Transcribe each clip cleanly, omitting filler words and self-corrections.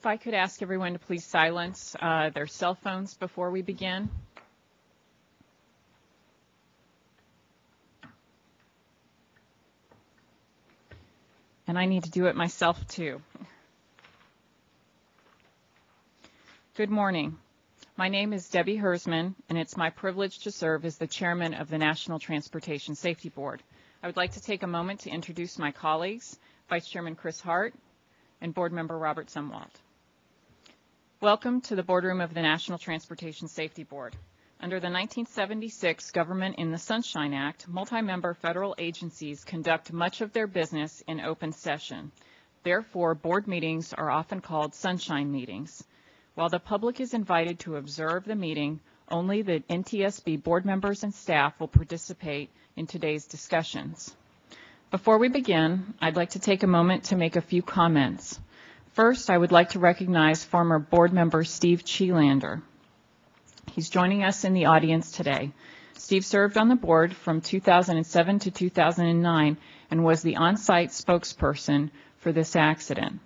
I could ask everyone to please silence their cell phones before we begin. And I need to do it myself too. Good morning. My name is Debbie Hersman, and it's my privilege to serve as the chairman of the National Transportation Safety Board. I would like to take a moment to introduce my colleagues, Vice Chairman Chris Hart and Board Member Robert Zumwalt. Welcome to the boardroom of the National Transportation Safety Board. Under the 1976 Government in the Sunshine Act, multi-member federal agencies conduct much of their business in open session. Therefore, board meetings are often called sunshine meetings. While the public is invited to observe the meeting, only the NTSB board members and staff will participate in today's discussions. Before we begin, I'd like to take a moment to make a few comments. First, I would like to recognize former board member Steve Cheelander. He's joining us in the audience today. Steve served on the board from 2007 to 2009 and was the on-site spokesperson for this accident.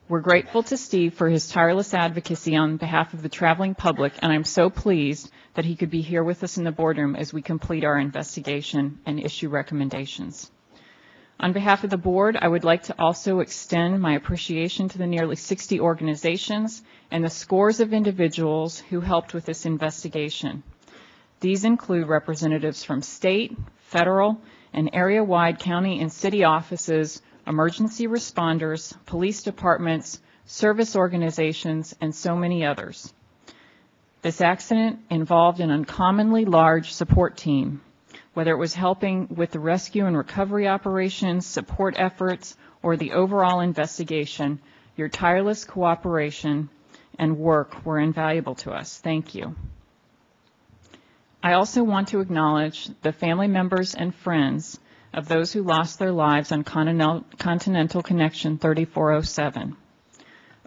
We're grateful to Steve for his tireless advocacy on behalf of the traveling public, and I'm so pleased that he could be here with us in the boardroom as we complete our investigation and issue recommendations. On behalf of the board, I would like to also extend my appreciation to the nearly 60 organizations and the scores of individuals who helped with this investigation. These include representatives from state, federal, and area-wide county and city offices, emergency responders, police departments, service organizations, and so many others. This accident involved an uncommonly large support team. Whether it was helping with the rescue and recovery operations, support efforts, or the overall investigation, your tireless cooperation and work were invaluable to us. Thank you. I also want to acknowledge the family members and friends of those who lost their lives on Continental Connection 3407.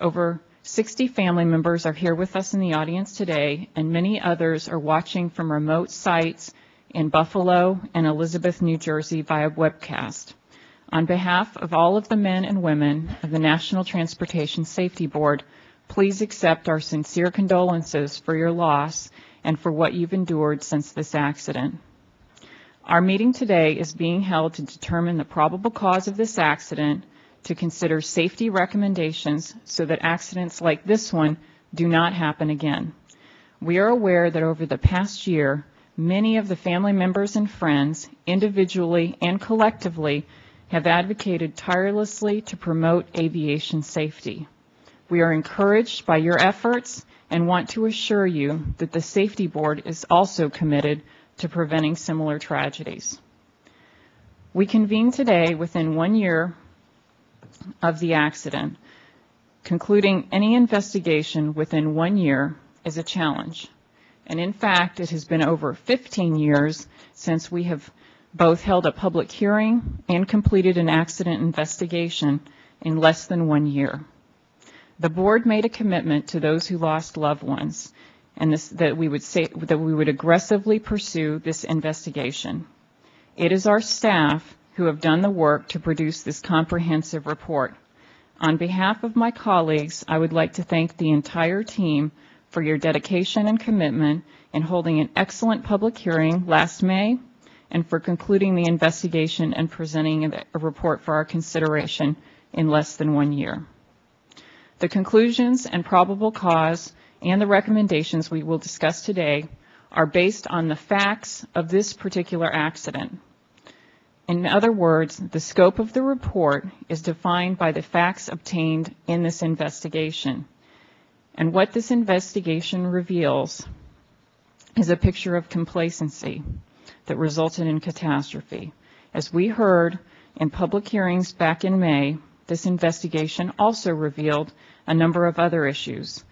Over 60 family members are here with us in the audience today, and many others are watching from remote sites in Buffalo and Elizabeth, New Jersey via webcast. On behalf of all of the men and women of the National Transportation Safety Board, please accept our sincere condolences for your loss and for what you've endured since this accident. Our meeting today is being held to determine the probable cause of this accident, to consider safety recommendations so that accidents like this one do not happen again. We are aware that over the past year, many of the family members and friends, individually and collectively, have advocated tirelessly to promote aviation safety. We are encouraged by your efforts and want to assure you that the Safety Board is also committed to preventing similar tragedies. We convene today within 1 year of the accident. Concluding any investigation within 1 year is a challenge. And in fact, it has been over 15 years since we have both held a public hearing and completed an accident investigation in less than 1 year. The board made a commitment to those who lost loved ones, and that we would aggressively pursue this investigation. It is our staff who have done the work to produce this comprehensive report. On behalf of my colleagues, I would like to thank the entire team for your dedication and commitment in holding an excellent public hearing last May, and for concluding the investigation and presenting a report for our consideration in less than 1 year. The conclusions and probable cause and the recommendations we will discuss today are based on the facts of this particular accident. In other words, the scope of the report is defined by the facts obtained in this investigation. And what this investigation reveals is a picture of complacency that resulted in catastrophe. As we heard in public hearings back in May, this investigation also revealed a number of other issues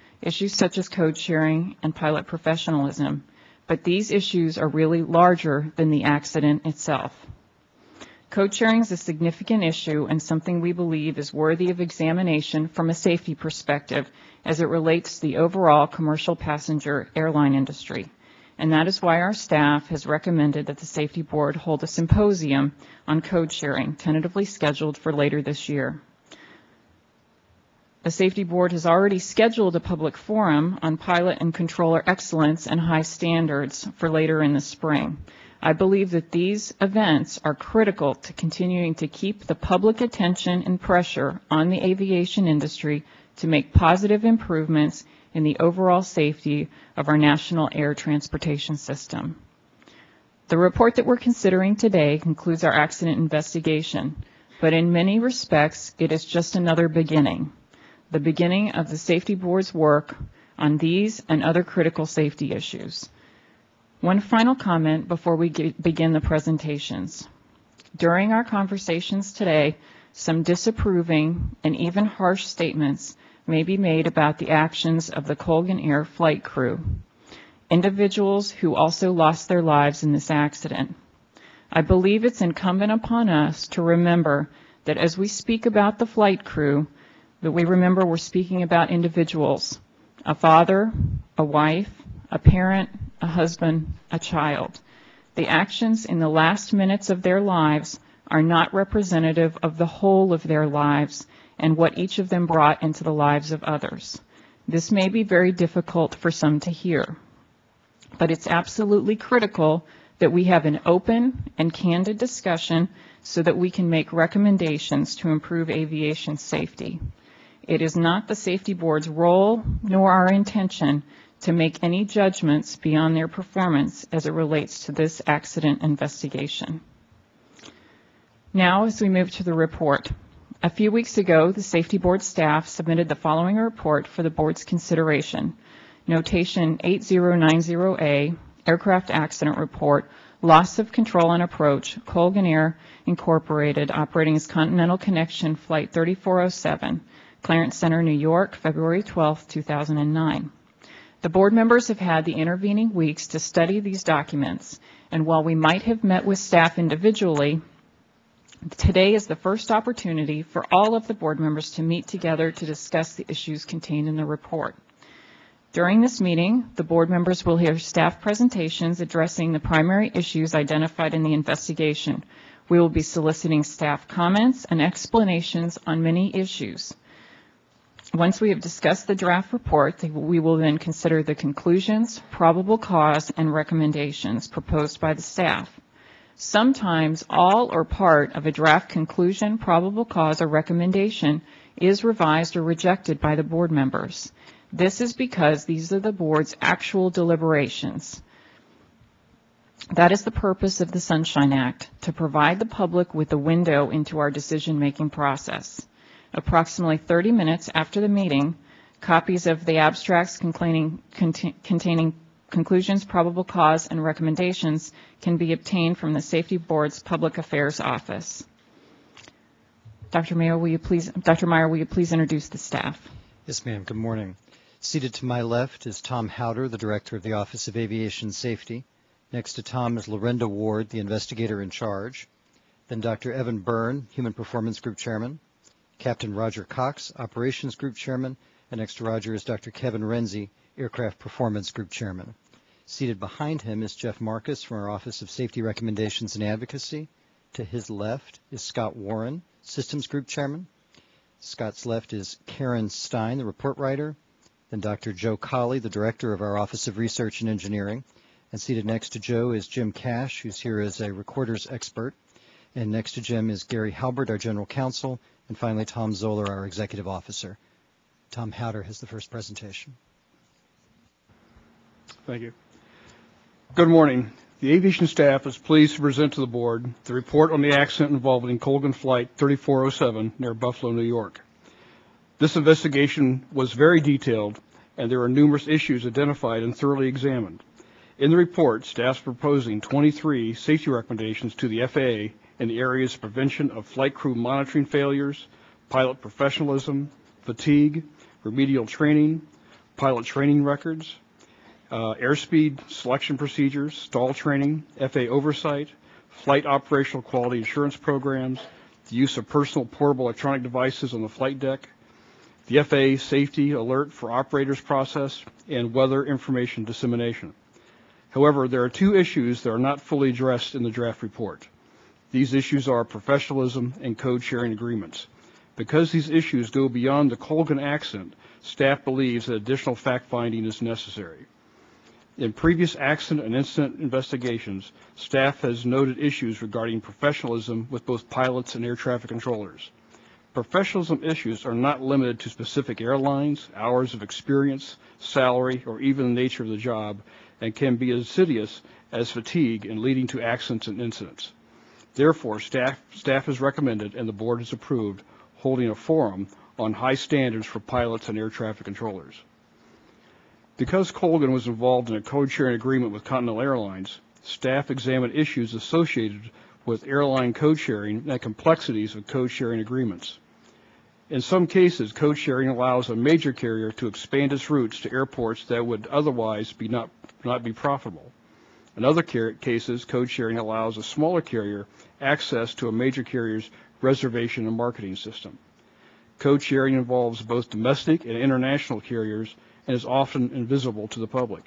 such as code sharing and pilot professionalism, but these issues are really larger than the accident itself. Code sharing is a significant issue and something we believe is worthy of examination from a safety perspective as it relates to the overall commercial passenger airline industry. And that is why our staff has recommended that the Safety Board hold a symposium on code sharing, tentatively scheduled for later this year. The Safety Board has already scheduled a public forum on pilot and controller excellence and high standards for later in the spring. I believe that these events are critical to continuing to keep the public attention and pressure on the aviation industry to make positive improvements in the overall safety of our national air transportation system. The report that we're considering today concludes our accident investigation, but in many respects, it is just another beginning, the beginning of the Safety Board's work on these and other critical safety issues. One final comment before we begin the presentations. During our conversations today, some disapproving and even harsh statements may be made about the actions of the Colgan Air flight crew, individuals who also lost their lives in this accident. I believe it's incumbent upon us to remember that as we speak about the flight crew, that we remember we're speaking about individuals, a father, a wife, a parent, a husband, a child. The actions in the last minutes of their lives are not representative of the whole of their lives and what each of them brought into the lives of others. This may be very difficult for some to hear, but it's absolutely critical that we have an open and candid discussion so that we can make recommendations to improve aviation safety. It is not the Safety Board's role nor our intention to make any judgments beyond their performance as it relates to this accident investigation. Now, as we move to the report, a few weeks ago, the Safety Board staff submitted the following report for the Board's consideration. Notation 8090A, Aircraft Accident Report, Loss of Control and Approach, Colgan Air Incorporated, operating as Continental Connection Flight 3407, Clarence Center, New York, February 12, 2009. The board members have had the intervening weeks to study these documents, and while we might have met with staff individually, today is the first opportunity for all of the board members to meet together to discuss the issues contained in the report. During this meeting, the board members will hear staff presentations addressing the primary issues identified in the investigation. We will be soliciting staff comments and explanations on many issues. Once we have discussed the draft report, we will then consider the conclusions, probable cause, and recommendations proposed by the staff. Sometimes all or part of a draft conclusion, probable cause, or recommendation is revised or rejected by the board members. This is because these are the board's actual deliberations. That is the purpose of the Sunshine Act, to provide the public with a window into our decision-making process. Approximately 30 minutes after the meeting, copies of the abstracts containing conclusions, probable cause, and recommendations can be obtained from the Safety Board's Public Affairs Office. Dr. Meyer, will you please introduce the staff? Yes, ma'am. Good morning. Seated to my left is Tom Howder, the Director of the Office of Aviation Safety. Next to Tom is Lorinda Ward, the Investigator-In-Charge. Then Dr. Evan Byrne, Human Performance Group Chairman. Captain Roger Cox, Operations Group Chairman. And next to Roger is Dr. Kevin Renzi, Aircraft Performance Group Chairman. Seated behind him is Jeff Marcus from our Office of Safety Recommendations and Advocacy. To his left is Scott Warren, Systems Group Chairman. Scott's left is Karen Stein, the report writer. Then Dr. Joe Colley, the Director of our Office of Research and Engineering. And seated next to Joe is Jim Cash, who's here as a recorder's expert. And next to Jim is Gary Halbert, our General Counsel. And finally, Tom Zoller, our Executive Officer. Tom Howder has the first presentation. Thank you. Good morning. The aviation staff is pleased to present to the board the report on the accident involving Colgan Flight 3407 near Buffalo, New York. This investigation was very detailed, and there are numerous issues identified and thoroughly examined. In the report, staff is proposing 23 safety recommendations to the FAA in the areas of prevention of flight crew monitoring failures, pilot professionalism, fatigue, remedial training, pilot training records, airspeed selection procedures, stall training, FAA oversight, flight operational quality assurance programs, the use of personal portable electronic devices on the flight deck, the FAA safety alert for operators process, and weather information dissemination. However, there are two issues that are not fully addressed in the draft report. These issues are professionalism and code sharing agreements. Because these issues go beyond the Colgan accident, staff believes that additional fact-finding is necessary. In previous accident and incident investigations, staff has noted issues regarding professionalism with both pilots and air traffic controllers. Professionalism issues are not limited to specific airlines, hours of experience, salary, or even the nature of the job, and can be as insidious as fatigue and leading to accidents and incidents. Therefore, staff has recommended, and the board has approved, holding a forum on high standards for pilots and air traffic controllers. Because Colgan was involved in a code-sharing agreement with Continental Airlines, staff examined issues associated with airline code-sharing and complexities of code-sharing agreements. In some cases, code-sharing allows a major carrier to expand its routes to airports that would otherwise not be profitable. In other cases, code-sharing allows a smaller carrier access to a major carrier's reservation and marketing system. Code-sharing involves both domestic and international carriers and is often invisible to the public.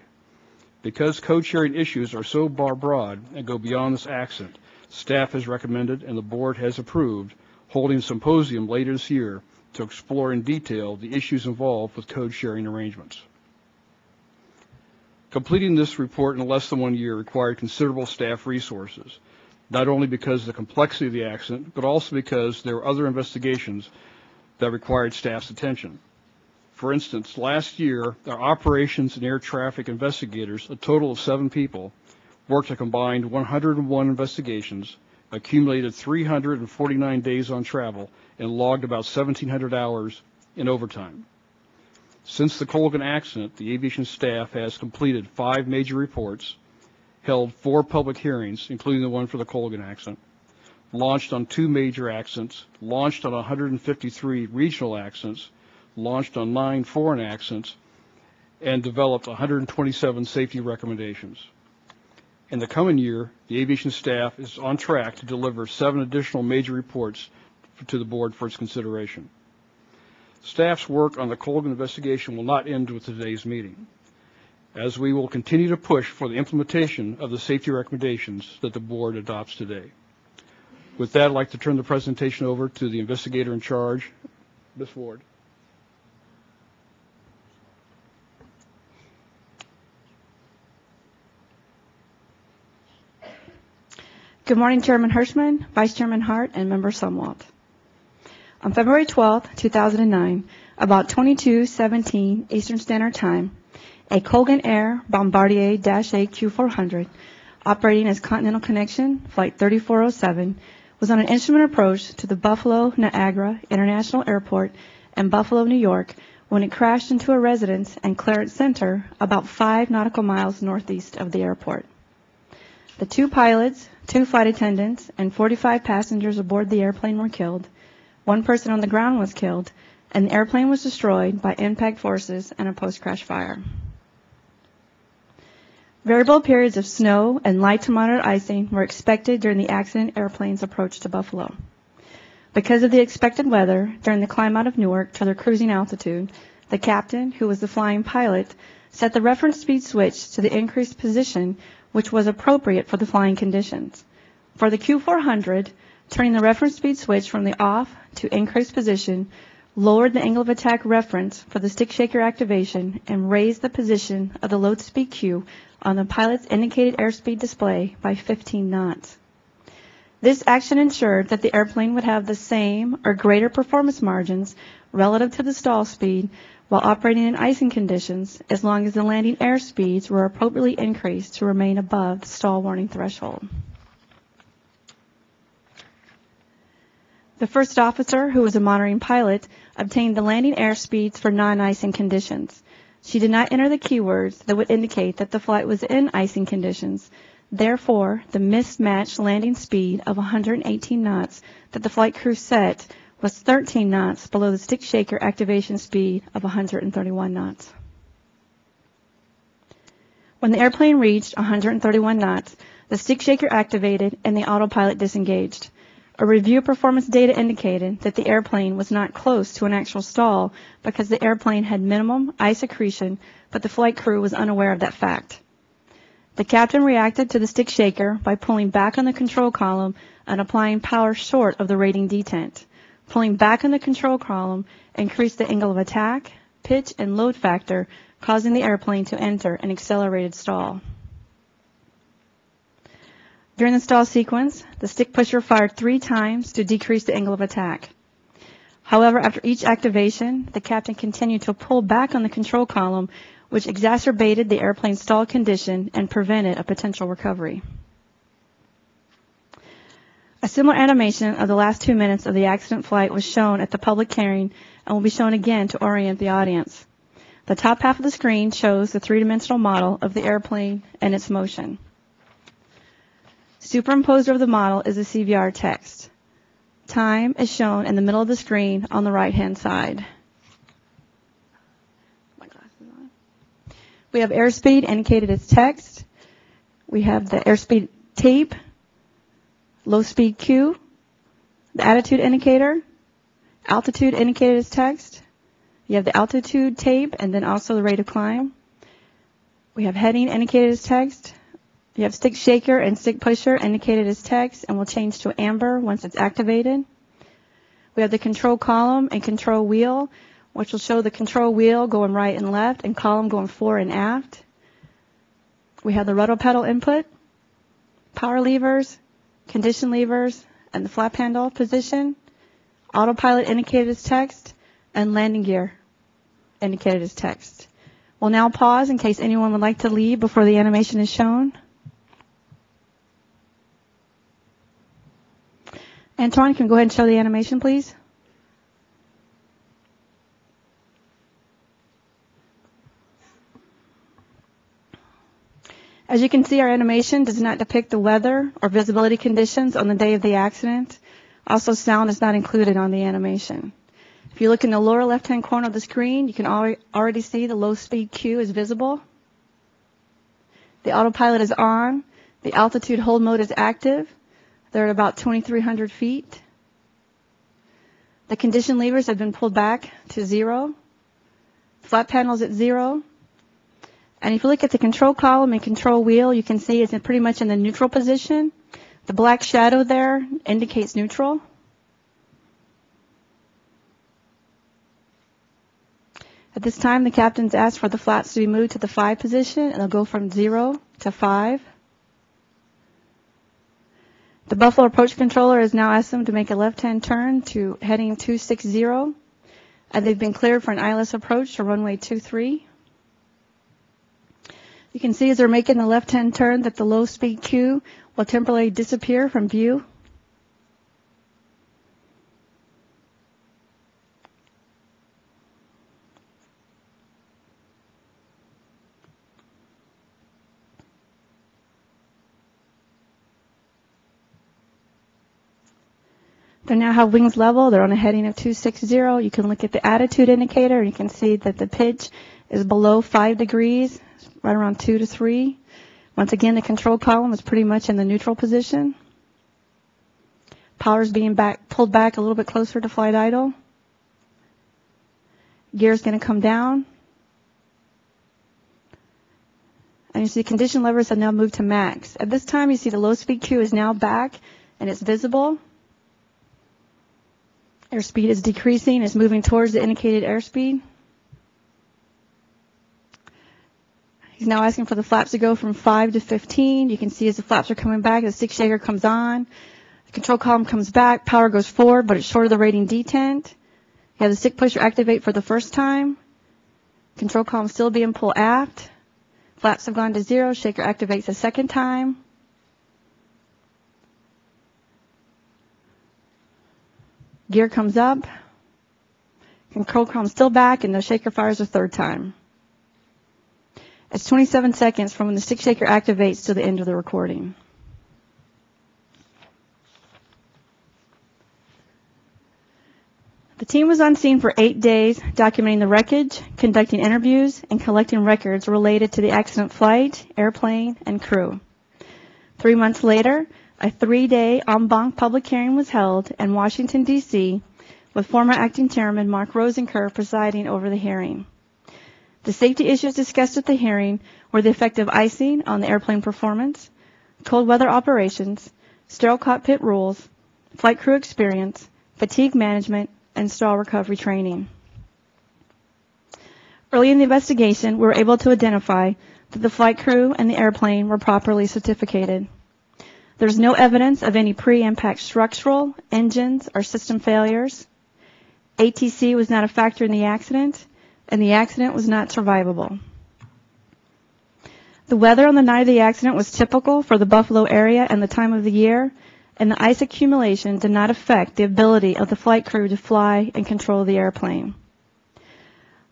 Because code-sharing issues are so broad and go beyond this accident, staff has recommended and the board has approved holding a symposium later this year to explore in detail the issues involved with code-sharing arrangements. Completing this report in less than 1 year required considerable staff resources, not only because of the complexity of the accident, but also because there were other investigations that required staff's attention. For instance, last year, our operations and air traffic investigators, a total of 7 people, worked a combined 101 investigations, accumulated 349 days on travel, and logged about 1,700 hours in overtime. Since the Colgan accident, the aviation staff has completed 5 major reports, held 4 public hearings, including the one for the Colgan accident, launched on 2 major accidents, launched on 153 regional accidents, launched on 9 foreign accidents, and developed 127 safety recommendations. In the coming year, the aviation staff is on track to deliver 7 additional major reports to the board for its consideration. Staff's work on the Colgan investigation will not end with today's meeting, as we will continue to push for the implementation of the safety recommendations that the board adopts today. With that, I'd like to turn the presentation over to the investigator-in-charge, Ms. Ward. Good morning, Chairman Hersman, Vice Chairman Hart, and Member Sumwalt. On February 12, 2009, about 22:17 Eastern Standard Time, a Colgan Air Bombardier -A Q400, operating as Continental Connection Flight 3407, was on an instrument approach to the Buffalo Niagara International Airport in Buffalo, New York, when it crashed into a residence in Clarence Center, about 5 nautical miles northeast of the airport. The 2 pilots, 2 flight attendants, and 45 passengers aboard the airplane were killed. 1 person on the ground was killed, and the airplane was destroyed by impact forces and a post-crash fire. Variable periods of snow and light to moderate icing were expected during the accident airplane's approach to Buffalo. Because of the expected weather during the climb out of Newark to their cruising altitude, the captain, who was the flying pilot, set the reference speed switch to the increased position which was appropriate for the flying conditions. For the Q400, turning the reference speed switch from the off to increased position lowered the angle of attack reference for the stick shaker activation and raised the position of the load speed cue on the pilot's indicated airspeed display by 15 knots. This action ensured that the airplane would have the same or greater performance margins relative to the stall speed while operating in icing conditions, as long as the landing airspeeds were appropriately increased to remain above the stall warning threshold. The first officer, who was a monitoring pilot, obtained the landing airspeeds for non-icing conditions. She did not enter the keywords that would indicate that the flight was in icing conditions. Therefore, the mismatched landing speed of 118 knots that the flight crew set was 13 knots below the stick shaker activation speed of 131 knots. When the airplane reached 131 knots, the stick shaker activated and the autopilot disengaged. A review of performance data indicated that the airplane was not close to an actual stall because the airplane had minimum ice accretion, but the flight crew was unaware of that fact. The captain reacted to the stick shaker by pulling back on the control column and applying power short of the rating detent. pulling back on the control column increased the angle of attack, pitch, and load factor, causing the airplane to enter an accelerated stall. During the stall sequence, the stick pusher fired 3 times to decrease the angle of attack. However, after each activation, the captain continued to pull back on the control column, which exacerbated the airplane's stall condition and prevented a potential recovery. A similar animation of the last 2 minutes of the accident flight was shown at the public hearing and will be shown again to orient the audience. The top half of the screen shows the 3-dimensional model of the airplane and its motion. Superimposed over the model is the CVR text. Time is shown in the middle of the screen on the right-hand side. My glasses on. We have airspeed indicated as text. We have the airspeed tape, low speed Q, the attitude indicator, altitude indicated as text. You have the altitude tape and then also the rate of climb. We have heading indicated as text. You have stick shaker and stick pusher indicated as text and will change to amber once it's activated. We have the control column and control wheel, which will show the control wheel going right and left and column going fore and aft. We have the rudder pedal input, power levers, condition levers, and the flap handle position, autopilot indicated as text, and landing gear indicated as text. We'll now pause in case anyone would like to leave before the animation is shown. Antoine, can you go ahead and show the animation, please? As you can see, our animation does not depict the weather or visibility conditions on the day of the accident. Also, sound is not included on the animation. If you look in the lower left-hand corner of the screen, you can already see the low-speed Q is visible. The autopilot is on. The altitude hold mode is active. They're at about 2,300 feet. The condition levers have been pulled back to 0. Flat panel's at 0. And if you look at the control column and control wheel, you can see it's pretty much in the neutral position. The black shadow there indicates neutral. At this time, the captain's asked for the flaps to be moved to the 5 position, and they'll go from 0 to 5. The Buffalo approach controller has now asked them to make a left-hand turn to heading 260, and they've been cleared for an ILS approach to runway 23. You can see as they're making the left-hand turn that the low-speed Q will temporarily disappear from view. They now have wings level. They're on a heading of 260. You can look at the attitude indicator, and you can see that the pitch is below 5 degrees, right around 2 to 3. Once again, the control column is pretty much in the neutral position. Power is being pulled back a little bit closer to flight idle. Gear is going to come down. And you see the condition levers have now moved to max. At this time, you see the low speed Q is now back, and it's visible. Airspeed is decreasing. It's moving towards the indicated airspeed. He's now asking for the flaps to go from 5 to 15. You can see as the flaps are coming back, the stick shaker comes on. The control column comes back. Power goes forward, but it's short of the rating detent. You have the stick pusher activate for the first time. Control column still being pulled aft. Flaps have gone to 0. Shaker activates a second time. Gear comes up. Control column still back, and the shaker fires a third time. It's 27 seconds from when the stick shaker activates to the end of the recording. The team was on scene for 8 days, documenting the wreckage, conducting interviews, and collecting records related to the accident flight, airplane, and crew. 3 months later, a 3-day en banc public hearing was held in Washington, D.C., with former acting chairman Mark Rosenkerr presiding over the hearing. The safety issues discussed at the hearing were the effect of icing on the airplane performance, cold weather operations, sterile cockpit rules, flight crew experience, fatigue management, and stall recovery training. Early in the investigation, we were able to identify that the flight crew and the airplane were properly certificated. There's no evidence of any pre-impact structural, engines, or system failures. ATC was not a factor in the accident, and the accident was not survivable. The weather on the night of the accident was typical for the Buffalo area and the time of the year, and the ice accumulation did not affect the ability of the flight crew to fly and control the airplane.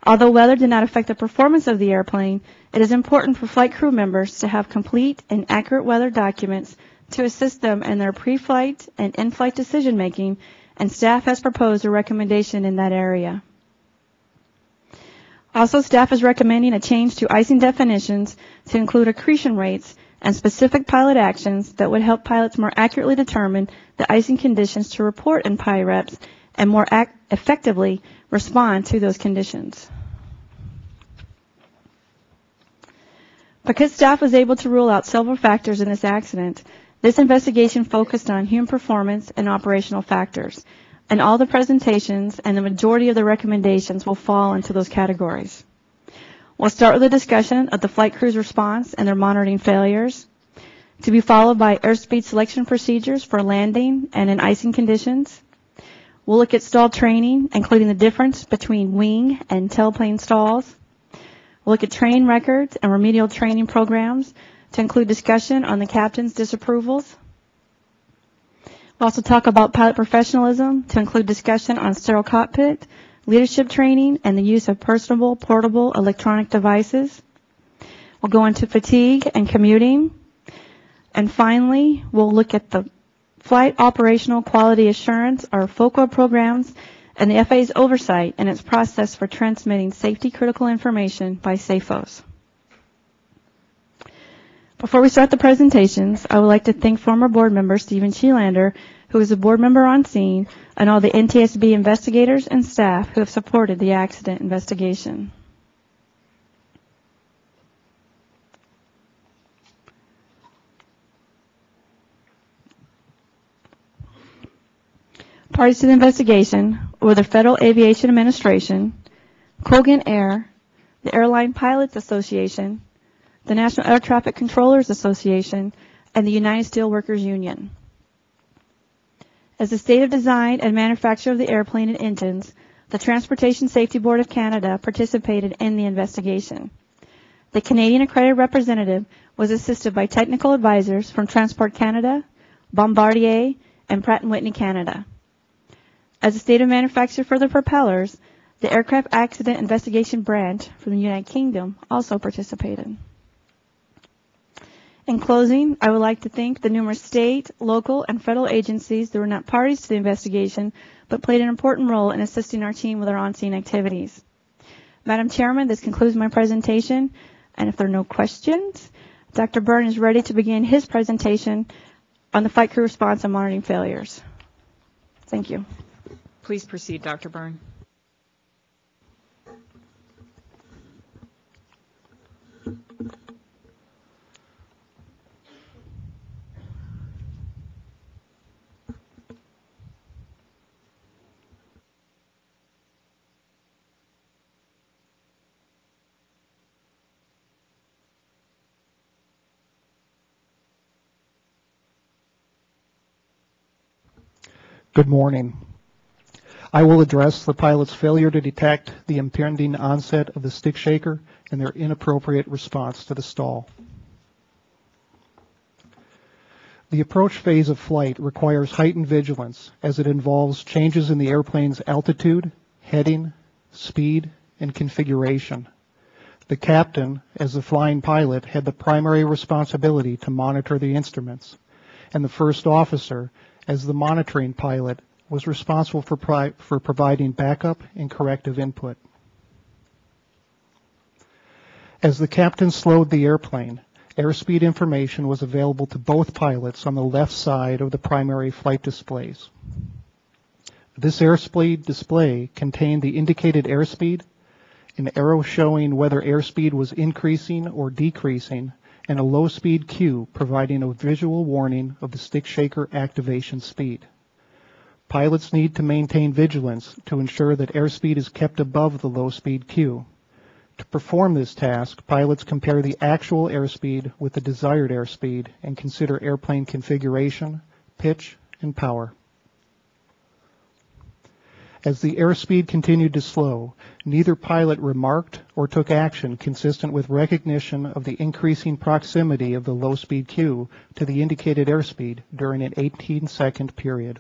Although weather did not affect the performance of the airplane, it is important for flight crew members to have complete and accurate weather documents to assist them in their pre-flight and in-flight decision-making, and staff has proposed a recommendation in that area. Also, staff is recommending a change to icing definitions to include accretion rates and specific pilot actions that would help pilots more accurately determine the icing conditions to report in PIREPs and more effectively respond to those conditions. Because staff was able to rule out several factors in this accident, this investigation focused on human performance and operational factors, and all the presentations and the majority of the recommendations will fall into those categories. We'll start with a discussion of the flight crew's response and their monitoring failures, to be followed by airspeed selection procedures for landing and in icing conditions. We'll look at stall training, including the difference between wing and tailplane stalls. We'll look at training records and remedial training programs to include discussion on the captain's disapprovals. We'll also talk about pilot professionalism to include discussion on sterile cockpit, leadership training, and the use of personable, portable electronic devices. We'll go into fatigue and commuting. And finally, we'll look at the Flight Operational Quality Assurance, or FOQA programs, and the FAA's oversight and its process for transmitting safety critical information by SAFOs. Before we start the presentations, I would like to thank former board member Stephen Sheelander, who is a board member on scene, and all the NTSB investigators and staff who have supported the accident investigation. Parties to the investigation were the Federal Aviation Administration, Colgan Air, the Airline Pilots Association, the National Air Traffic Controllers Association, and the United Steelworkers Union. As the state of design and manufacture of the airplane and engines, the Transportation Safety Board of Canada participated in the investigation. The Canadian accredited representative was assisted by technical advisors from Transport Canada, Bombardier, and Pratt & Whitney Canada. As the state of manufacture for the propellers, the Aircraft Accident Investigation Branch from the United Kingdom also participated. In closing, I would like to thank the numerous state, local, and federal agencies that were not parties to the investigation, but played an important role in assisting our team with our on-scene activities. Madam Chairman, this concludes my presentation, and if there are no questions, Dr. Byrne is ready to begin his presentation on the flight crew response and monitoring failures. Thank you. Please proceed, Dr. Byrne. Good morning. I will address the pilot's failure to detect the impending onset of the stick shaker and their inappropriate response to the stall. The approach phase of flight requires heightened vigilance as it involves changes in the airplane's altitude, heading, speed, and configuration. The captain, as the flying pilot, had the primary responsibility to monitor the instruments, and the first officer, as the monitoring pilot, was responsible for providing backup and corrective input. As the captain slowed the airplane, airspeed information was available to both pilots on the left side of the primary flight displays. This airspeed display contained the indicated airspeed, an arrow showing whether airspeed was increasing or decreasing, and a low-speed cue providing a visual warning of the stick shaker activation speed. Pilots need to maintain vigilance to ensure that airspeed is kept above the low speed Q. To perform this task, pilots compare the actual airspeed with the desired airspeed and consider airplane configuration, pitch, and power. As the airspeed continued to slow, neither pilot remarked or took action consistent with recognition of the increasing proximity of the low-speed Q to the indicated airspeed during an 18-second period.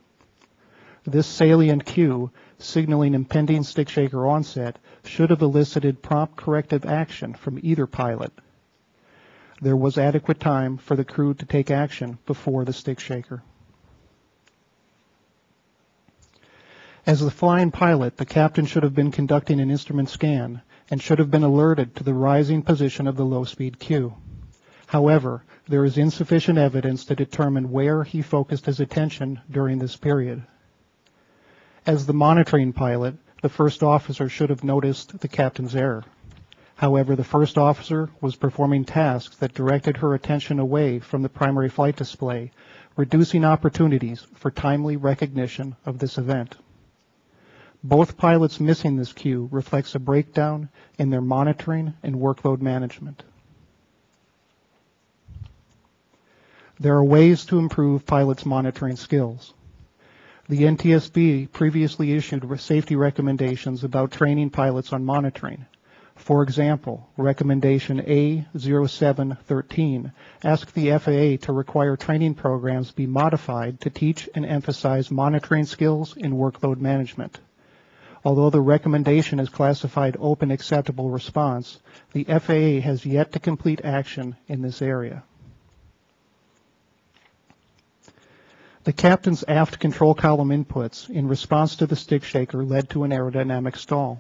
This salient cue, signaling impending stick shaker onset, should have elicited prompt corrective action from either pilot. There was adequate time for the crew to take action before the stick shaker. As the flying pilot, the captain should have been conducting an instrument scan and should have been alerted to the rising position of the low-speed Q. However, there is insufficient evidence to determine where he focused his attention during this period. As the monitoring pilot, the first officer should have noticed the captain's error. However, the first officer was performing tasks that directed her attention away from the primary flight display, reducing opportunities for timely recognition of this event. Both pilots missing this cue reflects a breakdown in their monitoring and workload management. There are ways to improve pilots' monitoring skills. The NTSB previously issued safety recommendations about training pilots on monitoring. For example, recommendation A0713 asked the FAA to require training programs be modified to teach and emphasize monitoring skills in workload management. Although the recommendation is classified open acceptable response, the FAA has yet to complete action in this area. The captain's aft control column inputs in response to the stick shaker led to an aerodynamic stall.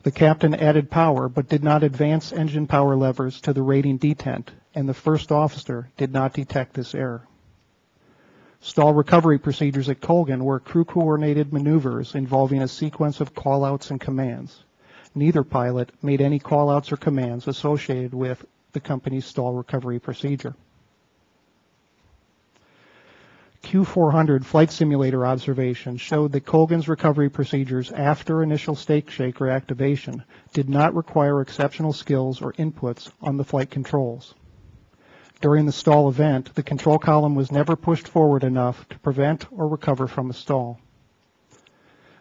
The captain added power but did not advance engine power levers to the rating detent, and the first officer did not detect this error. Stall recovery procedures at Colgan were crew-coordinated maneuvers involving a sequence of callouts and commands. Neither pilot made any callouts or commands associated with the company's stall recovery procedure. Q400 flight simulator observations showed that Colgan's recovery procedures after initial stick shaker activation did not require exceptional skills or inputs on the flight controls. During the stall event, the control column was never pushed forward enough to prevent or recover from a stall.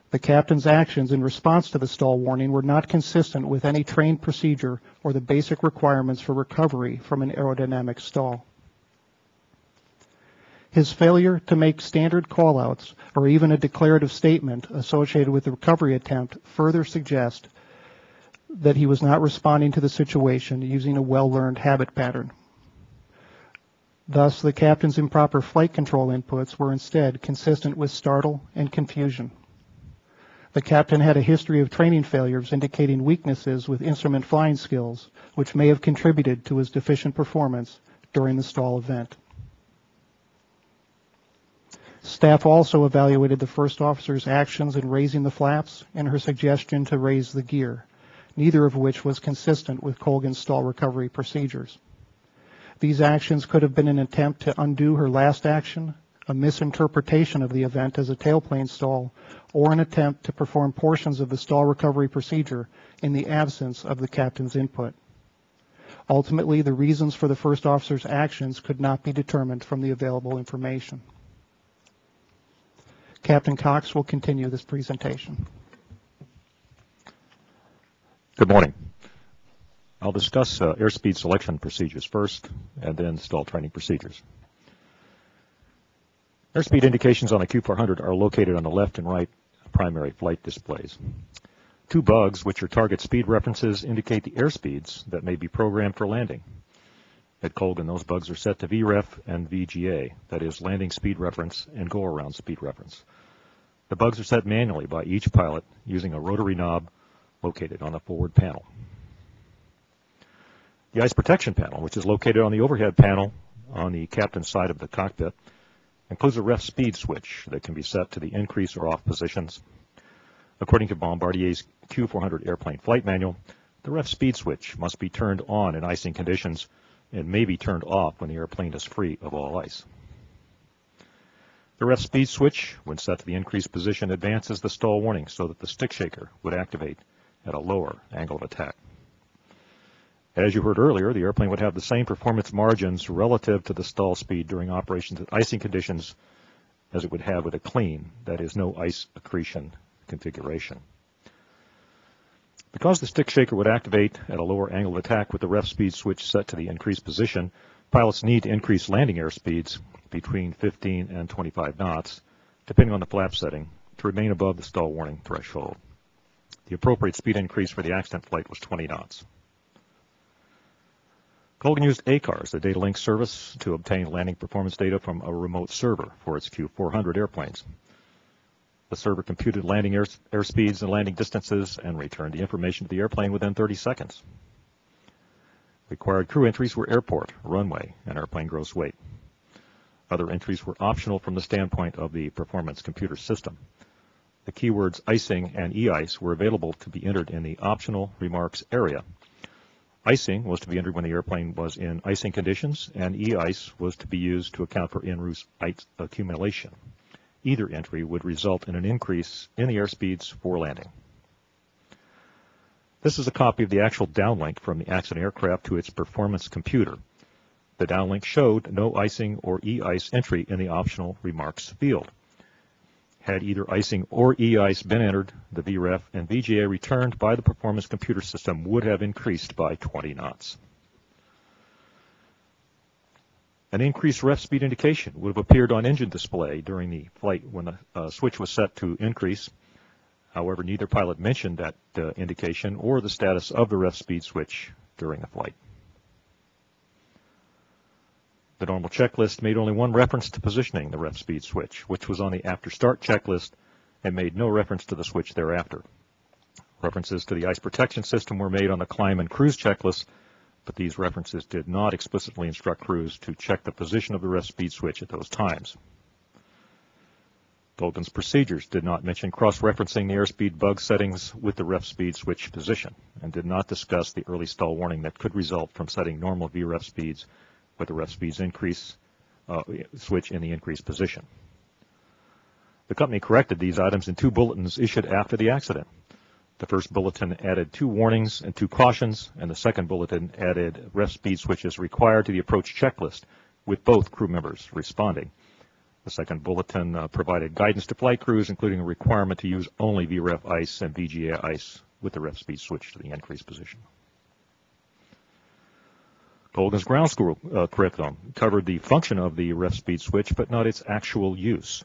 The captain's actions in response to the stall warning were not consistent with any trained procedure or the basic requirements for recovery from an aerodynamic stall. His failure to make standard callouts or even a declarative statement associated with the recovery attempt further suggests that he was not responding to the situation using a well-learned habit pattern. Thus, the captain's improper flight control inputs were instead consistent with startle and confusion. The captain had a history of training failures indicating weaknesses with instrument flying skills, which may have contributed to his deficient performance during the stall event. Staff also evaluated the first officer's actions in raising the flaps and her suggestion to raise the gear, neither of which was consistent with Colgan's stall recovery procedures. These actions could have been an attempt to undo her last action, a misinterpretation of the event as a tailplane stall, or an attempt to perform portions of the stall recovery procedure in the absence of the captain's input. Ultimately, the reasons for the first officer's actions could not be determined from the available information. Captain Cox will continue this presentation. Good morning. I'll discuss airspeed selection procedures first, and then stall training procedures. Airspeed indications on the Q400 are located on the left and right primary flight displays. Two bugs, which are target speed references, indicate the airspeeds that may be programmed for landing. At Colgan, those bugs are set to VREF and VGA, that is, landing speed reference and go-around speed reference. The bugs are set manually by each pilot using a rotary knob located on the forward panel. The ice protection panel, which is located on the overhead panel on the captain's side of the cockpit, includes a ref speed switch that can be set to the increase or off positions. According to Bombardier's Q400 airplane flight manual, the ref speed switch must be turned on in icing conditions and may be turned off when the airplane is free of all ice. The ref speed switch, when set to the increased position, advances the stall warning so that the stick shaker would activate at a lower angle of attack. As you heard earlier, the airplane would have the same performance margins relative to the stall speed during operations at icing conditions as it would have with a clean, that is, no ice accretion configuration. Because the stick shaker would activate at a lower angle of attack with the ref speed switch set to the increased position, pilots need to increase landing airspeeds between 15 and 25 knots, depending on the flap setting, to remain above the stall warning threshold. The appropriate speed increase for the accident flight was 20 knots. Colgan used ACARS, the data link service, to obtain landing performance data from a remote server for its Q400 airplanes. The server computed landing airspeeds and landing distances and returned the information to the airplane within 30 seconds. Required crew entries were airport, runway, and airplane gross weight. Other entries were optional from the standpoint of the performance computer system. The keywords icing and e-ice were available to be entered in the optional remarks area. Icing was to be entered when the airplane was in icing conditions, and e-ice was to be used to account for en-route ice accumulation. Either entry would result in an increase in the airspeeds for landing. This is a copy of the actual downlink from the accident aircraft to its performance computer. The downlink showed no icing or e-ice entry in the optional remarks field. Had either icing or e-ice been entered, the VREF and VGA returned by the performance computer system would have increased by 20 knots. An increased ref speed indication would have appeared on engine display during the flight when the switch was set to increase. However, neither pilot mentioned that indication or the status of the ref speed switch during the flight. The normal checklist made only one reference to positioning the ref speed switch, which was on the after start checklist, and made no reference to the switch thereafter. References to the ice protection system were made on the climb and cruise checklist, but these references did not explicitly instruct crews to check the position of the ref speed switch at those times. Colgan's procedures did not mention cross-referencing the airspeed bug settings with the ref speed switch position, and did not discuss the early stall warning that could result from setting normal VREF speeds with the ref speeds increase switch in the increased position. The company corrected these items in 2 bulletins issued after the accident. The first bulletin added 2 warnings and 2 cautions, and the second bulletin added ref speed switches required to the approach checklist, with both crew members responding. The second bulletin provided guidance to flight crews, including a requirement to use only VREF ice and VGA ice with the ref speed switch to the increased position. Colgan's ground school curriculum covered the function of the ref speed switch, but not its actual use.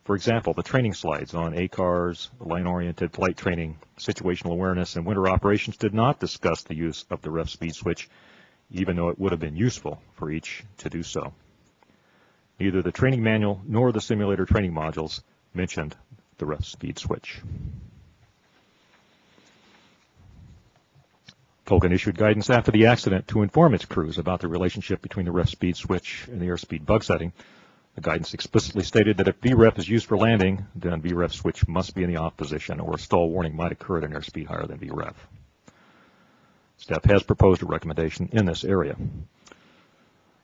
For example, the training slides on ACARS, line-oriented flight training, situational awareness, and winter operations did not discuss the use of the ref speed switch, even though it would have been useful for each to do so. Neither the training manual nor the simulator training modules mentioned the ref speed switch. Colgan issued guidance after the accident to inform its crews about the relationship between the ref speed switch and the airspeed bug setting. The guidance explicitly stated that if VREF is used for landing, then VREF switch must be in the off position, or a stall warning might occur at an airspeed higher than VREF. Staff has proposed a recommendation in this area.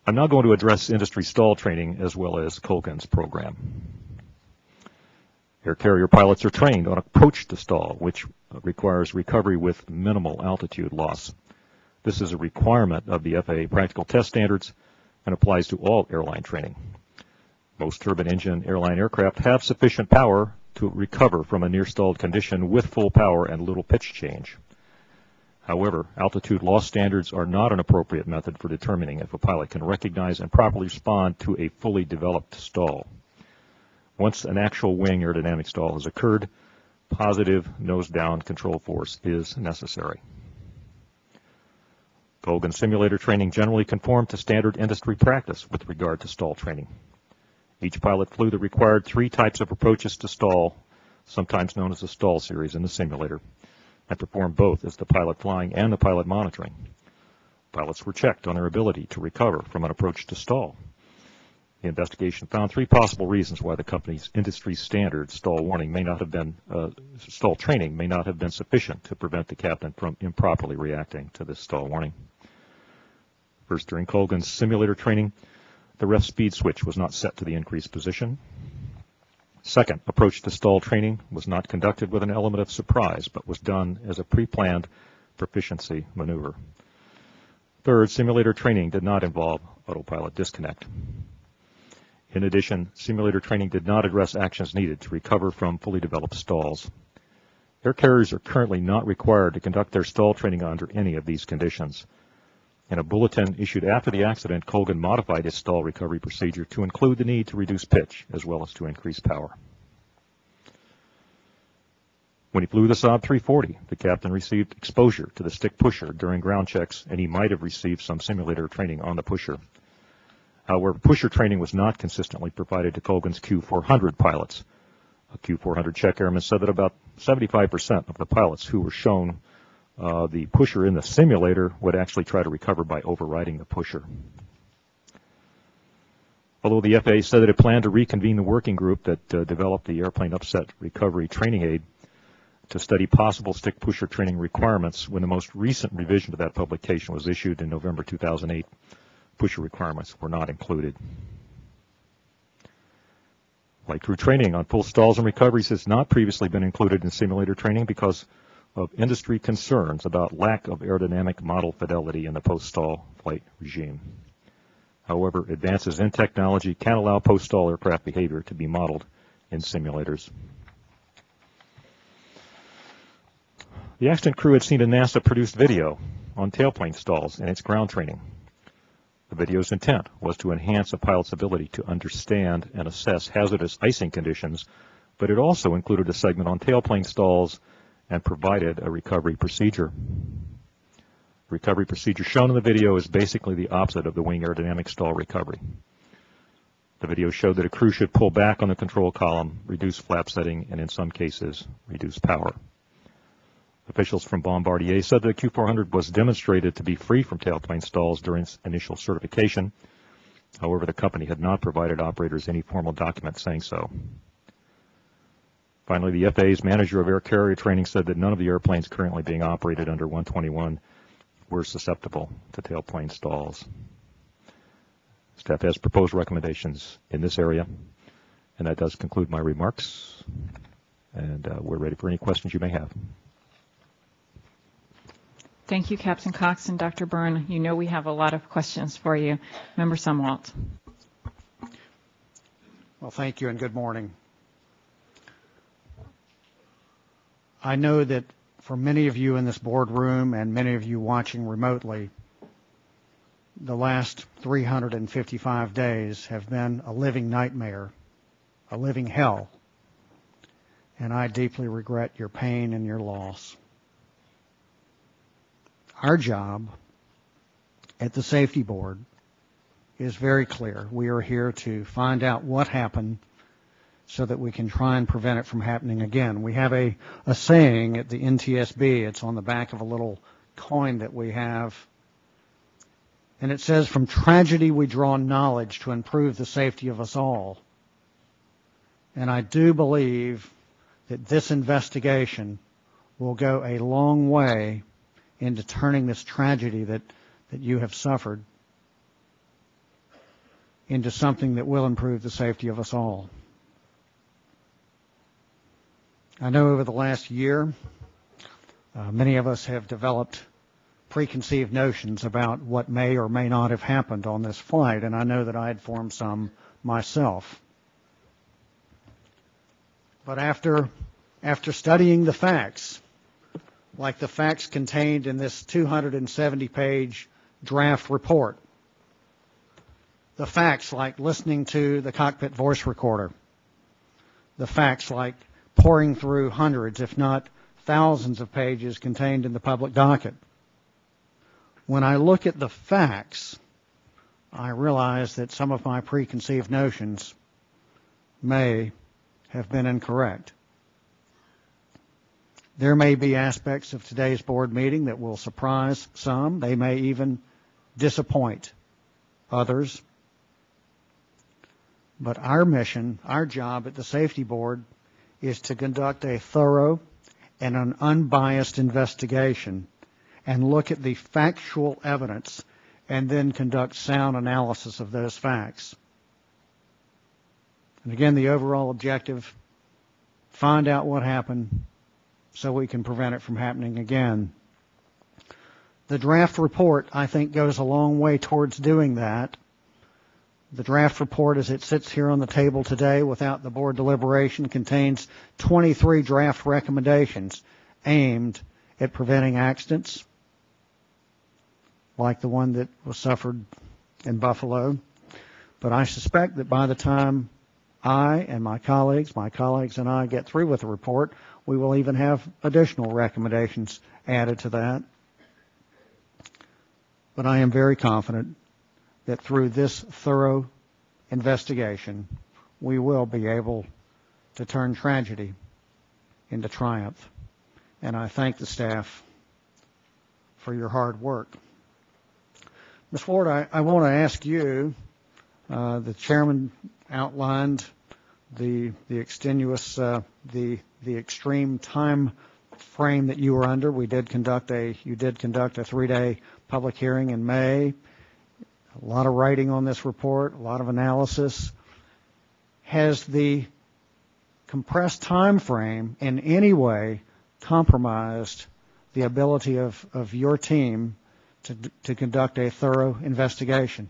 I'm now going to address industry stall training as well as Colgan's program. Air carrier pilots are trained on approach to stall, which requires recovery with minimal altitude loss. This is a requirement of the FAA practical test standards and applies to all airline training. Most turbine engine airline aircraft have sufficient power to recover from a near stalled condition with full power and little pitch change. However, altitude loss standards are not an appropriate method for determining if a pilot can recognize and properly respond to a fully developed stall. Once an actual wing aerodynamic stall has occurred, positive nose-down control force is necessary. Colgan simulator training generally conformed to standard industry practice with regard to stall training. Each pilot flew the required 3 types of approaches to stall, sometimes known as the stall series in the simulator, and performed both as the pilot flying and the pilot monitoring. Pilots were checked on their ability to recover from an approach to stall. The investigation found 3 possible reasons why the company's industry standard stall warning may not have been, stall training may not have been sufficient to prevent the captain from improperly reacting to this stall warning. First, during Colgan's simulator training, the ref speed switch was not set to the increased position. Second, approach to stall training was not conducted with an element of surprise, but was done as a pre-planned proficiency maneuver. Third, simulator training did not involve autopilot disconnect. In addition, simulator training did not address actions needed to recover from fully developed stalls. Air carriers are currently not required to conduct their stall training under any of these conditions. In a bulletin issued after the accident, Colgan modified his stall recovery procedure to include the need to reduce pitch as well as to increase power. When he flew the Saab 340, the captain received exposure to the stick pusher during ground checks, and he might have received some simulator training on the pusher. However, pusher training was not consistently provided to Colgan's Q400 pilots. A Q400 check airman said that about 75% of the pilots who were shown the pusher in the simulator would actually try to recover by overriding the pusher. Although the FAA said that it planned to reconvene the working group that developed the airplane upset recovery training aid to study possible stick pusher training requirements, when the most recent revision to that publication was issued in November 2008, pusher requirements were not included. Flight crew training on full stalls and recoveries has not previously been included in simulator training because of industry concerns about lack of aerodynamic model fidelity in the post-stall flight regime. However, advances in technology can allow post-stall aircraft behavior to be modeled in simulators. The accident crew had seen a NASA-produced video on tailplane stalls and its ground training. The video's intent was to enhance a pilot's ability to understand and assess hazardous icing conditions, but it also included a segment on tailplane stalls and provided a recovery procedure. The recovery procedure shown in the video is basically the opposite of the wing aerodynamic stall recovery. The video showed that a crew should pull back on the control column, reduce flap setting, and in some cases, reduce power. Officials from Bombardier said that the Q400 was demonstrated to be free from tailplane stalls during its initial certification. However, the company had not provided operators any formal document saying so. Finally, the FAA's manager of air carrier training said that none of the airplanes currently being operated under 121 were susceptible to tailplane stalls. Staff has proposed recommendations in this area, and that does conclude my remarks. And we're ready for any questions you may have. Thank you, Captain Cox and Dr. Byrne. You know we have a lot of questions for you. Member Sumwalt. Well, thank you and good morning. I know that for many of you in this boardroom and many of you watching remotely, the last 355 days have been a living nightmare, a living hell, and I deeply regret your pain and your loss. Our job at the Safety Board is very clear. We are here to find out what happened so that we can try and prevent it from happening again. We have a saying at the NTSB. It's on the back of a little coin that we have. And it says, "From tragedy we draw knowledge to improve the safety of us all." And I do believe that this investigation will go a long way into turning this tragedy that you have suffered into something that will improve the safety of us all. I know over the last year, many of us have developed preconceived notions about what may or may not have happened on this flight, and I know that I had formed some myself. But after studying the facts, like the facts contained in this 270-page draft report, the facts like listening to the cockpit voice recorder, the facts like pouring through hundreds, if not thousands of pages contained in the public docket. When I look at the facts, I realize that some of my preconceived notions may have been incorrect. There may be aspects of today's board meeting that will surprise some. They may even disappoint others. But our mission, our job at the Safety Board is to conduct a thorough and an unbiased investigation and look at the factual evidence and then conduct sound analysis of those facts. And again, the overall objective, find out what happened so we can prevent it from happening again. The draft report, I think, goes a long way towards doing that. The draft report, as it sits here on the table today without the board deliberation, contains 23 draft recommendations aimed at preventing accidents like the one that was suffered in Buffalo. But I suspect that by the time I and my colleagues and I get through with the report, we will even have additional recommendations added to that. But I am very confident that through this thorough investigation, we will be able to turn tragedy into triumph. And I thank the staff for your hard work. Ms. Ward, I want to ask you, the chairman outlined the extenuous, the extreme time frame that you were under. You did conduct a 3-day public hearing in May. A lot of writing on this report, a lot of analysis. Has the compressed time frame in any way compromised the ability of your team to conduct a thorough investigation?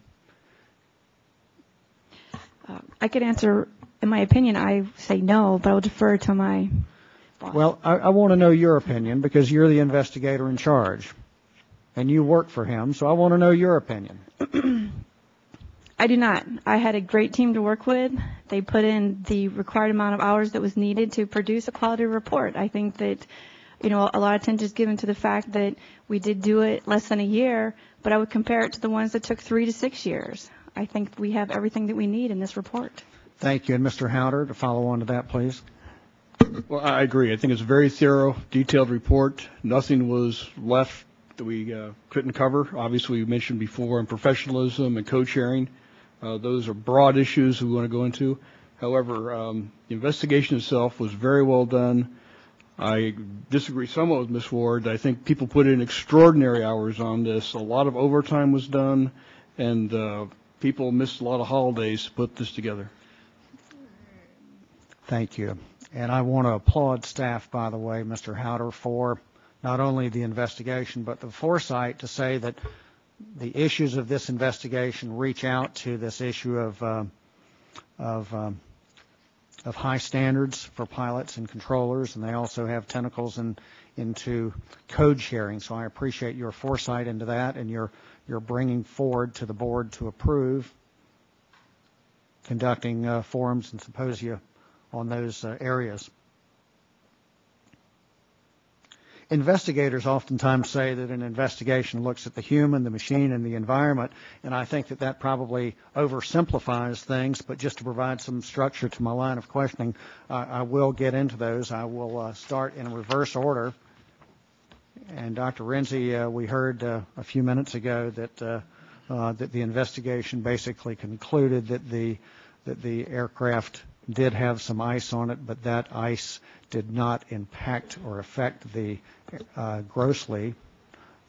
I could answer, in my opinion, I say no, but I'll defer to my boss. Well, I want to know your opinion because you're the investigator in charge and you work for him, so I want to know your opinion. I do not. I had a great team to work with. They put in the required amount of hours that was needed to produce a quality report. I think that, a lot of attention is given to the fact that we did do it less than a year, but I would compare it to the ones that took 3 to 6 years. I think we have everything that we need in this report. Thank you. And Mr. Howder, to follow on to that, please. Well, I agree. I think it's a very thorough, detailed report. Nothing was left that we couldn't cover. Obviously, we mentioned before in professionalism and co-chairing. Those are broad issues we want to go into. However, the investigation itself was very well done. I disagree somewhat with Ms. Ward. I think people put in extraordinary hours on this. A lot of overtime was done, and people missed a lot of holidays to put this together. Thank you. And I want to applaud staff, by the way, Mr. Howder, for not only the investigation, but the foresight to say that the issues of this investigation reach out to this issue of high standards for pilots and controllers, and they also have tentacles into code sharing. So I appreciate your foresight into that, and your bringing forward to the board to approve conducting forums and symposia on those areas. Investigators oftentimes say that an investigation looks at the human, the machine, and the environment, and I think that probably oversimplifies things, but just to provide some structure to my line of questioning, I will get into those. I will start in reverse order. And Dr. Renzi, we heard a few minutes ago that the investigation basically concluded that the aircraft did have some ice on it, but that ice did not impact or affect grossly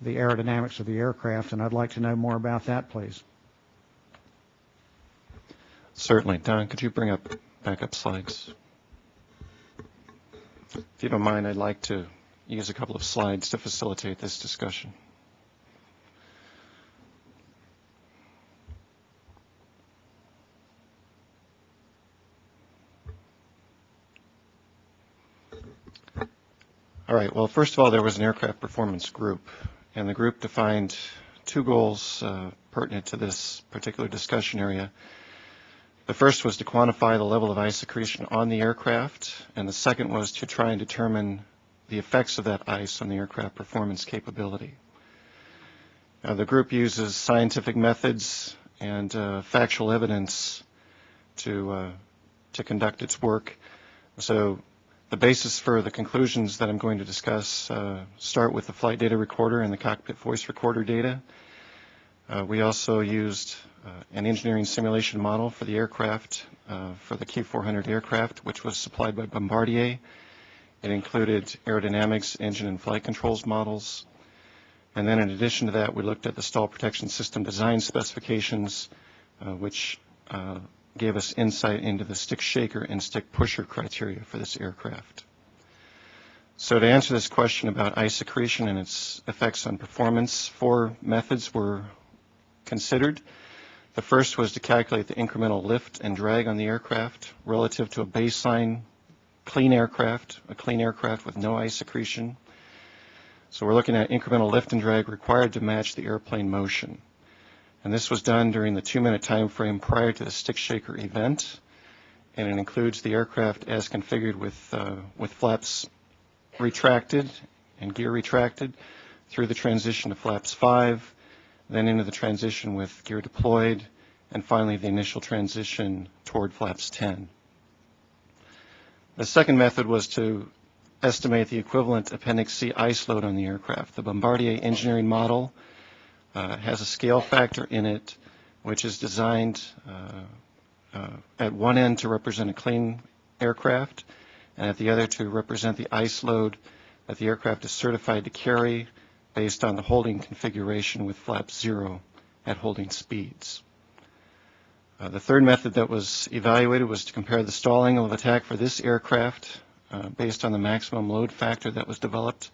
the aerodynamics of the aircraft, and I'd like to know more about that, please. Certainly. Don, could you bring up backup slides? If you don't mind, I'd like to use a couple of slides to facilitate this discussion. All right, well, first of all, there was an aircraft performance group, and the group defined two goals pertinent to this particular discussion area. The first was to quantify the level of ice accretion on the aircraft, and the second was to try and determine the effects of that ice on the aircraft performance capability. Now, the group uses scientific methods and factual evidence to conduct its work. So the basis for the conclusions that I'm going to discuss start with the flight data recorder and the cockpit voice recorder data. We also used an engineering simulation model for the aircraft, for the Q400 aircraft, which was supplied by Bombardier. It included aerodynamics, engine and flight controls models. And then in addition to that, we looked at the stall protection system design specifications, which gave us insight into the stick shaker and stick pusher criteria for this aircraft. So to answer this question about ice accretion and its effects on performance, 4 methods were considered. The first was to calculate the incremental lift and drag on the aircraft relative to a baseline clean aircraft, a clean aircraft with no ice accretion. So we're looking at incremental lift and drag required to match the airplane motion. And this was done during the 2-minute time frame prior to the stick shaker event. And it includes the aircraft as configured with flaps retracted and gear retracted through the transition to flaps 5, then into the transition with gear deployed, and finally the initial transition toward flaps 10. The second method was to estimate the equivalent Appendix C ice load on the aircraft. The Bombardier engineering model has a scale factor in it which is designed at one end to represent a clean aircraft and at the other to represent the ice load that the aircraft is certified to carry based on the holding configuration with flap 0 at holding speeds. The third method that was evaluated was to compare the stall angle of attack for this aircraft based on the maximum load factor that was developed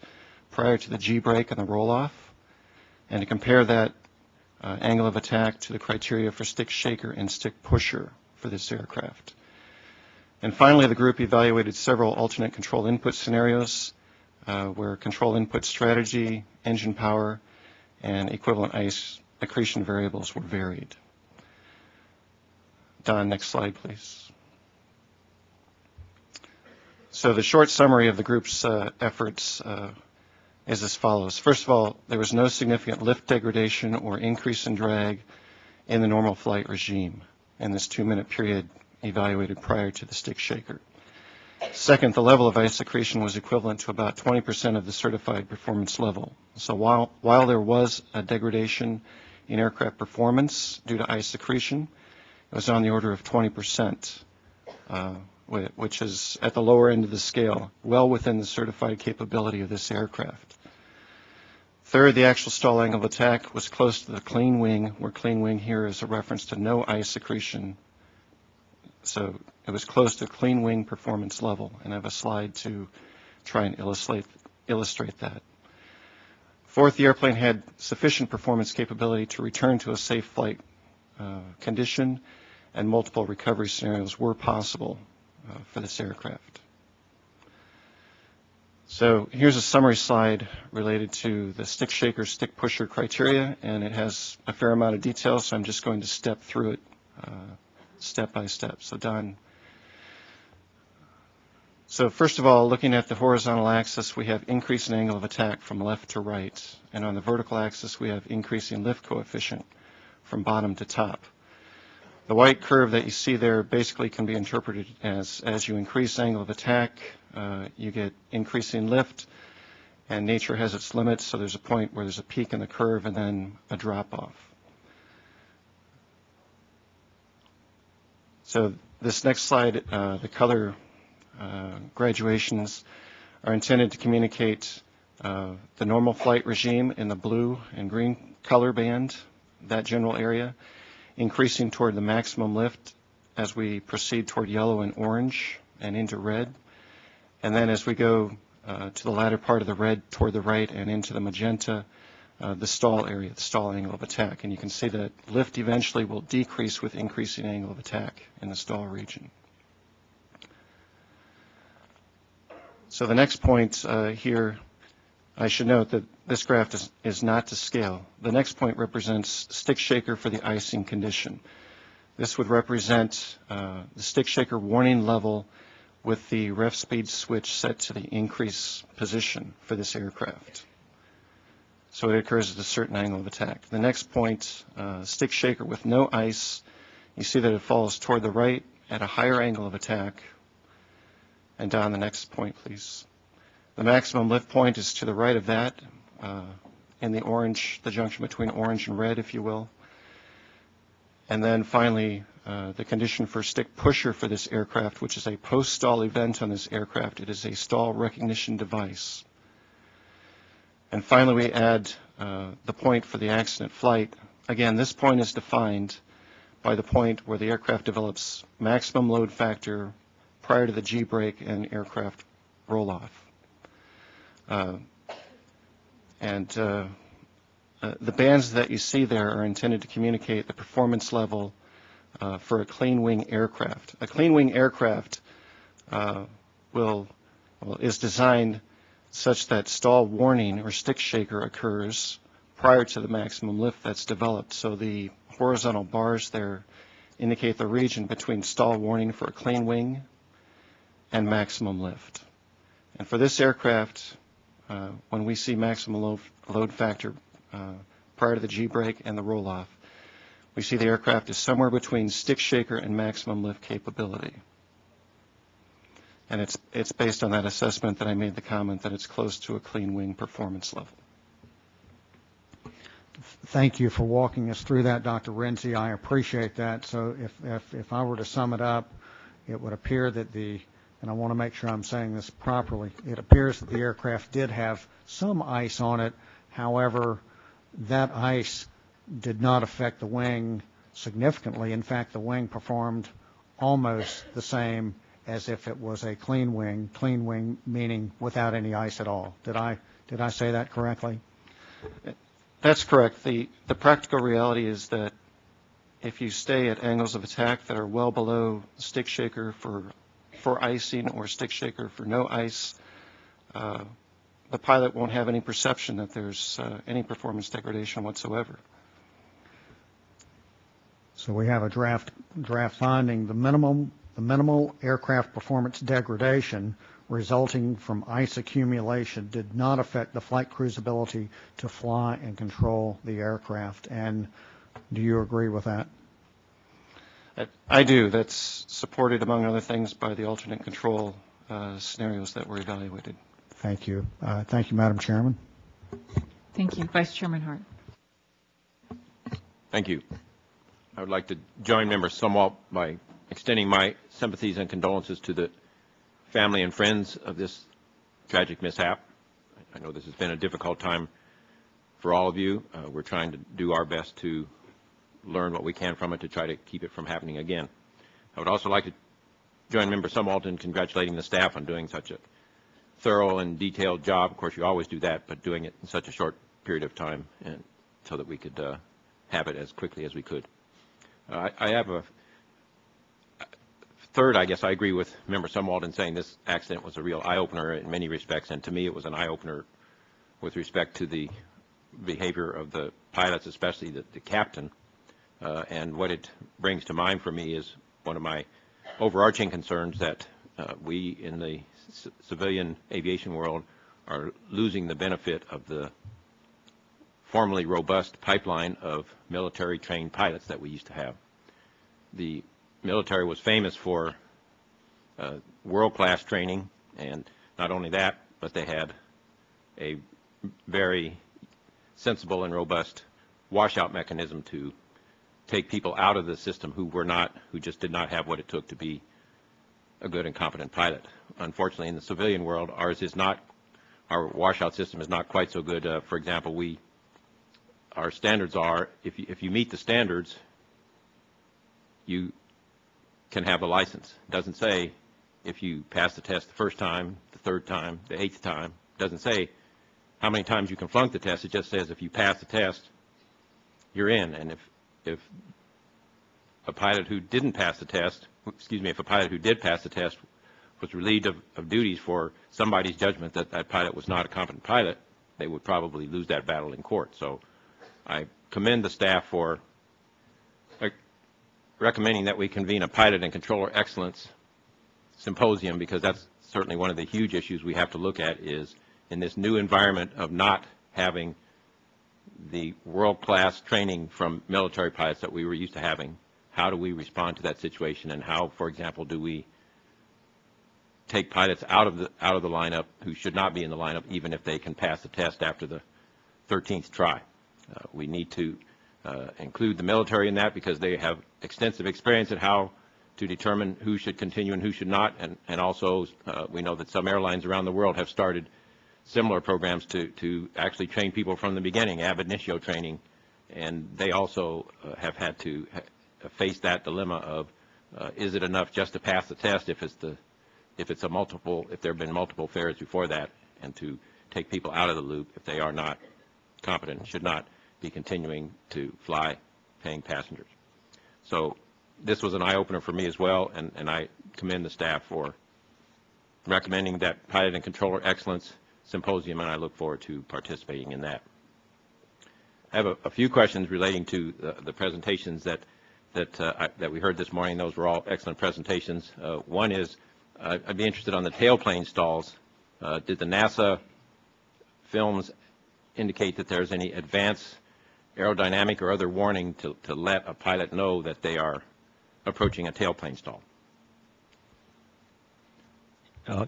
prior to the G-brake and the roll-off, and to compare that angle of attack to the criteria for stick shaker and stick pusher for this aircraft. And finally, the group evaluated several alternate control input scenarios where control input strategy, engine power, and equivalent ice accretion variables were varied. Don, next slide, please. So the short summary of the group's efforts is as follows. First of all, there was no significant lift degradation or increase in drag in the normal flight regime in this 2-minute period evaluated prior to the stick shaker. Second, the level of ice accretion was equivalent to about 20% of the certified performance level. So while there was a degradation in aircraft performance due to ice accretion, it was on the order of 20%, which is at the lower end of the scale, well within the certified capability of this aircraft. Third, the actual stall angle of attack was close to the clean wing, where clean wing here is a reference to no ice accretion. So it was close to clean wing performance level, and I have a slide to try and illustrate that. Fourth, the airplane had sufficient performance capability to return to a safe flight condition, and multiple recovery scenarios were possible for this aircraft. So here's a summary slide related to the stick shaker, stick pusher criteria, and it has a fair amount of detail, so I'm just going to step through it step by step. So Don. So first of all, looking at the horizontal axis, we have increasing angle of attack from left to right, and on the vertical axis, we have increasing lift coefficient from bottom to top. The white curve that you see there basically can be interpreted as you increase angle of attack, you get increasing lift, and nature has its limits, so there's a point where there's a peak in the curve and then a drop-off. So this next slide, the color graduations are intended to communicate the normal flight regime in the blue and green color band, that general area, increasing toward the maximum lift as we proceed toward yellow and orange and into red. And then as we go to the latter part of the red toward the right and into the magenta, the stall area, the stall angle of attack. And you can see that lift eventually will decrease with increasing angle of attack in the stall region. So the next point here, I should note that this graph is not to scale. The next point represents stick shaker for the icing condition. This would represent the stick shaker warning level with the ref speed switch set to the increase position for this aircraft. So it occurs at a certain angle of attack. The next point, stick shaker with no ice, you see that it falls toward the right at a higher angle of attack. And down the next point, please. The maximum lift point is to the right of that, in the orange, the junction between orange and red, if you will. And then finally, the condition for stick pusher for this aircraft, which is a post-stall event on this aircraft. It is a stall recognition device. And finally, we add the point for the accident flight. Again, this point is defined by the point where the aircraft develops maximum load factor prior to the G brake and aircraft roll-off. The bands that you see there are intended to communicate the performance level for a clean wing aircraft. A clean wing aircraft is designed such that stall warning or stick shaker occurs prior to the maximum lift that's developed. So the horizontal bars there indicate the region between stall warning for a clean wing and maximum lift. And for this aircraft, when we see maximum load factor prior to the G brake and the roll-off, we see the aircraft is somewhere between stick shaker and maximum lift capability. And it's based on that assessment that I made the comment that it's close to a clean wing performance level. Thank you for walking us through that, Dr. Renzi. I appreciate that. So if I were to sum it up, it would appear that and I want to make sure I'm saying this properly, it appears that the aircraft did have some ice on it. However, that ice did not affect the wing significantly. In fact, the wing performed almost the same as if it was a clean wing meaning without any ice at all. Did I say that correctly? That's correct. The practical reality is that if you stay at angles of attack that are well below stick shaker for icing or stick shaker for no ice, the pilot won't have any perception that there's any performance degradation whatsoever. So we have a draft finding: the minimal aircraft performance degradation resulting from ice accumulation did not affect the flight crew's ability to fly and control the aircraft. And do you agree with that? I do. That's supported, among other things, by the alternate control scenarios that were evaluated. Thank you. Thank you, Madam Chairman. Thank you. Vice Chairman Hart. Thank you. I would like to join Member Sumwalt by extending my sympathies and condolences to the family and friends of this tragic mishap. I know this has been a difficult time for all of you. We're trying to do our best to learn what we can from it to try to keep it from happening again. I would also like to join Member Sumwalt in congratulating the staff on doing such a thorough and detailed job. Of course, you always do that, but doing it in such a short period of time and so that we could have it as quickly as we could. I have a third, I guess I agree with Member Sumwalt in saying this accident was a real eye-opener in many respects, and to me it was an eye-opener with respect to the behavior of the pilots, especially the captain. And what it brings to mind for me is one of my overarching concerns that we in the civilian aviation world are losing the benefit of the formerly robust pipeline of military trained pilots that we used to have. The military was famous for world-class training, and not only that, but they had a very sensible and robust washout mechanism to take people out of the system who just did not have what it took to be a good and competent pilot. Unfortunately, in the civilian world, our washout system is not quite so good. For example, our standards are, if you meet the standards, you can have a license. It doesn't say if you pass the test the first time, the third time, the 8th time. It doesn't say how many times you can flunk the test. It just says if you pass the test, you're in. And if a pilot who didn't pass the test, if a pilot who did pass the test was relieved of duties for somebody's judgment that that pilot was not a competent pilot, they would probably lose that battle in court. So I commend the staff for recommending that we convene a pilot and controller excellence symposium, because that's certainly one of the huge issues we have to look at, is in this new environment of not having the world-class training from military pilots that we were used to having. How do we respond to that situation, and how, for example, do we take pilots out of the lineup who should not be in the lineup, even if they can pass the test after the 13th try? We need to include the military in that, because they have extensive experience in how to determine who should continue and who should not, and also we know that some airlines around the world have started similar programs to actually train people from the beginning, ab initio training, and they also have had to face that dilemma of is it enough just to pass the test if there have been multiple failures before that, and to take people out of the loop if they are not competent and should not be continuing to fly paying passengers. So this was an eye-opener for me as well, and I commend the staff for recommending that Pilot and Controller Excellence Symposium, and I look forward to participating in that. I have a few questions relating to the presentations that we heard this morning. Those were all excellent presentations. One is, I'd be interested on the tailplane stalls. Did the NASA films indicate that there's any advanced aerodynamic or other warning to let a pilot know that they are approaching a tailplane stall?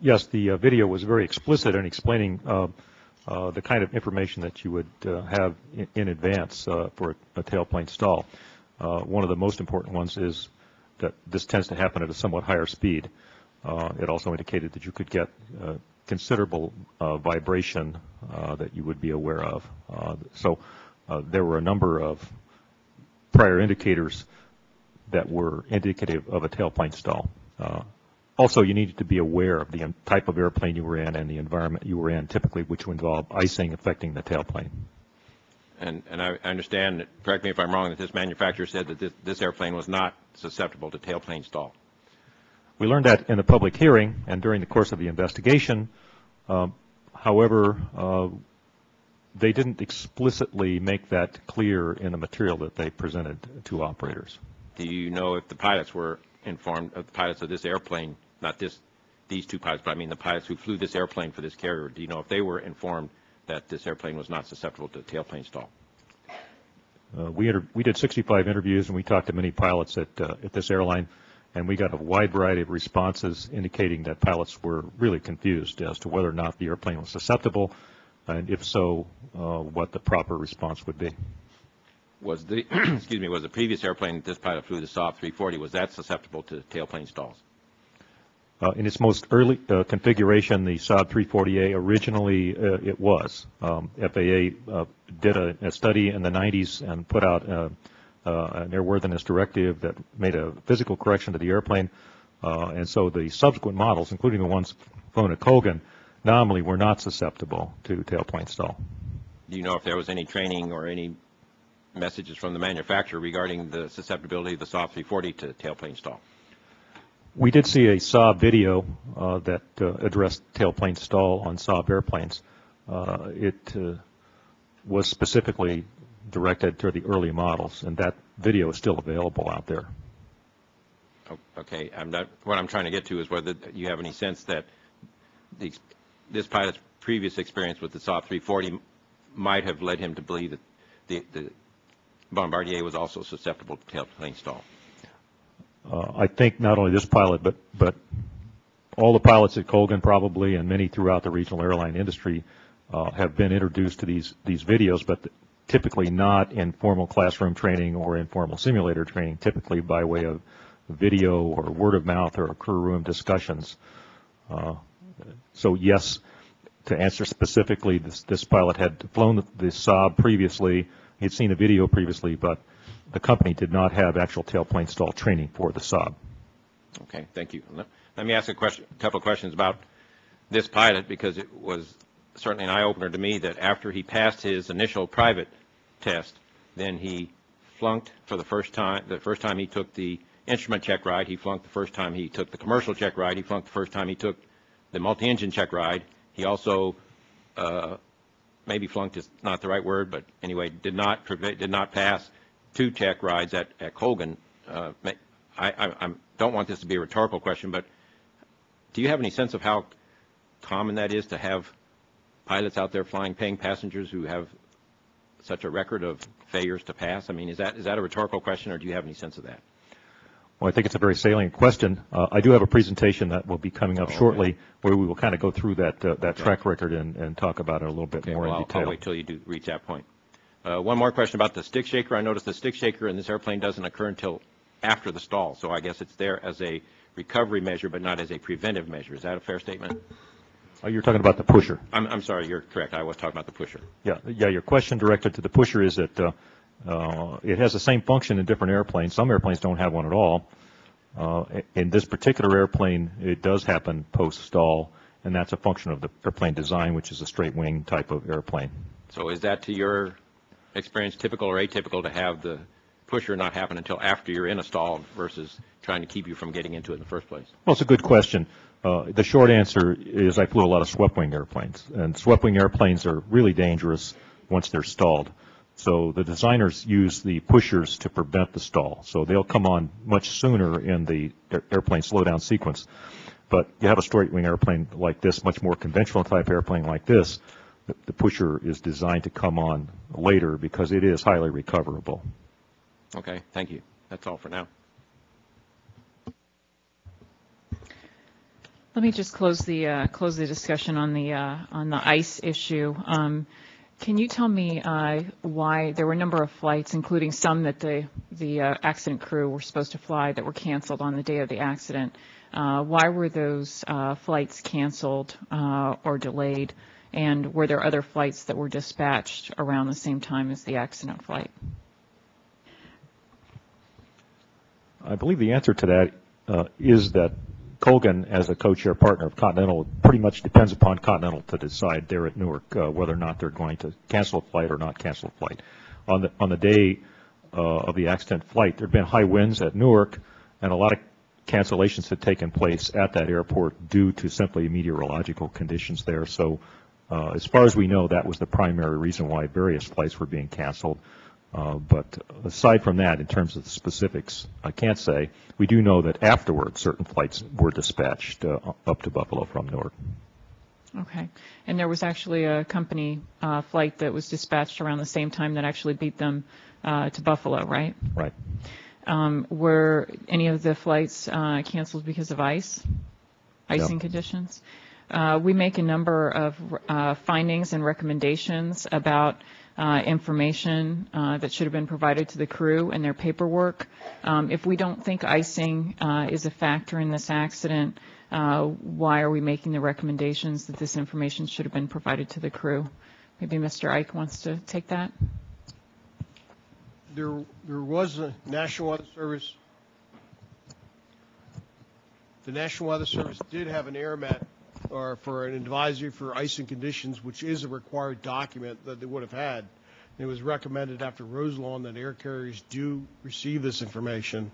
Yes, the video was very explicit in explaining the kind of information that you would have in advance for a tailplane stall. One of the most important ones is that this tends to happen at a somewhat higher speed. It also indicated that you could get considerable vibration that you would be aware of. So there were a number of prior indicators that were indicative of a tailplane stall. Also, you needed to be aware of the type of airplane you were in and the environment you were in, typically which would involve icing affecting the tailplane. And I understand, correct me if I'm wrong, that this manufacturer said that this airplane was not susceptible to tailplane stall. We learned that in the public hearing and during the course of the investigation. However, they didn't explicitly make that clear in the material that they presented to operators. Do you know if the pilots were informed, of the pilots of this airplane, not these two pilots, but I mean the pilots who flew this airplane for this carrier, do you know if they were informed that this airplane was not susceptible to tailplane stall? We did 65 interviews, and we talked to many pilots at this airline, and we got a wide variety of responses indicating that pilots were really confused as to whether or not the airplane was susceptible, and if so, what the proper response would be. Was the was the previous airplane that this pilot flew, the Saab 340, was that susceptible to tailplane stalls? In its most early configuration, the Saab 340A, originally it was. FAA did a study in the 90s and put out an airworthiness directive that made a physical correction to the airplane. And so the subsequent models, including the ones flown at Colgan, nominally were not susceptible to tailplane stall. Do you know if there was any training or any messages from the manufacturer regarding the susceptibility of the Saab 340 to tailplane stall? We did see a Saab video that addressed tailplane stall on Saab airplanes. It was specifically directed to the early models, and that video is still available out there. Okay, what I'm trying to get to is whether you have any sense that this pilot's previous experience with the Saab 340 might have led him to believe that the Bombardier was also susceptible to tailplane stall. I think not only this pilot, but all the pilots at Colgan probably, and many throughout the regional airline industry, have been introduced to these videos, but typically not in formal classroom training or informal simulator training, typically by way of video or word of mouth or crew room discussions. So yes, to answer specifically, this pilot had flown the Saab previously. He had seen a video previously, but the company did not have actual tailplane stall training for the Saab. Okay, thank you. Let me ask a couple of questions about this pilot, because it was certainly an eye-opener to me that after he passed his initial private test, then he flunked for the first time. The first time he took the instrument check ride, he flunked the first time he took the commercial check ride, he flunked the first time he took the multi-engine check ride. He also, maybe flunked is not the right word, but anyway, did not pass 2 check rides at Colgan. I don't want this to be a rhetorical question, but do you have any sense of how common that is to have pilots out there flying paying passengers who have such a record of failures to pass? I mean, is that a rhetorical question, or do you have any sense of that? Well, I think it's a very salient question. I do have a presentation that will be coming up shortly where we will kind of go through that track record and talk about it a little bit more in detail. I'll wait till you do reach that point. One more question about the stick shaker. I noticed the stick shaker in this airplane doesn't occur until after the stall, so I guess it's there as a recovery measure but not as a preventive measure. Is that a fair statement? You're talking about the pusher. I'm sorry, you're correct. I was talking about the pusher. Yeah. Your question directed to the pusher is that it has the same function in different airplanes. Some airplanes don't have one at all. In this particular airplane, it does happen post-stall, and that's a function of the airplane design, which is a straight wing type of airplane. So is that, to your experience, typical or atypical to have the pusher not happen until after you're in a stall versus trying to keep you from getting into it in the first place? Well, it's a good question. The short answer is I flew a lot of swept-wing airplanes, and swept-wing airplanes are really dangerous once they're stalled. So the designers use the pushers to prevent the stall. So they'll come on much sooner in the airplane slowdown sequence. But you have a straight-wing airplane like this, much more conventional type airplane like this, the pusher is designed to come on later because it is highly recoverable. Okay, thank you. That's all for now. Let me just close the discussion on the ICE issue. Can you tell me why there were a number of flights, including some that the accident crew were supposed to fly, that were canceled on the day of the accident? Why were those flights canceled or delayed? And were there other flights that were dispatched around the same time as the accident flight? I believe the answer to that is that Colgan, as a co-chair partner of Continental, pretty much depends upon Continental to decide there at Newark whether or not they're going to cancel a flight or not cancel a flight. On the day of the accident flight, there had been high winds at Newark, and a lot of cancellations had taken place at that airport due to simply meteorological conditions there. So as far as we know, that was the primary reason why various flights were being canceled. But aside from that, in terms of the specifics, I can't say. We do know that afterwards, certain flights were dispatched up to Buffalo from Newark. Okay. And there was actually a company flight that was dispatched around the same time that actually beat them to Buffalo, right? Right. Were any of the flights canceled because of icing conditions? We make a number of findings and recommendations about information that should have been provided to the crew and their paperwork. If we don't think icing is a factor in this accident, why are we making the recommendations that this information should have been provided to the crew? Maybe Mr. Ike wants to take that. There was a National Weather Service. The National Weather Service did have an AirMet or for an advisory for icing conditions, which is a required document that they would have had. It was recommended after Roselawn that air carriers do receive this information.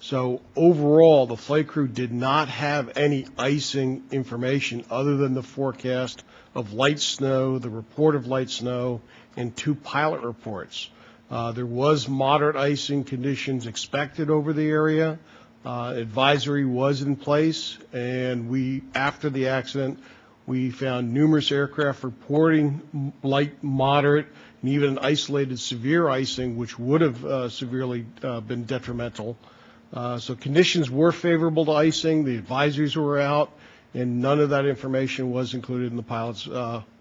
So overall, the flight crew did not have any icing information other than the forecast of light snow, the report of light snow, and 2 pilot reports. There was moderate icing conditions expected over the area. Advisory was in place, and after the accident, we found numerous aircraft reporting light, moderate, and even an isolated severe icing, which would have severely been detrimental. So conditions were favorable to icing. The advisories were out, and none of that information was included in the pilot's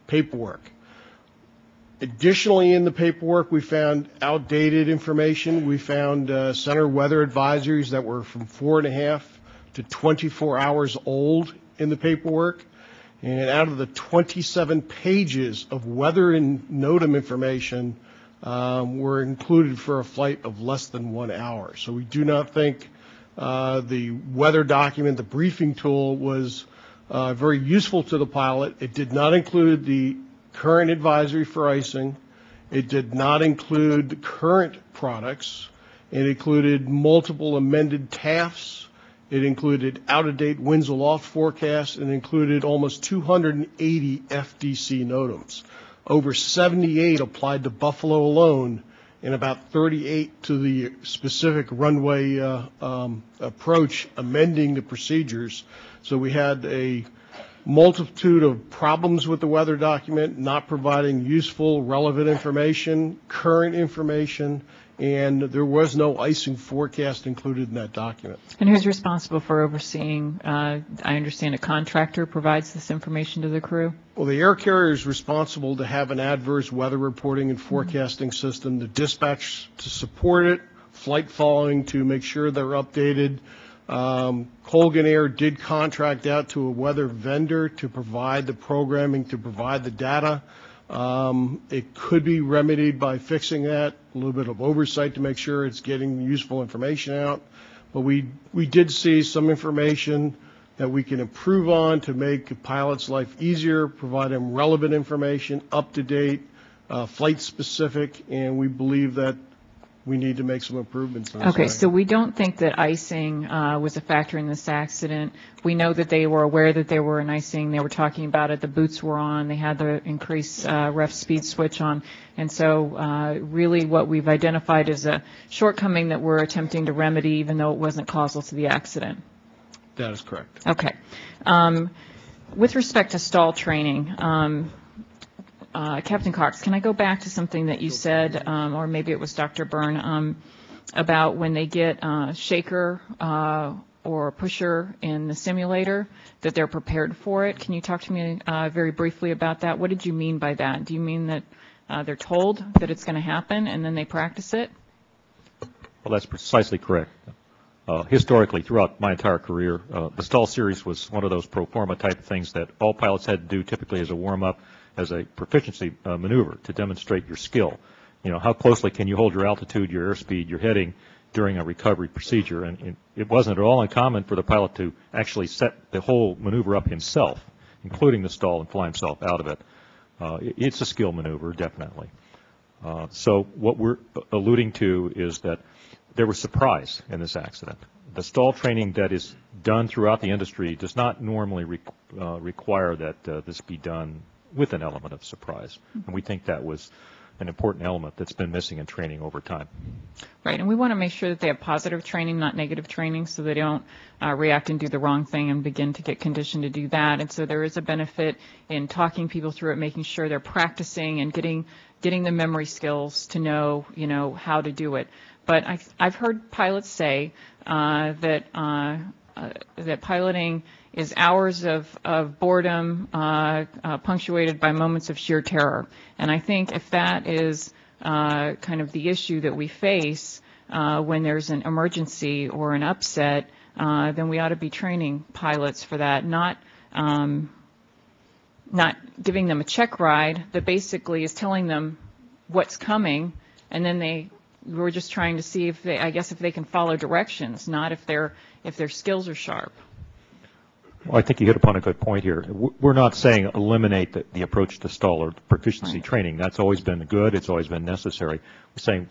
paperwork. Additionally, in the paperwork, we found outdated information. We found center weather advisories that were from 4.5 to 24 hours old in the paperwork. And out of the 27 pages of weather and NOTAM information were included for a flight of less than 1 hour. So we do not think the weather document, the briefing tool, was very useful to the pilot. It did not include the current advisory for icing. It did not include the current products. It included multiple amended TAFs. It included out-of-date winds aloft forecasts, and included almost 280 FDC NOTAMs. Over 78 applied to Buffalo alone, and about 38 to the specific runway approach, amending the procedures. So we had a multitude of problems with the weather document, not providing useful, relevant information, current information, and there was no icing forecast included in that document. And who's responsible for overseeing? I understand a contractor provides this information to the crew? Well, the air carrier is responsible to have an adverse weather reporting and forecasting system, the dispatch to support it, flight following to make sure they're updated, Colgan Air did contract out to a weather vendor to provide the programming, to provide the data. It could be remedied by fixing that, a little bit of oversight to make sure it's getting useful information out. But we did see some information that we can improve on to make a pilot's life easier, provide them relevant information, up to date, flight specific, and we believe that we need to make some improvements in this Okay, area. so we don't think that icing was a factor in this accident. We know that they were aware that there were an icing. They were talking about it. The boots were on. They had the increased ref speed switch on. And so really what we've identified is a shortcoming that we're attempting to remedy, even though it wasn't causal to the accident. That is correct. Okay. With respect to stall training, Captain Cox, can I go back to something that you said, or maybe it was Dr. Byrne, about when they get shaker or pusher in the simulator, that they're prepared for it? Can you talk to me very briefly about that? What did you mean by that? Do you mean that they're told that it's going to happen and then they practice it? Well, that's precisely correct. Historically, throughout my entire career, the stall series was one of those pro forma type of things that all pilots had to do typically as a warm-up, as a proficiency maneuver to demonstrate your skill. You know, how closely can you hold your altitude, your airspeed, your heading during a recovery procedure? And it wasn't at all uncommon for the pilot to actually set the whole maneuver up himself, including the stall, and fly himself out of it. It's a skill maneuver, definitely. So what we're alluding to is that there was surprise in this accident. The stall training that is done throughout the industry does not normally require that this be done with an element of surprise. And we think that was an important element that's been missing in training over time. Right, and we want to make sure that they have positive training, not negative training, so they don't react and do the wrong thing and begin to get conditioned to do that. And so there is a benefit in talking people through it, making sure they're practicing and getting the memory skills to know, how to do it. But I've heard pilots say that piloting is hours of boredom punctuated by moments of sheer terror. And I think if that is kind of the issue that we face when there's an emergency or an upset, then we ought to be training pilots for that, not giving them a check ride that basically is telling them what's coming, and then we're just trying to see if they can follow directions, not if their skills are sharp. Well, I think you hit upon a good point here. We're not saying eliminate the approach to stall or proficiency training. That's always been good. It's always been necessary. We're saying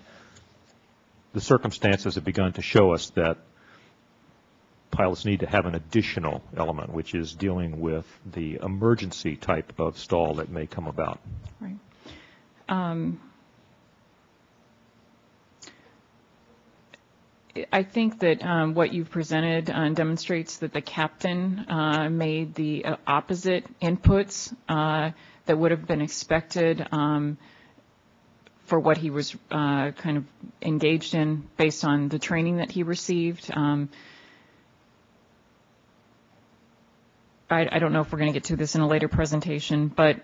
the circumstances have begun to show us that pilots need to have an additional element, which is dealing with the emergency type of stall that may come about. Right. I think that what you've presented demonstrates that the captain made the opposite inputs that would have been expected for what he was kind of engaged in based on the training that he received. I don't know if we're going to get to this in a later presentation, but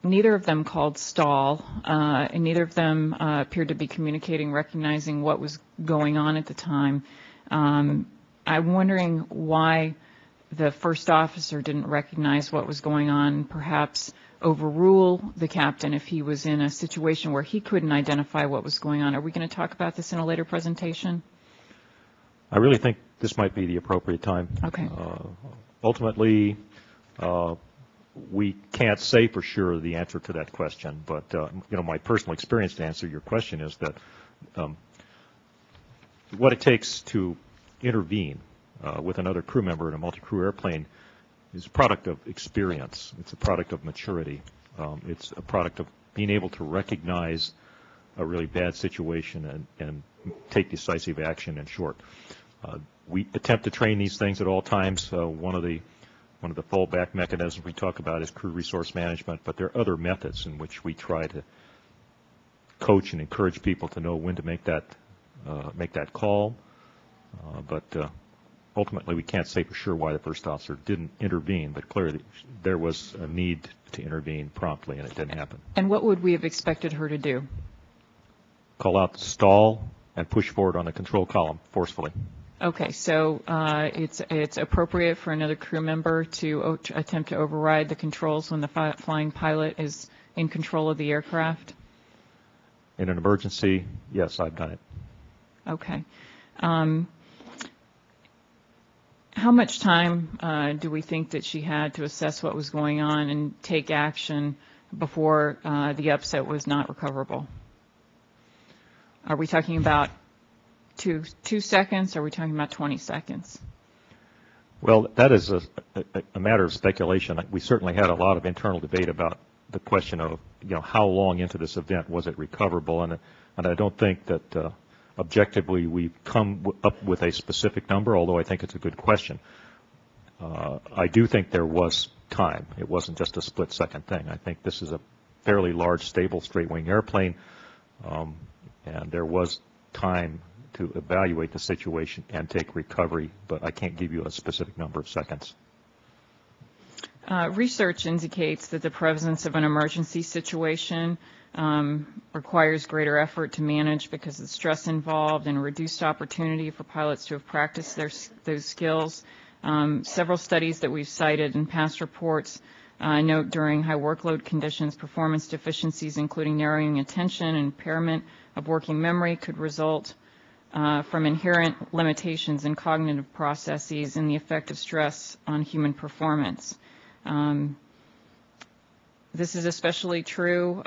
neither of them called stall, and neither of them appeared to be communicating, recognizing what was going on at the time. I'm wondering why the first officer didn't recognize what was going on, perhaps overrule the captain if he was in a situation where he couldn't identify what was going on. Are we going to talk about this in a later presentation? I really think this might be the appropriate time. Okay. Ultimately, we can't say for sure the answer to that question, but my personal experience to answer your question is that what it takes to intervene with another crew member in a multi-crew airplane is a product of experience. It's a product of maturity. It's a product of being able to recognize a really bad situation and take decisive action in short. We attempt to train these things at all times. One of the fallback mechanisms we talk about is crew resource management, but there are other methods in which we try to coach and encourage people to know when to make that call. But ultimately, we can't say for sure why the first officer didn't intervene, but clearly there was a need to intervene promptly, and it didn't happen. And what would we have expected her to do? Call out the stall and push forward on the control column forcefully. Okay, so it's appropriate for another crew member to attempt to override the controls when the flying pilot is in control of the aircraft? In an emergency, yes, I've done it. Okay. How much time do we think that she had to assess what was going on and take action before the upset was not recoverable? Are we talking about two seconds, or are we talking about 20 seconds? Well, that is a matter of speculation. We certainly had a lot of internal debate about the question of, how long into this event was it recoverable, and I don't think that objectively we've come up with a specific number, although I think it's a good question. I do think there was time. It wasn't just a split-second thing. I think this is a fairly large, stable, straight-wing airplane, and there was time to evaluate the situation and take recovery, but I can't give you a specific number of seconds. Research indicates that the presence of an emergency situation requires greater effort to manage because of the stress involved and reduced opportunity for pilots to have practiced those skills. Several studies that we've cited in past reports note during high workload conditions, performance deficiencies, including narrowing attention and impairment of working memory, could result from inherent limitations in cognitive processes and the effect of stress on human performance. This is especially true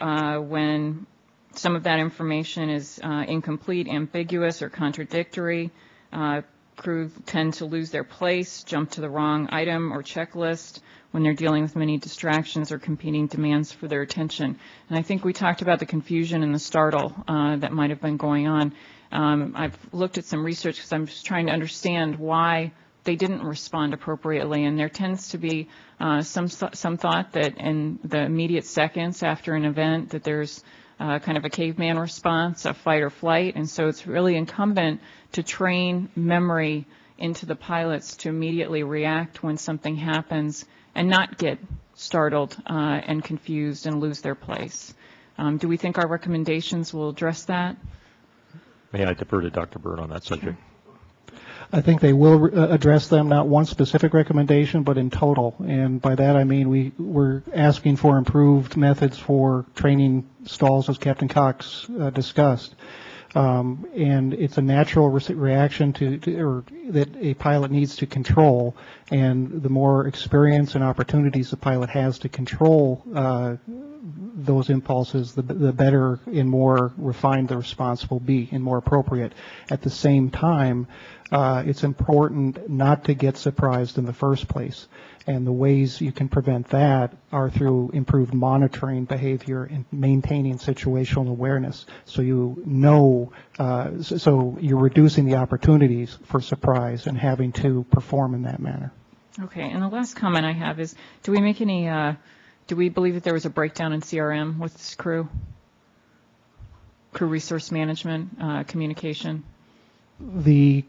when some of that information is incomplete, ambiguous, or contradictory. Crew tend to lose their place, jump to the wrong item or checklist when they're dealing with many distractions or competing demands for their attention. And I think we talked about the confusion and the startle that might have been going on. I've looked at some research because I'm just trying to understand why they didn't respond appropriately, and there tends to be some thought that in the immediate seconds after an event that there's kind of a caveman response, a fight or flight, and so it's really incumbent to train memory into the pilots to immediately react when something happens and not get startled and confused and lose their place. Do we think our recommendations will address that? May I defer to Dr. Byrne on that subject? I think they will address them, not one specific recommendation, but in total. And by that I mean we're asking for improved methods for training stalls, as Captain Cox discussed. And it's a natural reaction or that a pilot needs to control. And the more experience and opportunities the pilot has to control those impulses, the better and more refined the response will be and more appropriate. At the same time, it's important not to get surprised in the first place. And the ways you can prevent that are through improved monitoring behavior and maintaining situational awareness. So you know, so you're reducing the opportunities for surprise and having to perform in that manner. Okay, and the last comment I have is, do we believe that there was a breakdown in CRM with this crew resource management, communication? The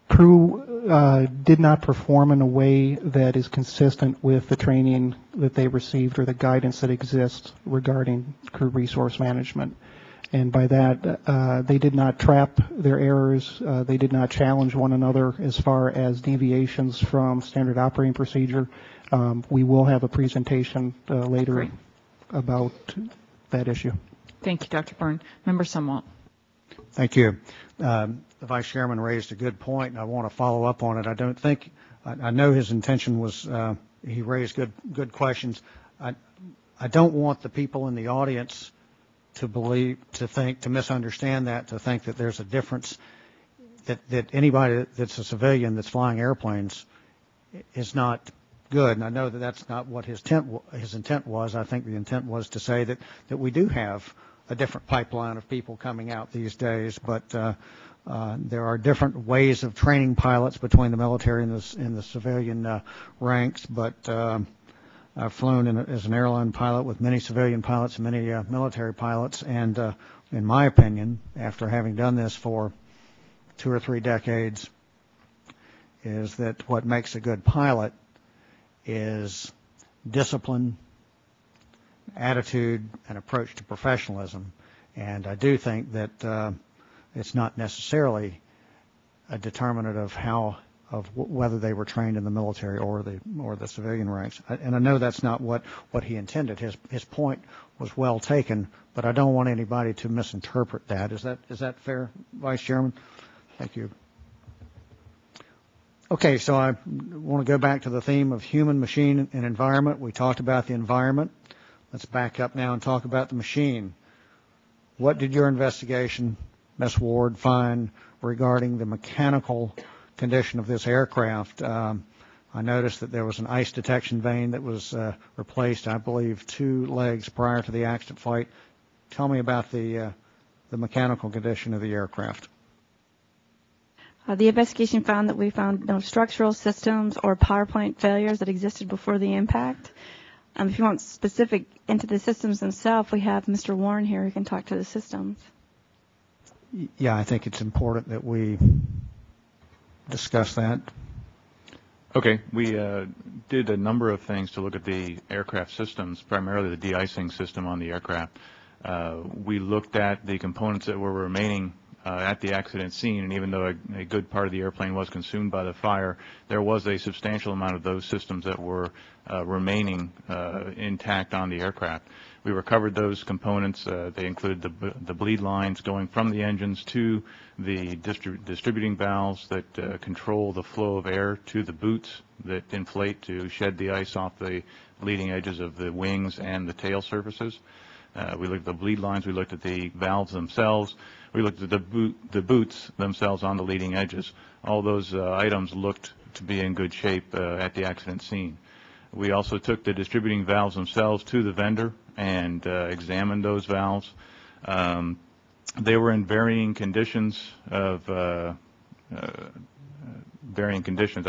crew did not perform in a way that is consistent with the training that they received or the guidance that exists regarding crew resource management. And by that, they did not trap their errors. They did not challenge one another as far as deviations from standard operating procedure. We will have a presentation later Great. about that issue. Thank you, Dr. Byrne. Member Sumwalt. Thank you. The Vice Chairman raised a good point, and I want to follow up on it. I know his intention was, he raised good questions. I don't want the people in the audience to misunderstand that, to think that there's a difference, that anybody that's a civilian that's flying airplanes is not good. And I know that that's not what his intent was. I think the intent was to say that we do have a different pipeline of people coming out these days, but there are different ways of training pilots between the military and the civilian ranks. But I've flown as an airline pilot with many civilian pilots and many military pilots, and in my opinion, after having done this for 2 or 3 decades, is that what makes a good pilot is discipline, attitude, and approach to professionalism. And I do think that it's not necessarily a determinant of whether they were trained in the military or the civilian ranks. And I know that's not what he intended. His point was well taken, but I don't want anybody to misinterpret that. Is that fair, Vice Chairman? Thank you. Okay, so I want to go back to the theme of human, machine, and environment. We talked about the environment. Let's back up now and talk about the machine. What did your investigation, Ms. Ward, find regarding the mechanical condition of this aircraft? I noticed that there was an ice detection vane that was replaced, I believe, 2 legs prior to the accident flight. Tell me about the mechanical condition of the aircraft. The investigation found that we found no structural systems or power plant failures that existed before the impact. If you want specific into the systems themselves, we have Mr. Warren here who can talk to the systems. Yeah, I think it's important that we discuss that. Okay, we did a number of things to look at the aircraft systems, primarily the de-icing system on the aircraft. We looked at the components that were remaining at the accident scene, and even though a good part of the airplane was consumed by the fire, there was a substantial amount of those systems that were remaining intact on the aircraft. We recovered those components. They include the bleed lines going from the engines to the distributing valves that control the flow of air to the boots that inflate to shed the ice off the leading edges of the wings and the tail surfaces. We looked at the bleed lines. We looked at the valves themselves. We looked at the boots themselves on the leading edges. All those items looked to be in good shape at the accident scene. We also took the distributing valves themselves to the vendor and examined those valves. They were in varying conditions, I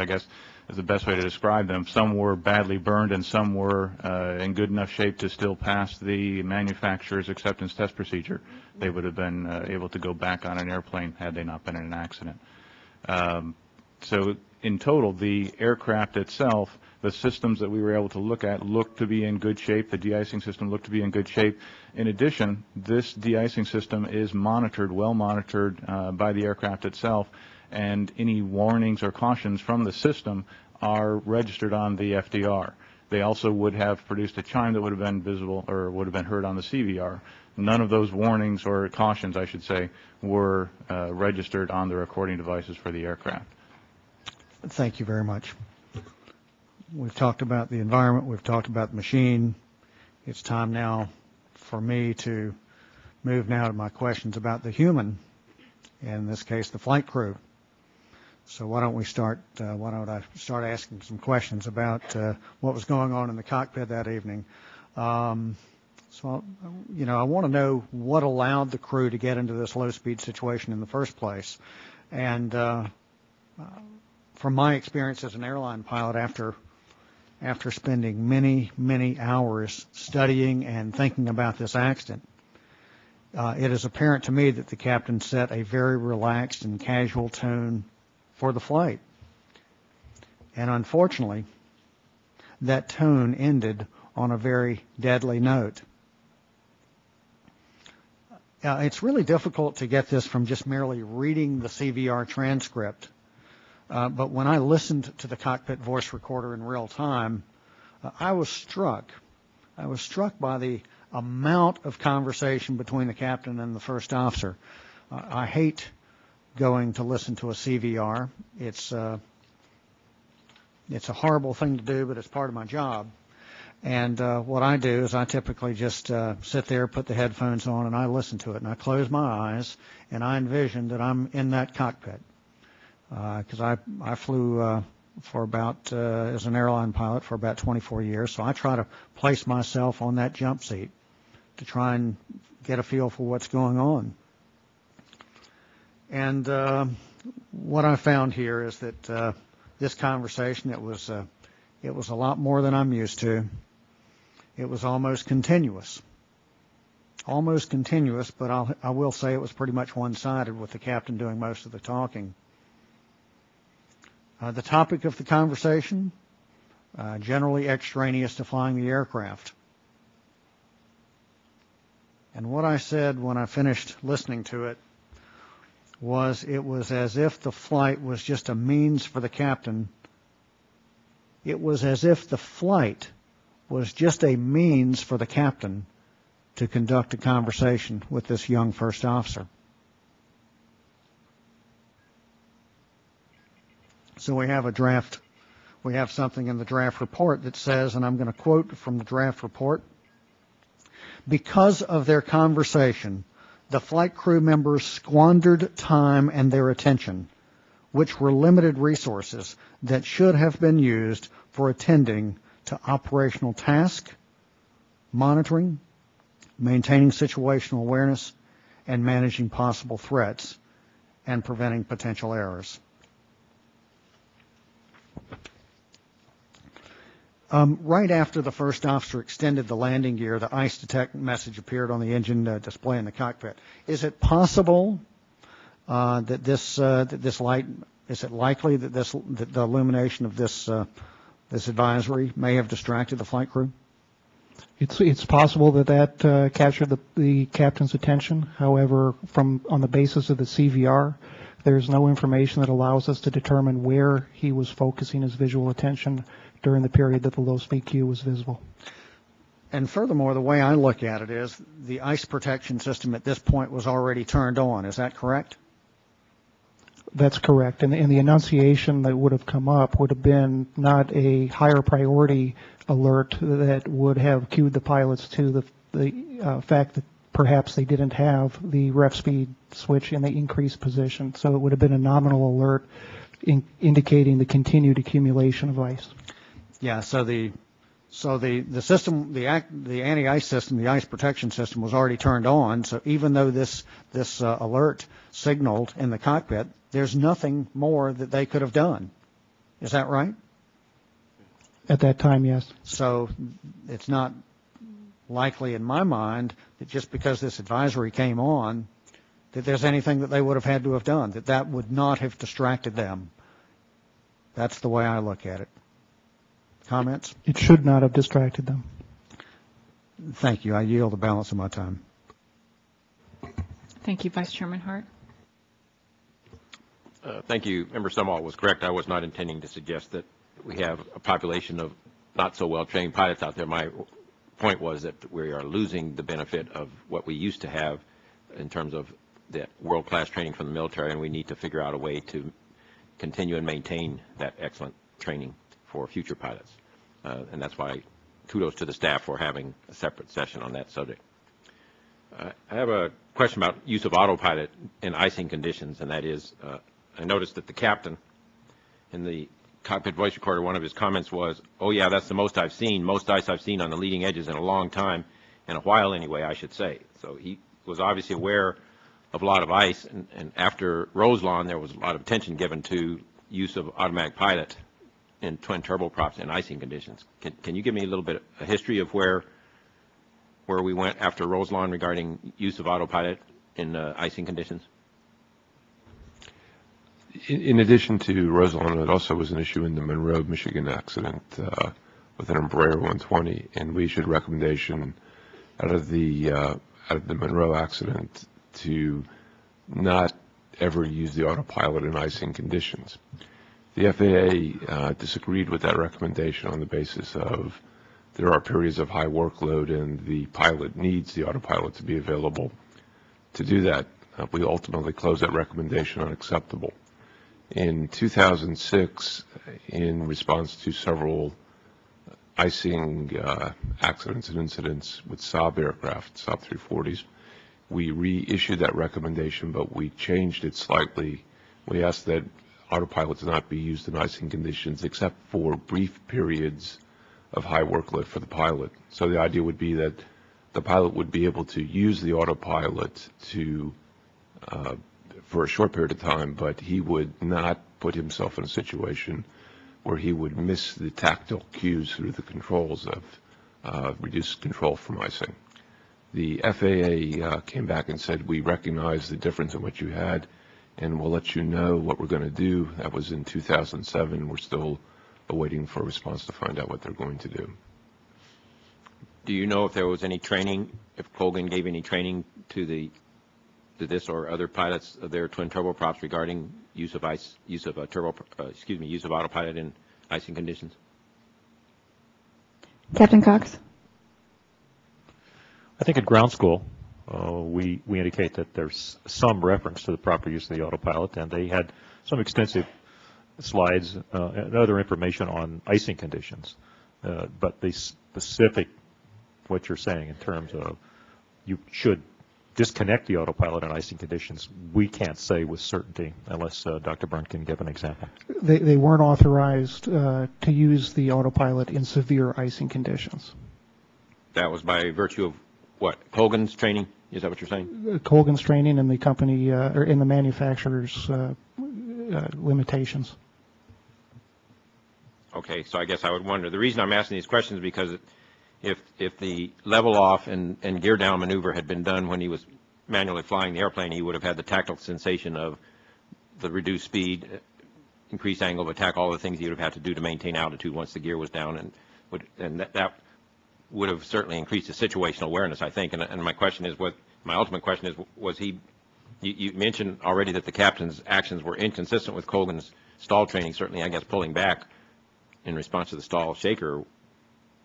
guess is the best way to describe them. Some were badly burned and some were in good enough shape to still pass the manufacturer's acceptance test procedure. They would have been able to go back on an airplane had they not been in an accident. So in total, the aircraft itself, the systems that we were able to look at looked to be in good shape. The de-icing system looked to be in good shape. In addition, this de-icing system is monitored, well monitored by the aircraft itself, and any warnings or cautions from the system are registered on the FDR. They also would have produced a chime that would have been visible or would have been heard on the CVR. None of those warnings or cautions, I should say, were registered on the recording devices for the aircraft. Thank you very much. We've talked about the environment. We've talked about the machine. It's time now for me to move now to my questions about the human, in this case, the flight crew. So why don't I start asking some questions about what was going on in the cockpit that evening. So, I want to know what allowed the crew to get into this low-speed situation in the first place. And from my experience as an airline pilot, after spending many, many hours studying and thinking about this accident, it is apparent to me that the captain set a very relaxed and casual tone for the flight. And unfortunately, that tone ended on a very deadly note. It's really difficult to get this from just merely reading the CVR transcript. But when I listened to the cockpit voice recorder in real time, I was struck. I was struck by the amount of conversation between the captain and the first officer. I hate going to listen to a CVR. It's a horrible thing to do, but it's part of my job. And what I do is I typically just sit there, put the headphones on, and I listen to it. And I close my eyes, and I envision that I'm in that cockpit. Because I flew for about, as an airline pilot for about 24 years, so I try to place myself on that jump seat to try and get a feel for what's going on. And what I found here is that this conversation, it was a lot more than I'm used to. It was almost continuous. Almost continuous, but I will say it was pretty much one-sided with the captain doing most of the talking. The topic of the conversation, generally extraneous to flying the aircraft. And what I said when I finished listening to it was it was as if the flight was just a means for the captain. It was as if the flight was just a means for the captain to conduct a conversation with this young first officer. So we have a draft, we have something in the draft report that says, and I'm going to quote from the draft report, because of their conversation, the flight crew members squandered time and their attention, which were limited resources that should have been used for attending to operational tasks, monitoring, maintaining situational awareness, and managing possible threats and preventing potential errors. Right after the first officer extended the landing gear, the ice detect message appeared on the engine display in the cockpit. Is it possible that this light, is it likely that that the illumination of this advisory may have distracted the flight crew? It's possible that captured the captain's attention. However, on the basis of the CVR, there's no information that allows us to determine where he was focusing his visual attention during the period that the low-speed cue was visible. And furthermore, the way I look at it is the ice protection system at this point was already turned on. Is that correct? That's correct. And the enunciation that would have come up would have been not a higher priority alert that would have cued the pilots to the fact that perhaps they didn't have the ref speed switch in the increased position. So it would have been a nominal alert indicating the continued accumulation of ice. Yeah, so the system, the anti-ice system, the ice protection system was already turned on. So even though this alert signaled in the cockpit, there's nothing more that they could have done. Is that right? At that time, yes. So it's not likely in my mind that just because this advisory came on that there's anything that they would have had to have done, that would not have distracted them. That's the way I look at it. Comments? It should not have distracted them. Thank you. I yield the balance of my time. Thank you, Vice Chairman Hart. Thank you. Member Sumall was correct. I was not intending to suggest that we have a population of not so well-trained pilots out there. My point was that we are losing the benefit of what we used to have in terms of that world-class training from the military, and we need to figure out a way to continue and maintain that excellent training for future pilots. And that's why kudos to the staff for having a separate session on that subject. I have a question about use of autopilot in icing conditions, and that is, I noticed that the captain in the cockpit voice recorder, one of his comments was, oh yeah, that's the most I've seen, most ice I've seen on the leading edges in a long time, in a while anyway, I should say. So he was obviously aware of a lot of ice, and after Roselawn, there was a lot of attention given to use of automatic pilot in twin turboprops in icing conditions. Can you give me a little bit of a history of where we went after Roselawn regarding use of autopilot in icing conditions? In addition to Roselawn, it also was an issue in the Monroe, Michigan accident with an Embraer 120, and we issued a recommendation out of the Monroe accident to not ever use the autopilot in icing conditions. The FAA disagreed with that recommendation on the basis of there are periods of high workload and the pilot needs the autopilot to be available to do that. We ultimately closed that recommendation unacceptable. In 2006, in response to several icing accidents and incidents with Saab aircraft, Saab 340s, we reissued that recommendation, but we changed it slightly. We asked that autopilots not be used in icing conditions except for brief periods of high workload for the pilot. So the idea would be that the pilot would be able to use the autopilot to for a short period of time, but he would not put himself in a situation where he would miss the tactile cues through the controls of reduced control from icing. The FAA came back and said, we recognize the difference in what you had, and we'll let you know what we're going to do. That was in 2007. We're still awaiting for a response to find out what they're going to do. Do you know if there was any training, if Colgan gave any training to the to this or other pilots of their twin turboprops regarding use of autopilot in icing conditions? Captain Cox. I think at ground school, we indicate that there's some reference to the proper use of the autopilot, and they had some extensive slides and other information on icing conditions. But the specific, what you're saying in terms of you should disconnect the autopilot in icing conditions, we can't say with certainty unless Dr. Byrne can give an example. They weren't authorized to use the autopilot in severe icing conditions. That was by virtue of what? Colgan's training? Is that what you're saying? Colgan's training and the company or in the manufacturer's limitations. Okay, so I guess I would wonder. The reason I'm asking these questions is because if the level off and gear down maneuver had been done when he was manually flying the airplane, he would have had the tactile sensation of the reduced speed, increased angle of attack, all the things he would have had to do to maintain altitude once the gear was down, and that would have certainly increased his situational awareness, I think. And my question is, my ultimate question is, was he? You mentioned already that the captain's actions were inconsistent with Colgan's stall training. Certainly, I guess pulling back in response to the stall shaker,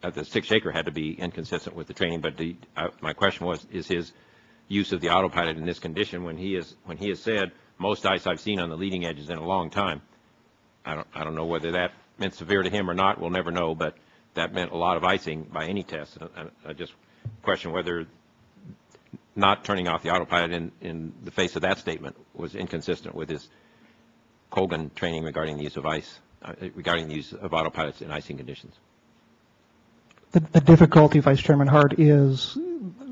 the stick shaker had to be inconsistent with the training. But my question was, is his use of the autopilot in this condition when he has said most ice I've seen on the leading edges in a long time? I don't know whether that meant severe to him or not. We'll never know, but that meant a lot of icing by any test. I just question whether not turning off the autopilot in the face of that statement was inconsistent with his Colgan training regarding the use of regarding the use of autopilots in icing conditions. The difficulty, Vice Chairman Hart, is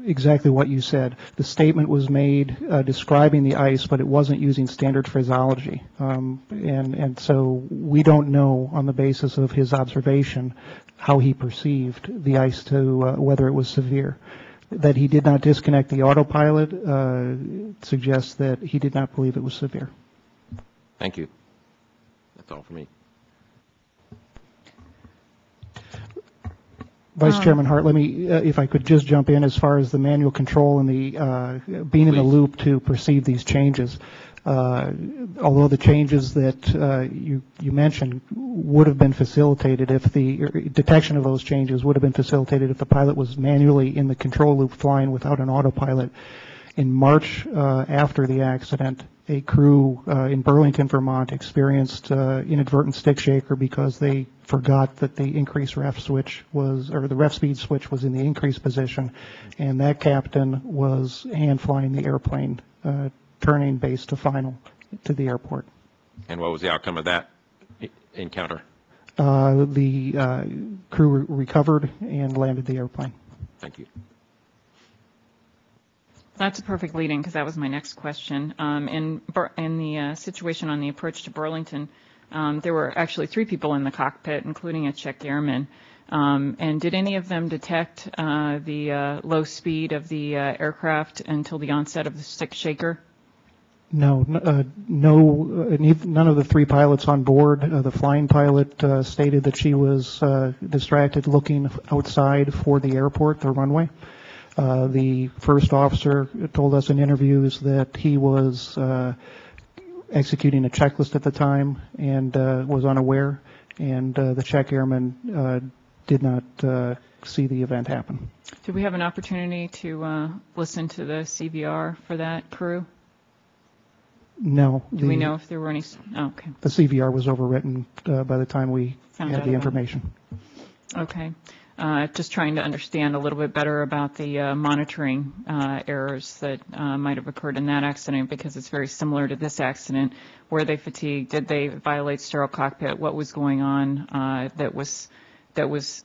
exactly what you said. The statement was made describing the ice, but it wasn't using standard phraseology. And so we don't know on the basis of his observation how he perceived the ice to whether it was severe. That he did not disconnect the autopilot suggests that he did not believe it was severe. Thank you. That's all for me. Vice Chairman Hart, let me, if I could just jump in as far as the manual control and the being in the loop to perceive these changes. Although the changes that you mentioned would have been facilitated if the detection of those changes would have been facilitated if the pilot was manually in the control loop flying without an autopilot. In March after the accident, a crew in Burlington, Vermont experienced inadvertent stick shaker because they forgot that the increased ref switch was, or the ref speed switch was in the increased position, and that captain was hand flying the airplane, turning base to final to the airport. And what was the outcome of that encounter? The crew recovered and landed the airplane. Thank you. That's a perfect lead-in because that was my next question. In the situation on the approach to Burlington, there were actually 3 people in the cockpit, including a check airman. And did any of them detect the low speed of the aircraft until the onset of the stick shaker? No, none of the 3 pilots on board. The flying pilot stated that she was distracted looking outside for the airport, the runway. The first officer told us in interviews that he was executing a checklist at the time and was unaware, and the check airman did not see the event happen. Did we have an opportunity to listen to the CVR for that crew? No. Do we know if there were any? Oh, okay. The CVR was overwritten by the time we Found had the information. Okay. Just trying to understand a little bit better about the monitoring errors that might have occurred in that accident, because it's very similar to this accident. Were they fatigued? Did they violate sterile cockpit? What was going on that was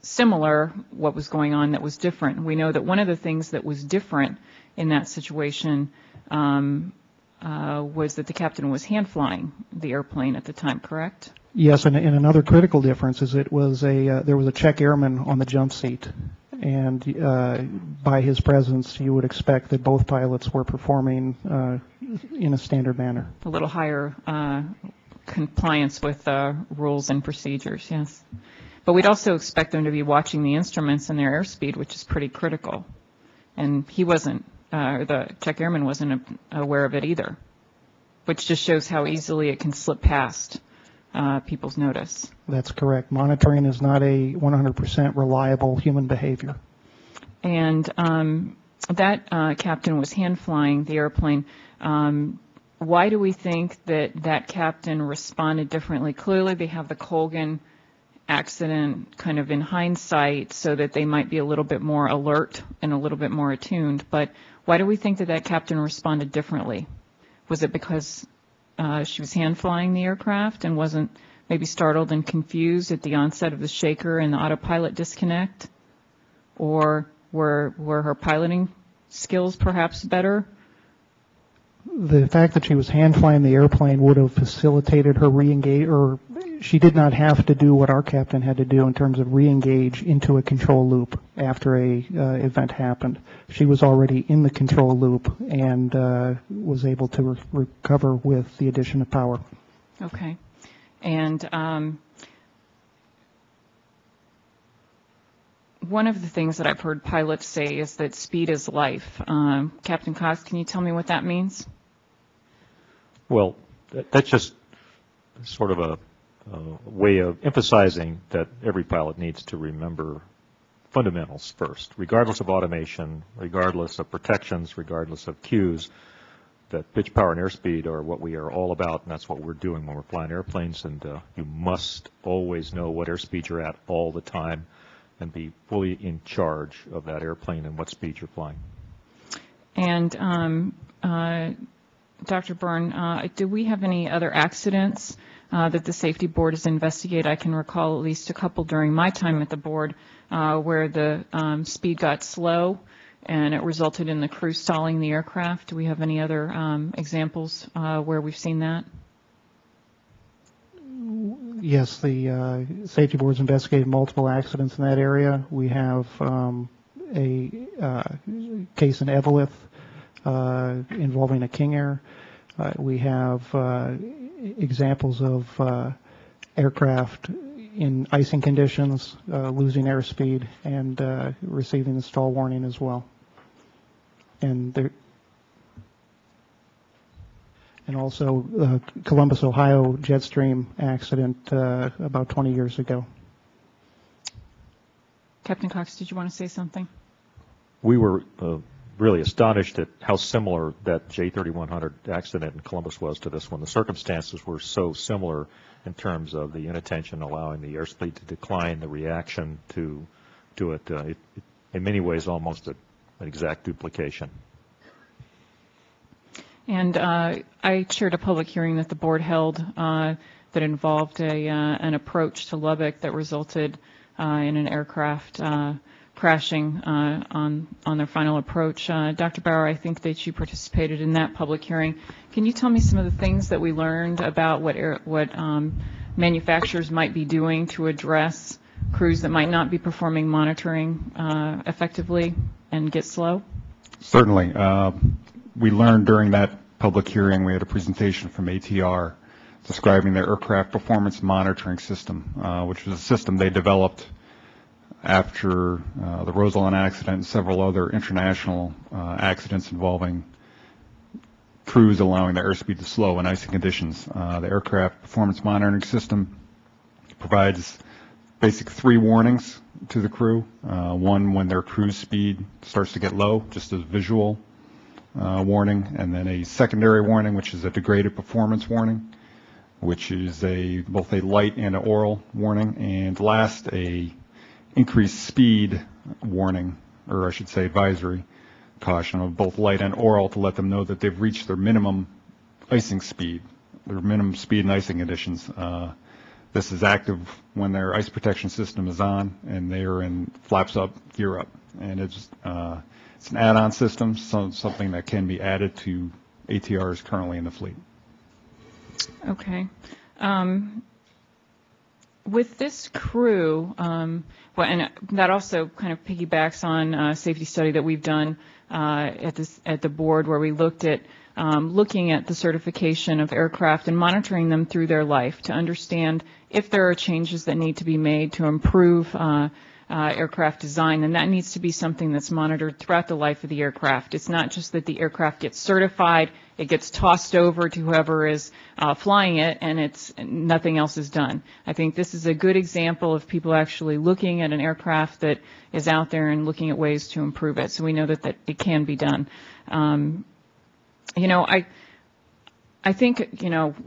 similar? What was going on that was different? We know that one of the things that was different in that situation was that the captain was hand flying the airplane at the time, correct? Yes, and another critical difference is it was there was a check airman on the jump seat, and by his presence, you would expect that both pilots were performing in a standard manner. A little higher compliance with rules and procedures, yes. But we'd also expect them to be watching the instruments and their airspeed, which is pretty critical. And he wasn't the check airman wasn't aware of it either, which just shows how easily it can slip past people's notice. That's correct. Monitoring is not a 100% reliable human behavior. And that captain was hand flying the airplane. Why do we think that that captain responded differently? Clearly they have the Colgan accident kind of in hindsight so that they might be a little bit more alert and a little bit more attuned, but why do we think that that captain responded differently? Was it because she was hand flying the aircraft and wasn't maybe startled and confused at the onset of the shaker and the autopilot disconnect? Or were her piloting skills perhaps better? The fact that she was hand flying the airplane would have facilitated her re-engage, or she did not have to do what our captain had to do in terms of re-engage into a control loop after a event happened. She was already in the control loop and was able to recover with the addition of power. Okay. And one of the things that I've heard pilots say is that speed is life. Captain Cox, can you tell me what that means? Well, that's just sort of a way of emphasizing that every pilot needs to remember fundamentals first, regardless of automation, regardless of protections, regardless of cues, that pitch, power, and airspeed are what we are all about, and that's what we're doing when we're flying airplanes, and you must always know what airspeed you're at all the time and be fully in charge of that airplane and what speed you're flying. And Dr. Byrne, do we have any other accidents that the safety board has investigated? I can recall at least a couple during my time at the board where the speed got slow and it resulted in the crew stalling the aircraft. Do we have any other examples where we've seen that? Yes, the safety board's investigated multiple accidents in that area. We have a case in Eveleth involving a King Air. We have examples of aircraft in icing conditions, losing airspeed, and receiving the stall warning as well. And also Columbus, Ohio Jetstream accident about 20 years ago. Captain Cox, did you want to say something? We were really astonished at how similar that J3100 accident in Columbus was to this one. The circumstances were so similar in terms of the inattention allowing the airspeed to decline, the reaction to it. In many ways, almost an exact duplication. And I chaired a public hearing that the board held that involved an approach to Lubbock that resulted in an aircraft crashing on their final approach. Dr. Bauer, I think that you participated in that public hearing. Can you tell me some of the things that we learned about what manufacturers might be doing to address crews that might not be performing monitoring effectively and get slow? Certainly. We learned during that public hearing, we had a presentation from ATR describing their aircraft performance monitoring system, which was a system they developed after the Roseland accident and several other international accidents involving crews allowing the airspeed to slow in icing conditions. The aircraft performance monitoring system provides basic 3 warnings to the crew. One, when their cruise speed starts to get low, just as visual warning, and then a secondary warning, which is a degraded performance warning, which is both a light and an oral warning, and last, a increased speed warning, or I should say advisory caution of both light and oral to let them know that they've reached their minimum icing speed, their minimum speed and icing conditions. This is active when their ice protection system is on and they are in flaps up, gear up, and it's an add-on system, something that can be added to ATRs currently in the fleet. Okay. With this crew, and that also kind of piggybacks on a safety study that we've done at the board, where we looked at looking at the certification of aircraft and monitoring them through their life to understand if there are changes that need to be made to improve aircraft design, then that needs to be something that's monitored throughout the life of the aircraft. It's not just that the aircraft gets certified, it gets tossed over to whoever is flying it, and nothing else is done. I think this is a good example of people actually looking at an aircraft that is out there and looking at ways to improve it. So we know that it can be done. I think,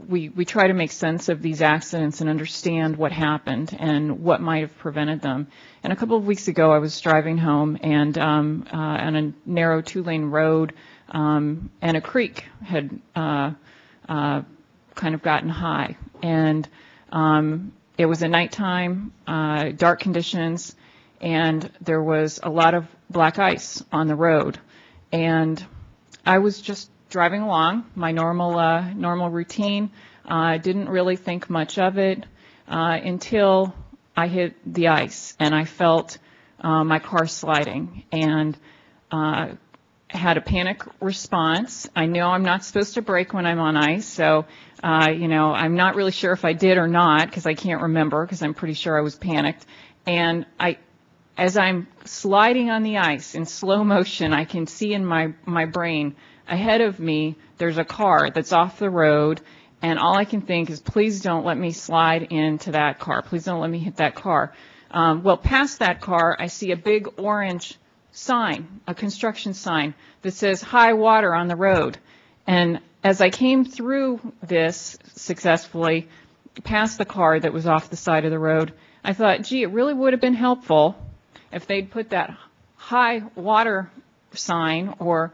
we try to make sense of these accidents and understand what happened and what might have prevented them. And a couple of weeks ago, I was driving home and on a narrow 2-lane road, and a creek had kind of gotten high. And it was at nighttime, dark conditions, and there was a lot of black ice on the road. And I was just driving along, my normal routine. Didn't really think much of it until I hit the ice, and I felt my car sliding, and had a panic response. I know I'm not supposed to brake when I'm on ice, so I'm not really sure if I did or not, because I can't remember, because I'm pretty sure I was panicked. And as I'm sliding on the ice in slow motion, I can see in my brain, ahead of me, there's a car that's off the road, and all I can think is, please don't let me slide into that car. Please don't let me hit that car. Well, past that car, I see a big orange sign, a construction sign, that says high water on the road. And as I came through this successfully, past the car that was off the side of the road, I thought, gee, it really would have been helpful if they'd put that high water sign or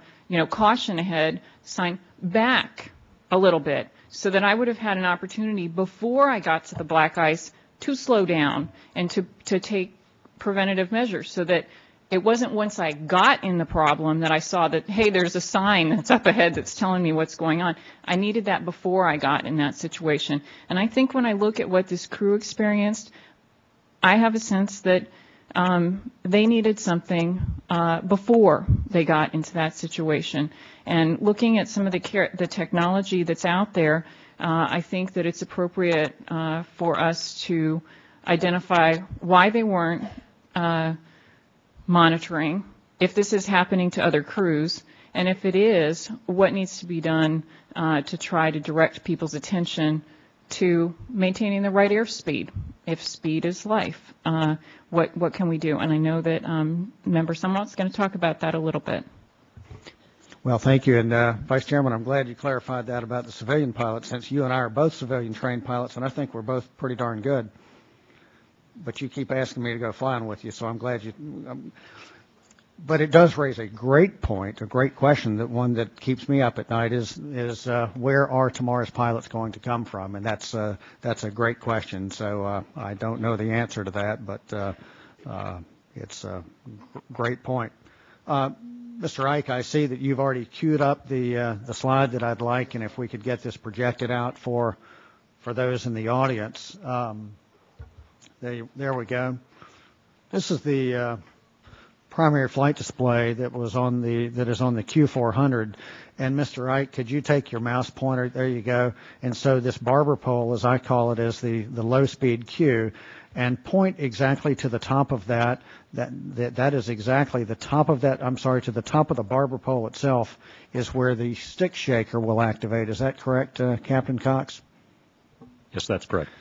caution ahead sign back a little bit, so that I would have had an opportunity before I got to the black ice to slow down and to take preventative measures, so that it wasn't once I got in the problem that I saw that, hey, there's a sign that's up ahead that's telling me what's going on. I needed that before I got in that situation. And I think when I look at what this crew experienced, I have a sense that they needed something before they got into that situation. And looking at some of the technology that's out there, I think that it's appropriate for us to identify why they weren't monitoring, if this is happening to other crews, and if it is, what needs to be done to try to direct people's attention to maintaining the right airspeed. If speed is life, what can we do? And I know that Member Summerall's going to talk about that a little bit. Well, thank you. And Vice Chairman, I'm glad you clarified that about the civilian pilots, since you and I are both civilian trained pilots, and I think we're both pretty darn good. But you keep asking me to go flying with you, so I'm glad you... But it does raise a great point, a great question, that one that keeps me up at night is where are tomorrow's pilots going to come from? And that's a great question. So I don't know the answer to that, but it's a great point. Mr. Ike, I see that you've already queued up the slide that I'd like, and if we could get this projected out for those in the audience. There we go. This is the primary flight display that is on the Q400. And Mr. Ike, could you take your mouse pointer? There you go. And so this barber pole, as I call it, is the low speed Q, and point exactly to the top of that. That is exactly the top of that. I'm sorry, to the top of the barber pole itself is where the stick shaker will activate. Is that correct, Captain Cox? Yes, that's correct.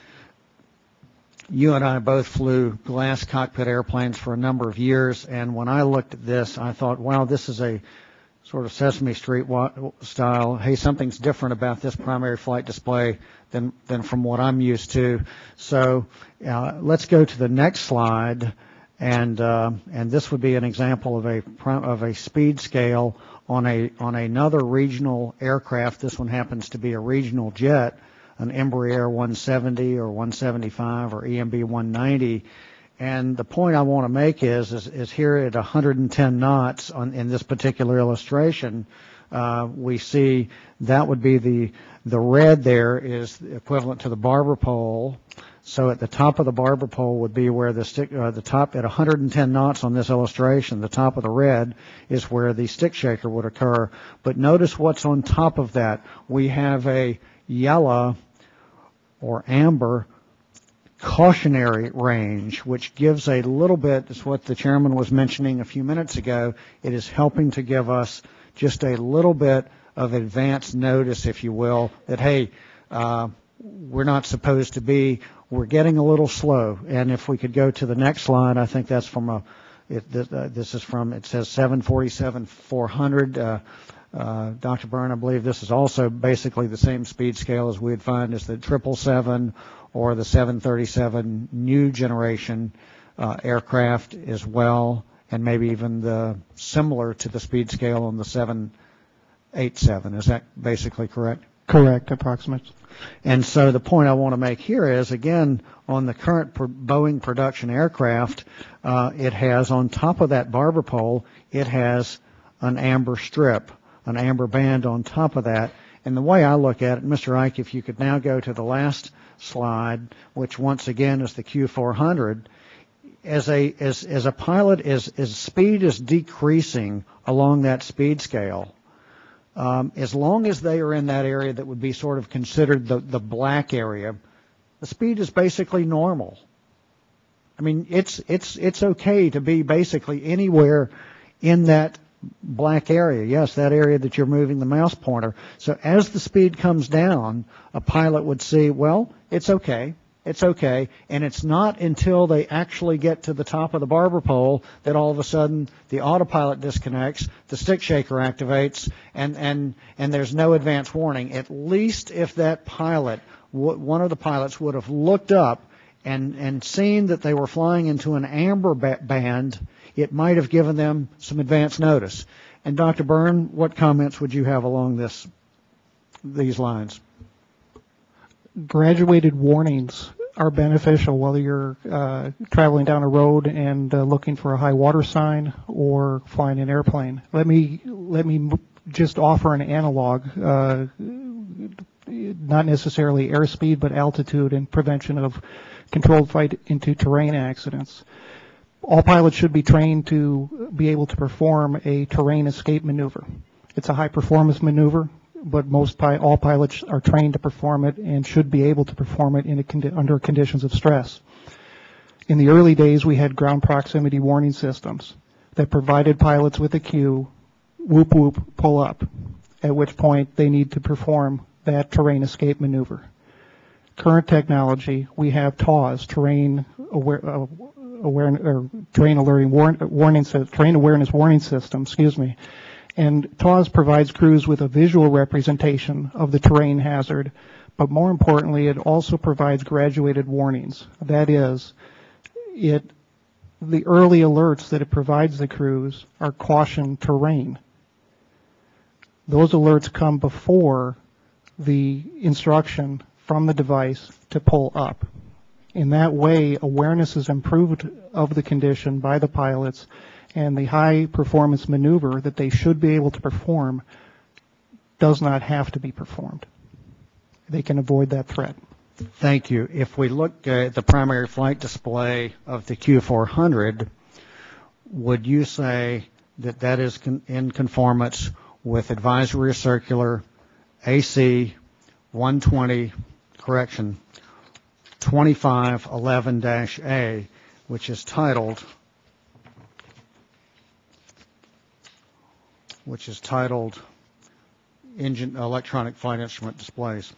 You and I both flew glass cockpit airplanes for a number of years, and when I looked at this, I thought, wow, this is a sort of Sesame Street style, hey, something's different about this primary flight display than from what I'm used to. So let's go to the next slide, and this would be an example of a speed scale on another regional aircraft. This one happens to be a regional jet, an Embraer 170 or 175 or EMB 190. And the point I want to make is here at 110 knots in this particular illustration, we see that would be the red there is equivalent to the barber pole. So at the top of the barber pole would be where the top at 110 knots on this illustration, the top of the red is where the stick shaker would occur. But notice what's on top of that. We have a yellow or amber cautionary range, which gives a little bit, is what the chairman was mentioning a few minutes ago. It is helping to give us just a little bit of advance notice, if you will, that, hey, we're not supposed to be, we're getting a little slow. And if we could go to the next slide, I think that's from this is from, it says 747-400. Dr. Byrne, I believe this is also basically the same speed scale as we'd find as the 777 or the 737 new generation aircraft as well, and maybe even similar to the speed scale on the 787. Is that basically correct? Correct, approximate. And so the point I want to make here is, again, on the current Boeing production aircraft, it has on top of that barber pole, it has an amber strip, an amber band on top of that. And the way I look at it, Mr. Ike, if you could now go to the last slide, which once again is the Q400, as a pilot, as speed is decreasing along that speed scale, as long as they are in that area that would be sort of considered the black area, the speed is basically normal. I mean, it's okay to be basically anywhere in that black area. Yes, that area that you're moving the mouse pointer. So as the speed comes down, a pilot would see, well, it's okay. It's okay. And it's not until they actually get to the top of the barber pole that all of a sudden the autopilot disconnects, the stick shaker activates, and there's no advance warning. At least if that pilot, one of the pilots would have looked up and seen that they were flying into an amber band, it might have given them some advance notice. And Dr. Byrne, what comments would you have along these lines? Graduated warnings are beneficial, whether you're traveling down a road and looking for a high water sign or flying an airplane. Let me just offer an analog, not necessarily airspeed, but altitude and prevention of controlled flight into terrain accidents. All pilots should be trained to be able to perform a terrain escape maneuver. It's a high performance maneuver, but all pilots are trained to perform it and should be able to perform it under conditions of stress. In the early days, we had ground proximity warning systems that provided pilots with a cue, whoop whoop, pull up, at which point they need to perform that terrain escape maneuver. Current technology, we have TAWS, terrain awareness warning system, and TAWS provides crews with a visual representation of the terrain hazard, but more importantly, it also provides graduated warnings. That is, the early alerts that it provides the crews are caution terrain. Those alerts come before the instruction from the device to pull up. In that way, awareness is improved of the condition by the pilots, and the high performance maneuver that they should be able to perform does not have to be performed. They can avoid that threat. Thank you. If we look at the primary flight display of the Q400, would you say that that is in conformance with Advisory Circular AC 120, 2511-A, which is titled Engine Electronic Flight Instrument Displays?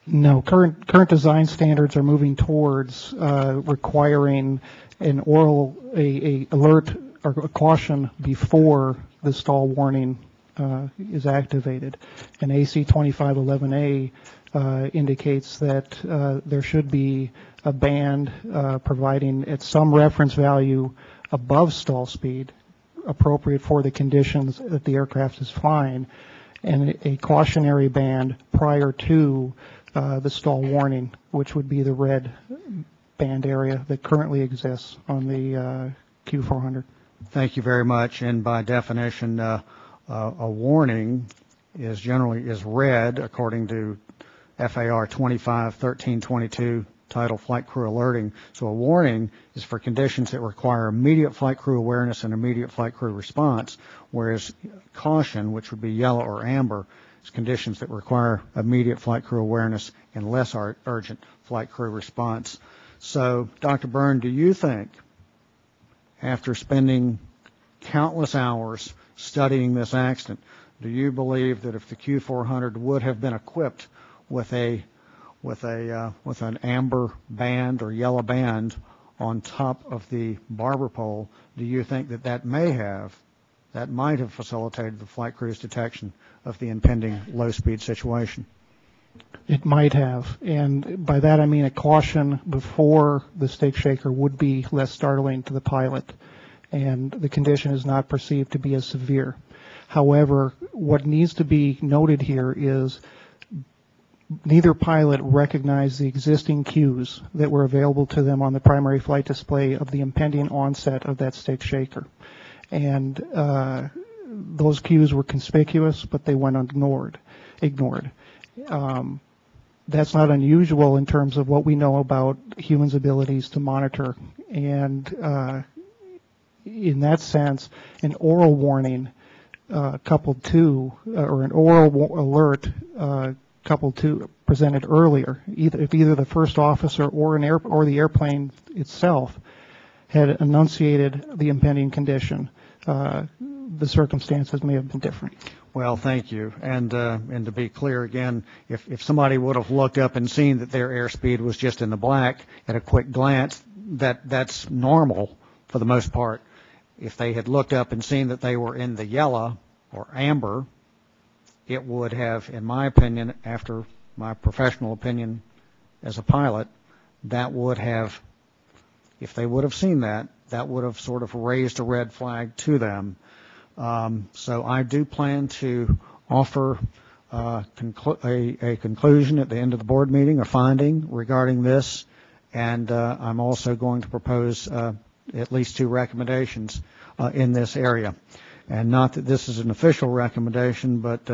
No, current design standards are moving towards requiring an alert or a caution before the stall warning is activated. And AC 2511A indicates that there should be a band providing at some reference value above stall speed, appropriate for the conditions that the aircraft is flying, and a cautionary band prior to the stall warning, which would be the red band area that currently exists on the Q400. Thank you very much. And by definition, a warning is red according to FAR 251322 titled Flight Crew Alerting. So a warning is for conditions that require immediate flight crew awareness and immediate flight crew response, whereas caution, which would be yellow or amber, is conditions that require immediate flight crew awareness and less urgent flight crew response. So, Dr. Byrne, do you think, after spending countless hours studying this accident, do you believe that if the Q400 would have been equipped with an amber band or yellow band on top of the barber pole, do you think that might have facilitated the flight crew's detection of the impending low-speed situation? It might have, and by that I mean a caution before the stick shaker would be less startling to the pilot, and the condition is not perceived to be as severe. However, what needs to be noted here is neither pilot recognized the existing cues that were available to them on the primary flight display of the impending onset of that stick shaker. And those cues were conspicuous, but they went ignored. That's not unusual in terms of what we know about humans' abilities to monitor. And in that sense, an oral warning coupled to, or an oral alert coupled to, presented earlier, if either the first officer or the airplane itself had enunciated the impending condition, the circumstances may have been different. Well, thank you. And to be clear again, if somebody would have looked up and seen that their airspeed was just in the black at a quick glance, that's normal for the most part. If they had looked up and seen that they were in the yellow or amber, it would have, in my opinion, after my professional opinion as a pilot, that would have, if they would have seen that, that would have sort of raised a red flag to them. So I do plan to offer a conclusion at the end of the board meeting, a finding regarding this, and I'm also going to propose at least 2 recommendations in this area. And not that this is an official recommendation, but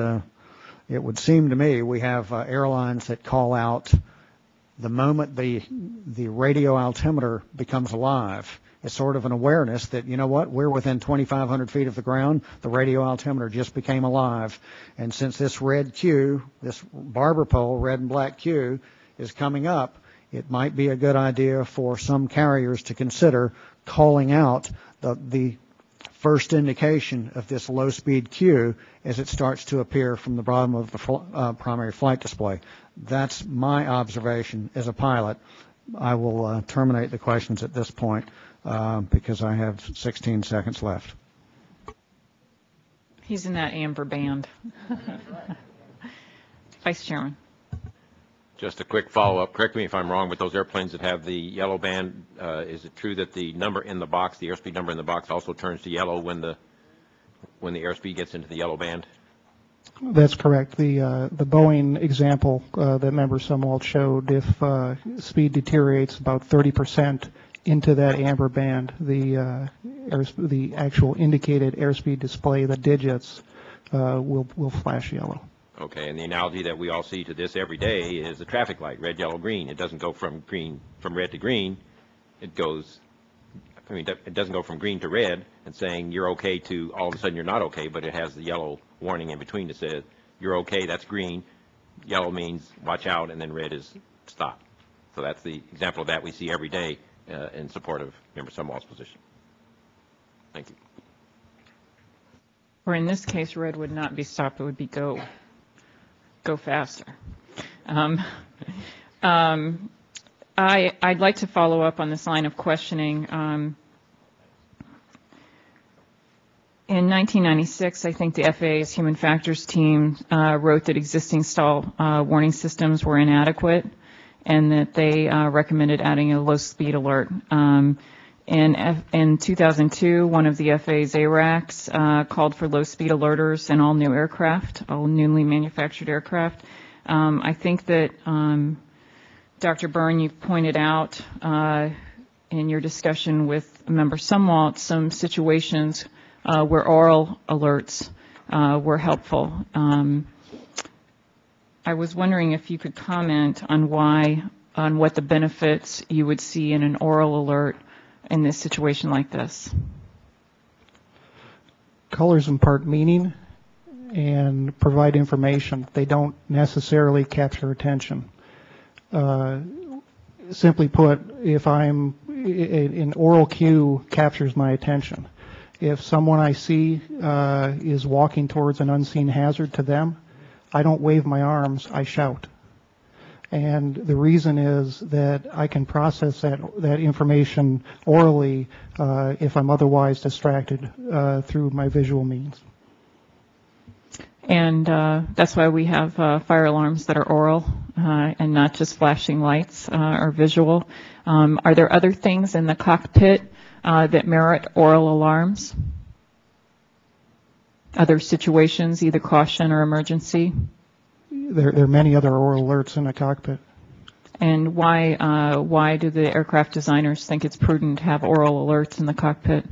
it would seem to me we have airlines that call out the moment the radio altimeter becomes alive. It's sort of an awareness that, you know what, we're within 2,500 feet of the ground. The radio altimeter just became alive. And since this red cue, this barber pole, red and black cue, is coming up, it might be a good idea for some carriers to consider calling out the first indication of this low-speed cue as it starts to appear from the bottom of the primary flight display. That's my observation as a pilot. I will terminate the questions at this point because I have 16 seconds left. He's in that amber band. Vice Chairman. Just a quick follow-up. Correct me if I'm wrong, but those airplanes that have the yellow band, is it true that the number in the box, the airspeed number in the box, also turns to yellow when the airspeed gets into the yellow band? That's correct. The Boeing example that Member Sumwalt showed, if speed deteriorates about 30% into that amber band, the actual indicated airspeed display, the digits, will flash yellow. Okay, and the analogy that we all see to this every day is the traffic light, red, yellow, green. It doesn't go from red to green. It doesn't go from green to red and saying you're okay to all of a sudden you're not okay, but it has the yellow warning in between that says you're okay, that's green. Yellow means watch out, and then red is stop. So that's the example of that we see every day in support of Member Sumwalt's position. Thank you. Or in this case, red would not be stop, it would be go faster. I'd like to follow up on this line of questioning. In 1996, I think the FAA's Human Factors team wrote that existing stall warning systems were inadequate and that they recommended adding a low-speed alert. In 2002, one of the FAA's ARACs called for low-speed alerters in all new aircraft, all newly manufactured aircraft. I think that, Dr. Byrne, you've pointed out in your discussion with Member Sumwalt some situations where oral alerts were helpful. I was wondering if you could comment on why on what the benefits you would see in an oral alert in this situation like this? Colors impart meaning and provide information. They don't necessarily capture attention. Simply put, if an oral cue captures my attention. If someone I see is walking towards an unseen hazard to them, I don't wave my arms, I shout. And the reason is that I can process that information orally if I'm otherwise distracted through my visual means. And that's why we have fire alarms that are oral and not just flashing lights or visual. Are there other things in the cockpit that merit oral alarms? Other situations, either caution or emergency? There are many other oral alerts in a cockpit. And why do the aircraft designers think it's prudent to have oral alerts in the cockpit?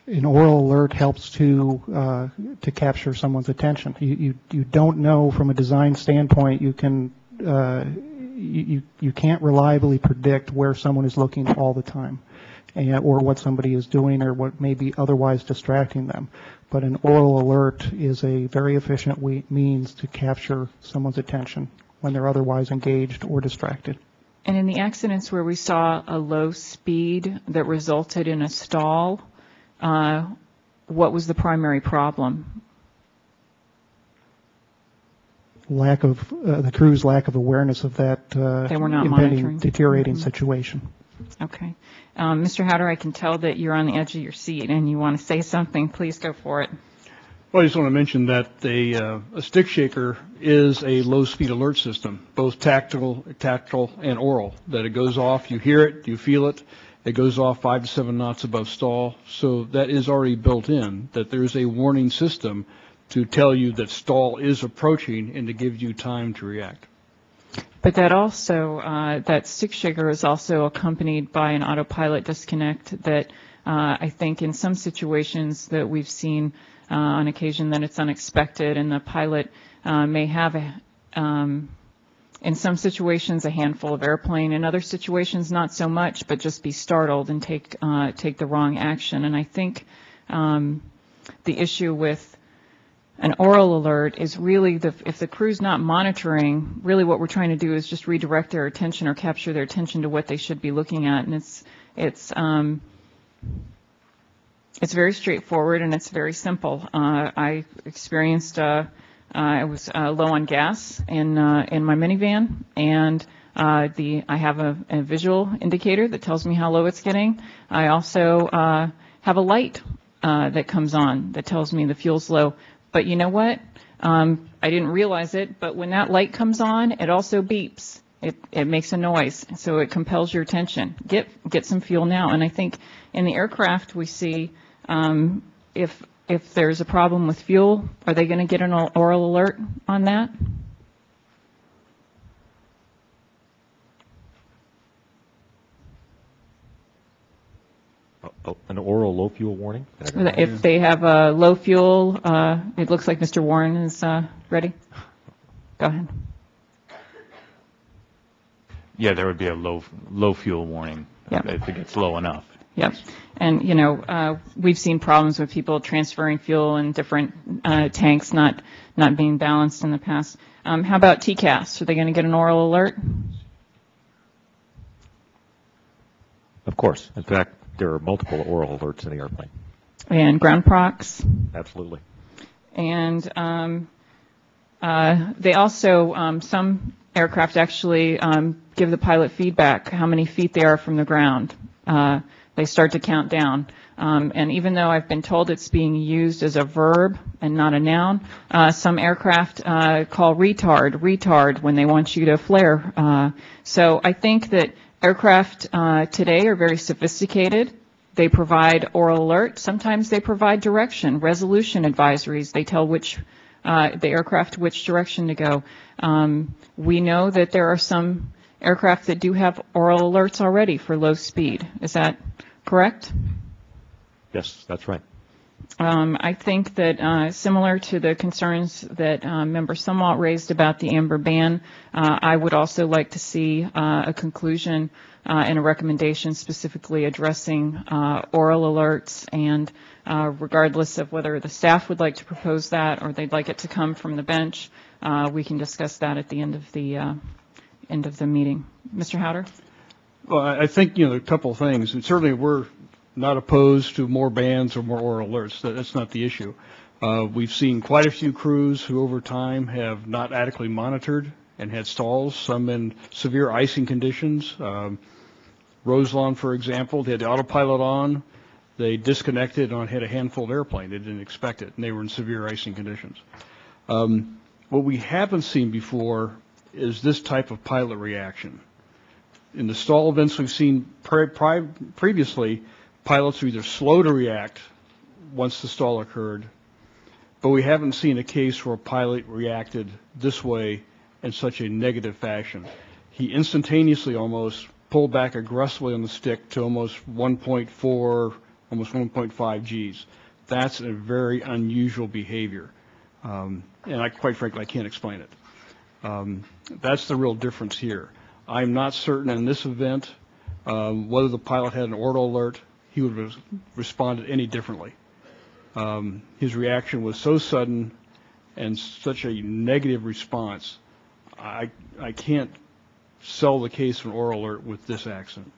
An oral alert helps to capture someone's attention. You don't know from a design standpoint. You can't reliably predict where someone is looking all the time, or what somebody is doing, or what may be otherwise distracting them. But an oral alert is a very efficient means to capture someone's attention when they're otherwise engaged or distracted. And in the accidents where we saw a low speed that resulted in a stall, what was the primary problem? Lack of the crew's lack of awareness of that they were not impending monitoring. Deteriorating situation. Okay. Mr. Hatter, I can tell that you're on the edge of your seat and you want to say something. Please go for it. Well, I just want to mention that a stick shaker is a low-speed alert system, both tactical and oral, that it goes off, you hear it, you feel it, it goes off 5 to 7 knots above stall. So that is already built in, that there's a warning system to tell you that stall is approaching and to give you time to react. But that also, that stick shaker is also accompanied by an autopilot disconnect that I think in some situations that we've seen on occasion that it's unexpected, and the pilot may have, in some situations, a handful of airplane, in other situations not so much, but just be startled and take the wrong action. And I think the issue with an oral alert is really if the crew's not monitoring, really what we're trying to do is just redirect their attention or capture their attention to what they should be looking at. And it's very straightforward and it's very simple. I experienced I was low on gas in my minivan, and I have a visual indicator that tells me how low it's getting. I also have a light that comes on that tells me the fuel's low. But you know what? I didn't realize it, but when that light comes on, it also beeps. It makes a noise, so it compels your attention. Get some fuel now. And I think in the aircraft we see if there's a problem with fuel, are they going to get an oral alert on that? An oral low fuel warning? If they have a low fuel, it looks like Mr. Warren is ready. Go ahead. Yeah, there would be a low fuel warning if it gets low enough. Yep. And, we've seen problems with people transferring fuel in different tanks not being balanced in the past. How about TCAS? Are they going to get an oral alert? Of course. In fact, there are multiple oral alerts in the airplane. And ground procs? Absolutely. And they also, some aircraft actually give the pilot feedback how many feet they are from the ground. They start to count down. And even though I've been told it's being used as a verb and not a noun, some aircraft call retard when they want you to flare. So I think that aircraft today are very sophisticated. They provide oral alert. Sometimes they provide direction, resolution advisories. They tell the aircraft which direction to go. We know that there are some aircraft that do have oral alerts already for low speed. Is that correct? Yes, that's right. I think that similar to the concerns that Member Sumwalt raised about the amber ban, I would also like to see a conclusion and a recommendation specifically addressing oral alerts, and regardless of whether the staff would like to propose that or they'd like it to come from the bench, we can discuss that at the end of the meeting. Mr. Howder? Well, I think, a couple of things. And certainly we're not opposed to more bans or more oral alerts. That's not the issue. We've seen quite a few crews who over time have not adequately monitored and had stalls, some in severe icing conditions. Roselawn, for example, they had the autopilot on. They disconnected and had a handful of airplane. They didn't expect it, and they were in severe icing conditions. What we haven't seen before is this type of pilot reaction. In the stall events we've seen previously, pilots are either slow to react once the stall occurred, but we haven't seen a case where a pilot reacted this way in such a negative fashion. He instantaneously almost pulled back aggressively on the stick to almost 1.4, almost 1.5 Gs. That's a very unusual behavior. And quite frankly, I can't explain it. That's the real difference here. I'm not certain in this event whether the pilot had an oral alert, he would have responded any differently. His reaction was so sudden and such a negative response, I can't sell the case for an oral alert with this accident.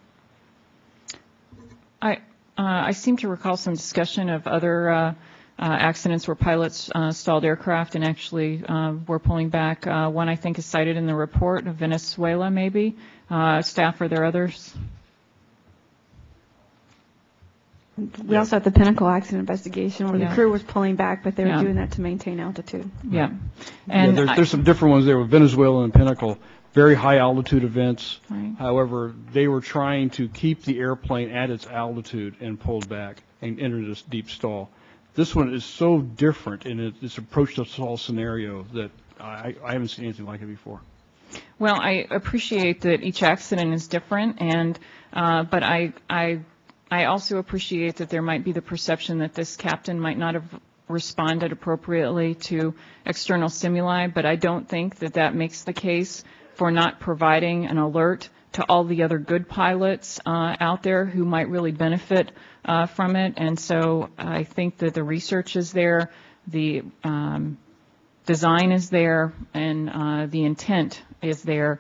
I seem to recall some discussion of other accidents where pilots stalled aircraft and actually were pulling back. One I think is cited in the report of Venezuela, maybe. Staff, are there others? We also had the Pinnacle accident investigation where the crew was pulling back, but they were doing that to maintain altitude. Yeah. And there's some different ones there with Venezuela and Pinnacle. Very high altitude events. Right. However, they were trying to keep the airplane at its altitude and pulled back and entered this deep stall. This one is so different in its approach to stall scenario that I haven't seen anything like it before. Well, I appreciate that each accident is different, and but I also appreciate that there might be the perception that this captain might not have responded appropriately to external stimuli, but I don't think that that makes the case for not providing an alert to all the other good pilots out there who might really benefit from it. And so I think that the research is there, the design is there, and the intent is there.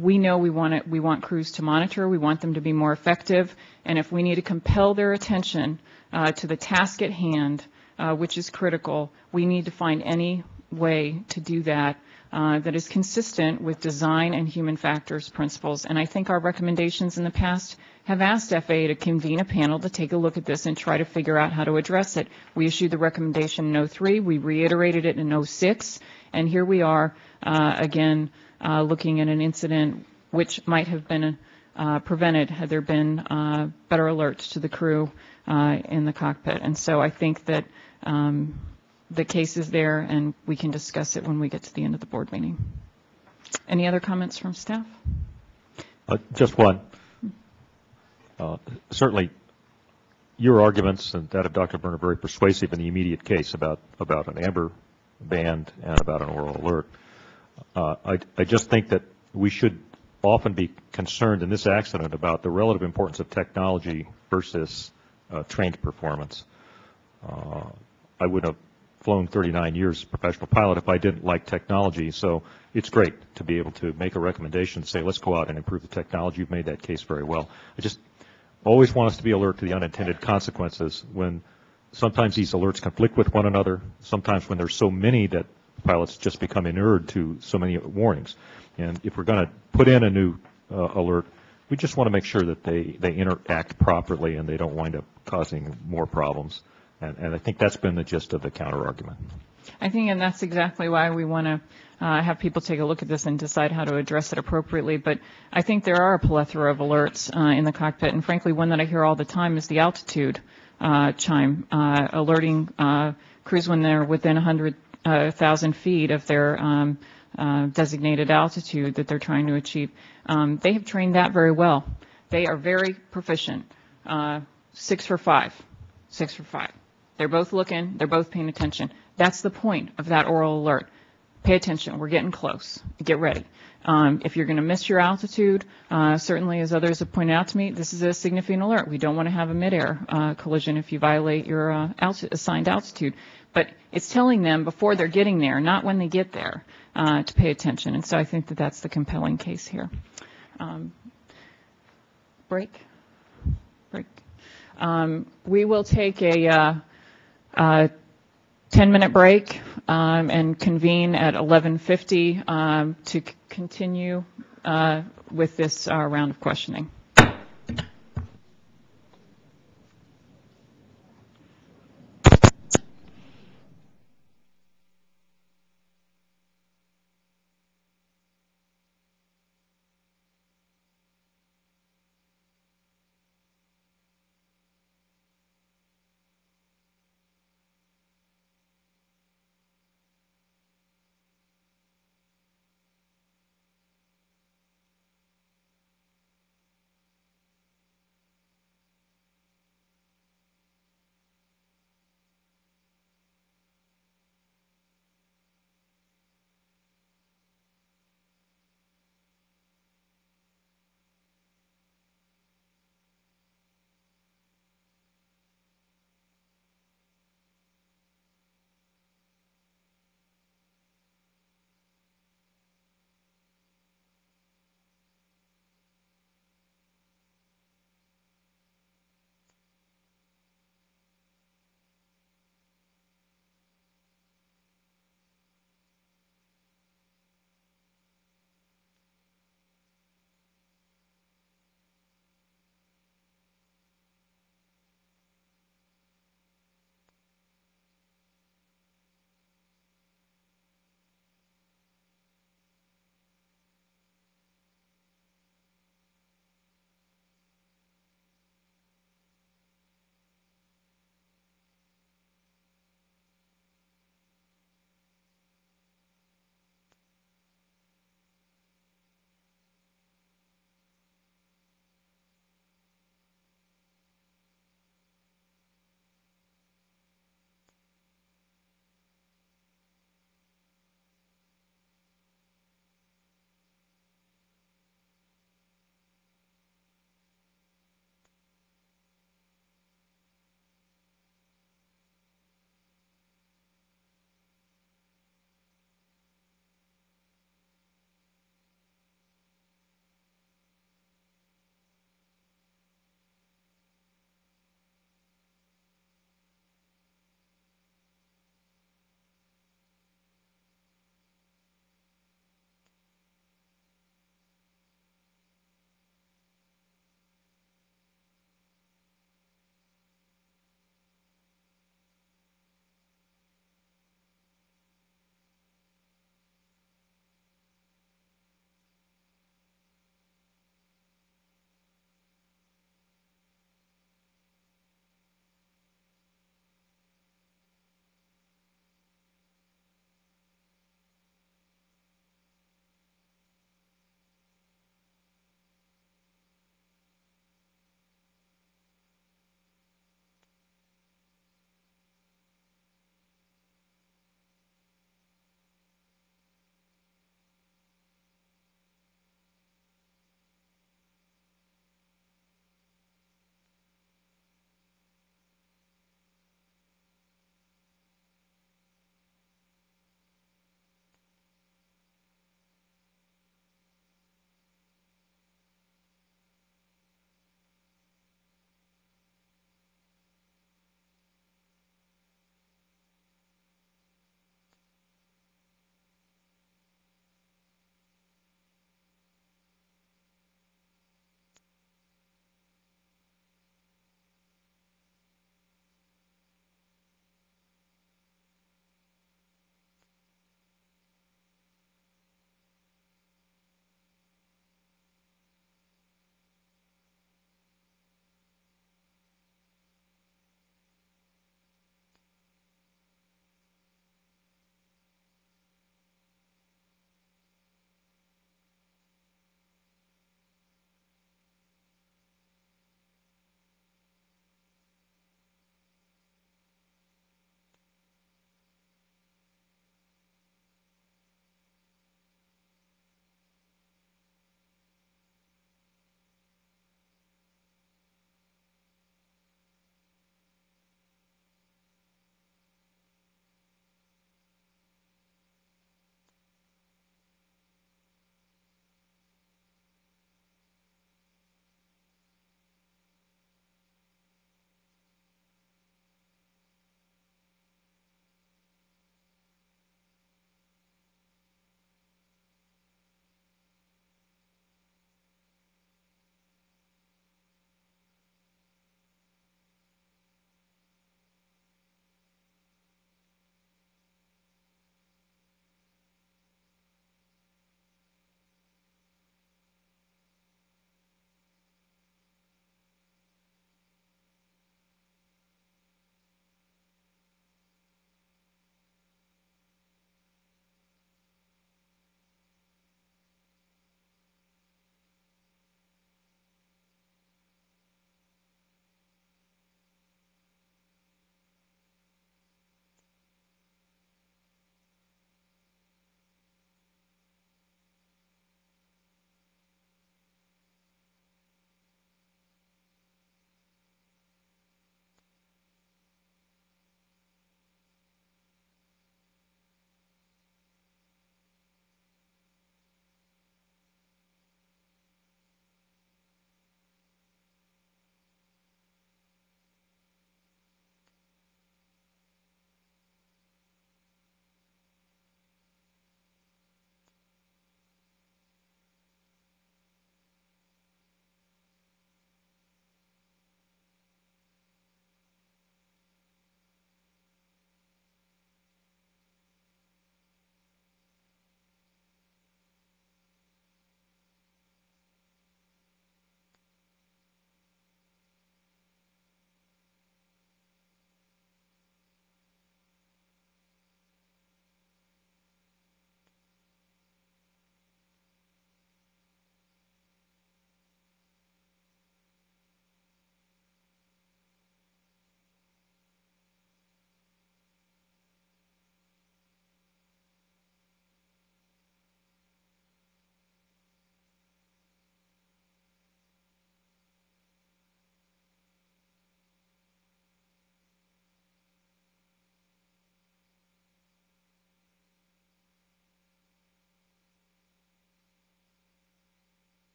We know we want crews to monitor, we want them to be more effective, and if we need to compel their attention to the task at hand, which is critical, we need to find any way to do that that is consistent with design and human factors principles. And I think our recommendations in the past have asked FAA to convene a panel to take a look at this and try to figure out how to address it. We issued the recommendation in 03, we reiterated it in 06, and here we are again looking at an incident which might have been prevented had there been better alerts to the crew in the cockpit. And so I think that the case is there, and we can discuss it when we get to the end of the board meeting. Any other comments from staff? Just one. Certainly, your arguments and that of Dr. Byrne are very persuasive in the immediate case about an amber band and about an oral alert. I just think that we should often be concerned in this accident about the relative importance of technology versus trained performance. I would have flown 39 years as a professional pilot if I didn't like technology, so it's great to be able to make a recommendation and say, let's go out and improve the technology. You've made that case very well. I just always want us to be alert to the unintended consequences when sometimes these alerts conflict with one another, sometimes when there's so many that pilots just become inured to so many warnings. And if we're going to put in a new alert, we just want to make sure that they interact properly and they don't wind up causing more problems. And I think that's been the gist of the counter-argument. I think, and that's exactly why we want to have people take a look at this and decide how to address it appropriately. But I think there are a plethora of alerts in the cockpit, and frankly, one that I hear all the time is the altitude chime, alerting crews when they're within 100,000 feet of their designated altitude that they're trying to achieve. They have trained that very well. They are very proficient. 6 for 5. They're both looking. They're both paying attention. That's the point of that oral alert. Pay attention. We're getting close. Get ready. If you're going to miss your altitude, certainly as others have pointed out to me, this is a significant alert. We don't want to have a midair collision if you violate your assigned altitude. But it's telling them before they're getting there, not when they get there, to pay attention. And so I think that that's the compelling case here. Break. We will take a 10-minute break and convene at 11:50 to continue with this round of questioning.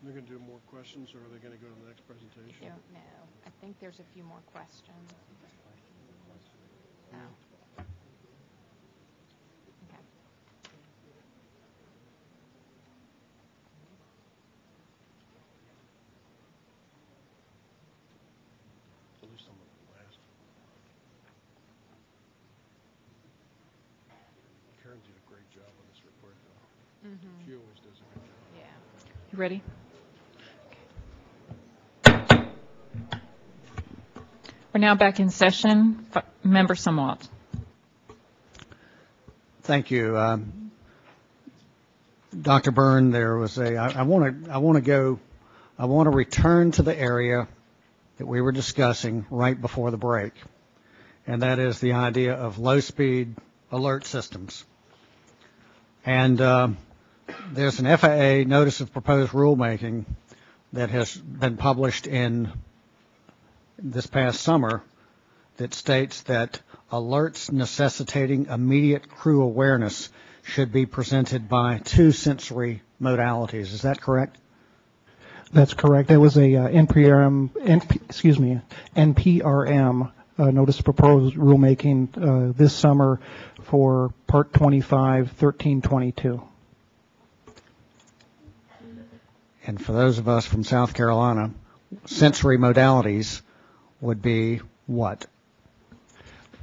They're going to do more questions, or are they going to go to the next presentation? I don't know. I think there's a few more questions. Oh. Okay. At least I'm going to last. Karen did a great job on this report, though. Mm-hmm. She always does a good job. Yeah. You ready? We're now back in session. Member Sumwalt. Thank you. Dr. Byrne, there was I want to return to the area that we were discussing right before the break, and that is the idea of low-speed alert systems. And there's an FAA notice of proposed rulemaking that has been published in this past summer that states that alerts necessitating immediate crew awareness should be presented by 2 sensory modalities. Is that correct? That's correct. That was a NPRM notice of proposed rulemaking this summer for Part 25, 1322. And for those of us from South Carolina, sensory modalities would be what?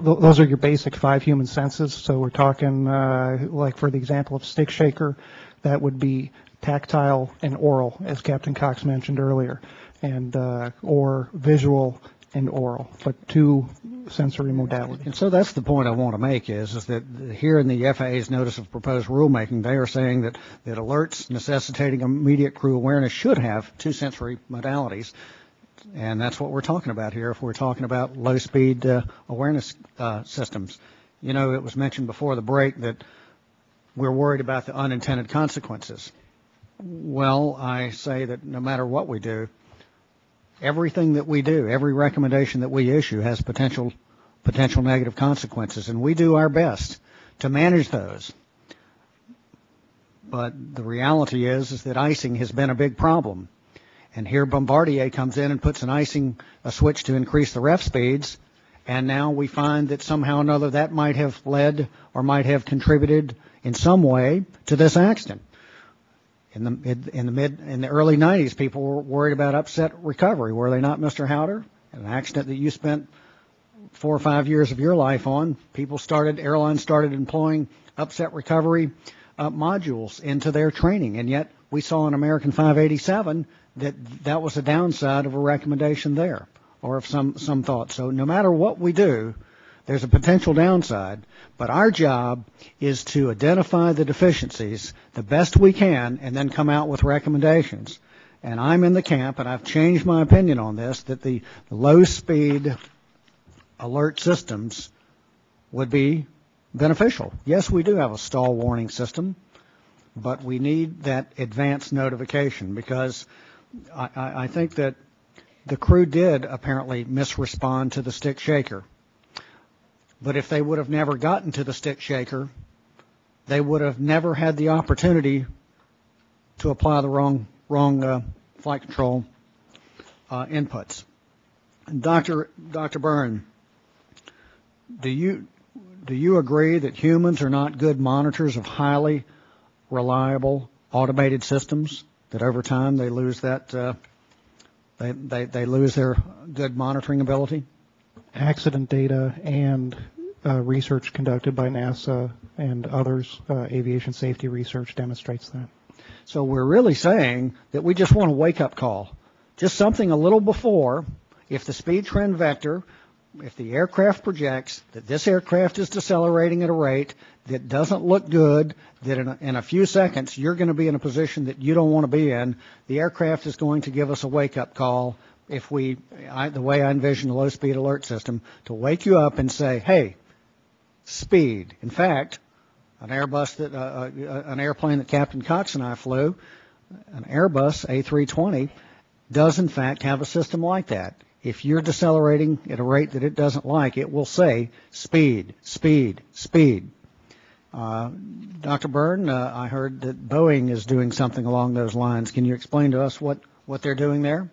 Those are your basic 5 human senses. So we're talking, like for the example of stick shaker, that would be tactile and oral, as Captain Cox mentioned earlier, and or visual and oral, but 2 sensory modalities. And so that's the point I want to make is that here in the FAA's notice of proposed rulemaking, they are saying that alerts necessitating immediate crew awareness should have 2 sensory modalities. And that's what we're talking about here if we're talking about low-speed awareness systems. You know, it was mentioned before the break that we're worried about the unintended consequences. Well, I say that no matter what we do, everything that we do, every recommendation that we issue has potential negative consequences, and we do our best to manage those. But the reality is that icing has been a big problem. And here Bombardier comes in and puts a switch to increase the ref speeds, and now we find that somehow or another that might have led or might have contributed in some way to this accident. In the early 90s, people were worried about upset recovery, were they not, Mr. Howder? An accident that you spent 4 or 5 years of your life on. Airlines started employing upset recovery modules into their training, and yet we saw in American 587 that was a downside of a recommendation there, or of some thought. So no matter what we do, there's a potential downside, but our job is to identify the deficiencies the best we can and then come out with recommendations. And I'm in the camp, and I've changed my opinion on this, that the low-speed alert systems would be beneficial. Yes, we do have a stall warning system, but we need that advanced notification because I think that the crew did apparently misrespond to the stick shaker. But if they would have never gotten to the stick shaker, they would have never had the opportunity to apply the wrong flight control inputs. And Dr. Byrne, do you agree that humans are not good monitors of highly reliable automated systems? That over time they lose that they lose their good monitoring ability? Accident data and research conducted by NASA and others, aviation safety research demonstrates that. So we're really saying that we just want a wake-up call, just something a little before, if the speed trend vector, if the aircraft projects that this aircraft is decelerating at a rate that doesn't look good, that in a few seconds you're going to be in a position that you don't want to be in, the aircraft is going to give us a wake-up call if the way I envision the low-speed alert system, to wake you up and say, hey, speed. In fact, an airplane that Captain Cox and I flew, an Airbus A320, does in fact have a system like that. If you're decelerating at a rate that it doesn't like, it will say speed, speed, speed. Dr. Byrne, I heard that Boeing is doing something along those lines. Can you explain to us what they're doing there?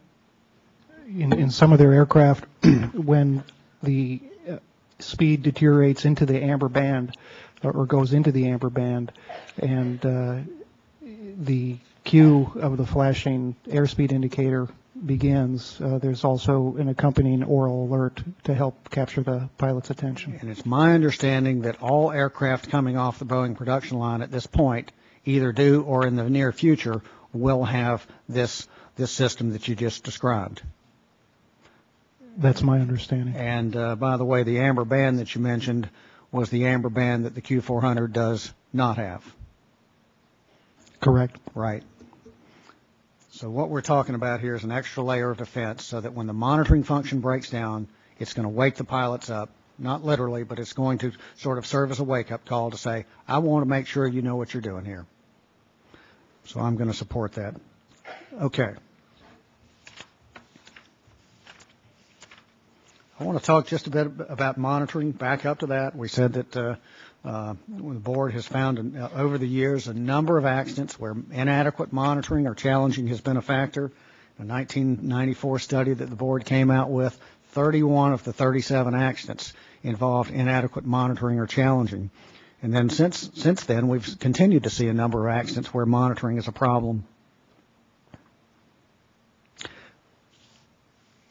In some of their aircraft, when the speed deteriorates into the amber band or goes into the amber band, and the cue of the flashing airspeed indicator begins, there's also an accompanying oral alert to help capture the pilot's attention. And it's my understanding that all aircraft coming off the Boeing production line at this point either do or in the near future will have this system that you just described. That's my understanding. And by the way, the amber band that you mentioned was the amber band that the Q400 does not have. Correct. Right. So what we're talking about here is an extra layer of defense so that when the monitoring function breaks down, it's going to wake the pilots up, not literally, but it's going to sort of serve as a wake-up call to say, I want to make sure you know what you're doing here. So I'm going to support that. Okay. I want to talk just a bit about monitoring. Back up to that, we said that the board has found over the years a number of accidents where inadequate monitoring or challenging has been a factor. A 1994 study that the board came out with, 31 of the 37 accidents involved inadequate monitoring or challenging. And then since then, we've continued to see a number of accidents where monitoring is a problem.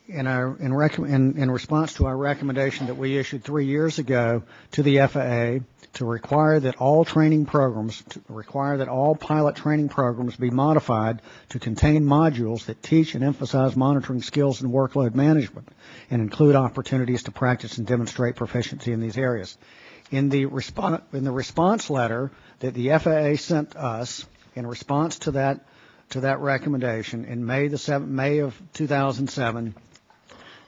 In response to our recommendation that we issued 3 years ago to the FAA to require that all pilot training programs be modified to contain modules that teach and emphasize monitoring skills and workload management and include opportunities to practice and demonstrate proficiency in these areas. In the response letter that the FAA sent us in response to that recommendation in May of 2007,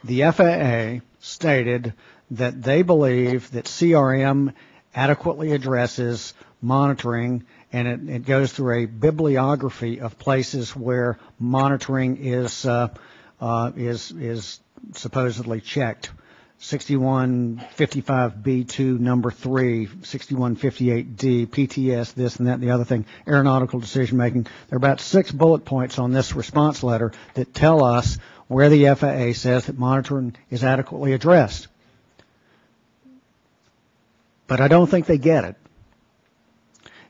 the FAA stated that they believe that CRM adequately addresses monitoring, and it goes through a bibliography of places where monitoring is supposedly checked. 6155B2 number 3, 6158D, PTS, this and that and the other thing, aeronautical decision making. There are about 6 bullet points on this response letter that tell us where the FAA says that monitoring is adequately addressed. But I don't think they get it.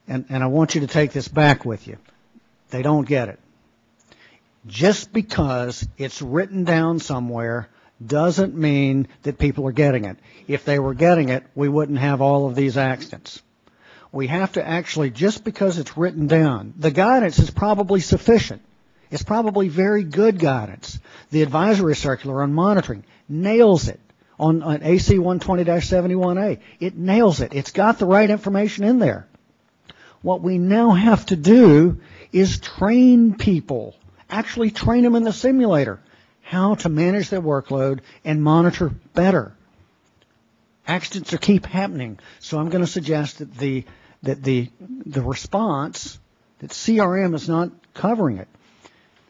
And I want you to take this back with you. They don't get it. Just because it's written down somewhere doesn't mean that people are getting it. If they were getting it, we wouldn't have all of these accidents. We have to actually, just because it's written down, the guidance is probably sufficient. It's probably very good guidance. The advisory circular on monitoring nails it on AC 120-71A. It nails it. It's got the right information in there. What we now have to do is train people, actually train them in the simulator, how to manage their workload and monitor better. Accidents keep happening, so I'm going to suggest that the response, that CRM is not covering it.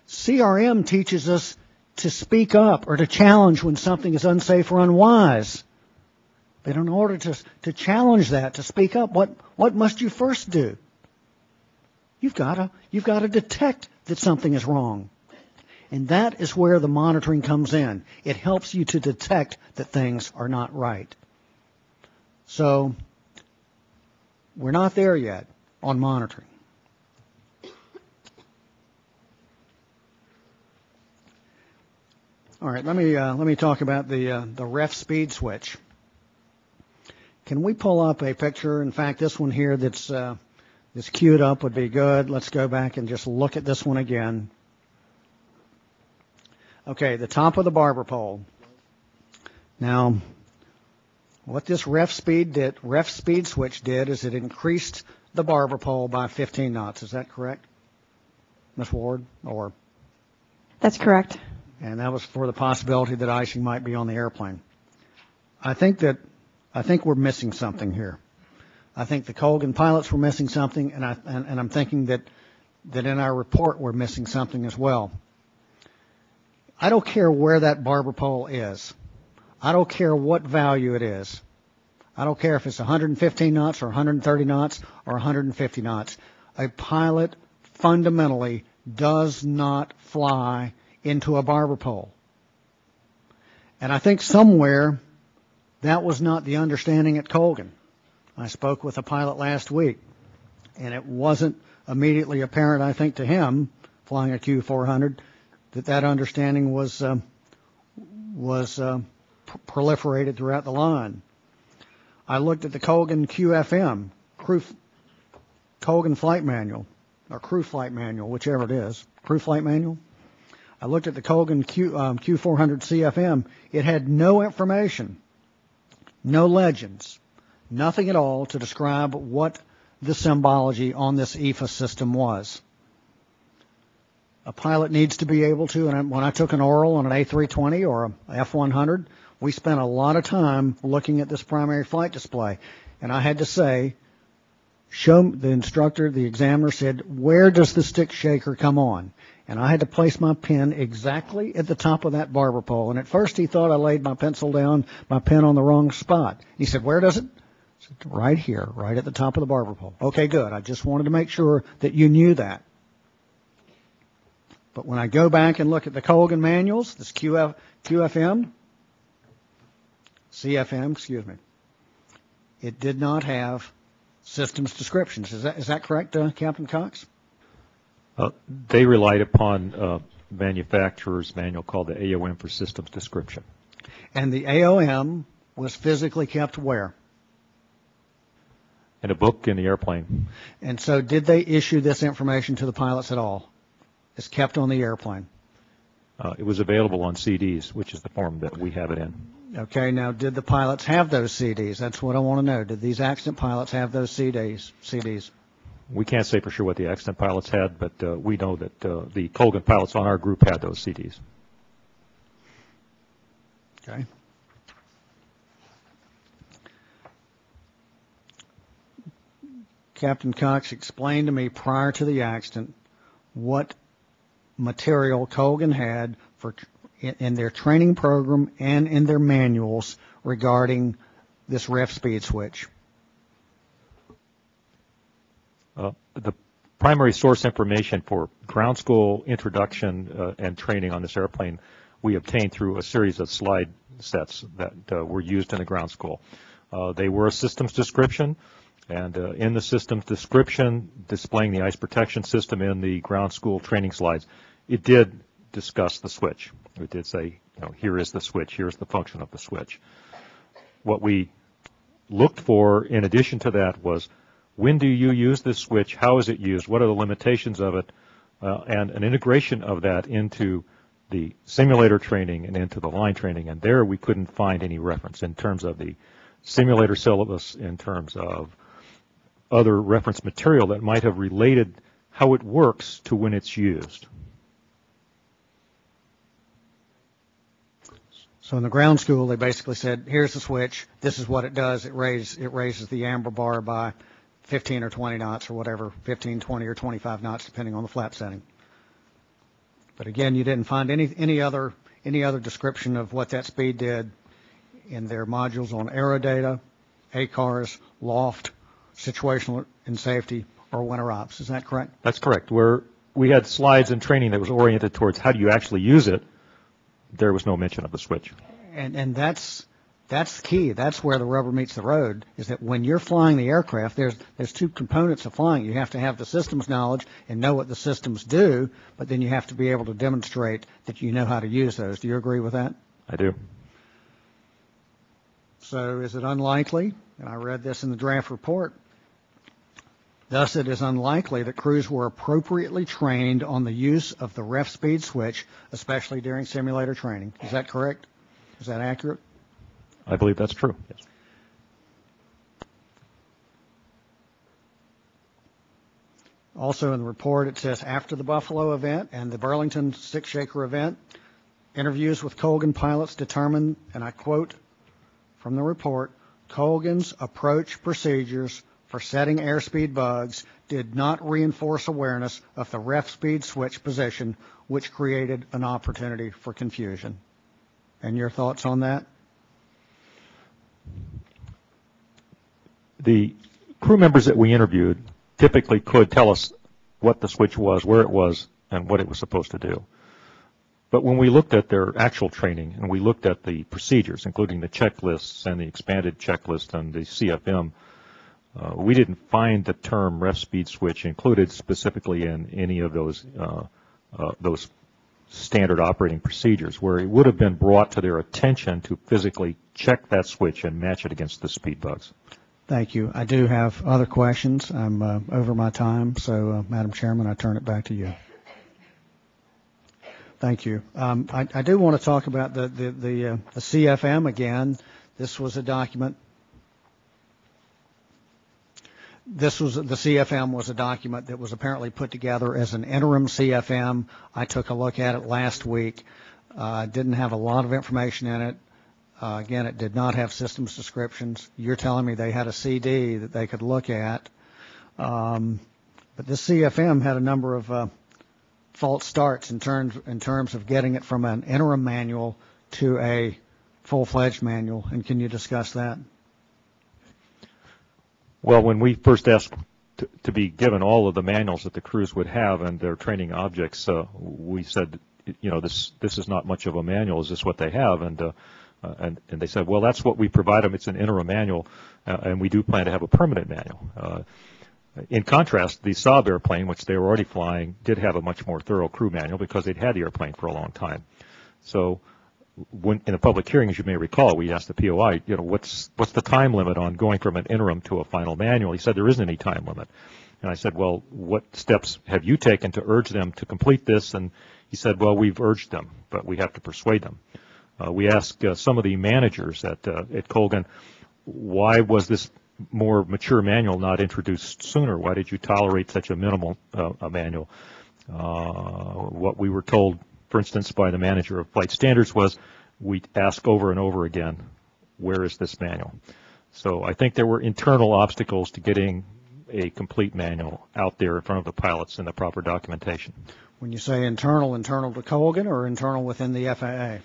CRM teaches us to speak up or to challenge when something is unsafe or unwise. But in order to challenge that, to speak up, what must you first do? You've got to detect that something is wrong. And that is where the monitoring comes in. It helps you to detect that things are not right. So we're not there yet on monitoring. All right, let me talk about the ref speed switch. Can we pull up a picture? In fact, this one here that's queued up would be good. Let's go back and just look at this one again. Okay, the top of the barber pole. Now, what this ref speed switch did is it increased the barber pole by 15 knots. Is that correct, Ms. Ward? Or that's correct. And that was for the possibility that icing might be on the airplane. I think we're missing something here. I think the Colgan pilots were missing something, and I'm thinking that in our report we're missing something as well. I don't care where that barber pole is. I don't care what value it is. I don't care if it's 115 knots or 130 knots or 150 knots. A pilot fundamentally does not fly into a barber pole. And I think somewhere that was not the understanding at Colgan. I spoke with a pilot last week, and it wasn't immediately apparent, I think, to him, flying a Q400, that understanding was proliferated throughout the line. I looked at the Colgan QFM, Colgan Flight Manual, or Crew Flight Manual, whichever it is, Crew Flight Manual. I looked at the Colgan Q400 CFM. It had no information, no legends, nothing at all to describe what the symbology on this EFA system was. A pilot needs to be able to, and when I took an oral on an A320 or a F100, we spent a lot of time looking at this primary flight display. And I had to say, show the instructor, the examiner said, where does the stick shaker come on? And I had to place my pen exactly at the top of that barber pole. And at first he thought I laid my pencil down, my pen on the wrong spot. He said, where does it? I said, right here, right at the top of the barber pole. Okay, good. I just wanted to make sure that you knew that. But when I go back and look at the Colgan manuals, this CFM, excuse me, it did not have systems descriptions. Is that correct, Captain Cox? They relied upon manufacturer's manual called the AOM for systems description. And the AOM was physically kept where? In a book in the airplane. And so did they issue this information to the pilots at all? It's kept on the airplane. It was available on CDs, which is the form that we have it in. Okay, now did the pilots have those CDs? That's what I want to know. Did these accident pilots have those CDs? We can't say for sure what the accident pilots had, but we know that the Colgan pilots on our group had those CDs. Okay. Captain Cox explained to me prior to the accident what material Colgan had in their training program and in their manuals regarding this ref speed switch. The primary source information for ground school introduction and training on this airplane we obtained through a series of slide sets that were used in the ground school. They were a systems description, and in the systems description displaying the ice protection system in the ground school training slides, it did discuss the switch. It did say, here is the switch, here's the function of the switch. What we looked for in addition to that was, when do you use this switch? How is it used? What are the limitations of it? And an integration of that into the simulator training and into the line training. And there we couldn't find any reference in terms of the simulator syllabus, in terms of other reference material that might have related how it works to when it's used. So in the ground school, they basically said, here's the switch. This is what it does. It raises the amber bar by 15 or 20 knots or whatever, 15, 20, or 25 knots, depending on the flap setting. But again, you didn't find any other description of what that speed did in their modules on aerodata, ACARS, loft, situational and safety, or winter ops. Is that correct? That's correct. Where we had slides and training that was oriented towards how do you actually use it, there was no mention of the switch. And that's the key. That's where the rubber meets the road, is that when you're flying the aircraft, there's two components of flying. You have to have the systems knowledge and know what the systems do, but then you have to be able to demonstrate that you know how to use those. Do you agree with that? I do. So is it unlikely, and I read this in the draft report, thus it is unlikely that crews were appropriately trained on the use of the ref speed switch, especially during simulator training. Is that correct? Is that accurate? I believe that's true, yes. Also in the report, it says after the Buffalo event and the Burlington stick shaker event, interviews with Colgan pilots determined, and I quote from the report, Colgan's approach procedures for setting airspeed bugs did not reinforce awareness of the ref speed switch position, which created an opportunity for confusion. And your thoughts on that? The crew members that we interviewed typically could tell us what the switch was, where it was, and what it was supposed to do. But when we looked at their actual training and we looked at the procedures, including the checklists and the expanded checklist and the CFM, we didn't find the term ref speed switch included specifically in any of those standard operating procedures, where it would have been brought to their attention to physically check that switch and match it against the speed bugs. Thank you. I do have other questions. I'm over my time, so Madam Chairman, I turn it back to you. Thank you. I do want to talk about the CFM again. This was a document. The CFM was a document that was apparently put together as an interim CFM. I took a look at it last week. Didn't have a lot of information in it. Again, it did not have systems descriptions. You're telling me they had a CD that they could look at. But this CFM had a number of false starts in terms of getting it from an interim manual to a full-fledged manual. And can you discuss that? Well, when we first asked to be given all of the manuals that the crews would have and their training objects, we said, you know, this is not much of a manual. Is this what they have? And they said, well, that's what we provide them. It's an interim manual, and we do plan to have a permanent manual. In contrast, the Saab airplane, which they were already flying, did have a much more thorough crew manual because they'd had the airplane for a long time. So when, in a public hearing, as you may recall, we asked the POI, you know, what's the time limit on going from an interim to a final manual? He said there isn't any time limit. And I said, well, what steps have you taken to urge them to complete this? And he said, well, we've urged them, but we have to persuade them. We asked some of the managers at Colgan, why was this more mature manual not introduced sooner? Why did you tolerate such a minimal manual? What we were told, for instance, by the manager of flight standards was, we ask over and over again, where is this manual? So I think there were internal obstacles to getting a complete manual out there in front of the pilots in the proper documentation. When you say internal to Colgan or internal within the FAA?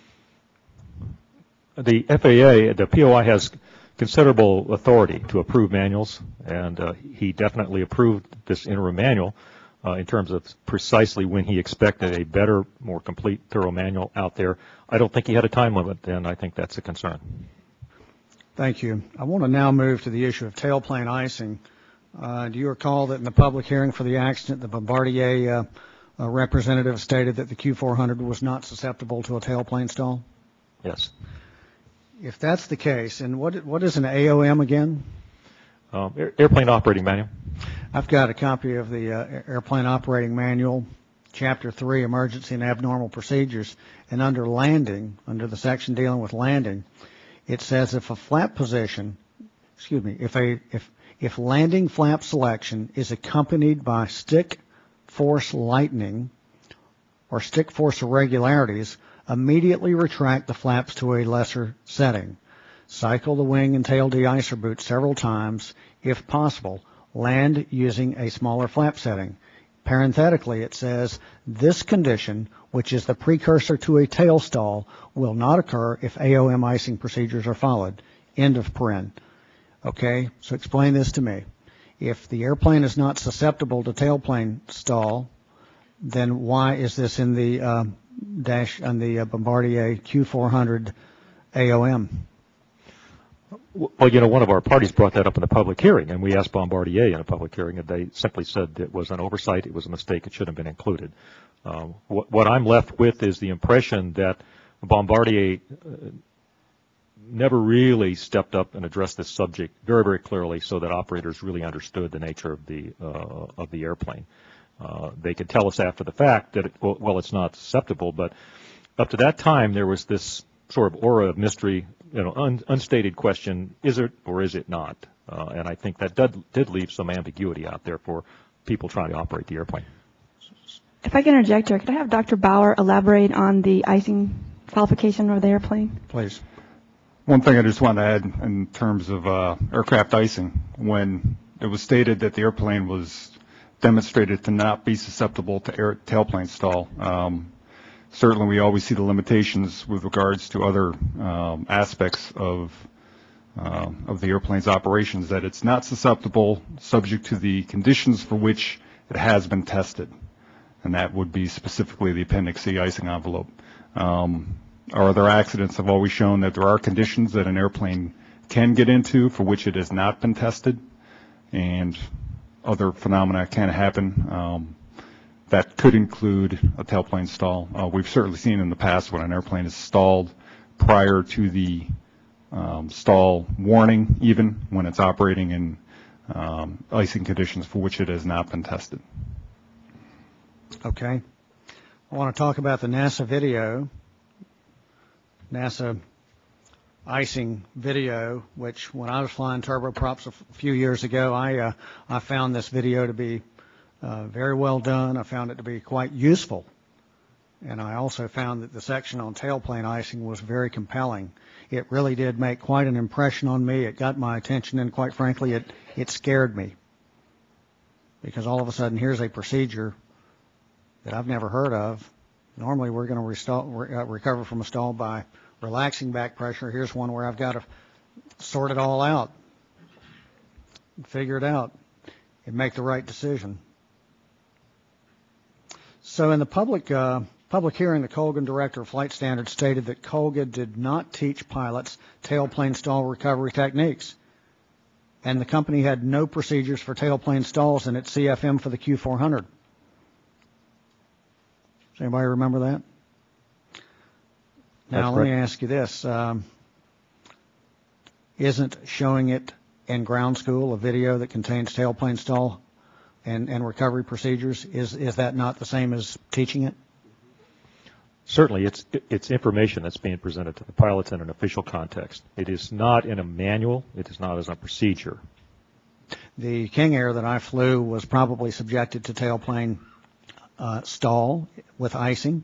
The FAA, the POI has considerable authority to approve manuals, and he definitely approved this interim manual in terms of precisely when he expected a better, more complete, thorough manual out there. I don't think he had a time limit, and I think that's a concern. Thank you. I want to now move to the issue of tailplane icing. Do you recall that in the public hearing for the accident, the Bombardier representative stated that the Q400 was not susceptible to a tailplane stall? Yes. If that's the case, and what is an AOM again? Airplane Operating Manual. I've got a copy of the Airplane Operating Manual, Chapter 3, Emergency and Abnormal Procedures, and under landing, under the section dealing with landing, it says if a flap position, if landing flap selection is accompanied by stick force lightening or stick force irregularities, immediately retract the flaps to a lesser setting. Cycle the wing and tail de-icer boot several times. If possible, land using a smaller flap setting. Parenthetically, it says, this condition, which is the precursor to a tail stall, will not occur if AOM icing procedures are followed. End of paren. Okay, so explain this to me. If the airplane is not susceptible to tailplane stall, then why is this in the Bombardier Q400 AOM? Well, you know, one of our parties brought that up in the public hearing, and we asked Bombardier in a public hearing, and they simply said it was an oversight, it was a mistake, it shouldn't have been included. What I'm left with is the impression that Bombardier never really stepped up and addressed this subject very, very clearly so that operators really understood the nature of the airplane. They could tell us after the fact that, it's not susceptible, but up to that time there was this sort of aura of mystery, you know, unstated question, is it or is it not? And I think that did leave some ambiguity out there for people trying to operate the airplane. If I can interject here, could I have Dr. Bauer elaborate on the icing qualification of the airplane? Please. One thing I just want to add in terms of aircraft icing, when it was stated that the airplane was demonstrated to not be susceptible to tailplane stall, certainly we always see the limitations with regards to other aspects of of the airplane's operations, that it's not susceptible, subject to the conditions for which it has been tested. And that would be specifically the Appendix C icing envelope. Our other accidents have always shown that there are conditions that an airplane can get into for which it has not been tested, and other phenomena can happen. That could include a tailplane stall. We've certainly seen in the past when an airplane is stalled prior to the stall warning, even when it's operating in icing conditions for which it has not been tested. Okay. I want to talk about the NASA video, NASA icing video, which when I was flying turboprops a few years ago, I found this video to be very well done. I found it to be quite useful. And I also found that the section on tailplane icing was very compelling. It really did make quite an impression on me. It got my attention, and quite frankly, it scared me. Because all of a sudden, here's a procedure that I've never heard of. Normally, we're going to recover from a stall by relaxing back pressure. Here's one where I've got to sort it all out, figure it out, and make the right decision. So in the public hearing, the Colgan Director of Flight Standards stated that Colgan did not teach pilots tailplane stall recovery techniques, and the company had no procedures for tailplane stalls in its CFM for the Q400. Does anybody remember that? Now, let me ask you this. Isn't showing it in ground school a video that contains tailplane stall and recovery procedures, is that not the same as teaching it? Certainly, it's information that's being presented to the pilots in an official context. It is not in a manual. It is not as a procedure. The King Air that I flew was probably subjected to tailplane stall with icing,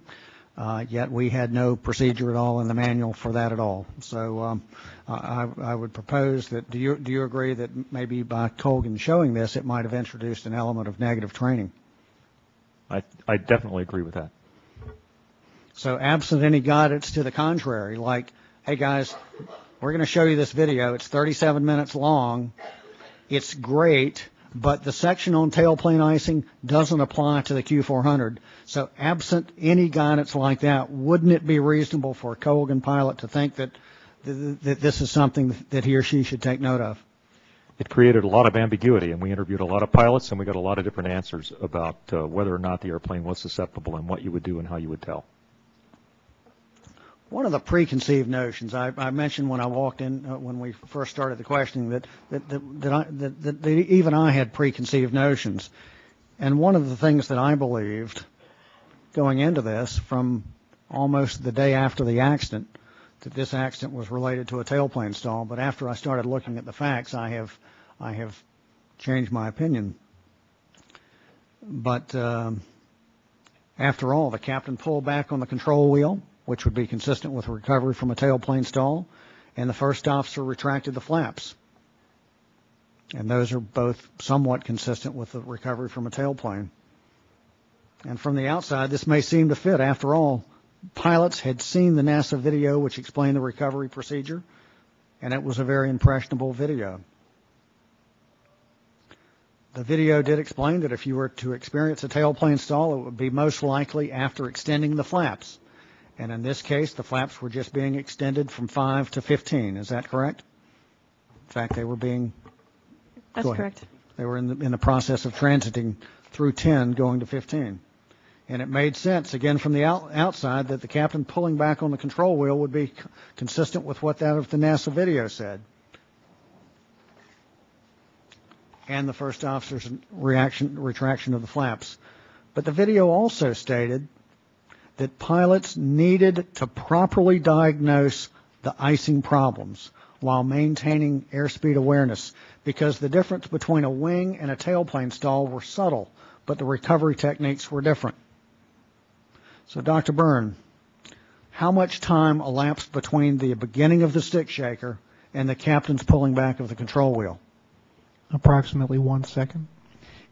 yet we had no procedure at all in the manual for that at all. So I would propose that, do you agree that maybe by Colgan showing this, it might have introduced an element of negative training? I definitely agree with that. So absent any guidance to the contrary, like, hey guys, we're going to show you this video. It's 37 minutes long. It's great, but the section on tailplane icing doesn't apply to the Q400. So absent any guidance like that, wouldn't it be reasonable for a Colgan pilot to think that this is something that he or she should take note of? It created a lot of ambiguity, and we interviewed a lot of pilots, and we got a lot of different answers about whether or not the airplane was susceptible and what you would do and how you would tell. One of the preconceived notions I mentioned when I walked in, when we first started the questioning, that even I had preconceived notions. And one of the things that I believed going into this from almost the day after the accident, that this accident was related to a tailplane stall. But after I started looking at the facts, I have changed my opinion. But after all, the captain pulled back on the control wheel, which would be consistent with recovery from a tailplane stall, and the first officer retracted the flaps. And those are both somewhat consistent with the recovery from a tailplane. And from the outside, this may seem to fit. After all, pilots had seen the NASA video which explained the recovery procedure, and it was a very impressionable video. The video did explain that if you were to experience a tailplane stall, it would be most likely after extending the flaps. And in this case, the flaps were just being extended from 5 to 15. Is that correct? In fact, they were being... That's correct. They were in the process of transiting through 10, going to 15. And it made sense, again, from the outside, that the captain pulling back on the control wheel would be consistent with what that of the NASA video said. And the first officer's retraction of the flaps. But the video also stated that pilots needed to properly diagnose the icing problems while maintaining airspeed awareness, because the difference between a wing and a tailplane stall were subtle, but the recovery techniques were different. So, Dr. Byrne, how much time elapsed between the beginning of the stick shaker and the captain's pulling back of the control wheel? Approximately 1 second.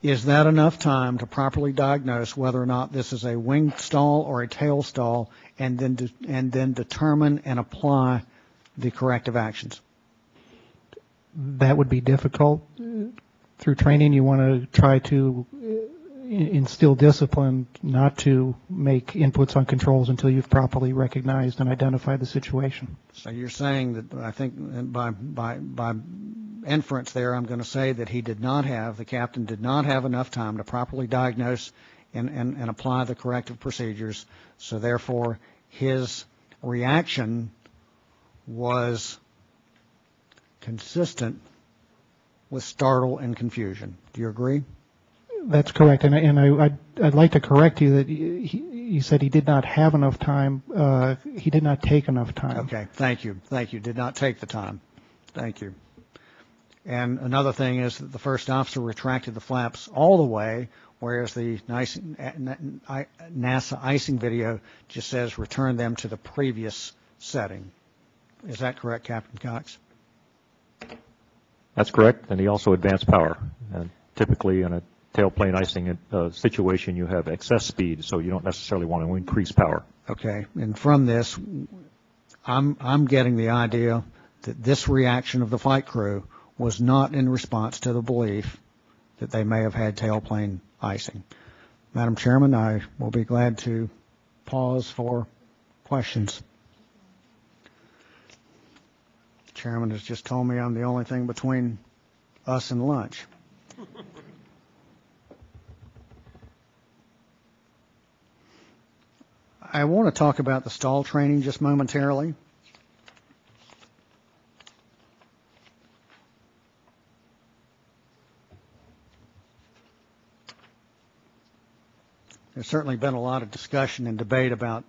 Is that enough time to properly diagnose whether or not this is a wing stall or a tail stall, and then determine and apply the corrective actions? that would be difficult. Through training, you want to try to instill discipline not to make inputs on controls until you've properly recognized and identified the situation. So you're saying that, I think by inference there, I'm going to say that the captain did not have enough time to properly diagnose and apply the corrective procedures, so therefore his reaction was consistent with startle and confusion. Do you agree? That's correct, and I'd like to correct you that you said he did not have enough time. He did not take enough time. Okay, thank you. Did not take the time. Thank you. And another thing is that the first officer retracted the flaps all the way, whereas the NASA icing video just says return them to the previous setting. Is that correct, Captain Cox? That's correct, and he also advanced power. And typically in a tailplane icing situation, you have excess speed, so you don't necessarily want to increase power. Okay, and from this, I'm getting the idea that this reaction of the flight crew was not in response to the belief that they may have had tailplane icing. Madam Chairman, I will be glad to pause for questions. The chairman has just told me I'm the only thing between us and lunch. I want to talk about the stall training just momentarily. There's certainly been a lot of discussion and debate about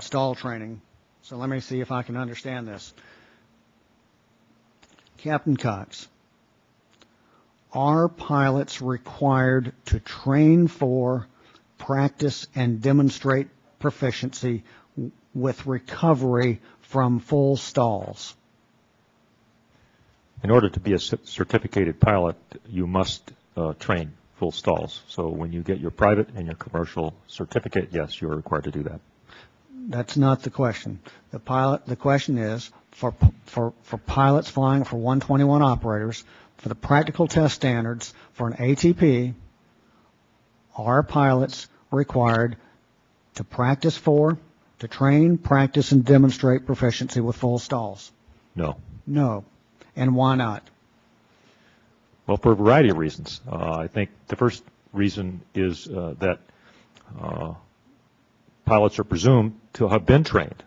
stall training, so let me see if I can understand this. Captain Cox, are pilots required to train for, practice, and demonstrate proficiency with recovery from full stalls? In order to be a certificated pilot, you must train full stalls. So when you get your private and your commercial certificate, yes, you're required to do that. That's not the question. The question is for pilots flying for 121 operators, for the practical test standards for an ATP, are pilots required to practice for, to train, practice, and demonstrate proficiency with full stalls? No. No. And why not? Well, for a variety of reasons. I think the first reason is that pilots are presumed to have been trained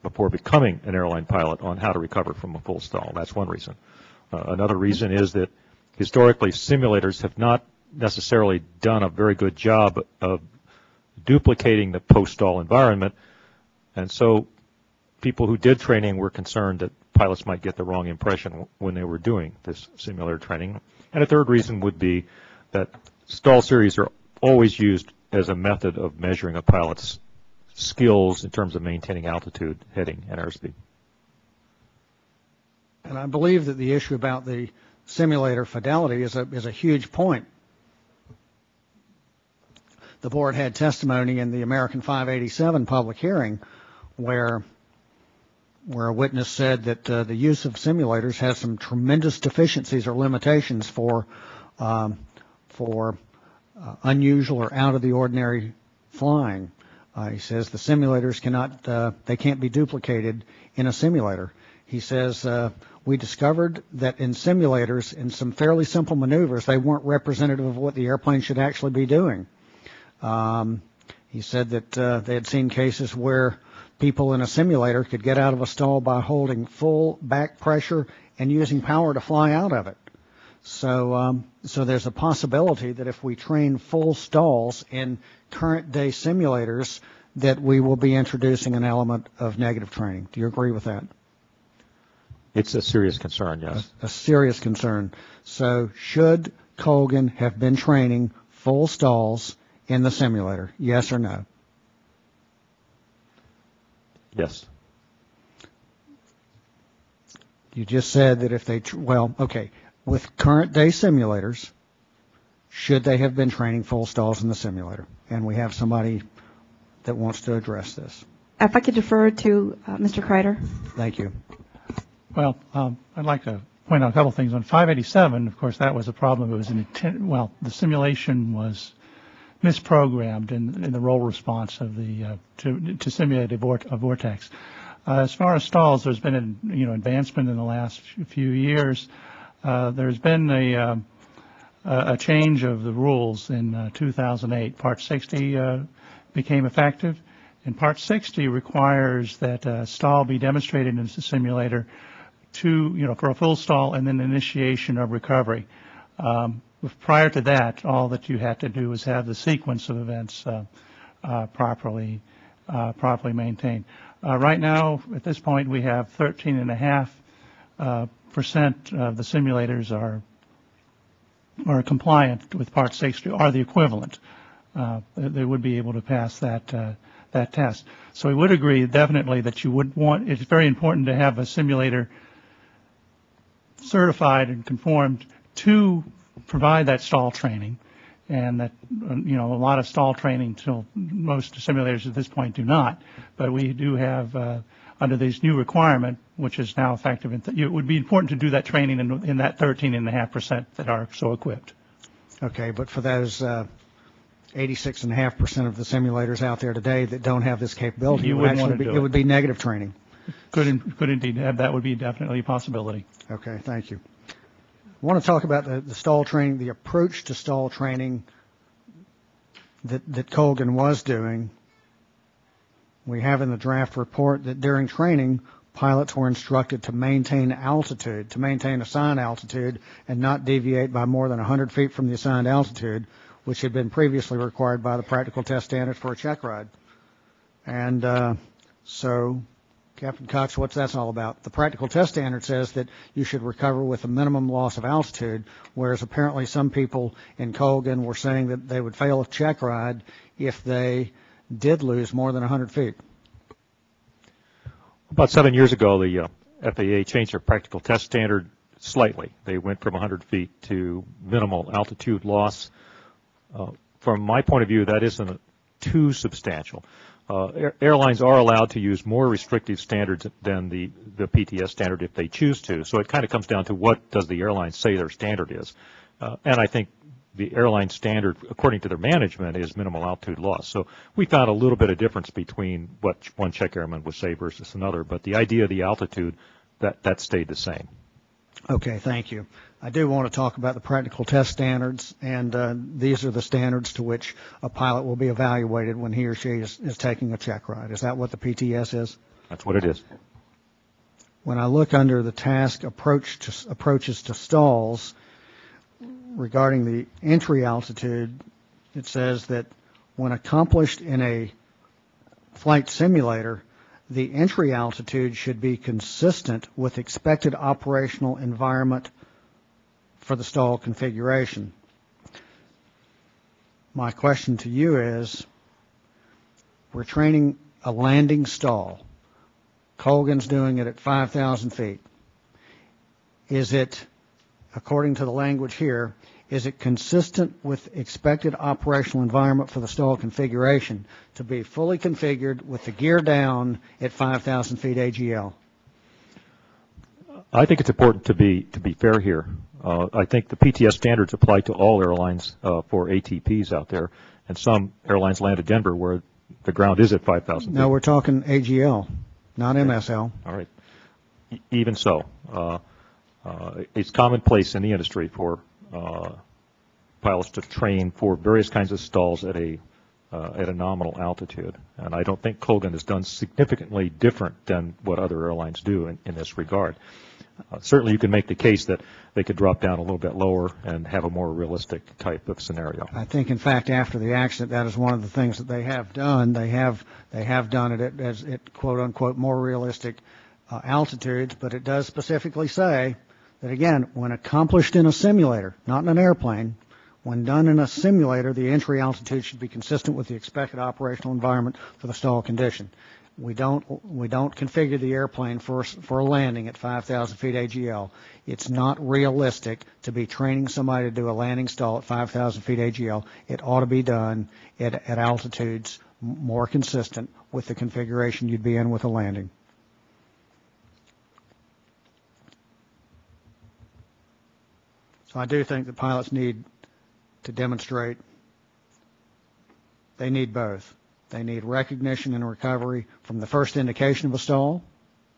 before becoming an airline pilot on how to recover from a full stall. That's one reason. Another reason is that historically simulators have not necessarily done a very good job of duplicating the post-stall environment, and so people who did training were concerned that pilots might get the wrong impression when they were doing this simulator training. And a third reason would be that stall series are always used as a method of measuring a pilot's skills in terms of maintaining altitude, heading, and airspeed. And I believe that the issue about the simulator fidelity is a huge point. The board had testimony in the American 587 public hearing where a witness said that the use of simulators has some tremendous deficiencies or limitations for unusual or out of the ordinary flying. He says the simulators can't be duplicated in a simulator. He says we discovered that in simulators, in some fairly simple maneuvers, they weren't representative of what the airplane should actually be doing. He said that they had seen cases where people in a simulator could get out of a stall by holding full back pressure and using power to fly out of it. So there's a possibility that if we train full stalls in current day simulators, that we will be introducing an element of negative training. Do you agree with that? It's a serious concern, yes. A serious concern. So should Colgan have been training full stalls in the simulator? Yes or no? Yes. You just said that if they, with current day simulators, should they have been training full stalls in the simulator? And we have somebody that wants to address this. If I could defer to Mr. Kreider. Thank you. Well, I'd like to point out a couple things. On 587, of course, that was a problem. It was the simulation was misprogrammed in the roll response of the to simulate a vortex. As far as stalls, there's been advancement in the last few years. There's been a change of the rules in 2008. Part 60 became effective, and Part 60 requires that a stall be demonstrated in the simulator for a full stall and then initiation of recovery. Prior to that, all that you had to do was have the sequence of events properly maintained. Right now, at this point, we have 13.5% of the simulators are compliant with Part 60, or the equivalent. They would be able to pass that test. So we would agree definitely that you would want. It's very important to have a simulator certified and conformed to provide that stall training, and that a lot of stall training, till most simulators at this point do not. But we do have under this new requirement, which is now effective. It would be important to do that training in that 13.5% that are so equipped. Okay, but for those 86.5% of the simulators out there today that don't have this capability, it would be negative training. Could indeed have. That would be definitely a possibility. Okay, thank you. I want to talk about the stall training, the approach to stall training that Colgan was doing. We have in the draft report that during training, pilots were instructed to maintain altitude, to maintain assigned altitude, and not deviate by more than 100 feet from the assigned altitude, which had been previously required by the practical test standards for a check ride. And so, Captain Cox, what's that all about? The practical test standard says that you should recover with a minimum loss of altitude, whereas apparently some people in Colgan were saying that they would fail a check ride if they did lose more than 100 feet. About 7 years ago, the FAA changed their practical test standard slightly. They went from 100 feet to minimal altitude loss. From my point of view, that isn't too substantial. Airlines are allowed to use more restrictive standards than the PTS standard if they choose to. So it kind of comes down to what does the airline say their standard is. And I think the airline standard, according to their management, is minimal altitude loss. So we found a little bit of difference between what one check airman would say versus another. But the idea of the altitude, that stayed the same. Okay, thank you. I do want to talk about the practical test standards, and these are the standards to which a pilot will be evaluated when he or she is taking a check ride. Is that what the PTS is? That's what it is. When I look under the task approaches to stalls, regarding the entry altitude, it says that when accomplished in a flight simulator, the entry altitude should be consistent with expected operational environment for the stall configuration. My question to you is, we're training a landing stall. Colgan's doing it at 5,000 feet. Is it, according to the language here, is it consistent with expected operational environment for the stall configuration to be fully configured with the gear down at 5,000 feet AGL? I think it's important to be fair here. I think the PTS standards apply to all airlines for ATPs out there, and some airlines land at Denver where the ground is at 5,000 feet. No, we're talking AGL, not MSL. All right. Even so, it's commonplace in the industry for pilots to train for various kinds of stalls at a nominal altitude, and I don't think Colgan has done significantly different than what other airlines do in this regard. Certainly you can make the case that they could drop down a little bit lower and have a more realistic type of scenario. I think, in fact, after the accident, that is one of the things that they have done. They have done it at quote-unquote more realistic altitudes, but it does specifically say that, again, when accomplished in a simulator, not in an airplane, when done in a simulator, the entry altitude should be consistent with the expected operational environment for the stall condition. We don't configure the airplane for a landing at 5,000 feet AGL. It's not realistic to be training somebody to do a landing stall at 5,000 feet AGL. It ought to be done at altitudes more consistent with the configuration you'd be in with a landing. So I do think that pilots need to demonstrate. They need both. They need recognition and recovery from the first indication of a stall,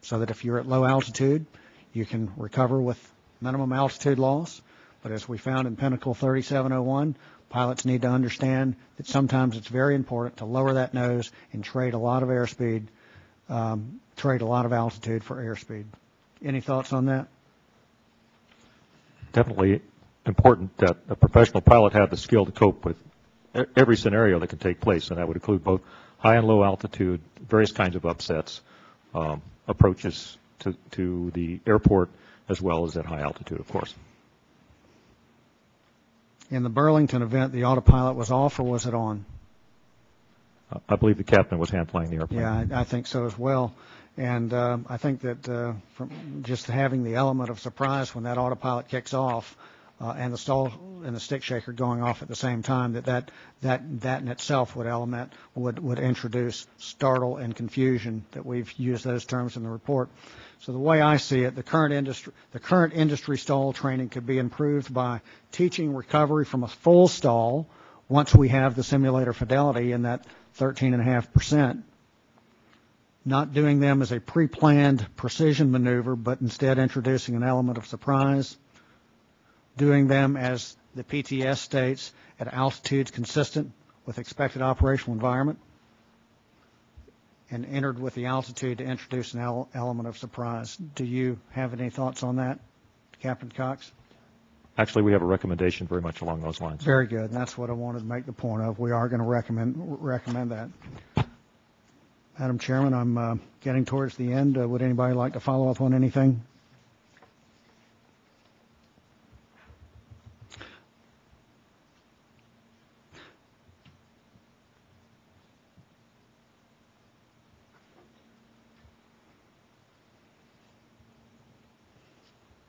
so that if you're at low altitude, you can recover with minimum altitude loss. But as we found in Pinnacle 3701, pilots need to understand that sometimes it's very important to lower that nose and trade a lot of airspeed, trade a lot of altitude for airspeed. Any thoughts on that? Definitely important that a professional pilot have the skill to cope with every scenario that can take place, and that would include both high and low altitude, various kinds of upsets, approaches to the airport, as well as at high altitude, of course. In the Burlington event, the autopilot was off, or was it on? I believe the captain was hand-flying the airplane. Yeah, I think so as well. And I think that from just having the element of surprise when that autopilot kicks off, and the stall and the stick shaker going off at the same time, that in itself would introduce startle and confusion. That we've used those terms in the report. So the way I see it, the current industry stall training could be improved by teaching recovery from a full stall once we have the simulator fidelity in that 13.5%. Not doing them as a pre-planned precision maneuver, but instead introducing an element of surprise. Doing them, as the PTS states, at altitudes consistent with expected operational environment, and entered with the altitude to introduce an element of surprise. Do you have any thoughts on that, Captain Cox? Actually, we have a recommendation very much along those lines. Very good, and that's what I wanted to make the point of. We are going to recommend that. Madam Chairman, I'm getting towards the end. Would anybody like to follow up on anything?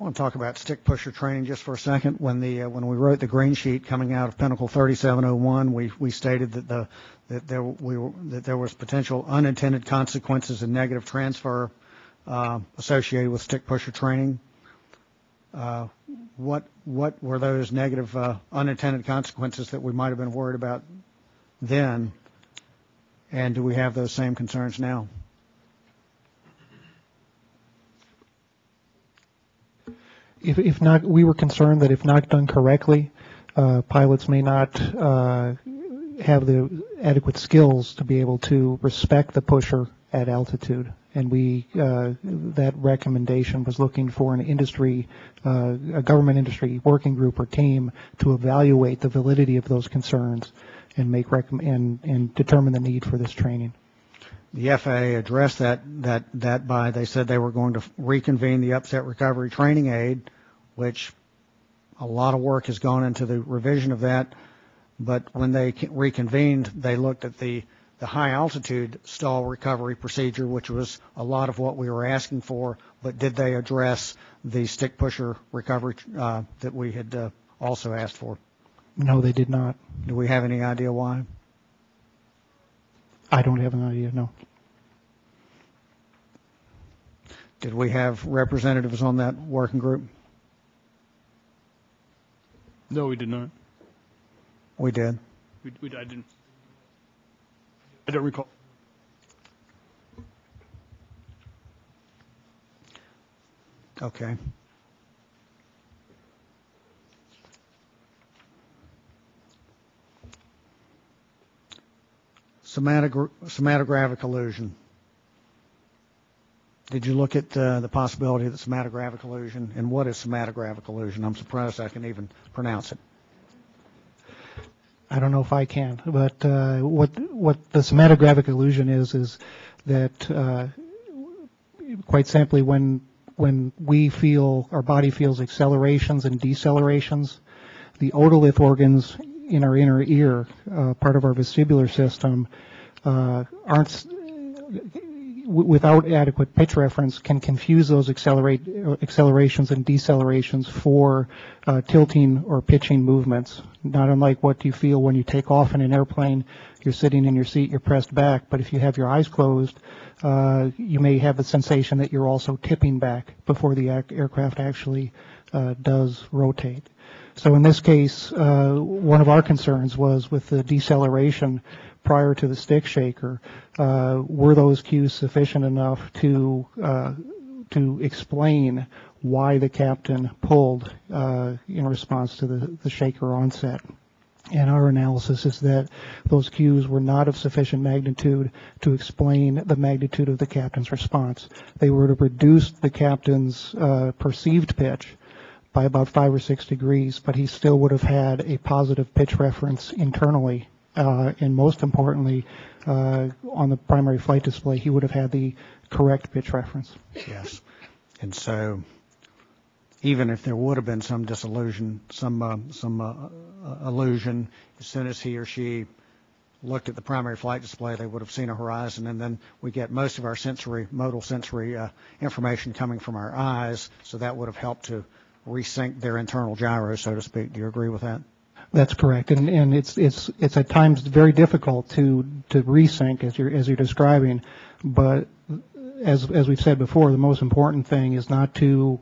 I want to talk about stick pusher training just for a second. When we wrote the green sheet coming out of Pinnacle 3701, we stated that there was potential unintended consequences and negative transfer associated with stick pusher training. What were those negative unintended consequences that we might have been worried about then, and do we have those same concerns now? If not, we were concerned that if not done correctly, pilots may not have the adequate skills to be able to respect the pusher at altitude. And that recommendation was looking for an industry, a government industry working group or team to evaluate the validity of those concerns and and determine the need for this training. The FAA addressed that by, they said they were going to reconvene the upset recovery training aid, which a lot of work has gone into the revision of that. But when they reconvened, they looked at the high altitude stall recovery procedure, which was a lot of what we were asking for. But did they address the stick pusher recovery that we had also asked for? No, they did not. Do we have any idea why? I don't have an idea, no. Did we have representatives on that working group? No, we did not. We did. I didn't. I don't recall. Okay. Somatographic illusion. Did you look at the possibility of the somatographic illusion? And what is somatographic illusion? I'm surprised I can even pronounce it. I don't know if I can, but what the somatographic illusion is that quite simply when we feel, our body feels accelerations and decelerations, the otolith organs in our inner ear, part of our vestibular system, aren't, without adequate pitch reference, can confuse those accelerations and decelerations for tilting or pitching movements. Not unlike what you feel when you take off in an airplane. You're sitting in your seat, you're pressed back, but if you have your eyes closed, you may have the sensation that you're also tipping back before the aircraft actually does rotate. So in this case, one of our concerns was with the deceleration prior to the stick shaker. Were those cues sufficient enough to explain why the captain pulled in response to the shaker onset? And our analysis is that those cues were not of sufficient magnitude to explain the magnitude of the captain's response. They were to reduce the captain's perceived pitch by about 5 or 6 degrees, but he still would have had a positive pitch reference internally. And most importantly, on the primary flight display, he would have had the correct pitch reference. Yes. And so even if there would have been some disillusion, some illusion, as soon as he or she looked at the primary flight display, they would have seen a horizon. And then we get most of our modal sensory information coming from our eyes, so that would have helped to resync their internal gyro, so to speak. Do you agree with that? That's correct, and it's at times very difficult to resync as you're describing, but as we've said before, the most important thing is not to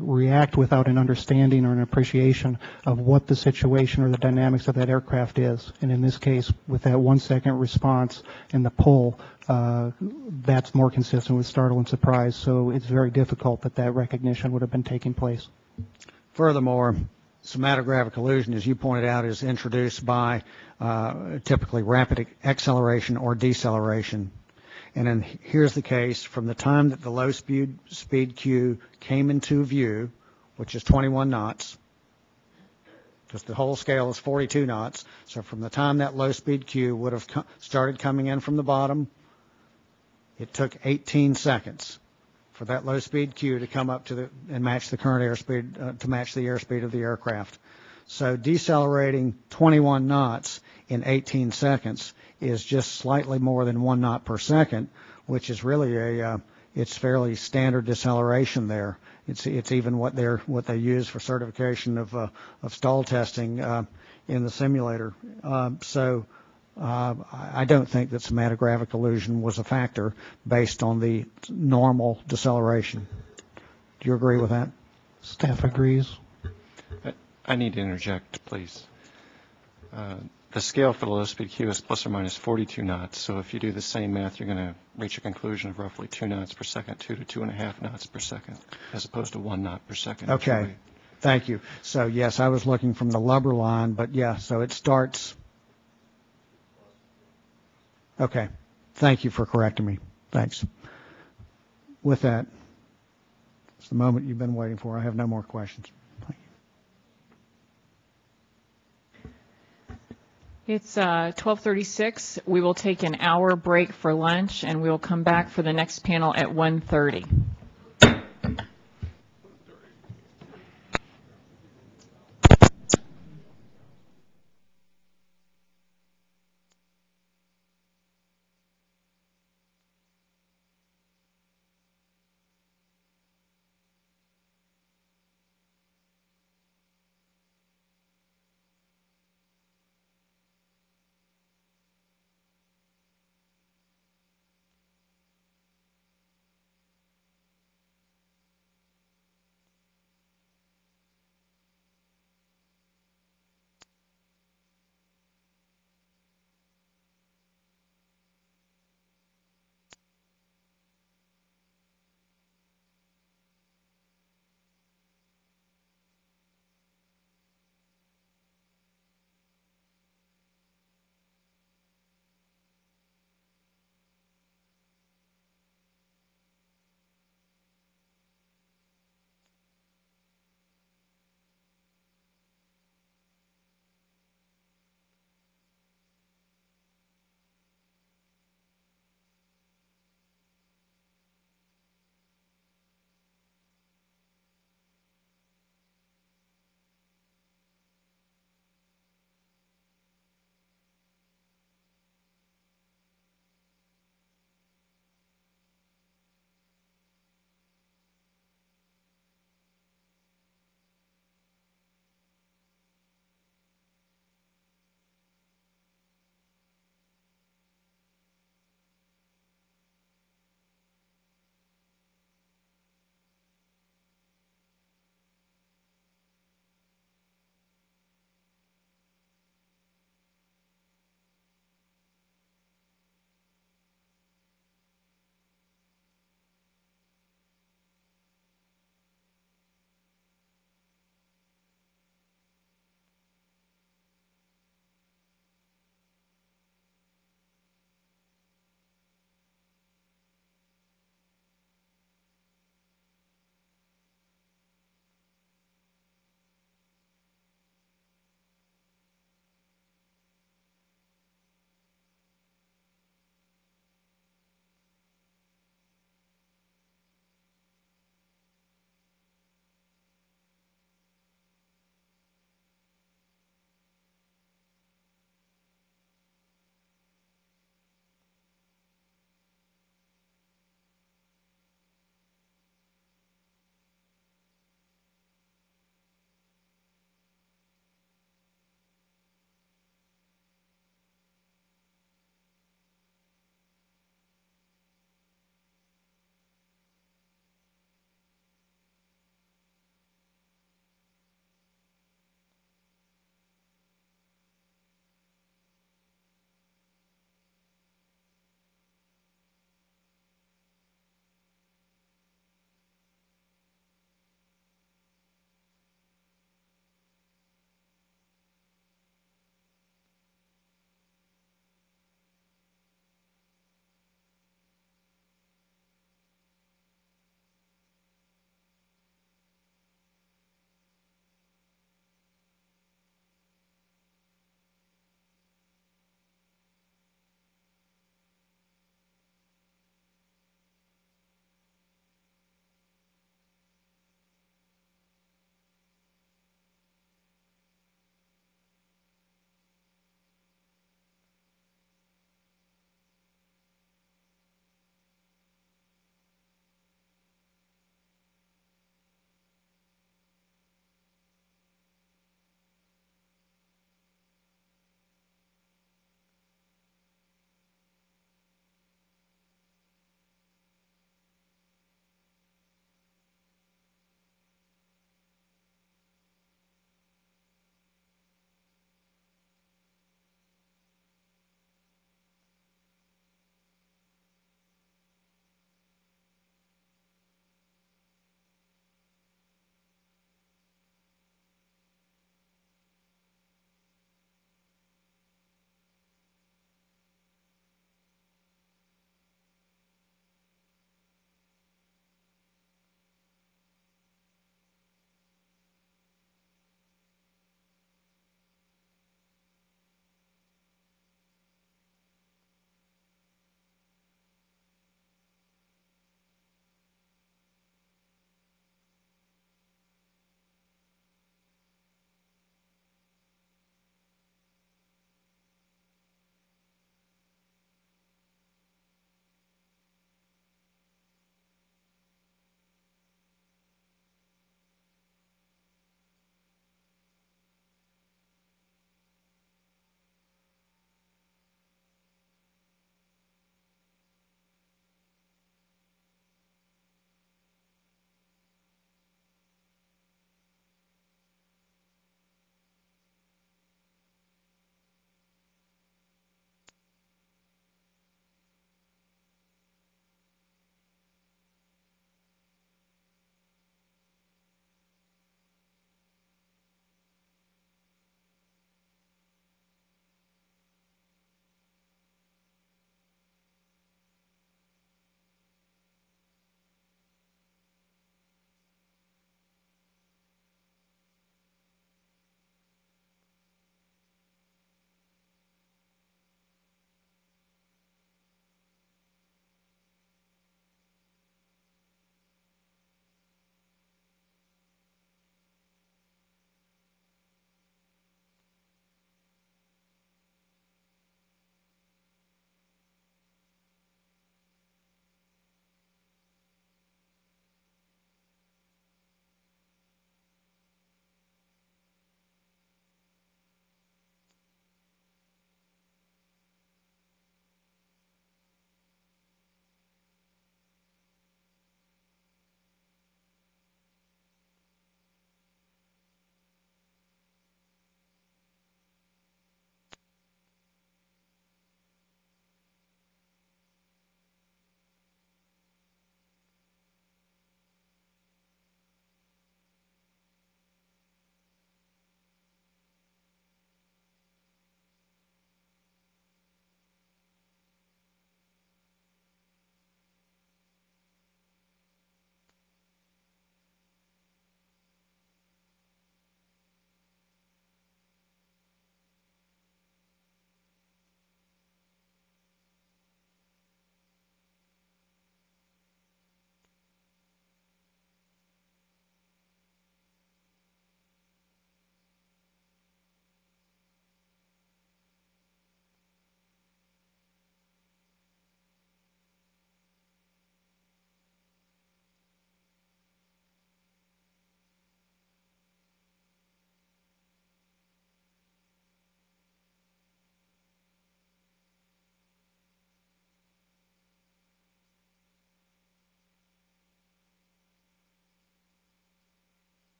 react without an understanding or an appreciation of what the situation or the dynamics of that aircraft is. And in this case, with that 1 second response and the pull, that's more consistent with startle and surprise. So it's very difficult that recognition would have been taking place. Furthermore, somatogravic illusion, as you pointed out, is introduced by typically rapid acceleration or deceleration. And then here's the case: from the time that the low speed cue came into view, which is 21 knots, because the whole scale is 42 knots. So from the time that low speed cue would have started coming in from the bottom, it took 18 seconds for that low speed cue to come up to and match the current airspeed, to match the airspeed of the aircraft. So decelerating 21 knots in 18 seconds is just slightly more than 1 knot per second, which is really it's fairly standard deceleration there. It's even what they use for certification of stall testing in the simulator. So I don't think that somatogravic illusion was a factor based on the normal deceleration. Do you agree with that? Staff agrees. I need to interject, please. The scale for the low speed cue is plus or minus 42 knots. So if you do the same math, you're going to reach a conclusion of roughly 2 knots per second, 2 to 2.5 knots per second, as opposed to 1 knot per second. Okay. Thank you. So yes, I was looking from the lubber line, but yeah, so it starts. Okay. Thank you for correcting me. Thanks. With that, it's the moment you've been waiting for. I have no more questions. It's 12:36. We will take an hour break for lunch, and we will come back for the next panel at 1:30.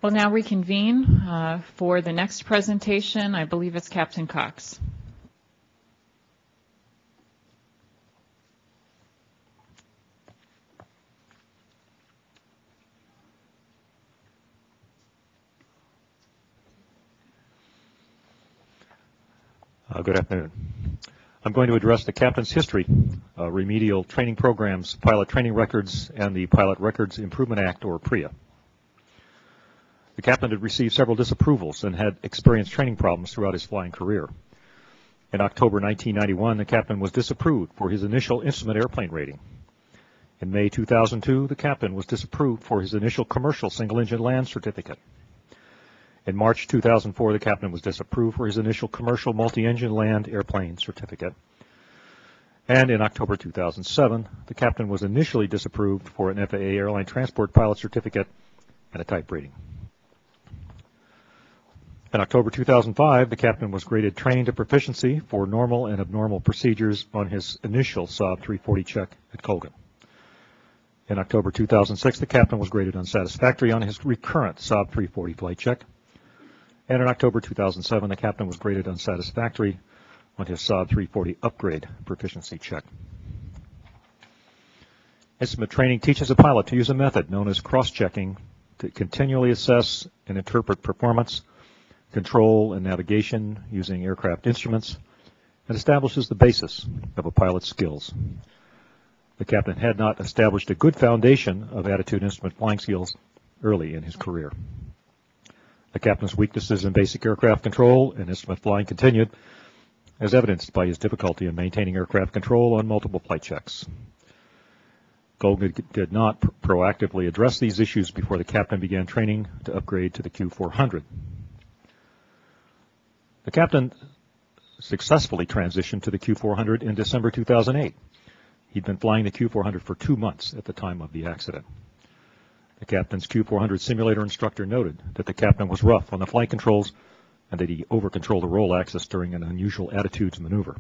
We'll now reconvene for the next presentation. I believe it's Captain Cox. Good afternoon. I'm going to address the captain's history, remedial training programs, pilot training records, and the Pilot Records Improvement Act, or PREA. The captain had received several disapprovals and had experienced training problems throughout his flying career. In October 1991, the captain was disapproved for his initial instrument airplane rating. In May 2002, the captain was disapproved for his initial commercial single-engine land certificate. In March 2004, the captain was disapproved for his initial commercial multi-engine land airplane certificate. And in October 2007, the captain was initially disapproved for an FAA airline transport pilot certificate and a type rating. In October 2005, the captain was graded trained to proficiency for normal and abnormal procedures on his initial Saab 340 check at Colgan. In October 2006, the captain was graded unsatisfactory on his recurrent Saab 340 flight check. And in October 2007, the captain was graded unsatisfactory on his Saab 340 upgrade proficiency check. Instrument training teaches a pilot to use a method known as cross-checking to continually assess and interpret performance, control, and navigation using aircraft instruments, and establishes the basis of a pilot's skills. The captain had not established a good foundation of attitude instrument flying skills early in his career. The captain's weaknesses in basic aircraft control and instrument flying continued, as evidenced by his difficulty in maintaining aircraft control on multiple flight checks. Colgan did not proactively address these issues before the captain began training to upgrade to the Q400. The captain successfully transitioned to the Q400 in December 2008. He'd been flying the Q400 for 2 months at the time of the accident. The captain's Q400 simulator instructor noted that the captain was rough on the flight controls and that he over-controlled the roll axis during an unusual attitudes maneuver.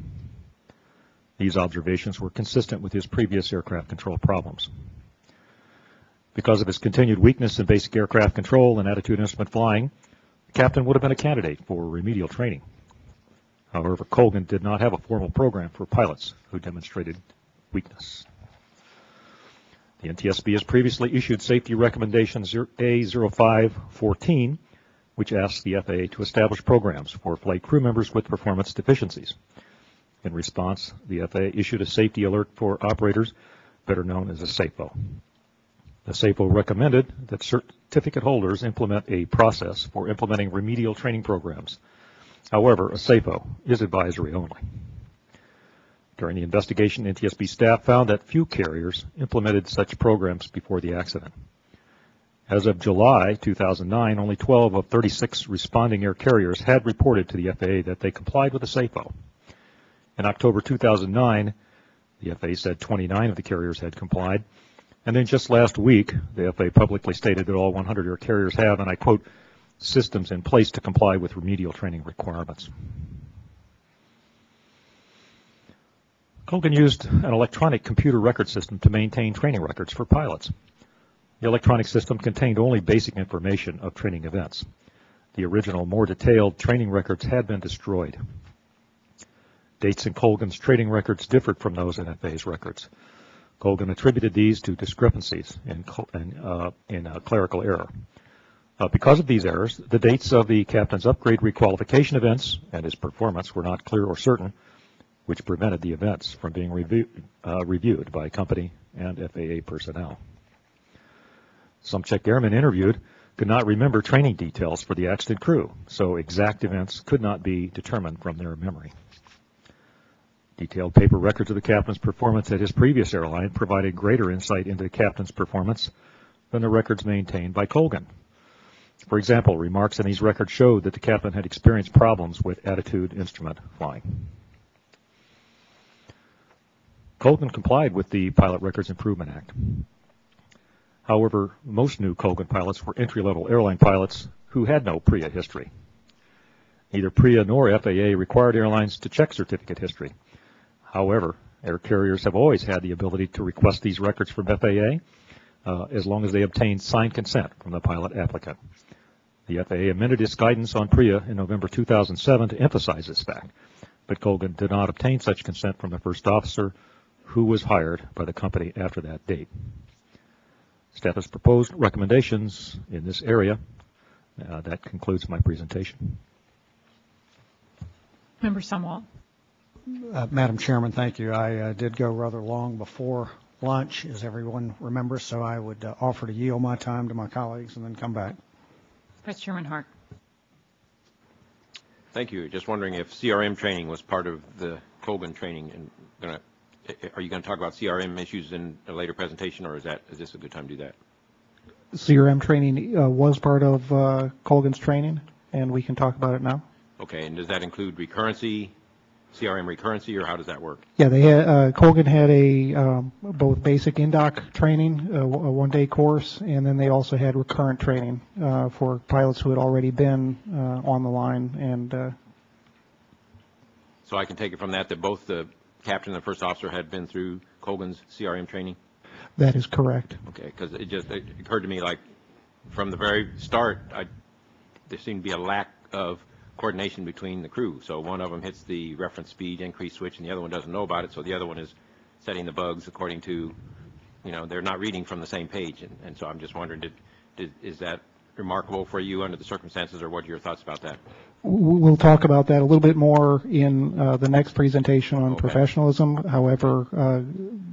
These observations were consistent with his previous aircraft control problems. Because of his continued weakness in basic aircraft control and attitude instrument flying, the captain would have been a candidate for remedial training. However, Colgan did not have a formal program for pilots who demonstrated weakness. The NTSB has previously issued Safety Recommendation A0514, which asks the FAA to establish programs for flight crew members with performance deficiencies. In response, the FAA issued a safety alert for operators, better known as a SAFO. The SAFO recommended that certificate holders implement a process for implementing remedial training programs. However, a SAFO is advisory only. During the investigation, NTSB staff found that few carriers implemented such programs before the accident. As of July 2009, only 12 of 36 responding air carriers had reported to the FAA that they complied with the SAFO. In October 2009, the FAA said 29 of the carriers had complied. And then just last week, the FAA publicly stated that all 100 air carriers have, and I quote, systems in place to comply with remedial training requirements. Colgan used an electronic computer record system to maintain training records for pilots. The electronic system contained only basic information of training events. The original, more detailed training records had been destroyed. Dates in Colgan's training records differed from those in FAA's records. Colgan attributed these to discrepancies in clerical error. Because of these errors, the dates of the captain's upgrade requalification events and his performance were not clear or certain, which prevented the events from being reviewed by company and FAA personnel. Some check airmen interviewed could not remember training details for the accident crew, so exact events could not be determined from their memory. Detailed paper records of the captain's performance at his previous airline provided greater insight into the captain's performance than the records maintained by Colgan. For example, remarks in these records showed that the captain had experienced problems with attitude instrument flying. Colgan complied with the Pilot Records Improvement Act. However, most new Colgan pilots were entry-level airline pilots who had no PREA history. Neither PREA nor FAA required airlines to check certificate history. However, air carriers have always had the ability to request these records from FAA as long as they obtain signed consent from the pilot applicant. The FAA amended its guidance on PREA in November 2007 to emphasize this fact, but Colgan did not obtain such consent from the first officer who was hired by the company after that date. Staff has proposed recommendations in this area. That concludes my presentation. Member Sumwalt. Madam Chairman, thank you. I did go rather long before lunch, as everyone remembers, so I would offer to yield my time to my colleagues and then come back. Vice Chairman Hart. Thank you. Just wondering if CRM training was part of the Colgan training, and are you going to talk about CRM issues in a later presentation, or is this a good time to do that? CRM training was part of Colgan's training, and we can talk about it now. Okay, and does that include recurrency, CRM recurrency, or how does that work? Yeah, they had, Colgan had a both basic in-dock training, a one-day course, and then they also had recurrent training for pilots who had already been on the line. And so I can take it from that both the captain and the first officer had been through Colgan's CRM training? That is correct. Okay, because it occurred to me, like, from the very start, there seemed to be a lack of coordination between the crew. So one of them hits the reference speed increase switch and the other one doesn't know about it, so the other one is setting the bugs according to, they're not reading from the same page. And so I'm just wondering, is that remarkable for you under the circumstances, or what are your thoughts about that? We'll talk about that a little bit more in the next presentation on professionalism. However,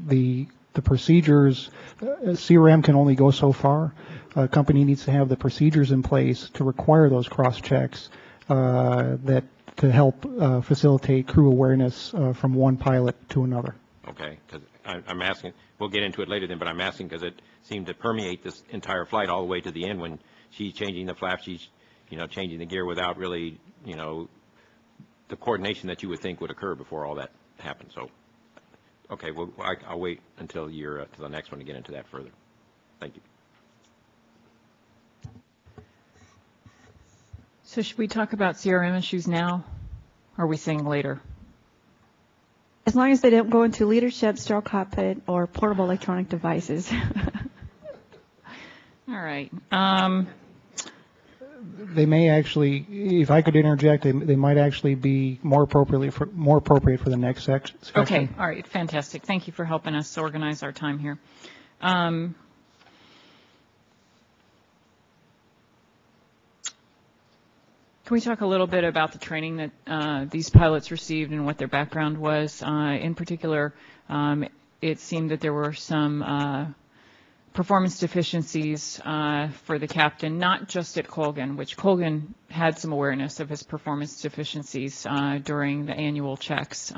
the procedures, CRM can only go so far. A company needs to have the procedures in place to require those cross-checks that to help facilitate crew awareness from one pilot to another. Okay, because I'm asking, we'll get into it later then, but I'm asking because it seemed to permeate this entire flight all the way to the end when she's changing the flaps, she's changing the gear without really, the coordination that you would think would occur before all that happened. So, okay, well, I'll wait until you're to the next one to get into that further. Thank you. So should we talk about CRM issues now, or are we saying later? As long as they don't go into leadership, sterile cockpit, or portable electronic devices. All right. They may actually, if I could interject, they might actually be more appropriate for the next section. Okay. All right. Fantastic. Thank you for helping us organize our time here. Can we talk a little bit about the training that these pilots received and what their background was? In particular, it seemed that there were some performance deficiencies for the captain, not just at Colgan, which Colgan had some awareness of his performance deficiencies during the annual checks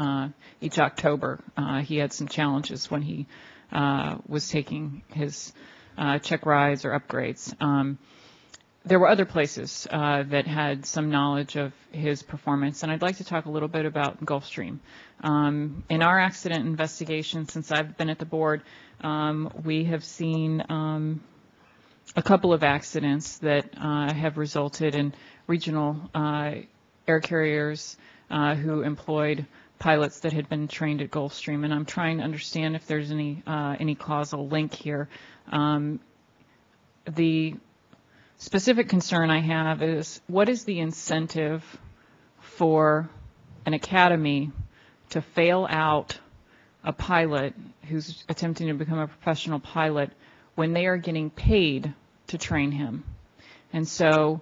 each October. He had some challenges when he was taking his check rides or upgrades. There were other places that had some knowledge of his performance, and I'd like to talk a little bit about Gulfstream. In our accident investigation, since I've been at the board, we have seen a couple of accidents that have resulted in regional air carriers who employed pilots that had been trained at Gulfstream, and I'm trying to understand if there's any causal link here. The specific concern I have is, what is the incentive for an academy to fail out a pilot who's attempting to become a professional pilot when they are getting paid to train him? And so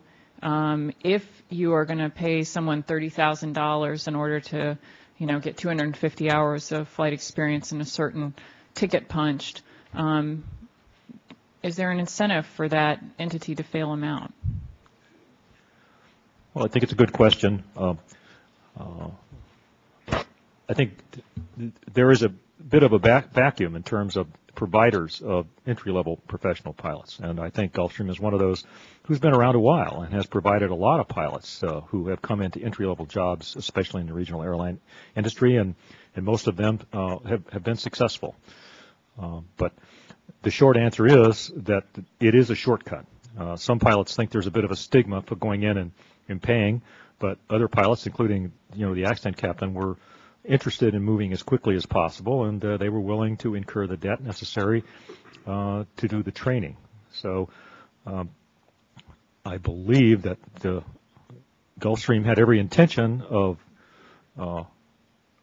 if you are going to pay someone $30,000 in order to, get 250 hours of flight experience and a certain ticket punched, is there an incentive for that entity to fail him out? Well, I think it's a good question. I think there is a bit of a vacuum in terms of providers of entry-level professional pilots, and I think Gulfstream is one of those who's been around a while and has provided a lot of pilots who have come into entry-level jobs, especially in the regional airline industry, and most of them have been successful. But the short answer is that it is a shortcut. Some pilots think there's a bit of a stigma for going in and paying, but other pilots, including the accident captain, were interested in moving as quickly as possible, and they were willing to incur the debt necessary to do the training. So I believe that Gulfstream had every intention of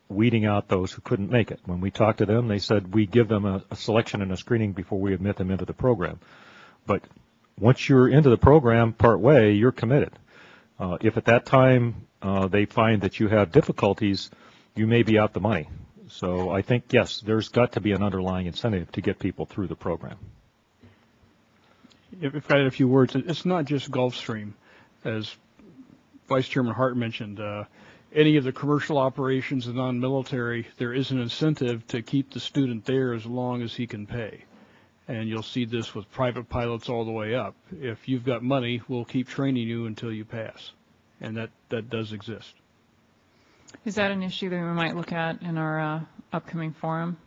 weeding out those who couldn't make it. When we talked to them, they said we give them a selection and a screening before we admit them into the program. But once you're into the program part way, you're committed. If at that time they find that you have difficulties, you may be out the money. So I think, yes, there's got to be an underlying incentive to get people through the program. If I had a few words, it's not just Gulfstream. As Vice Chairman Hart mentioned, any of the commercial operations and non-military, there is an incentive to keep the student there as long as he can pay. And you'll see this with private pilots all the way up. If you've got money, we'll keep training you until you pass. And that does exist. Is that an issue that we might look at in our upcoming forum?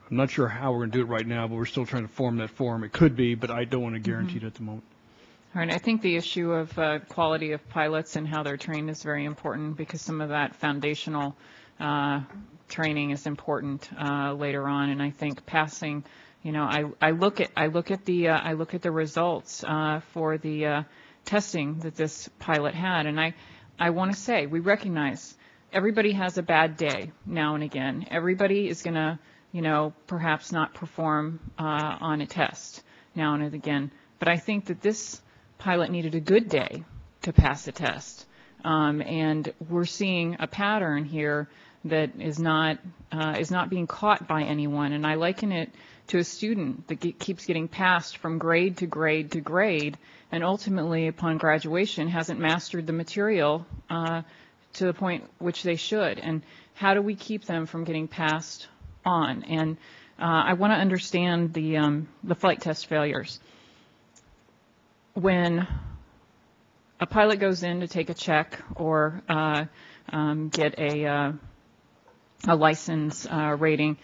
I'm not sure how we're going to do it right now, but we're still trying to form that forum. It could be, but I don't want to guarantee it at the moment. All right, I think the issue of quality of pilots and how they're trained is very important, because some of that foundational training is important later on. And I think passing, I look at the results for the testing that this pilot had, and I want to say we recognize everybody has a bad day now and again. Everybody is going to, perhaps not perform on a test now and again. But I think that this pilot needed a good day to pass a test, and we're seeing a pattern here that is not being caught by anyone. And I liken it to a student that keeps getting passed from grade to grade to grade, and ultimately upon graduation hasn't mastered the material to the point which they should. And how do we keep them from getting passed on? And I want to understand the flight test failures. When a pilot goes in to take a check or get a license rating,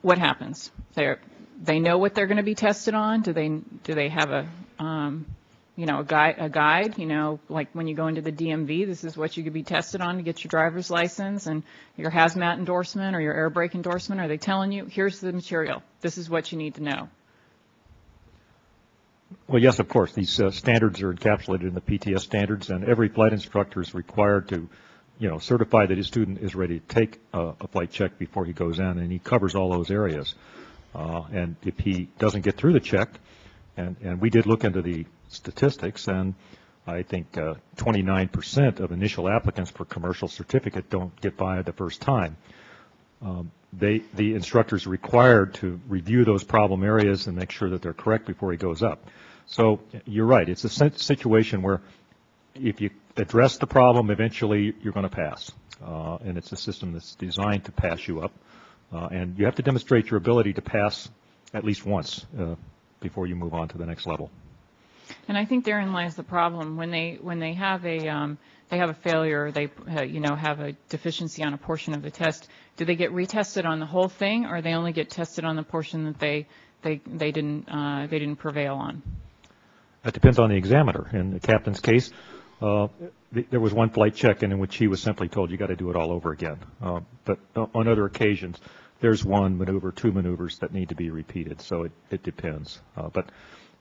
what happens? They know what they're going to be tested on. Do they have a guide? Like when you go into the DMV, this is what you could be tested on to get your driver's license and your hazmat endorsement or your air brake endorsement. Are they telling you, here's the material, this is what you need to know? Well, yes, of course. These standards are encapsulated in the PTS standards, and every flight instructor is required to, certify that his student is ready to take a flight check before he goes in, and he covers all those areas. And if he doesn't get through the check, and we did look into the statistics, and I think 29% of initial applicants for commercial certificate don't get by the first time. the instructor's required to review those problem areas and make sure that they're correct before he goes up. So you're right. It's a situation where if you address the problem, eventually you're going to pass. And it's a system that's designed to pass you up. And you have to demonstrate your ability to pass at least once before you move on to the next level. And I think therein lies the problem. When they have a failure, they have a deficiency on a portion of the test. Do they get retested on the whole thing, or they only get tested on the portion that they didn't prevail on? That depends on the examiner. In the captain's case, there was one flight check in which he was simply told you got to do it all over again. But on other occasions, there's one maneuver, two maneuvers that need to be repeated. So it depends. But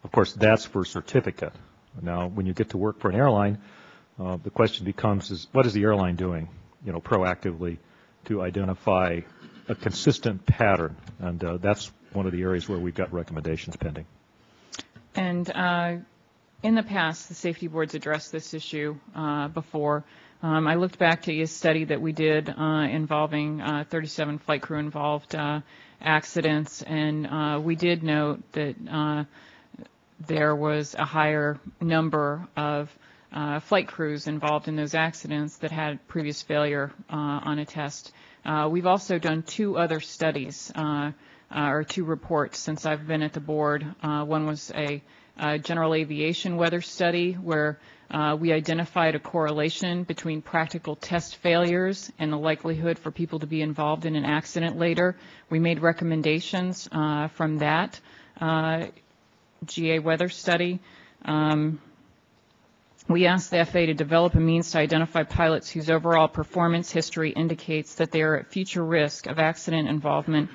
of course, that's for certificate. Now, when you get to work for an airline, the question becomes: what is the airline doing, proactively to identify a consistent pattern? And that's one of the areas where we've got recommendations pending. And in the past, the safety boards addressed this issue before. I looked back to a study that we did involving 37 flight crew involved accidents, and we did note that there was a higher number of flight crews involved in those accidents that had previous failure on a test. We've also done two other studies, or two reports since I've been at the board. One was a general aviation weather study where we identified a correlation between practical test failures and the likelihood for people to be involved in an accident later. We made recommendations from that GA weather study. We asked the FAA to develop a means to identify pilots whose overall performance history indicates that they are at future risk of accident involvement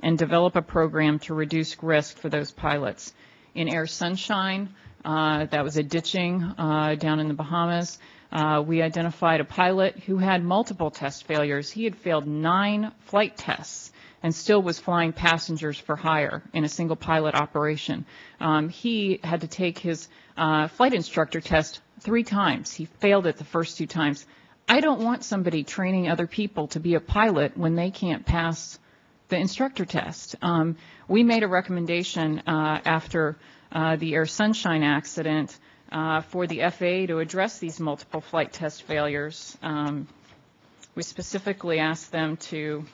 and develop a program to reduce risk for those pilots. In Air Sunshine, that was a ditching down in the Bahamas, we identified a pilot who had multiple test failures. He had failed 9 flight tests and still was flying passengers for hire in a single pilot operation. He had to take his flight instructor test 3 times. He failed it the first 2 times. I don't want somebody training other people to be a pilot when they can't pass the instructor test. We made a recommendation after the Air Sunshine accident for the FAA to address these multiple flight test failures. We specifically asked them to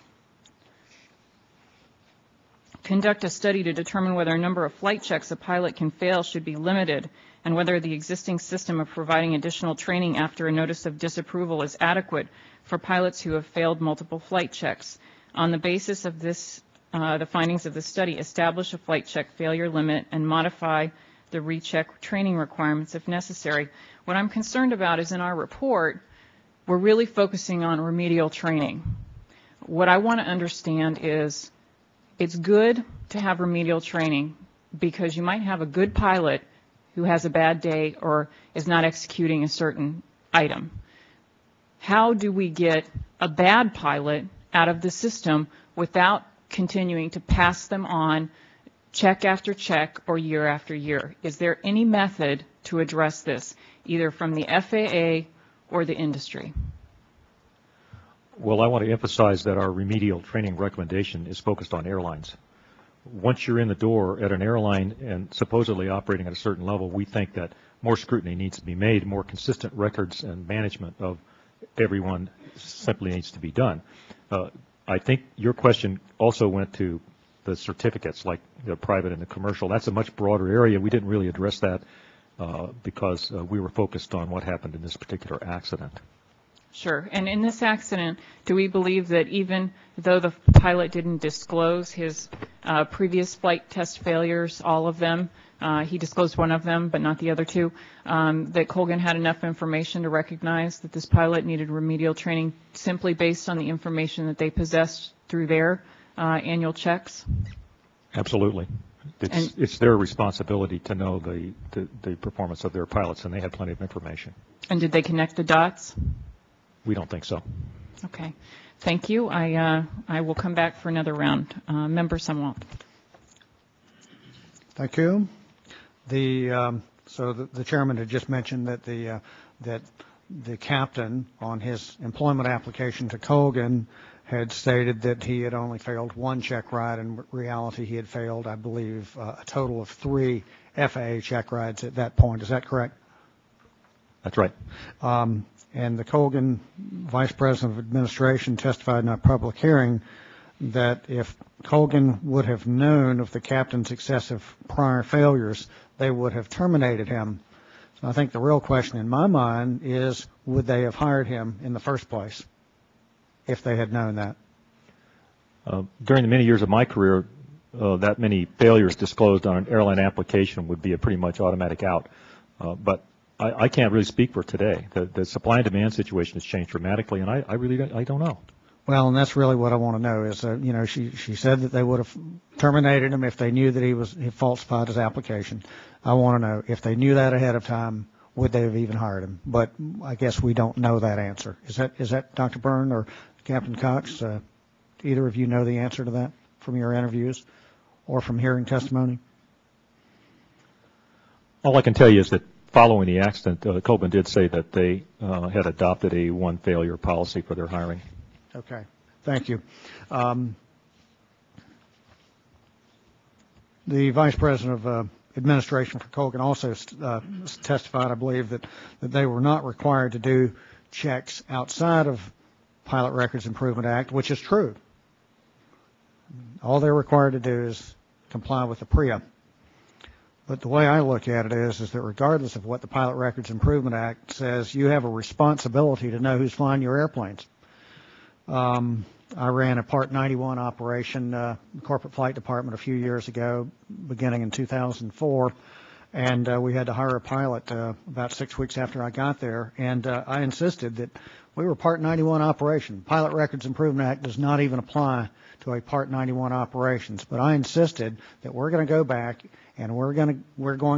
conduct a study to determine whether a number of flight checks a pilot can fail should be limited and whether the existing system of providing additional training after a notice of disapproval is adequate for pilots who have failed multiple flight checks. On the basis of this, the findings of the study, establish a flight check failure limit and modify the recheck training requirements if necessary. What I'm concerned about is in our report, we're really focusing on remedial training. What I want to understand is it's good to have remedial training because you might have a good pilot who has a bad day or is not executing a certain item. How do we get a bad pilot out of the system without continuing to pass them on check after check or year after year? Is there any method to address this, either from the FAA or the industry? Well, I want to emphasize that our remedial training recommendation is focused on airlines. Once you're in the door at an airline and supposedly operating at a certain level, we think that more scrutiny needs to be made, more consistent records and management of everyone simply needs to be done. I think your question also went to the certificates, like the private and the commercial. That's a much broader area. We didn't really address that because we were focused on what happened in this particular accident. Sure. And in this accident, do we believe that even though the pilot didn't disclose his previous flight test failures, all of them, he disclosed one of them, but not the other 2, that Colgan had enough information to recognize that this pilot needed remedial training simply based on the information that they possessed through their annual checks? Absolutely. It's their responsibility to know the performance of their pilots, and they had plenty of information. And did they connect the dots? We don't think so. Okay. Thank you. I will come back for another round. Member Sumwalt. Thank you. So the chairman had just mentioned that the captain on his employment application to Colgan had stated that he had only failed one check ride. In reality, he had failed, I believe, a total of 3 FAA check rides at that point. Is that correct? That's right. And the Colgan Vice President of Administration testified in a public hearing that if Colgan would have known of the captain's excessive prior failures, they would have terminated him. So I think the real question in my mind is, would they have hired him in the first place if they had known that? During the many years of my career, that many failures disclosed on an airline application would be a pretty much automatic out. But I can't really speak for today. The supply and demand situation has changed dramatically, and I really don't know. Well, and that's really what I want to know is, you know, she said that they would have terminated him if they knew that he falsified his application. I want to know if they knew that ahead of time, would they have even hired him? But I guess we don't know that answer. Is that Dr. Byrne or Captain Cox? Either of you know the answer to that from your interviews or from hearing testimony? All I can tell you is that following the accident, Colgan did say that they had adopted a one failure policy for their hiring. Okay, thank you. The Vice President of Administration for Colgan also testified, I believe, that they were not required to do checks outside of Pilot Records Improvement Act, which is true. All they're required to do is comply with the PREA. But the way I look at it is that regardless of what the Pilot Records Improvement Act says, you have a responsibility to know who's flying your airplanes. I ran a Part 91 operation, corporate flight department a few years ago, beginning in 2004, and we had to hire a pilot about 6 weeks after I got there, and I insisted that we were Part 91 operation. Pilot Records Improvement Act does not even apply to a Part 91 operations, but I insisted that we're going to go back and we're going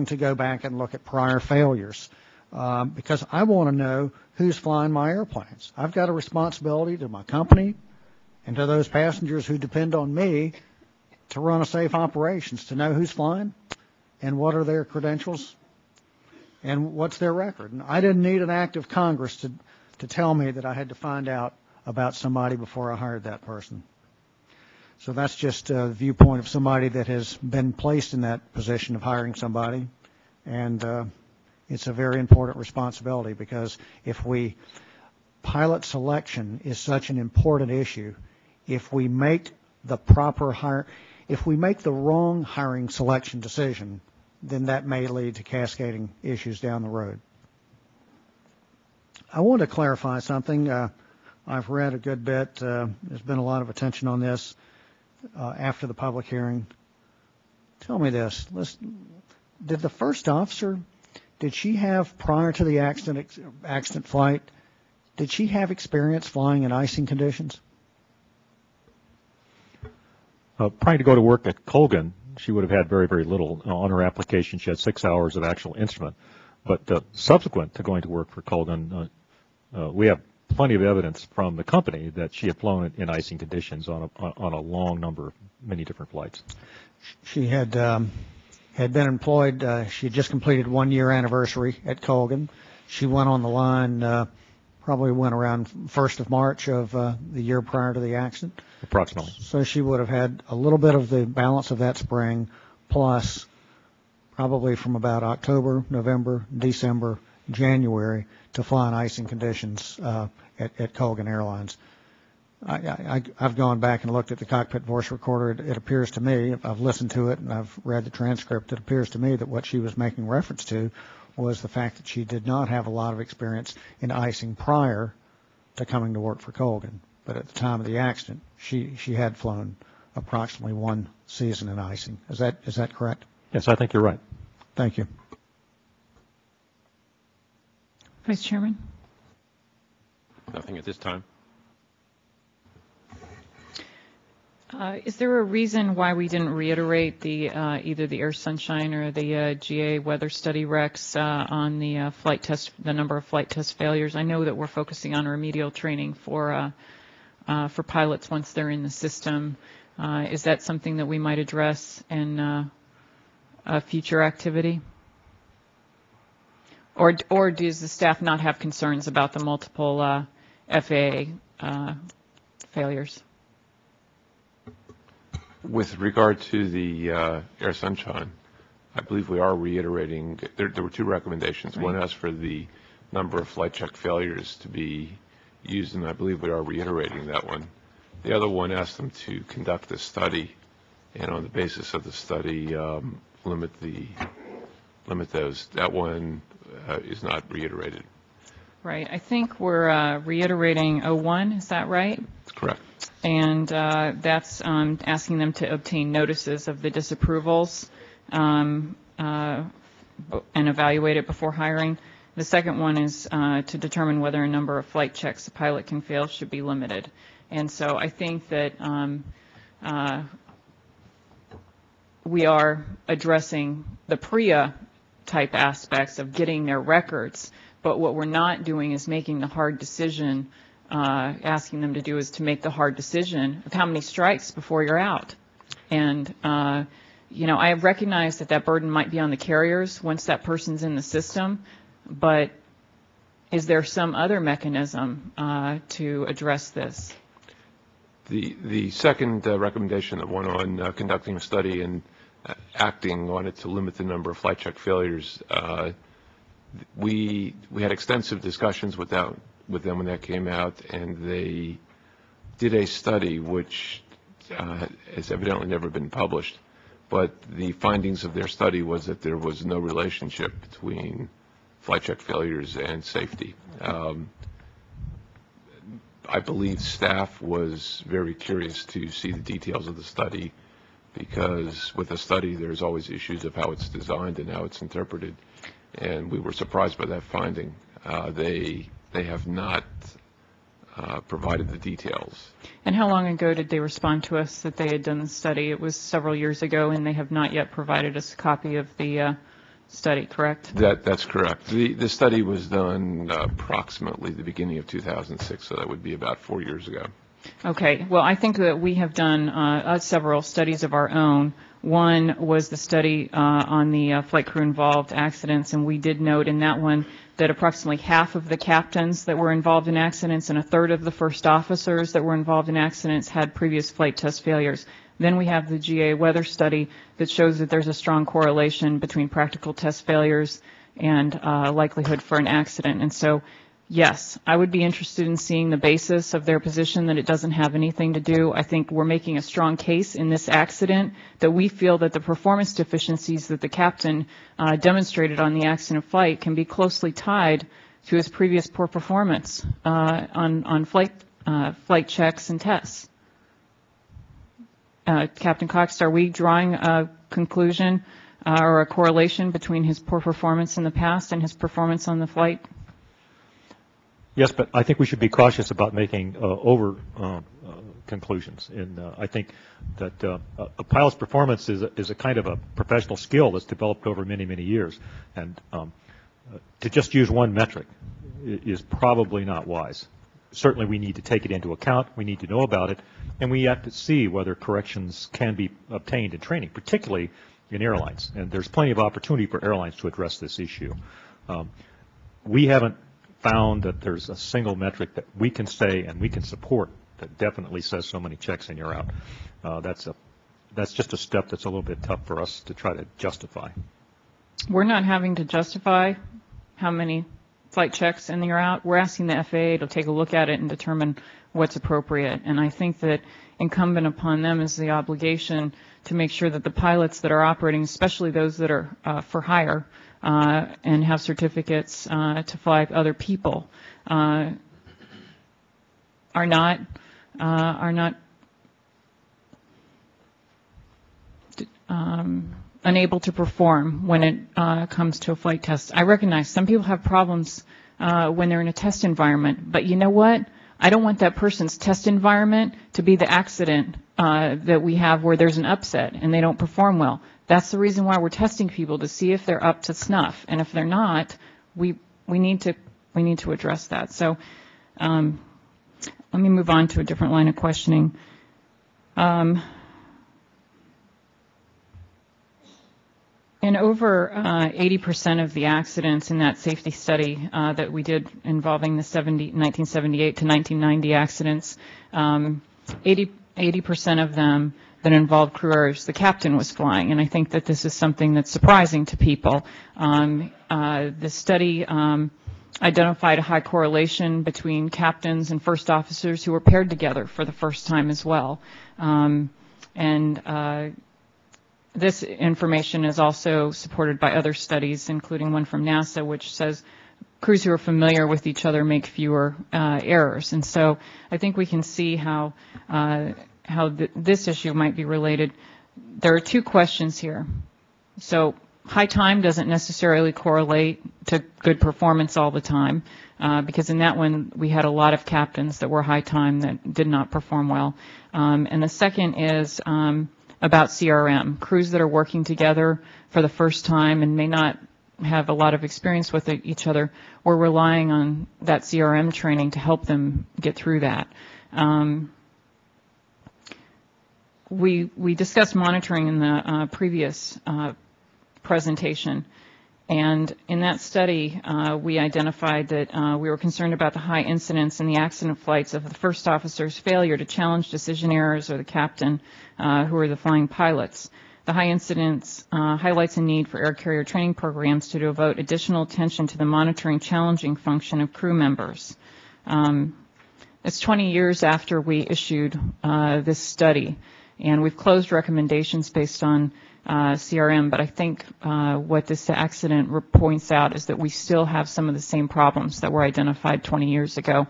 to go back and look at prior failures. Because I want to know who's flying my airplanes. I've got a responsibility to my company and to those passengers who depend on me to run a safe operations, to know who's flying and what are their credentials and what's their record. And I didn't need an act of Congress to tell me that I had to find out about somebody before I hired that person. So that's just a viewpoint of somebody that has been placed in that position of hiring somebody, and it's a very important responsibility because pilot selection is such an important issue. If we make the wrong hiring selection decision, then that may lead to cascading issues down the road. I want to clarify something. I've read a good bit. There's been a lot of attention on this after the public hearing. Tell me this. Did the first officer, did she have, prior to the accident flight, did she have experience flying in icing conditions? Prior to go to work at Colgan, she would have had very, very little. On her application, she had 6 hours of actual instrument. But subsequent to going to work for Colgan, we have plenty of evidence from the company that she had flown in icing conditions on a long number of many different flights. She had been employed. She had just completed 1 year anniversary at Colgan. She went on the line, probably went around 1st of March of the year prior to the accident. Approximately. So she would have had a little bit of the balance of that spring, plus probably from about October, November, December, January to fly in icing conditions at Colgan Airlines. I've gone back and looked at the cockpit voice recorder. It appears to me, I've listened to it and I've read the transcript, it appears to me that what she was making reference to was the fact that she did not have a lot of experience in icing prior to coming to work for Colgan. But at the time of the accident, she had flown approximately 1 season in icing. Is that correct? Yes, I think you're right. Thank you. Vice Chairman? Nothing at this time. Is there a reason why we didn't reiterate the either the Air Sunshine or the GA weather study recs on the flight test, the number of flight test failures? I know that we're focusing on remedial training for pilots once they're in the system. Is that something that we might address in a future activity? Or does the staff not have concerns about the multiple FAA failures? With regard to the Air Sunshine, I believe we are reiterating, there were two recommendations. Right. One asked for the number of flight check failures to be used, and I believe we are reiterating that one. The other one asked them to conduct a study, and on the basis of the study, limit those. That one is not reiterated. Right. I think we're reiterating 01, is that right? That's correct. And that's asking them to obtain notices of the disapprovals and evaluate it before hiring. The second one is to determine whether a number of flight checks a pilot can fail should be limited. And so I think that we are addressing the PREA type aspects of getting their records, but what we're not doing is making the hard decision. Asking them to do is to make the hard decision of how many strikes before you're out. And you know, I recognize that that burden might be on the carriers once that person's in the system, but is there some other mechanism to address this? The second recommendation, the one on conducting a study and acting on it to limit the number of flight check failures, we had extensive discussions with them when that came out, and they did a study which has evidently never been published, but the findings of their study was that there was no relationship between flight check failures and safety. I believe staff was very curious to see the details of the study, because with a study there's always issues of how it's designed and how it's interpreted, and we were surprised by that finding. They have not provided the details. And how long ago did they respond to us that they had done the study? It was several years ago, and they have not yet provided us a copy of the study, correct? That's correct. The study was done approximately the beginning of 2006, so that would be about 4 years ago. Okay. Well, I think that we have done several studies of our own. One was the study on the flight crew involved accidents, and we did note in that one that approximately half of the captains that were involved in accidents and a third of the first officers that were involved in accidents had previous flight test failures. Then we have the GA weather study that shows that there's a strong correlation between practical test failures and likelihood for an accident. And so, yes, I would be interested in seeing the basis of their position that it doesn't have anything to do. I think we're making a strong case in this accident that we feel that the performance deficiencies that the captain demonstrated on the accident flight can be closely tied to his previous poor performance on flight checks and tests. Captain Cox, are we drawing a conclusion or a correlation between his poor performance in the past and his performance on the flight? Yes, but I think we should be cautious about making over conclusions. And I think that a pilot's performance is a kind of a professional skill that's developed over many, many years. And to just use one metric is probably not wise. Certainly we need to take it into account, we need to know about it, and we have to see whether corrections can be obtained in training, particularly in airlines. And there's plenty of opportunity for airlines to address this issue. We haven't found that there's a single metric that we can say and we can support that definitely says so many checks and you're out. That's just a step that's a little bit tough for us to try to justify. We're not having to justify how many flight checks and you're out. We're asking the FAA to take a look at it and determine what's appropriate. And I think that incumbent upon them is the obligation to make sure that the pilots that are operating, especially those that are for hire and have certificates to fly other people, are not unable to perform when it comes to a flight test. I recognize some people have problems when they're in a test environment, but you know what? I don't want that person's test environment to be the accident that we have where there's an upset and they don't perform well. That's the reason why we're testing people, to see if they're up to snuff, and if they're not, we need to address that. So let me move on to a different line of questioning. In over 80% of the accidents in that safety study that we did involving the 1978 to 1990 accidents, 80% of them that involved crew errors, the captain was flying, and I think that this is something that's surprising to people. The study identified a high correlation between captains and first officers who were paired together for the first time as well. This information is also supported by other studies, including one from NASA, which says crews who are familiar with each other make fewer errors. And so I think we can see how this issue might be related. There are two questions here. So high time doesn't necessarily correlate to good performance all the time, because in that one we had a lot of captains that were high time that did not perform well. And the second is about CRM. Crews that are working together for the first time and may not have a lot of experience with each other, we're relying on that CRM training to help them get through that. We discussed monitoring in the previous presentation, and in that study we identified that we were concerned about the high incidence in the accident flights of the first officer's failure to challenge decision errors or the captain, who are the flying pilots. The high incidence highlights a need for air carrier training programs to devote additional attention to the monitoring challenging function of crew members. It's 20 years after we issued this study, and we've closed recommendations based on CRM, but I think what this accident points out is that we still have some of the same problems that were identified 20 years ago.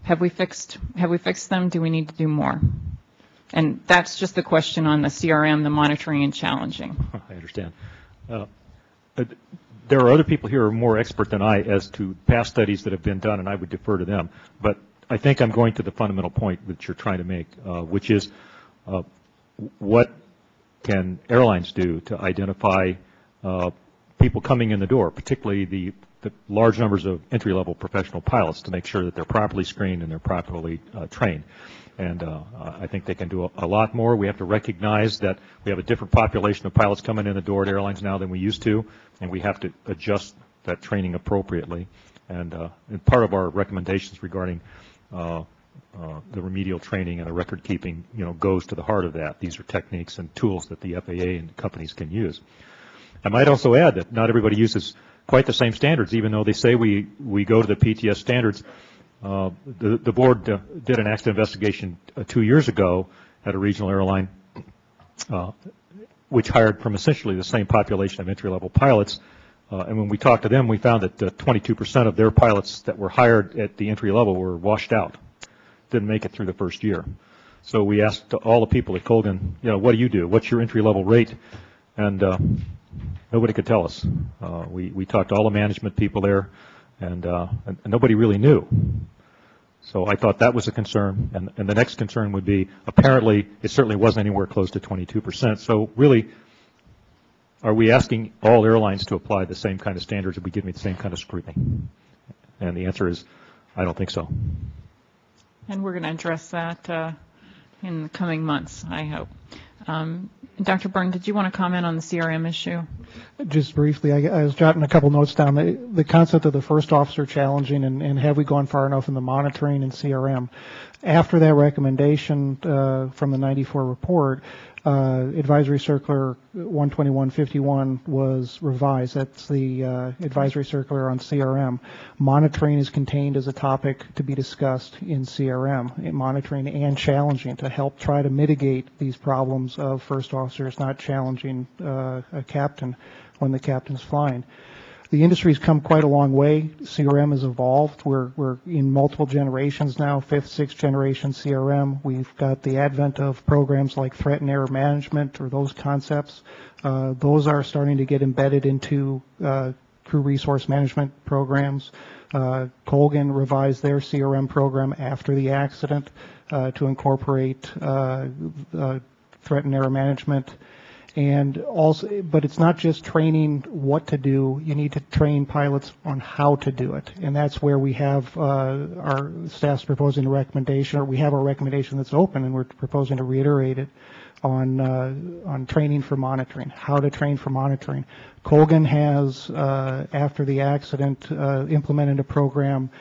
Have we fixed them? Do we need to do more? And that's just the question on the CRM, the monitoring and challenging. I understand. There are other people here who are more expert than I as to past studies that have been done, and I would defer to them. But I think I'm going to the fundamental point that you're trying to make, which is what can airlines do to identify people coming in the door, particularly the large numbers of entry-level professional pilots, to make sure that they're properly screened and they're properly trained. And I think they can do a lot more. We have to recognize that we have a different population of pilots coming in the door at airlines now than we used to, and we have to adjust that training appropriately. And part of our recommendations regarding the remedial training and the record keeping, goes to the heart of that. These are techniques and tools that the FAA and companies can use. I might also add that not everybody uses quite the same standards, even though they say we go to the PTS standards. The board did an accident investigation 2 years ago at a regional airline, which hired from essentially the same population of entry-level pilots. And when we talked to them, we found that 22% of their pilots that were hired at the entry level were washed out, didn't make it through the first year. So we asked all the people at Colgan, what do you do? What's your entry-level rate? And nobody could tell us. We talked to all the management people there, and nobody really knew. So I thought that was a concern. And the next concern would be, apparently, it certainly wasn't anywhere close to 22%. So really, are we asking all airlines to apply the same kind of standards and be giving the same kind of scrutiny? And the answer is, I don't think so. And we're going to address that in the coming months, I hope. Dr. Byrne, did you want to comment on the CRM issue? Just briefly, I was jotting a couple notes down. The concept of the first officer challenging and have we gone far enough in the monitoring and CRM. After that recommendation from the 94 report, Advisory Circular 12151 was revised. That's the Advisory Circular on CRM. Monitoring is contained as a topic to be discussed in CRM, monitoring and challenging to help try to mitigate these problems of first officers not challenging a captain when the captain's flying. The industry's come quite a long way. CRM has evolved. We're in multiple generations now, 5th, 6th generation CRM. We've got the advent of programs like threat and error management, or those concepts. Those are starting to get embedded into crew resource management programs. Colgan revised their CRM program after the accident to incorporate threat and error management. And also, but it's not just training what to do. You need to train pilots on how to do it, and that's where we have our staff's proposing a recommendation, or we have a recommendation that's open, and we're proposing to reiterate it on training for monitoring, how to train for monitoring. Colgan has, after the accident, implemented a program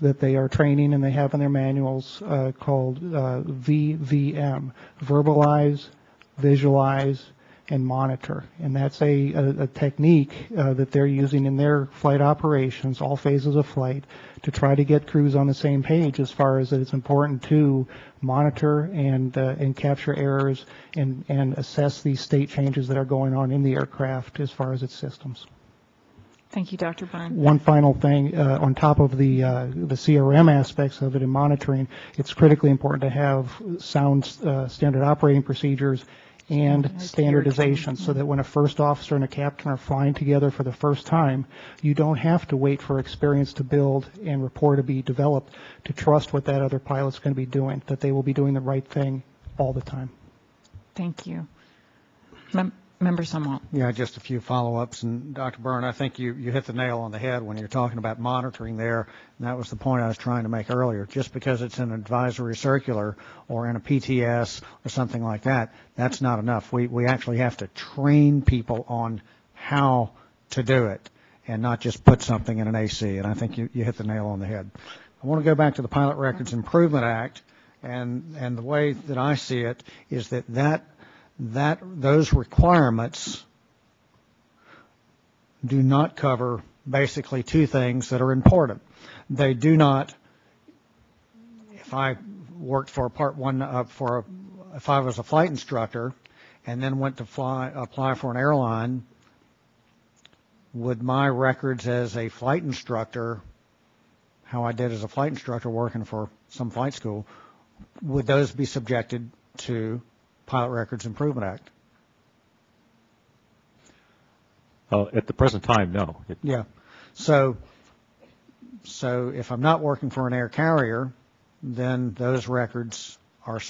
that they are training, and they have in their manuals called VVM, verbalize, visualize, and monitor. And that's a technique that they're using in their flight operations, all phases of flight, to try to get crews on the same page as far as that it's important to monitor and capture errors and assess these state changes that are going on in the aircraft as far as its systems. Thank you, Dr. Byrne. One final thing, on top of the CRM aspects of it in monitoring, it's critically important to have sound standard operating procedures and standardization, so that when a first officer and a captain are flying together for the first time, you don't have to wait for experience to build and rapport to be developed to trust what that other pilot's going to be doing, that they will be doing the right thing all the time. Thank you. Member Sumwalt. Yeah, just a few follow-ups. And Dr. Byrne, I think you hit the nail on the head when you're talking about monitoring there. And that was the point I was trying to make earlier. Just because it's an advisory circular or in a PTS or something like that, that's not enough. We actually have to train people on how to do it and not just put something in an AC. And I think you hit the nail on the head. I want to go back to the Pilot Records Improvement Act. And the way that I see it is that those requirements do not cover basically two things that are important. They do not, if I worked for a Part 1, if I was a flight instructor and then went to apply for an airline, would my records as a flight instructor, how I did as a flight instructor working for some flight school, would those be subjected to Pilot Records Improvement Act? At the present time, no. Yeah. So if I'm not working for an air carrier, then those records are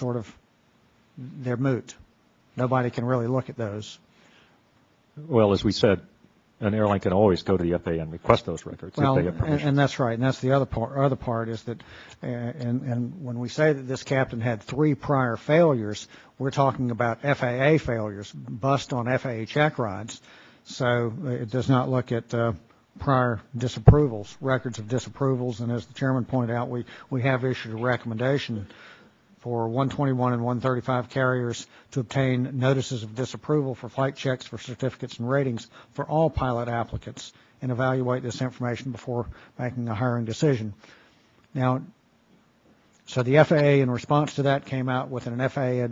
they're moot. Nobody can really look at those. Well, as we said, an airline can always go to the FAA and request those records if they have permission. And that's right. And that's the other part is that, and when we say that this captain had 3 prior failures, we're talking about FAA failures, bust on FAA check rides. So it does not look at prior disapprovals, records of disapprovals. And as the chairman pointed out, we have issued a recommendation for 121 and 135 carriers to obtain notices of disapproval for flight checks for certificates and ratings for all pilot applicants and evaluate this information before making a hiring decision. Now, so the FAA in response to that came out with an FAA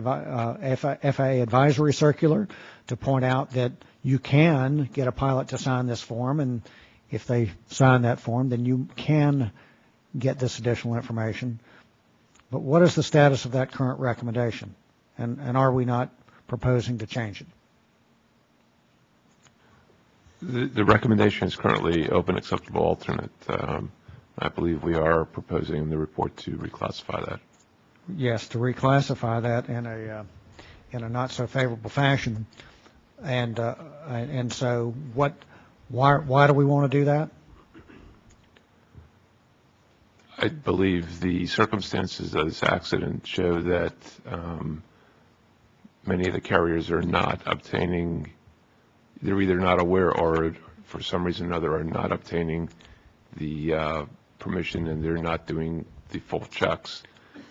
advisory circular to point out that you can get a pilot to sign this form, and if they sign that form, then you can get this additional information. But what is the status of that current recommendation? And are we not proposing to change it? The recommendation is currently open, acceptable, alternate. I believe we are proposing in the report to reclassify that. Yes, to reclassify that in a not so favorable fashion. And so why do we want to do that? I believe the circumstances of this accident show that many of the carriers are not obtaining, they're either not aware or for some reason or another are not obtaining the permission, and they're not doing the full checks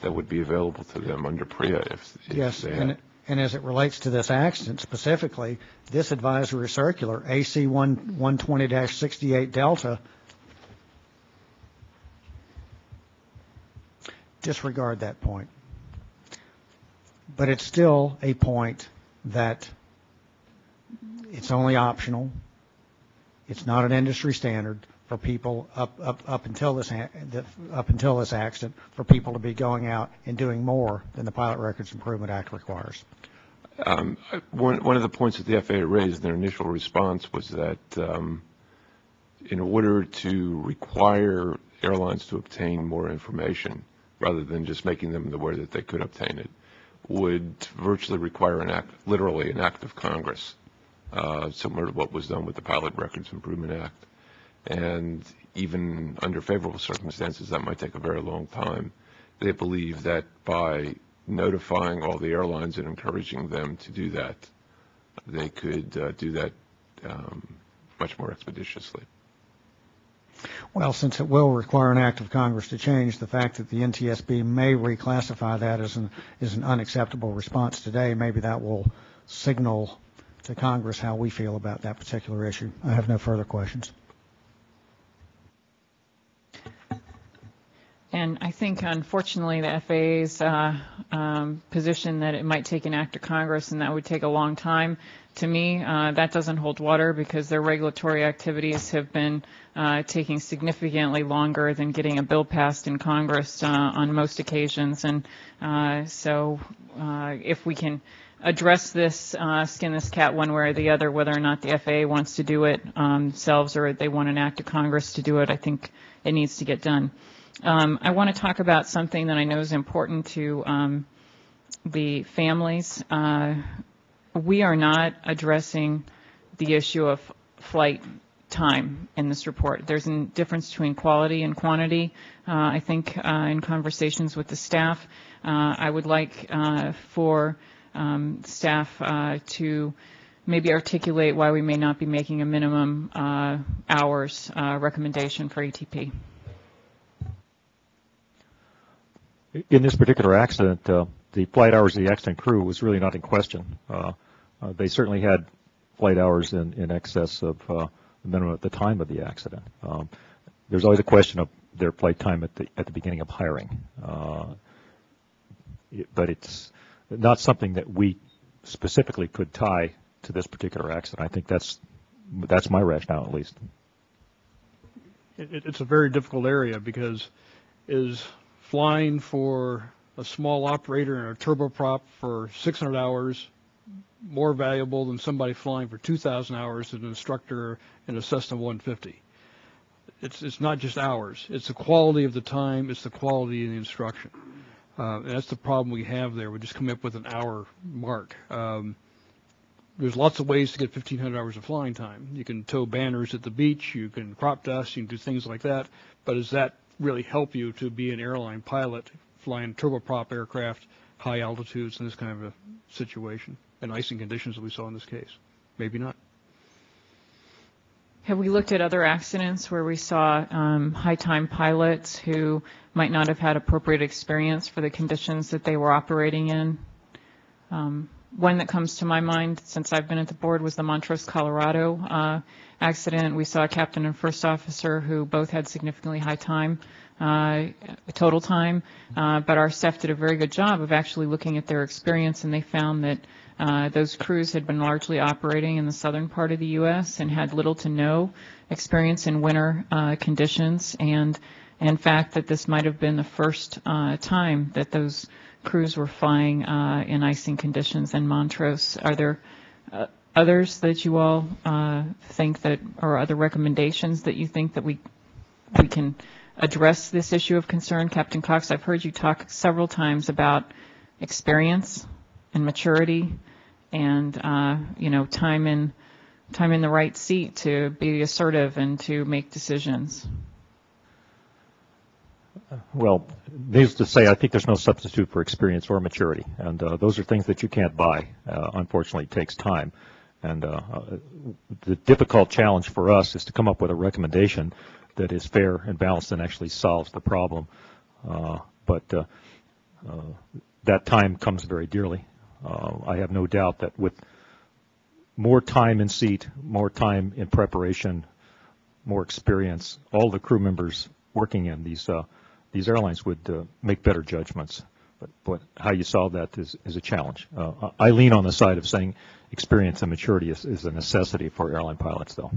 that would be available to them under PREA if yes, they had. And as it relates to this accident specifically, this advisory circular, AC 120-68 Delta, disregard that point. But it's still a point that it's only optional. It's not an industry standard for people up until this accident for people to be going out and doing more than the Pilot Records Improvement Act requires. One of the points that the FAA raised in their initial response was that in order to require airlines to obtain more information, rather than just making them aware that they could obtain it, would virtually require literally an act of Congress, similar to what was done with the Pilot Records Improvement Act. And even under favorable circumstances, that might take a very long time. They believe that by notifying all the airlines and encouraging them to do that, they could do that much more expeditiously. Well, since it will require an act of Congress to change, the fact that the NTSB may reclassify that as an unacceptable response today, maybe that will signal to Congress how we feel about that particular issue. I have no further questions. And I think, unfortunately, the FAA's position that it might take an act of Congress and that would take a long time, to me, that doesn't hold water because their regulatory activities have been taking significantly longer than getting a bill passed in Congress on most occasions. And so if we can address this, skin this cat one way or the other, whether or not the FAA wants to do it themselves or they want an act of Congress to do it, I think it needs to get done. I want to talk about something that I know is important to the families. We are not addressing the issue of flight time in this report. There's a difference between quality and quantity. I think in conversations with the staff, I would like for staff to maybe articulate why we may not be making a minimum hours recommendation for ATP. In this particular accident, the flight hours of the accident crew was really not in question. They certainly had flight hours in excess of the minimum at the time of the accident. There's always a question of their flight time at the beginning of hiring, but it's not something that we specifically could tie to this particular accident. I think that's my rationale, at least. It's a very difficult area because is flying for a small operator in a turboprop for 600 hours more valuable than somebody flying for 2,000 hours as an instructor in a Cessna 150. It's not just hours. It's the quality of the time. It's the quality of the instruction. And that's the problem we have there. We just come up with an hour mark. There's lots of ways to get 1,500 hours of flying time. You can tow banners at the beach. You can crop dust. You can do things like that. But does that really help you to be an airline pilot flying turboprop aircraft, high altitudes in this kind of a situation, and icing conditions that we saw in this case? Maybe not. Have we looked at other accidents where we saw high-time pilots who might not have had appropriate experience for the conditions that they were operating in? One that comes to my mind since I've been at the board was the Montrose, Colorado accident. We saw a captain and first officer who both had significantly high time, total time, but our staff did a very good job of actually looking at their experience, and they found that those crews had been largely operating in the southern part of the U.S. and had little to no experience in winter conditions, and in fact that this might have been the first time that those crews were flying in icing conditions in Montrose. Are there others that you all think that, or other recommendations that you think that we can address this issue of concern? Captain Cox, I've heard you talk several times about experience and maturity and time in the right seat to be assertive and to make decisions. Well, needless to say, I think there's no substitute for experience or maturity, and those are things that you can't buy. Unfortunately, it takes time, and the difficult challenge for us is to come up with a recommendation that is fair and balanced and actually solves the problem. But that time comes very dearly. I have no doubt that with more time in seat, more time in preparation, more experience, all the crew members working in these airlines would make better judgments. But how you solve that is a challenge. I lean on the side of saying experience and maturity is a necessity for airline pilots, though.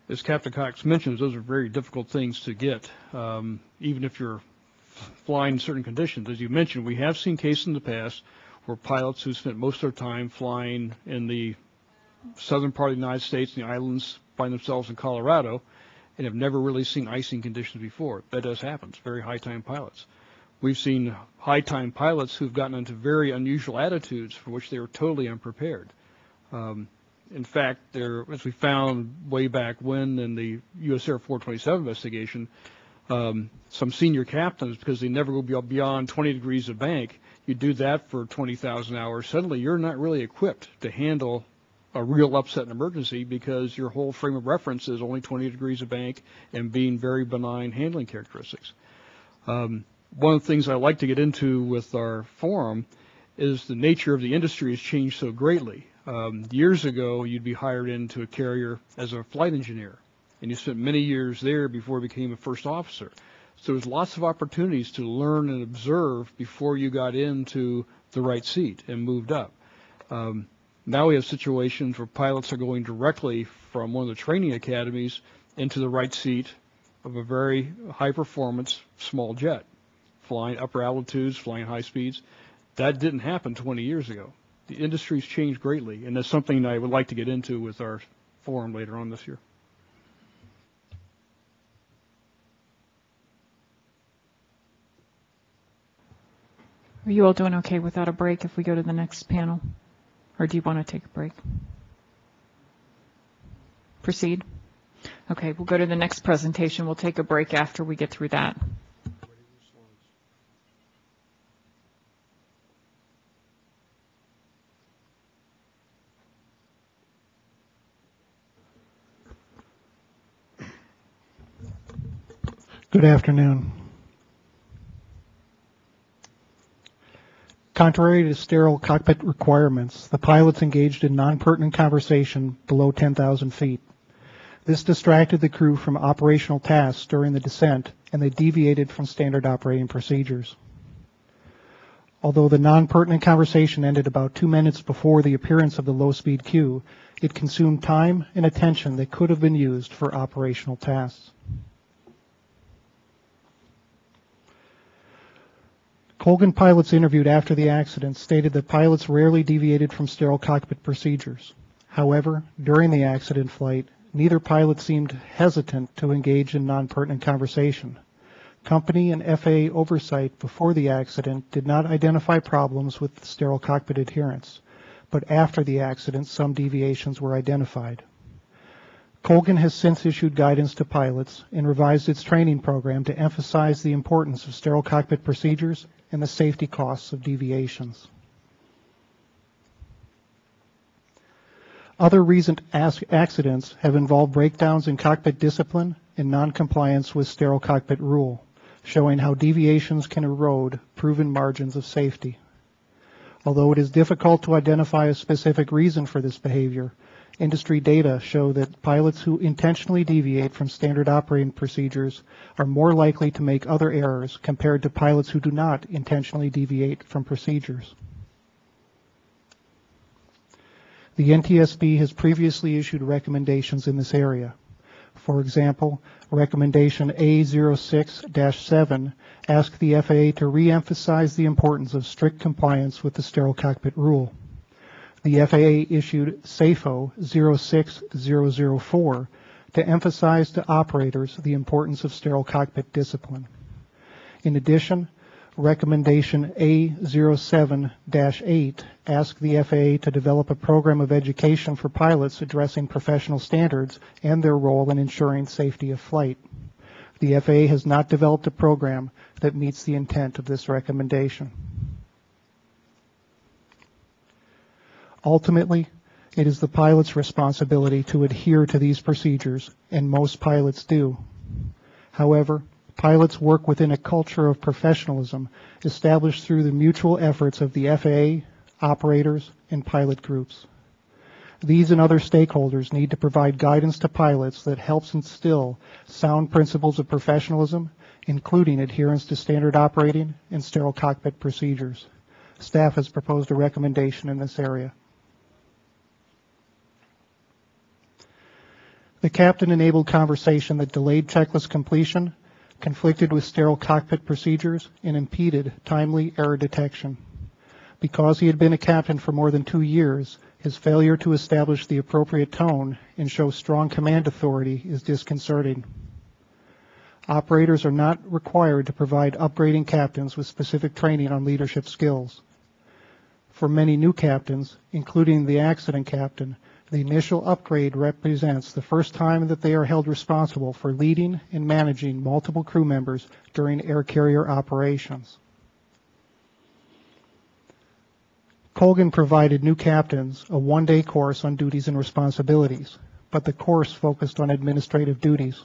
As Captain Cox mentions, those are very difficult things to get, even if you're flying in certain conditions. As you mentioned, we have seen cases in the past where pilots who spent most of their time flying in the southern part of the United States and the islands find themselves in Colorado and have never really seen icing conditions before. That does happen. It's very high-time pilots. We've seen high-time pilots who've gotten into very unusual attitudes for which they were totally unprepared. In fact, as we found way back when in the U.S. Air 427 investigation, some senior captains, because they never go beyond 20 degrees of bank, you do that for 20,000 hours, suddenly you're not really equipped to handle a real upset and emergency because your whole frame of reference is only 20 degrees of bank and being very benign handling characteristics. One of the things I like to get into with our forum is the nature of the industry has changed so greatly. Years ago, you'd be hired into a carrier as a flight engineer, and you spent many years there before you became a first officer. So there's lots of opportunities to learn and observe before you got into the right seat and moved up. Now we have situations where pilots are going directly from one of the training academies into the right seat of a very high-performance small jet, flying upper altitudes, flying high speeds. That didn't happen 20 years ago. The industry's changed greatly, and that's something I would like to get into with our forum later on this year. Are you all doing okay without a break if we go to the next panel? Or do you want to take a break? Proceed? Okay, we'll go to the next presentation. We'll take a break after we get through that. Good afternoon. Contrary to sterile cockpit requirements, the pilots engaged in non-pertinent conversation below 10,000 feet. This distracted the crew from operational tasks during the descent, and they deviated from standard operating procedures. Although the non-pertinent conversation ended about 2 minutes before the appearance of the low-speed cue, it consumed time and attention that could have been used for operational tasks. Colgan pilots interviewed after the accident stated that pilots rarely deviated from sterile cockpit procedures. However, during the accident flight, neither pilot seemed hesitant to engage in non-pertinent conversation. Company and FAA oversight before the accident did not identify problems with sterile cockpit adherence, but after the accident, some deviations were identified. Colgan has since issued guidance to pilots and revised its training program to emphasize the importance of sterile cockpit procedures and the safety costs of deviations. Other recent accidents have involved breakdowns in cockpit discipline and noncompliance with sterile cockpit rule, showing how deviations can erode proven margins of safety. Although it is difficult to identify a specific reason for this behavior, industry data show that pilots who intentionally deviate from standard operating procedures are more likely to make other errors compared to pilots who do not intentionally deviate from procedures. The NTSB has previously issued recommendations in this area. For example, recommendation A06-7 asked the FAA to re-emphasize the importance of strict compliance with the sterile cockpit rule. The FAA issued SAFO 06004 to emphasize to operators the importance of sterile cockpit discipline. In addition, recommendation A07-8 asked the FAA to develop a program of education for pilots addressing professional standards and their role in ensuring safety of flight. The FAA has not developed a program that meets the intent of this recommendation. Ultimately, it is the pilot's responsibility to adhere to these procedures, and most pilots do. However, pilots work within a culture of professionalism established through the mutual efforts of the FAA, operators, and pilot groups. These and other stakeholders need to provide guidance to pilots that helps instill sound principles of professionalism, including adherence to standard operating and sterile cockpit procedures. Staff has proposed a recommendation in this area. The captain-enabled conversation that delayed checklist completion, conflicted with sterile cockpit procedures, and impeded timely error detection. Because he had been a captain for more than 2 years, his failure to establish the appropriate tone and show strong command authority is disconcerting. Operators are not required to provide upgrading captains with specific training on leadership skills. For many new captains, including the accident captain, the initial upgrade represents the first time that they are held responsible for leading and managing multiple crew members during air carrier operations. Colgan provided new captains a one-day course on duties and responsibilities, but the course focused on administrative duties.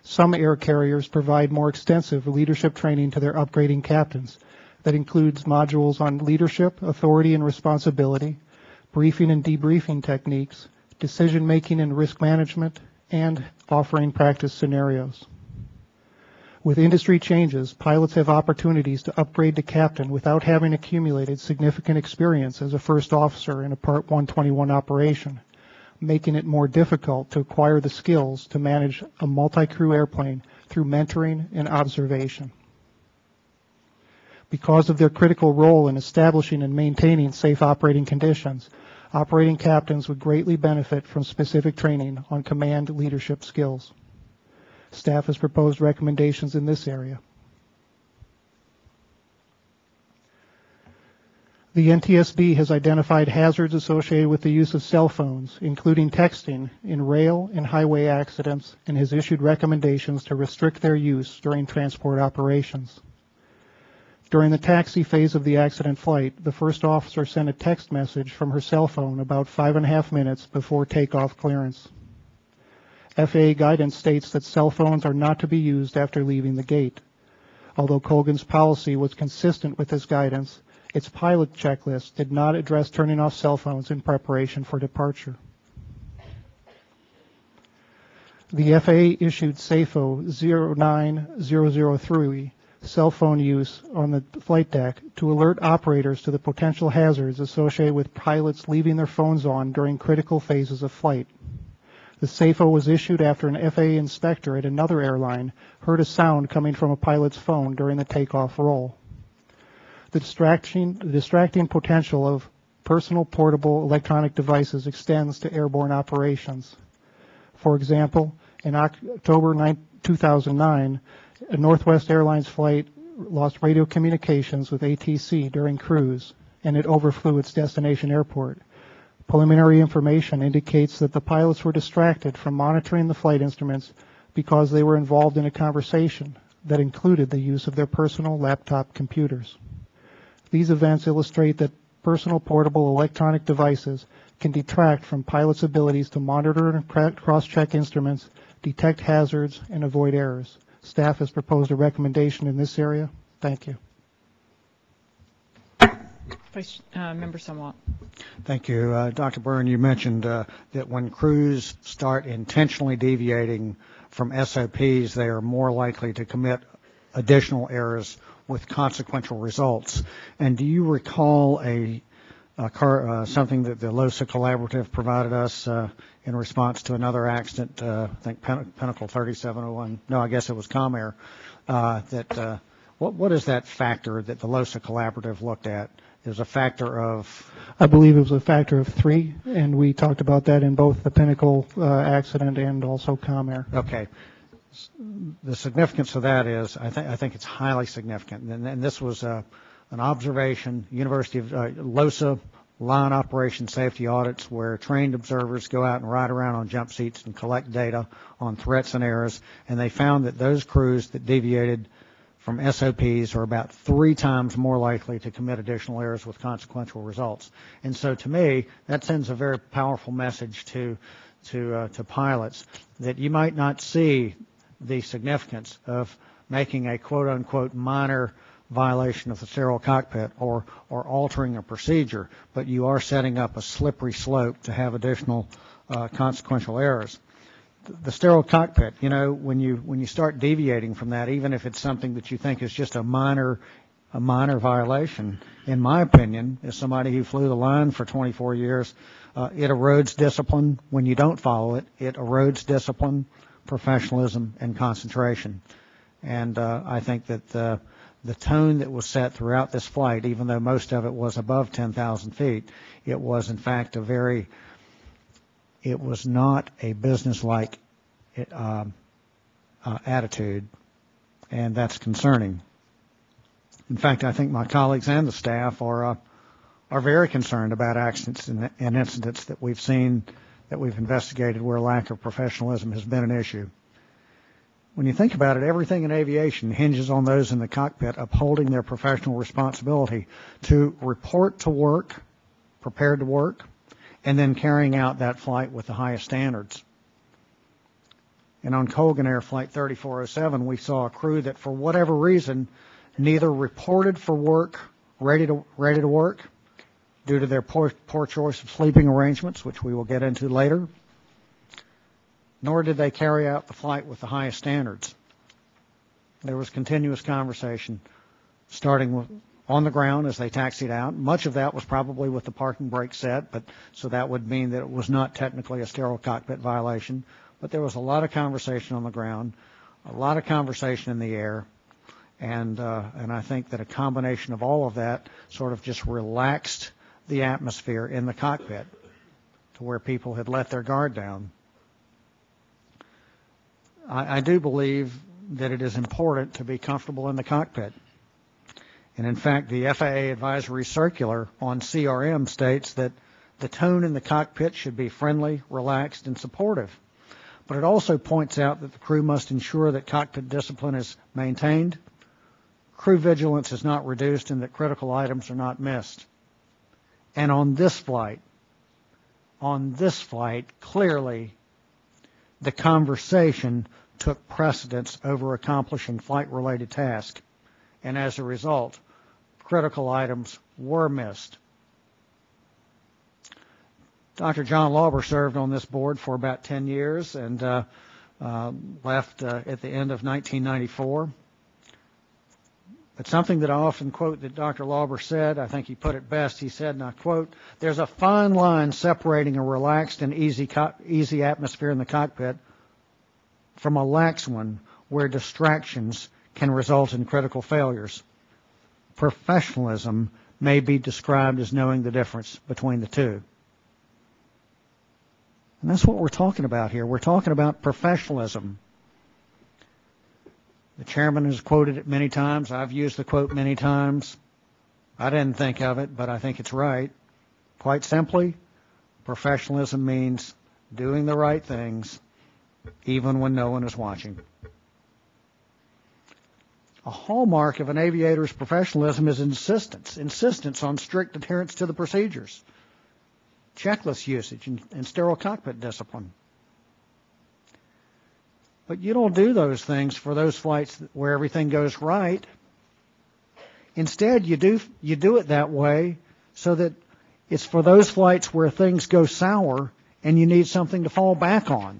Some air carriers provide more extensive leadership training to their upgrading captains that includes modules on leadership, authority and responsibility, briefing and debriefing techniques, decision-making and risk management, and offering practice scenarios. With industry changes, pilots have opportunities to upgrade to captain without having accumulated significant experience as a first officer in a Part 121 operation, making it more difficult to acquire the skills to manage a multi-crew airplane through mentoring and observation. Because of their critical role in establishing and maintaining safe operating conditions, operating captains would greatly benefit from specific training on command leadership skills. Staff has proposed recommendations in this area. The NTSB has identified hazards associated with the use of cell phones, including texting, in rail and highway accidents, and has issued recommendations to restrict their use during transport operations. During the taxi phase of the accident flight, the first officer sent a text message from her cell phone about 5.5 minutes before takeoff clearance. FAA guidance states that cell phones are not to be used after leaving the gate. Although Colgan's policy was consistent with this guidance, its pilot checklist did not address turning off cell phones in preparation for departure. The FAA issued SAFO 09003, cell phone use on the flight deck, to alert operators to the potential hazards associated with pilots leaving their phones on during critical phases of flight. The SAFO was issued after an FAA inspector at another airline heard a sound coming from a pilot's phone during the takeoff roll. The distracting potential of personal portable electronic devices extends to airborne operations. For example, in October 2009, a Northwest Airlines flight lost radio communications with ATC during cruise, and it overflew its destination airport. Preliminary information indicates that the pilots were distracted from monitoring the flight instruments because they were involved in a conversation that included the use of their personal laptop computers. These events illustrate that personal portable electronic devices can detract from pilots' abilities to monitor and cross-check instruments, detect hazards, and avoid errors. Staff has proposed a recommendation in this area. Thank you. Member Somewhat. Thank you. Dr. Byrne, you mentioned that when crews start intentionally deviating from SOPs, they are more likely to commit additional errors with consequential results. And do you recall something that the LOSA Collaborative provided us in response to another accident, I think Pinnacle 3701, no, I guess it was ComAir, what is that factor that the LOSA Collaborative looked at? It was a factor of? I believe it was a factor of 3, and we talked about that in both the Pinnacle accident and also ComAir. Okay. The significance of that is, I think it's highly significant, and this was an observation, University of LOSA line operation safety audits, where trained observers go out and ride around on jump seats and collect data on threats and errors, and they found that those crews that deviated from SOPs are about 3 times more likely to commit additional errors with consequential results. And so to me, that sends a very powerful message to pilots that you might not see the significance of making a quote-unquote minor violation of the sterile cockpit or altering a procedure, but you are setting up a slippery slope to have additional consequential errors. The sterile cockpit, you know, when you start deviating from that, even if it's something that you think is just a minor violation, in my opinion, as somebody who flew the line for 24 years, it erodes discipline. When you don't follow it, it erodes discipline, professionalism, and concentration. And I think that the tone that was set throughout this flight, even though most of it was above 10,000 feet, it was in fact it was not a businesslike attitude, and that's concerning. In fact, I think my colleagues and the staff are very concerned about accidents and incidents that we've seen, that we've investigated, where lack of professionalism has been an issue. When you think about it, everything in aviation hinges on those in the cockpit upholding their professional responsibility to report to work, prepared to work, and then carrying out that flight with the highest standards. And on Colgan Air Flight 3407, we saw a crew that, for whatever reason, neither reported for work, ready to work, due to their poor choice of sleeping arrangements, which we will get into later, nor did they carry out the flight with the highest standards. There was continuous conversation, starting on the ground as they taxied out. Much of that was probably with the parking brake set, so that would mean that it was not technically a sterile cockpit violation. But there was a lot of conversation on the ground, a lot of conversation in the air, and I think that a combination of all of that sort of just relaxed the atmosphere in the cockpit to where people had let their guard down. I do believe that it is important to be comfortable in the cockpit. And in fact, the FAA advisory circular on CRM states that the tone in the cockpit should be friendly, relaxed, and supportive. But it also points out that the crew must ensure that cockpit discipline is maintained, crew vigilance is not reduced, and that critical items are not missed. And on this flight, clearly the conversation took precedence over accomplishing flight-related tasks, and as a result, critical items were missed. Dr. John Lauber served on this board for about 10 years and left at the end of 1994. But something that I often quote that Dr. Lauber said, I think he put it best, he said, and I quote, "There's a fine line separating a relaxed and easy atmosphere in the cockpit from a lax one where distractions can result in critical failures. Professionalism may be described as knowing the difference between the two." And that's what we're talking about here. We're talking about professionalism. The chairman has quoted it many times. I've used the quote many times. I didn't think of it, but I think it's right. Quite simply, professionalism means doing the right things even when no one is watching. A hallmark of an aviator's professionalism is insistence on strict adherence to the procedures, checklist usage, and sterile cockpit discipline. But you don't do those things for those flights where everything goes right. Instead, you do it that way so that it's for those flights where things go sour and you need something to fall back on.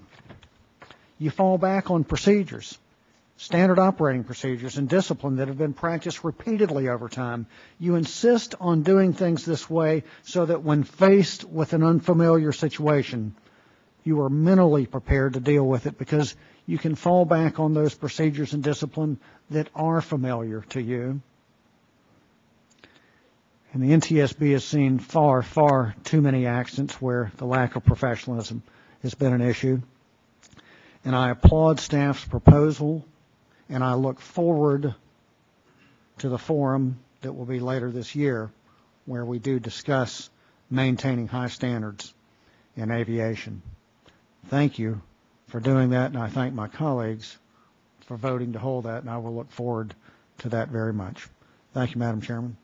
You fall back on procedures, standard operating procedures, and discipline that have been practiced repeatedly over time. You insist on doing things this way so that when faced with an unfamiliar situation, you are mentally prepared to deal with it because you can fall back on those procedures and discipline that are familiar to you. And the NTSB has seen far, far too many accidents where the lack of professionalism has been an issue. And I applaud staff's proposal, and I look forward to the forum that will be later this year where we do discuss maintaining high standards in aviation. Thank you for doing that, and I thank my colleagues for voting to hold that, and I will look forward to that very much. Thank you, Madam Chairman.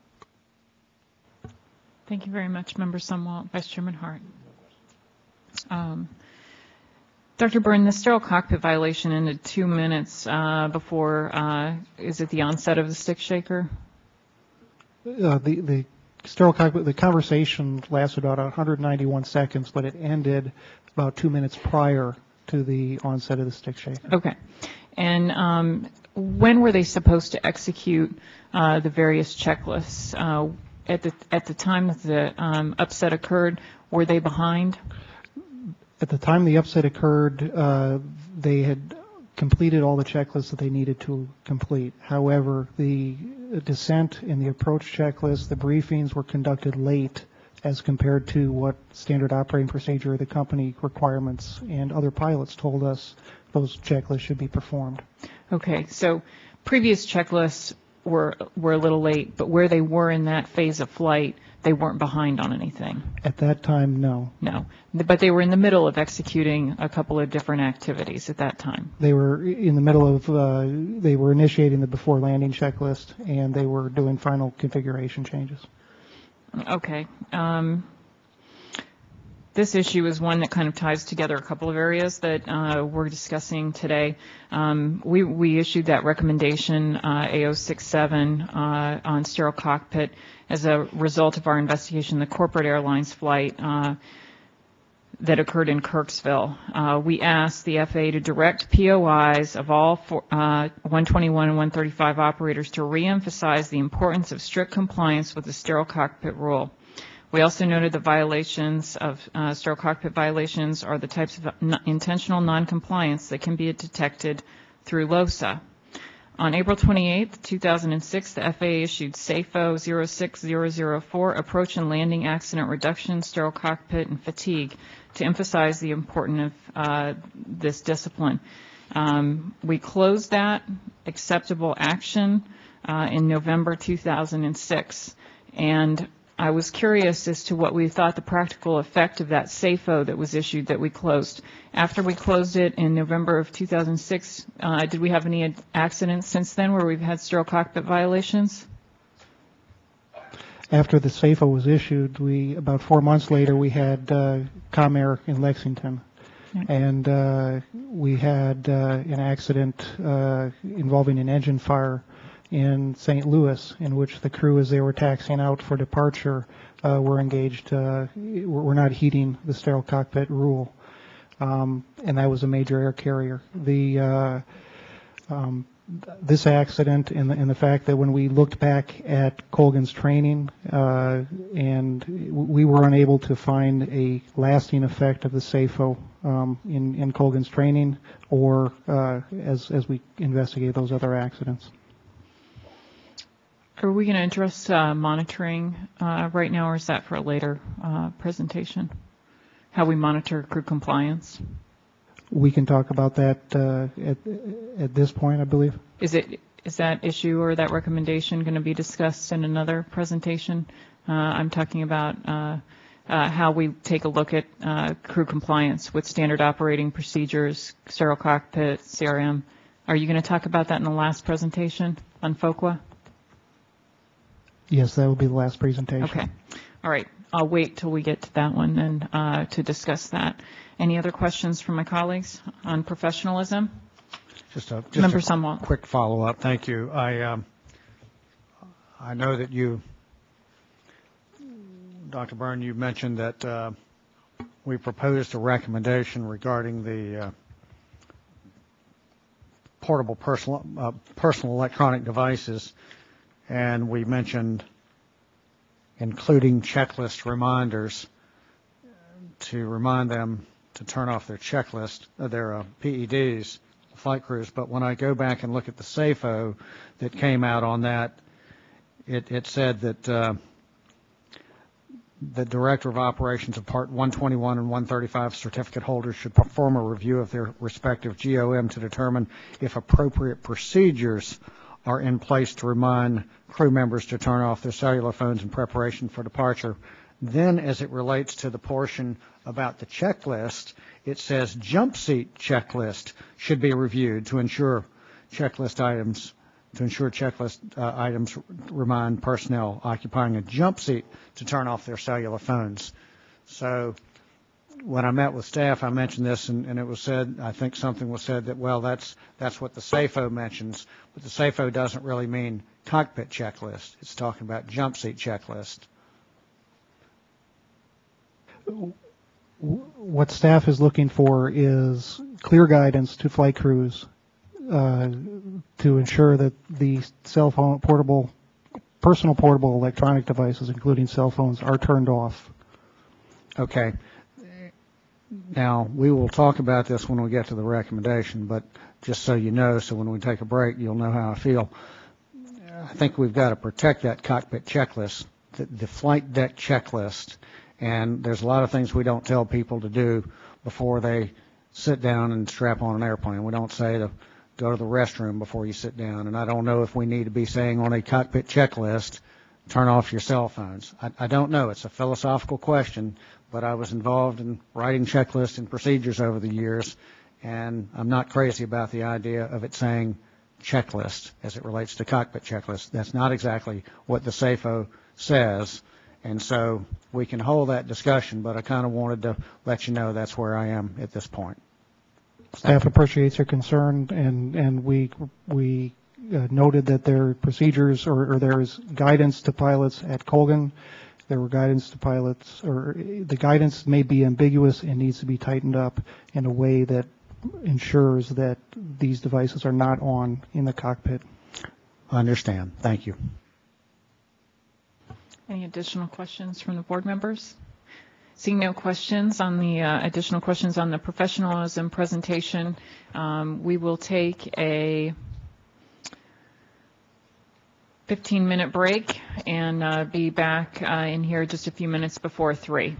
Thank you very much, Member Sumwalt. Vice Chairman Hart. Dr. Byrne, the sterile cockpit violation ended 2 minutes before, is it the onset of the stick shaker? The sterile cockpit, the conversation lasted about 191 seconds, but it ended about 2 minutes prior to the onset of the stick shaker. Okay. And when were they supposed to execute the various checklists? At the time that the upset occurred, were they behind? At the time the upset occurred, they had completed all the checklists that they needed to complete. However, the descent and the approach checklist, the briefings were conducted late as compared to what standard operating procedure of the company requirements and other pilots told us those checklists should be performed. Okay, so previous checklists were a little late, but where they were in that phase of flight, they weren't behind on anything. At that time, no. No, but they were in the middle of executing a couple of different activities at that time. They were in the middle of, they were initiating the before landing checklist, and they were doing final configuration changes. Okay. This issue is one that kind of ties together a couple of areas that we're discussing today. We issued that recommendation, A067, on sterile cockpit as a result of our investigation of the corporate airlines flight that occurred in Kirksville. We asked the FAA to direct POIs of all 121 and 135 operators to reemphasize the importance of strict compliance with the sterile cockpit rule. We also noted the violations of sterile cockpit violations are the types of intentional noncompliance that can be detected through LOSA. On April 28, 2006, the FAA issued SAFO 06004, Approach and Landing Accident Reduction, Sterile Cockpit, and Fatigue, to emphasize the importance of this discipline. We closed that acceptable action in November 2006, and I was curious as to what we thought the practical effect of that SAFO that was issued that we closed. After we closed it in November of 2006, did we have any accidents since then where we've had sterile cockpit violations? After the SAFO was issued, about 4 months later, we had ComAir in Lexington. And we had an accident involving an engine fire in St. Louis, in which the crew, as they were taxiing out for departure, were engaged, were not heeding the sterile cockpit rule. And that was a major air carrier. This accident and the fact that when we looked back at Colgan's training, and we were unable to find a lasting effect of the SAFO in Colgan's training, or as we investigate those other accidents. Are we going to address monitoring right now, or is that for a later presentation? How we monitor crew compliance? We can talk about that at this point, I believe. Is that issue or that recommendation going to be discussed in another presentation? I'm talking about how we take a look at crew compliance with standard operating procedures, sterile cockpit, CRM. Are you going to talk about that in the last presentation on FOQA? Yes, that will be the last presentation. Okay. All right. I'll wait till we get to that one and to discuss that. Any other questions from my colleagues on professionalism? Just a quick follow-up. Thank you. I know that you, Dr. Byrne, you mentioned that we proposed a recommendation regarding the portable personal electronic devices, and we mentioned including checklist reminders to remind them to turn off their checklist, their PEDs, flight crews. But when I go back and look at the SAFO that came out on that, it said that the Director of Operations of Part 121 and 135 certificate holders should perform a review of their respective GOM to determine if appropriate procedures are in place to remind crew members to turn off their cellular phones in preparation for departure. Then, as it relates to the portion about the checklist, it says jump seat checklist should be reviewed to ensure checklist items remind personnel occupying a jump seat to turn off their cellular phones. So when I met with staff, I mentioned this, and it was said, I think something was said that, well, that's what the SAFO mentions, but the SAFO doesn't really mean cockpit checklist. It's talking about jump seat checklist. What staff is looking for is clear guidance to flight crews to ensure that the cell phone personal portable electronic devices, including cell phones, are turned off. Okay. Now, we will talk about this when we get to the recommendation, but just so you know, so when we take a break, you'll know how I feel. I think we've got to protect that cockpit checklist the flight deck checklist, and there's a lot of things we don't tell people to do before they sit down and strap on an airplane. We don't say to go to the restroom before you sit down, and I don't know if we need to be saying on a cockpit checklist, turn off your cell phones. I don't know. It's a philosophical question, but I was involved in writing checklists and procedures over the years, and I'm not crazy about the idea of it saying checklist as it relates to cockpit checklist. That's not exactly what the SAFO says, and so we can hold that discussion, but I kind of wanted to let you know that's where I am at this point. Staff appreciates your concern, and we noted that there are procedures or there is guidance to pilots at Colgan. There were guidance to pilots, or the guidance may be ambiguous and needs to be tightened up in a way that ensures that these devices are not on in the cockpit. I understand. Thank you. Any additional questions from the board members? Seeing no questions on the additional questions on the professionalism presentation, we will take a 15-minute break and be back in here just a few minutes before 3.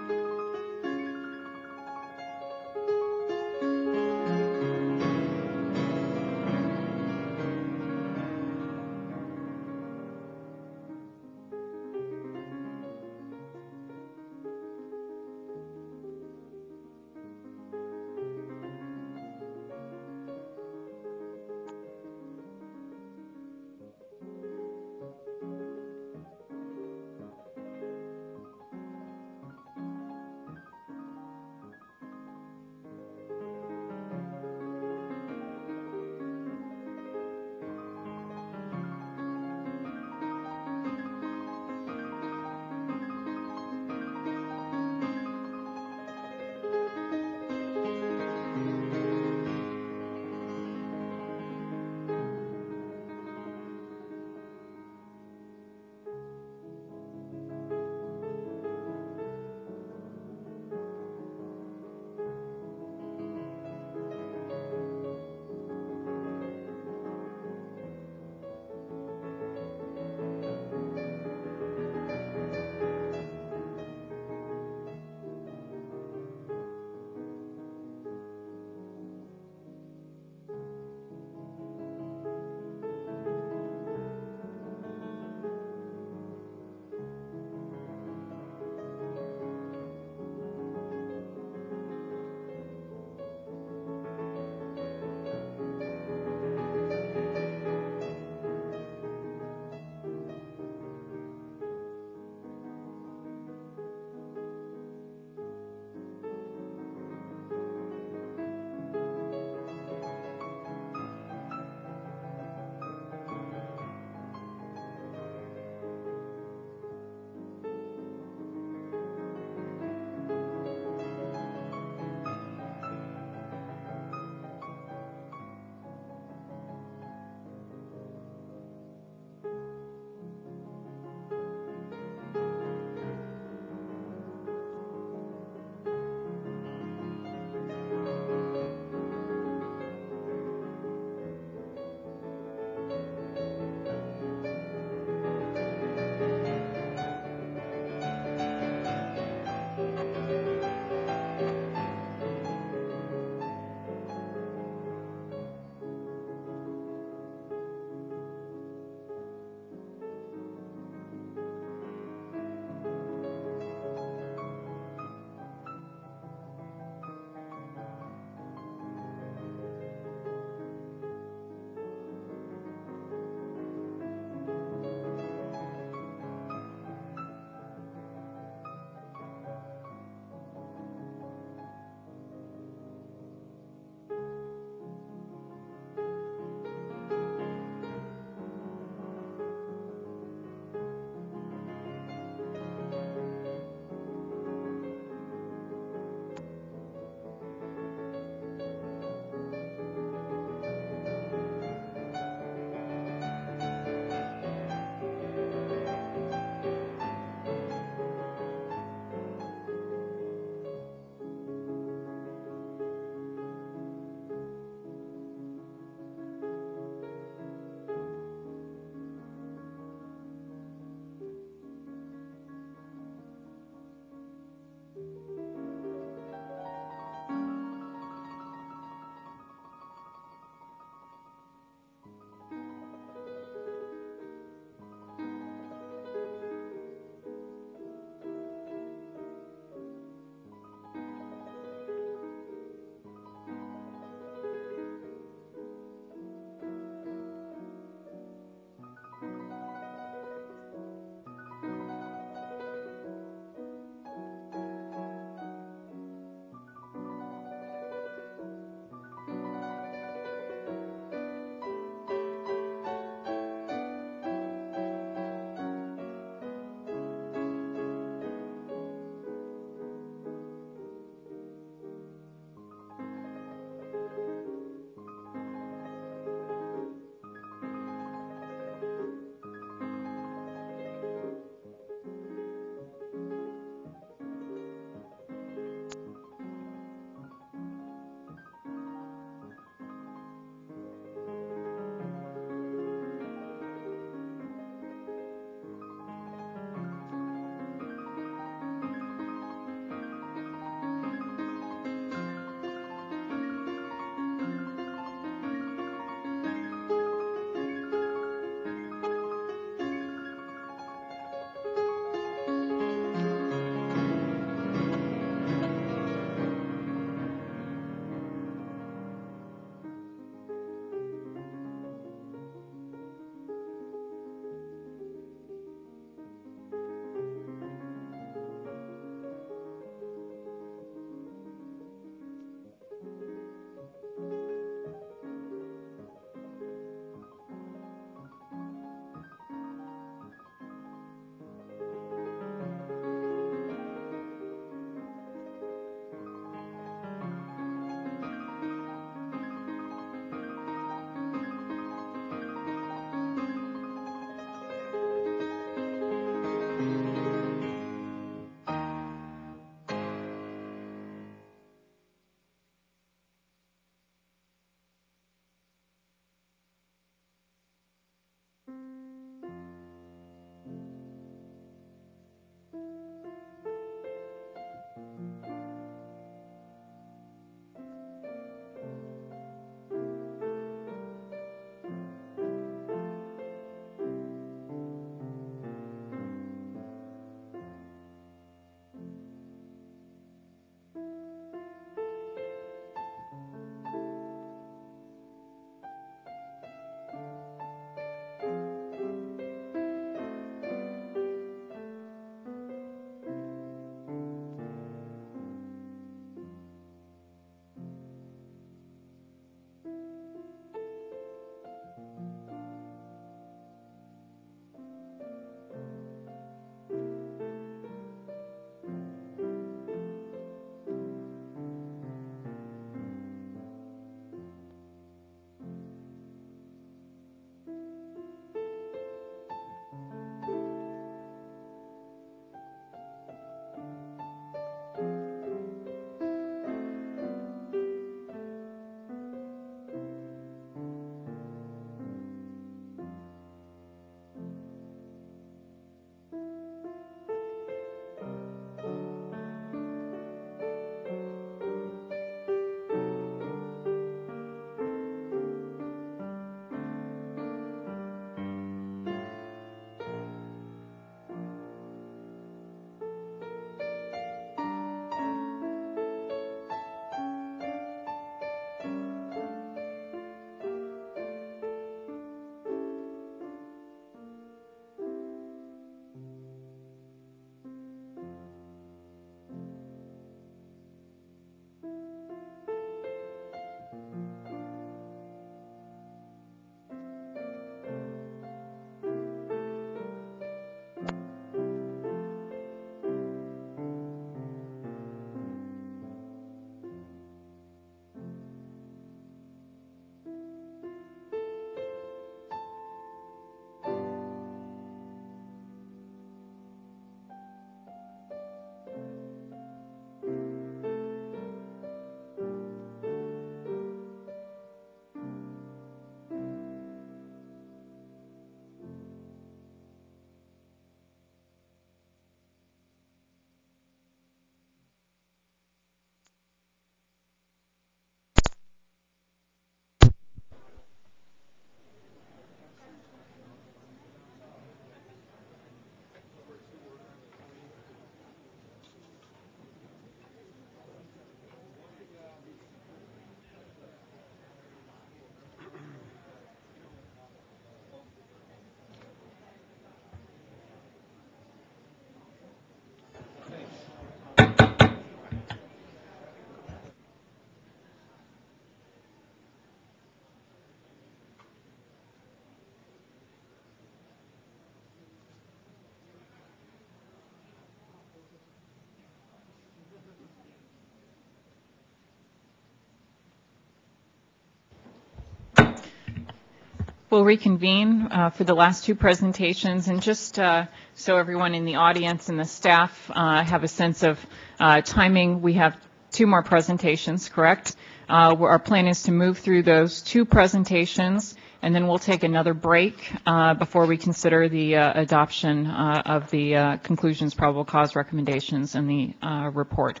We'll reconvene for the last two presentations, and just so everyone in the audience and the staff have a sense of timing, we have two more presentations, correct? Our plan is to move through those two presentations, and then we'll take another break before we consider the adoption of the conclusions, probable cause recommendations, and the report.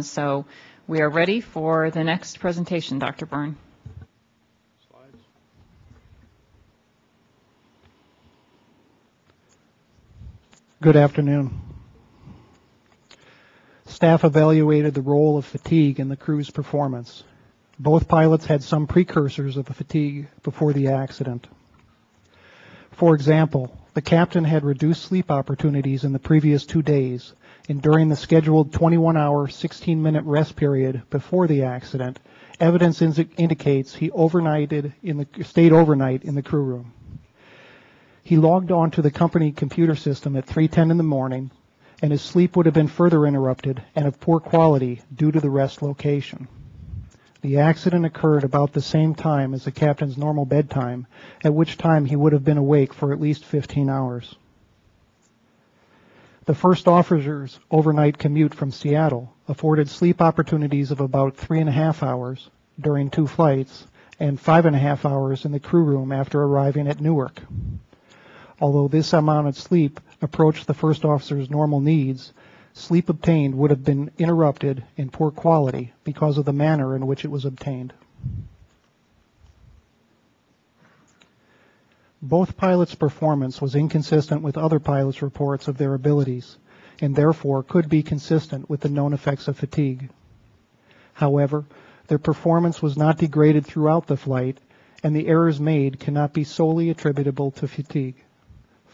So we are ready for the next presentation, Dr. Byrne. Good afternoon. Staff evaluated the role of fatigue in the crew's performance. Both pilots had some precursors of the fatigue before the accident. For example, the captain had reduced sleep opportunities in the previous 2 days, and during the scheduled 21-hour, 16-minute rest period before the accident, evidence indicates he stayed overnight in the crew room. He logged on to the company computer system at 3:10 in the morning, and his sleep would have been further interrupted and of poor quality due to the rest location. The accident occurred about the same time as the captain's normal bedtime, at which time he would have been awake for at least 15 hours. The first officer's overnight commute from Seattle afforded sleep opportunities of about 3.5 hours during 2 flights and 5.5 hours in the crew room after arriving at Newark. Although this amount of sleep approached the first officer's normal needs, sleep obtained would have been interrupted in poor quality because of the manner in which it was obtained. Both pilots' performance was inconsistent with other pilots' reports of their abilities, and therefore could be consistent with the known effects of fatigue. However, their performance was not degraded throughout the flight, and the errors made cannot be solely attributable to fatigue.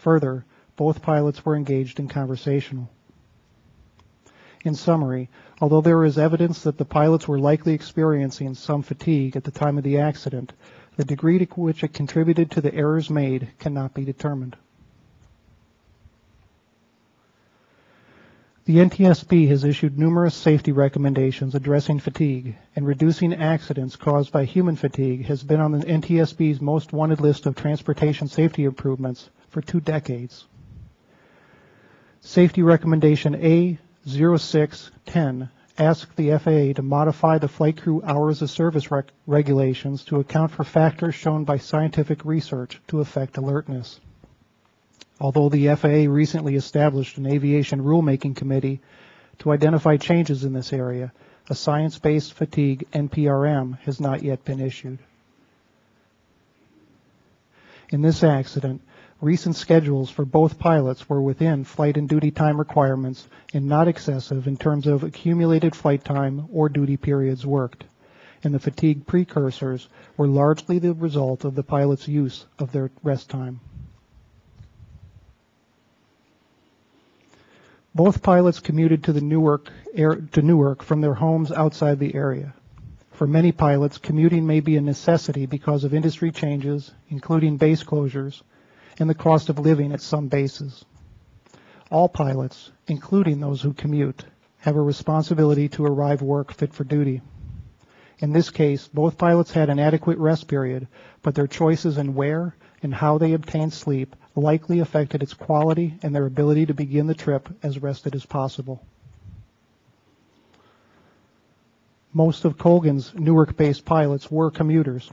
Further, both pilots were engaged in conversational. In summary, although there is evidence that the pilots were likely experiencing some fatigue at the time of the accident, the degree to which it contributed to the errors made cannot be determined. The NTSB has issued numerous safety recommendations addressing fatigue, and reducing accidents caused by human fatigue has been on the NTSB's most wanted list of transportation safety improvements for 2 decades. Safety Recommendation A0610 asks the FAA to modify the flight crew hours of service regulations to account for factors shown by scientific research to affect alertness. Although the FAA recently established an aviation rulemaking committee to identify changes in this area, a science-based fatigue NPRM has not yet been issued. In this accident, recent schedules for both pilots were within flight and duty time requirements and not excessive in terms of accumulated flight time or duty periods worked, and the fatigue precursors were largely the result of the pilot's use of their rest time. Both pilots commuted to Newark from their homes outside the area. For many pilots, commuting may be a necessity because of industry changes, including base closures, and the cost of living at some bases. All pilots, including those who commute, have a responsibility to arrive work fit for duty. In this case, both pilots had an adequate rest period, but their choices in where and how they obtained sleep likely affected its quality and their ability to begin the trip as rested as possible. Most of Colgan's Newark-based pilots were commuters.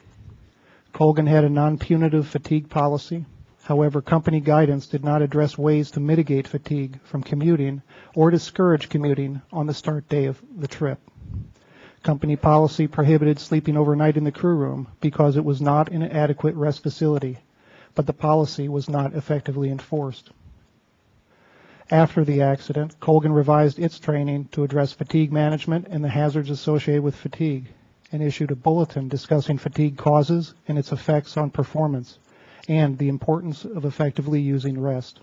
Colgan had a non-punitive fatigue policy. However, company guidance did not address ways to mitigate fatigue from commuting or discourage commuting on the start day of the trip. Company policy prohibited sleeping overnight in the crew room because it was not an adequate rest facility, but the policy was not effectively enforced. After the accident, Colgan revised its training to address fatigue management and the hazards associated with fatigue, and issued a bulletin discussing fatigue causes and its effects on performance, and the importance of effectively using rest.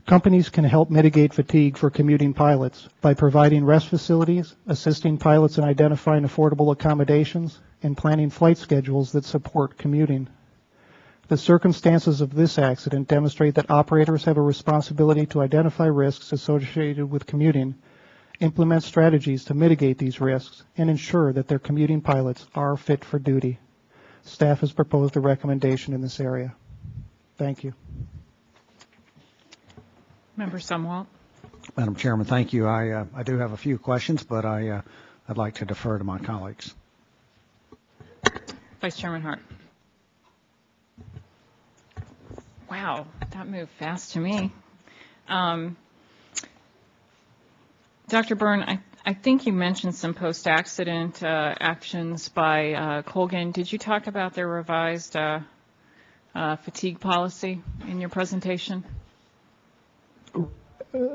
Companies can help mitigate fatigue for commuting pilots by providing rest facilities, assisting pilots in identifying affordable accommodations, and planning flight schedules that support commuting. The circumstances of this accident demonstrate that operators have a responsibility to identify risks associated with commuting implement strategies to mitigate these risks, and ensure that their commuting pilots are fit for duty. Staff has proposed a recommendation in this area. Thank you. Member Sumwalt. Madam Chairman, thank you. I do have a few questions, but I'd like to defer to my colleagues. Vice Chairman Hart. Wow, that moved fast to me. Dr. Byrne, I think you mentioned some post-accident actions by Colgan. Did you talk about their revised fatigue policy in your presentation?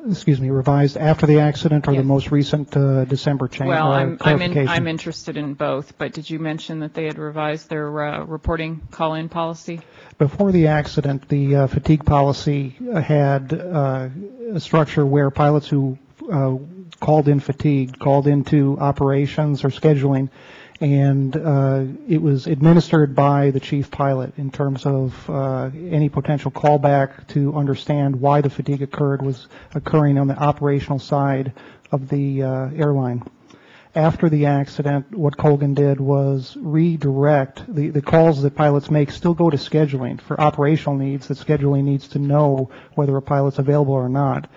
Excuse me, revised after the accident or Yes. the most recent December change? Well, I'm interested in both, but did you mention that they had revised their reporting call-in policy? Before the accident, the fatigue policy had a structure where pilots who called in fatigued called into operations or scheduling, and it was administered by the chief pilot in terms of any potential callback to understand why the fatigue was occurring on the operational side of the airline. After the accident, what Colgan did was redirect the calls that pilots make still go to scheduling for operational needs. That scheduling needs to know whether a pilot's available or not.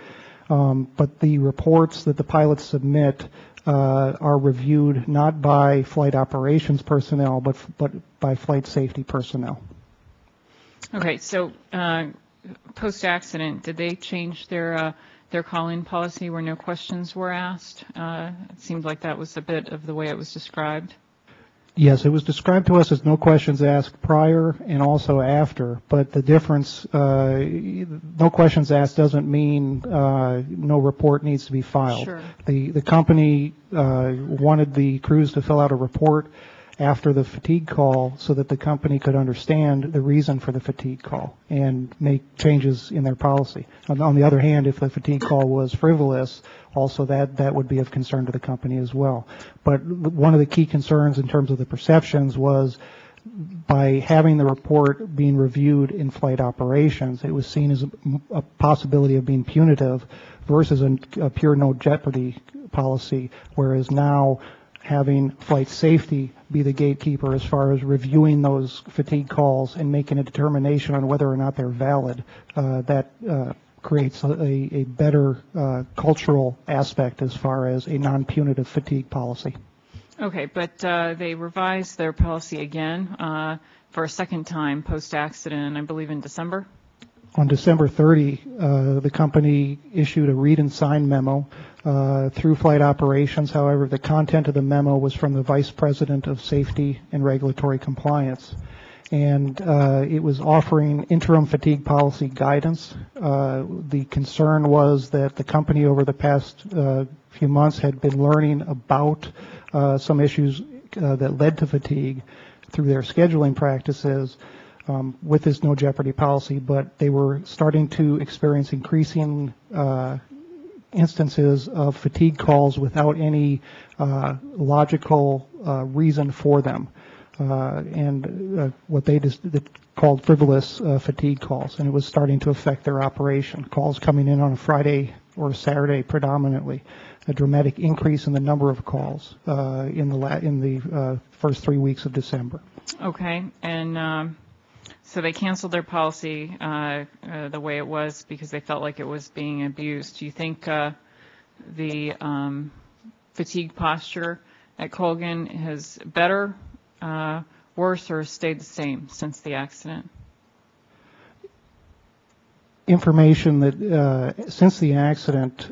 But the reports that the pilots submit are reviewed not by flight operations personnel, but by flight safety personnel. Okay, so post-accident, did they change their call-in policy where no questions were asked? It seemed like that was a bit of the way it was described. Yes, it was described to us as no questions asked prior and also after, but the difference, no questions asked doesn't mean no report needs to be filed. Sure. The company wanted the crews to fill out a report after the fatigue call so that the company could understand the reason for the fatigue call and make changes in their policy. On the other hand, if the fatigue call was frivolous, also that would be of concern to the company as well. But one of the key concerns in terms of the perceptions was by having the report being reviewed in flight operations, it was seen as a possibility of being punitive versus a pure no jeopardy policy, whereas now having flight safety be the gatekeeper as far as reviewing those fatigue calls and making a determination on whether or not they're valid, that creates a better cultural aspect as far as a non-punitive fatigue policy. Okay, but they revised their policy again for a second time post-accident, I believe in December? On December 30, the company issued a read and sign memo through flight operations. However, the content of the memo was from the Vice President of Safety and Regulatory Compliance. And it was offering interim fatigue policy guidance. The concern was that the company over the past few months had been learning about some issues that led to fatigue through their scheduling practices with this no jeopardy policy, but they were starting to experience increasing instances of fatigue calls without any logical reason for them. And what they just called frivolous fatigue calls, and it was starting to affect their operation. Calls coming in on a Friday or a Saturday predominantly, a dramatic increase in the number of calls in the first 3 weeks of December. Okay, and so they canceled their policy the way it was because they felt like it was being abused. Do you think the fatigue posture at Colgan has better, worse, or stayed the same since the accident? Information that since the accident,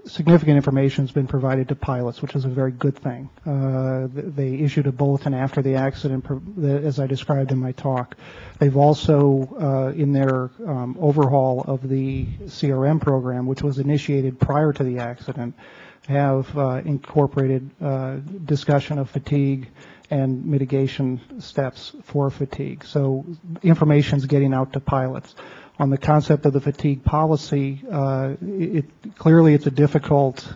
significant information has been provided to pilots, which is a very good thing. They issued a bulletin after the accident, as I described in my talk. They've also, in their overhaul of the CRM program, which was initiated prior to the accident, have incorporated discussion of fatigue and mitigation steps for fatigue. So information is getting out to pilots. On the concept of the fatigue policy, clearly it's a difficult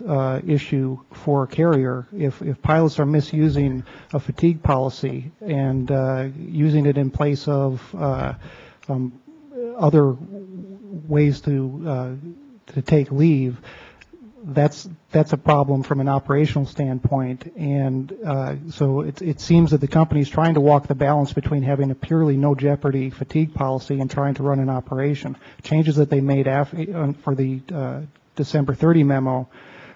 issue for a carrier. If pilots are misusing a fatigue policy and using it in place of other ways to take leave, that's a problem from an operational standpoint, and so it seems that the company is trying to walk the balance between having a purely no jeopardy fatigue policy and trying to run an operation. Changes that they made for the December 30 memo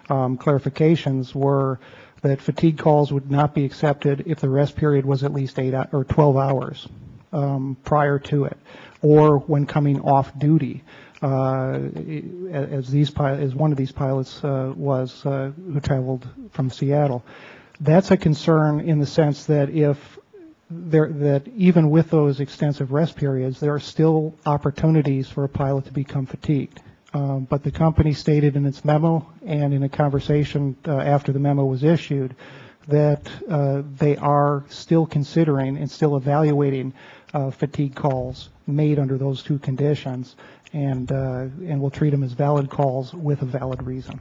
clarifications were that fatigue calls would not be accepted if the rest period was at least 8 or 12 hours prior to it, or when coming off duty. As one of these pilots who traveled from Seattle. That's a concern in the sense that that even with those extensive rest periods, there are still opportunities for a pilot to become fatigued. But the company stated in its memo and in a conversation after the memo was issued that they are still considering and still evaluating fatigue calls made under those two conditions, and we'll treat them as valid calls with a valid reason.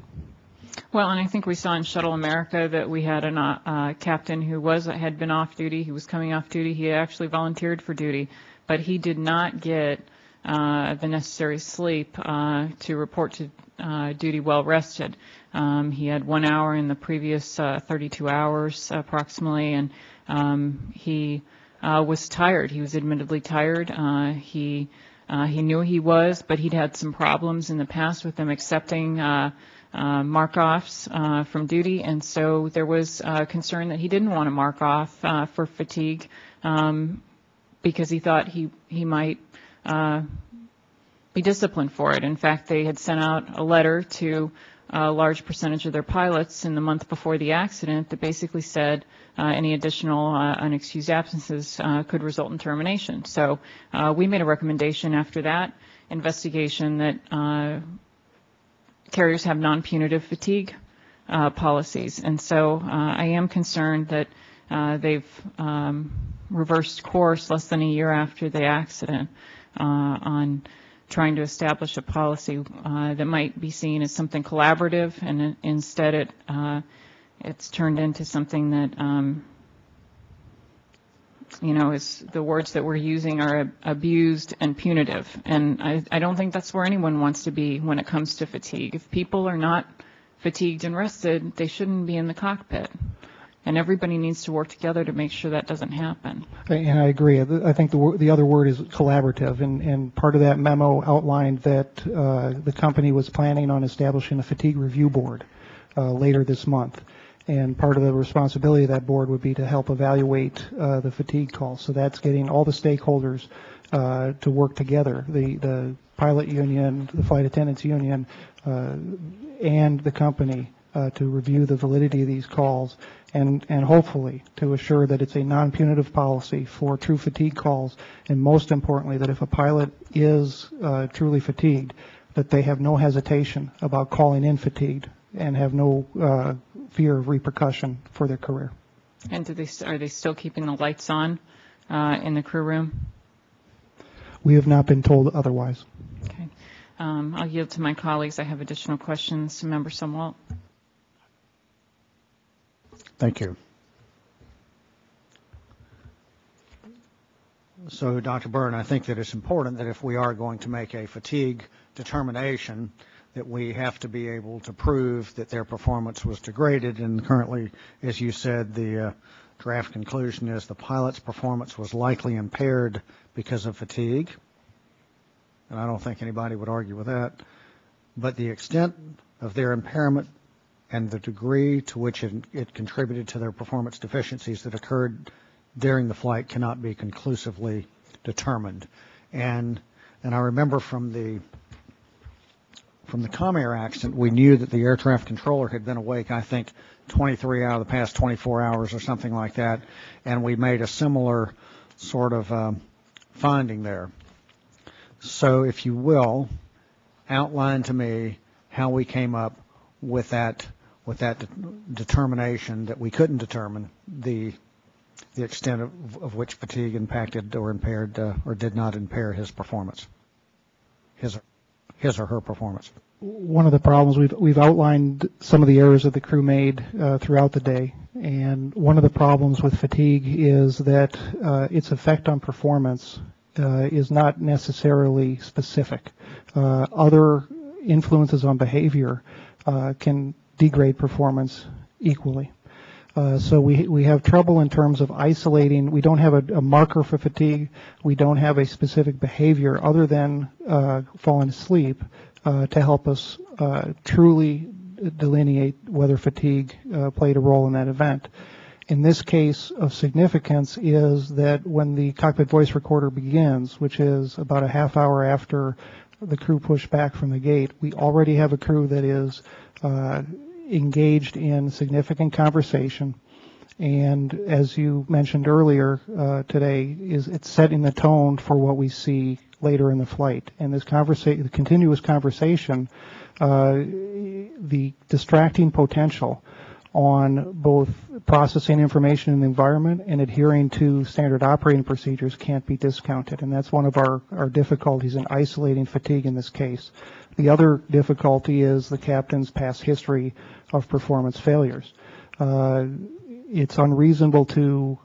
Well, and I think we saw in Shuttle America that we had a captain who had been off duty. He was coming off duty. He actually volunteered for duty, but he did not get the necessary sleep to report to duty well rested. He had 1 hour in the previous 32 hours approximately, and he was tired. He was admittedly tired. He knew he was, but he'd had some problems in the past with them accepting mark-offs from duty, and so there was concern that he didn't want to mark off for fatigue because he thought he might be disciplined for it. In fact, they had sent out a letter to a large percentage of their pilots in the month before the accident that basically said any additional unexcused absences could result in termination. So we made a recommendation after that investigation that carriers have non-punitive fatigue policies. And so I am concerned that they've reversed course less than a year after the accident on trying to establish a policy that might be seen as something collaborative, and instead it's turned into something that is the words that we're using are abused and punitive. And I don't think that's where anyone wants to be when it comes to fatigue. If people are not fatigued and rested, they shouldn't be in the cockpit. And everybody needs to work together to make sure that doesn't happen. And I agree. I think the other word is collaborative, and part of that memo outlined that the company was planning on establishing a fatigue review board later this month. And part of the responsibility of that board would be to help evaluate the fatigue calls. So that's getting all the stakeholders to work together, the pilot union, the flight attendants union, and the company to review the validity of these calls and hopefully to assure that it's a non-punitive policy for true fatigue calls, and most importantly that if a pilot is truly fatigued, that they have no hesitation about calling in fatigued and have no fear of repercussion for their career. And are they still keeping the lights on in the crew room? We have not been told otherwise. Okay. I'll yield to my colleagues. I have additional questions. Member Sumwalt. Thank you. So, Dr. Byrne, I think that it's important that if we are going to make a fatigue determination, that we have to be able to prove that their performance was degraded. And currently, as you said, the draft conclusion is the pilot's performance was likely impaired because of fatigue. And I don't think anybody would argue with that. But the extent of their impairment and the degree to which it contributed to their performance deficiencies that occurred during the flight cannot be conclusively determined. And I remember from the Comair accident, we knew that the air traffic controller had been awake, I think, 23 out of the past 24 hours or something like that, and we made a similar sort of finding there. So if you will, outline to me how we came up with that determination that we couldn't determine the extent of which fatigue impacted or impaired or did not impair his performance, his or her performance. One of the problems, we've outlined some of the errors that the crew made throughout the day, and one of the problems with fatigue is that its effect on performance is not necessarily specific. Other influences on behavior can degrade performance equally. So we have trouble in terms of isolating. We don't have a marker for fatigue. We don't have a specific behavior other than falling asleep to help us truly delineate whether fatigue played a role in that event. In this case of significance is that when the cockpit voice recorder begins, which is about a half hour after the crew pushed back from the gate, we already have a crew that is engaged in significant conversation, and as you mentioned earlier today, it's setting the tone for what we see later in the flight. And this the continuous conversation, the distracting potential on both processing information in the environment and adhering to standard operating procedures can't be discounted, and that's one of our difficulties in isolating fatigue in this case. The other difficulty is the captain's past history of performance failures. It's unreasonable to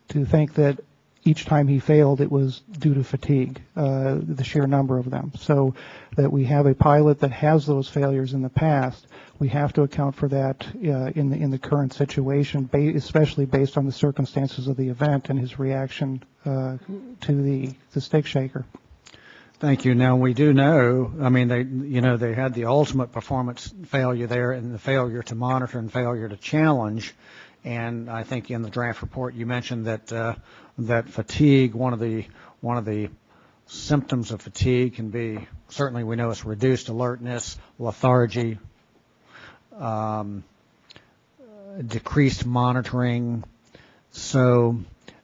think that each time he failed it was due to fatigue, the sheer number of them. So that we have a pilot that has those failures in the past, we have to account for that in the current situation, especially based on the circumstances of the event and his reaction to the stick shaker. Thank you. Now we do know, I mean, they had the ultimate performance failure there, and the failure to monitor and failure to challenge. And I think in the draft report you mentioned that that fatigue, one of the symptoms of fatigue can be, certainly we know it's reduced alertness, lethargy, decreased monitoring. So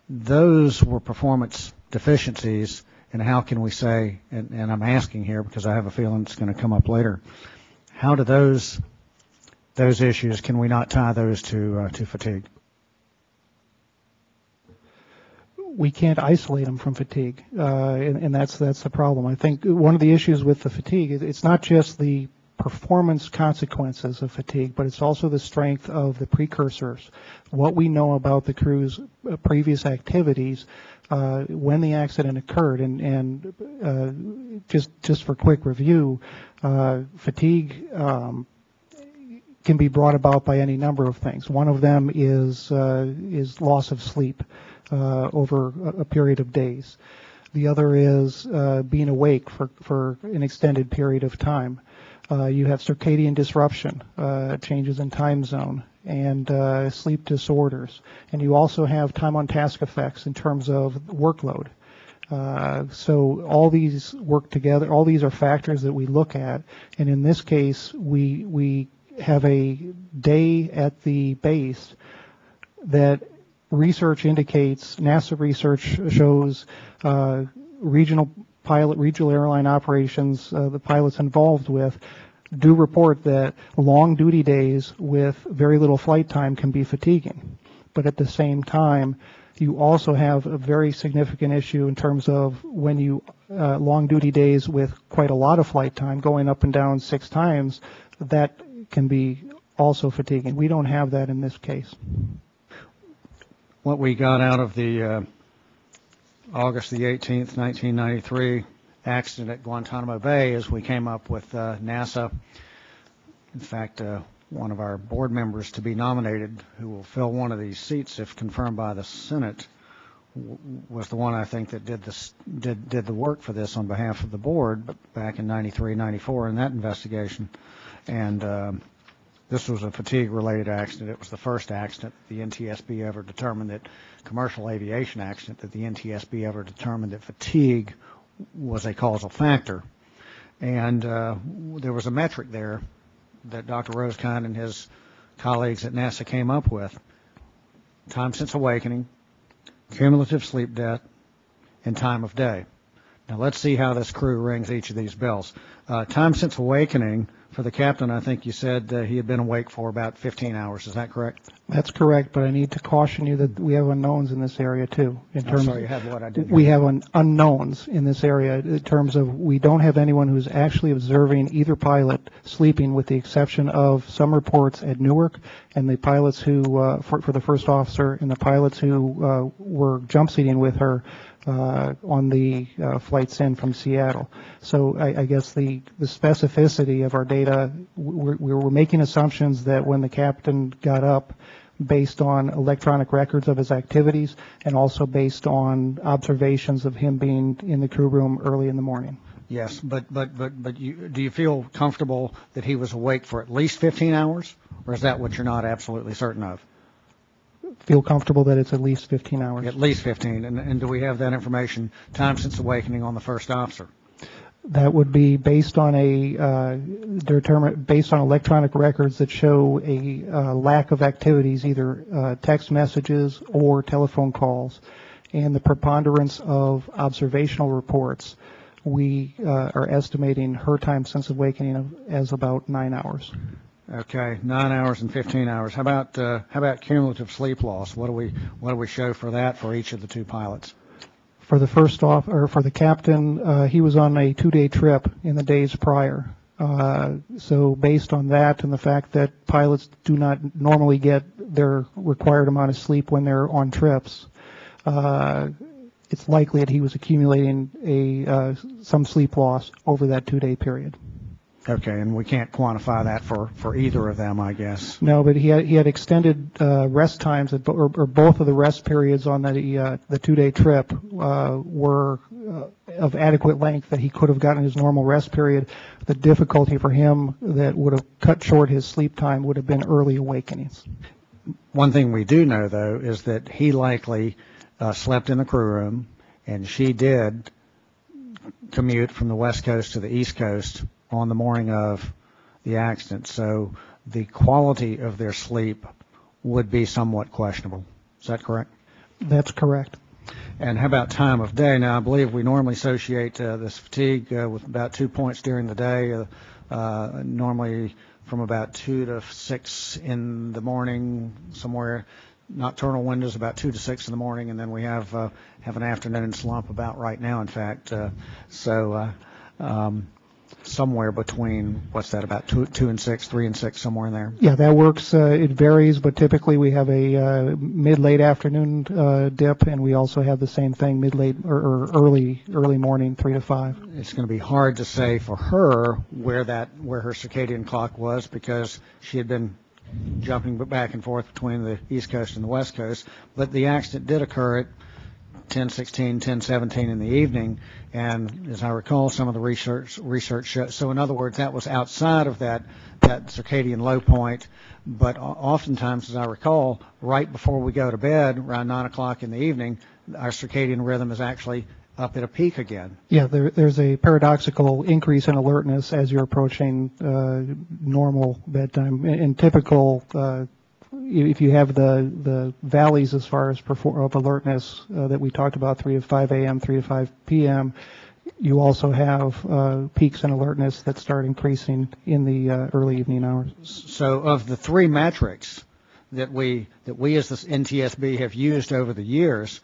those were performance deficiencies. And how can we say, and I'm asking here because I have a feeling it's going to come up later, how do those issues, can we not tie those to fatigue? We can't isolate them from fatigue, and that's the problem. I think one of the issues with the fatigue is it's not just the performance consequences of fatigue, but it's also the strength of the precursors. What we know about the crew's previous activities when the accident occurred, and just for quick review, fatigue can be brought about by any number of things. One of them is loss of sleep over a period of days. The other is being awake for an extended period of time. You have circadian disruption, changes in time zone, and sleep disorders. And you also have time on task effects in terms of workload. So all these work together. All these are factors that we look at. And in this case, we have a day at the base that research indicates, NASA research shows regional airline operations, the pilots involved with, do report that long duty days with very little flight time can be fatiguing. But at the same time, you also have a very significant issue in terms of when you long duty days with quite a lot of flight time, going up and down 6 times, that can be also fatiguing. We don't have that in this case. What we got out of the August the 18th, 1993 accident at Guantanamo Bay is we came up with NASA. In fact, one of our board members to be nominated, who will fill one of these seats if confirmed by the Senate, was the one I think that did the work for this on behalf of the board back in 93, 94 in that investigation. And this was a fatigue-related accident. It was the first accident the NTSB ever determined that, commercial aviation accident, that the NTSB ever determined that fatigue was a causal factor. And there was a metric there that Dr. Rosekind and his colleagues at NASA came up with: time since awakening, cumulative sleep debt, and time of day. Now let's see how this crew rings each of these bells. Time since awakening, for the captain, I think you said he had been awake for about 15 hours. Is that correct? That's correct, but I need to caution you that we have unknowns in this area too. Sorry, you have what I did. We have unknowns in this area in terms of we don't have anyone who's actually observing either pilot sleeping, with the exception of some reports at Newark and the pilots who, for the first officer, and the pilots who were jump seating with her on the flights in from Seattle. So I guess the specificity of our data, we were making assumptions that when the captain got up, based on electronic records of his activities and also based on observations of him being in the crew room early in the morning. Yes, but do you feel comfortable that he was awake for at least 15 hours, or is that what you're not absolutely certain of? Feel comfortable that it's at least 15 hours. At least 15, and do we have that information, time since awakening, on the first officer? That would be based on based on electronic records that show a lack of activities, either text messages or telephone calls, and the preponderance of observational reports. We are estimating her time since awakening as about 9 hours. Okay, 9 hours and 15 hours. How about cumulative sleep loss? What do we show for that for each of the two pilots? For the for the captain, he was on a 2-day trip in the days prior. So based on that and the fact that pilots do not normally get their required amount of sleep when they're on trips, it's likely that he was accumulating some sleep loss over that 2-day period. Okay, and we can't quantify that for either of them, I guess. No, but he had extended rest times, or both of the rest periods on the 2-day trip were of adequate length that he could have gotten his normal rest period. The difficulty for him that would have cut short his sleep time would have been early awakenings. One thing we do know, though, is that he likely slept in the crew room, and she did commute from the West Coast to the East Coast on the morning of the accident, so the quality of their sleep would be somewhat questionable. Is that correct? That's correct. And how about time of day? Now, I believe we normally associate this fatigue with about 2 points during the day, normally from about 2 to 6 in the morning, somewhere nocturnal windows about 2 to 6 in the morning, and then we have an afternoon slump about right now, in fact. Somewhere between, what's that, about 2 and 6, 3 and 6, somewhere in there? Yeah, that works. It varies, but typically we have a mid-late afternoon dip, and we also have the same thing mid-late or early morning, 3 to 5. It's going to be hard to say for her where her circadian clock was, because she had been jumping back and forth between the East Coast and the West Coast, but the accident did occur at 10:16, 10:17 in the evening, and as I recall, some of the research shows. So in other words, that was outside of that circadian low point. But oftentimes, as I recall, right before we go to bed, around 9 o'clock in the evening, our circadian rhythm is actually up at a peak again. Yeah, there's a paradoxical increase in alertness as you're approaching normal bedtime. In typical, if you have the valleys as far as of alertness that we talked about, 3 to 5 a.m., 3 to 5 p.m., you also have peaks in alertness that start increasing in the early evening hours. So of the three metrics that we as the NTSB have used over the years,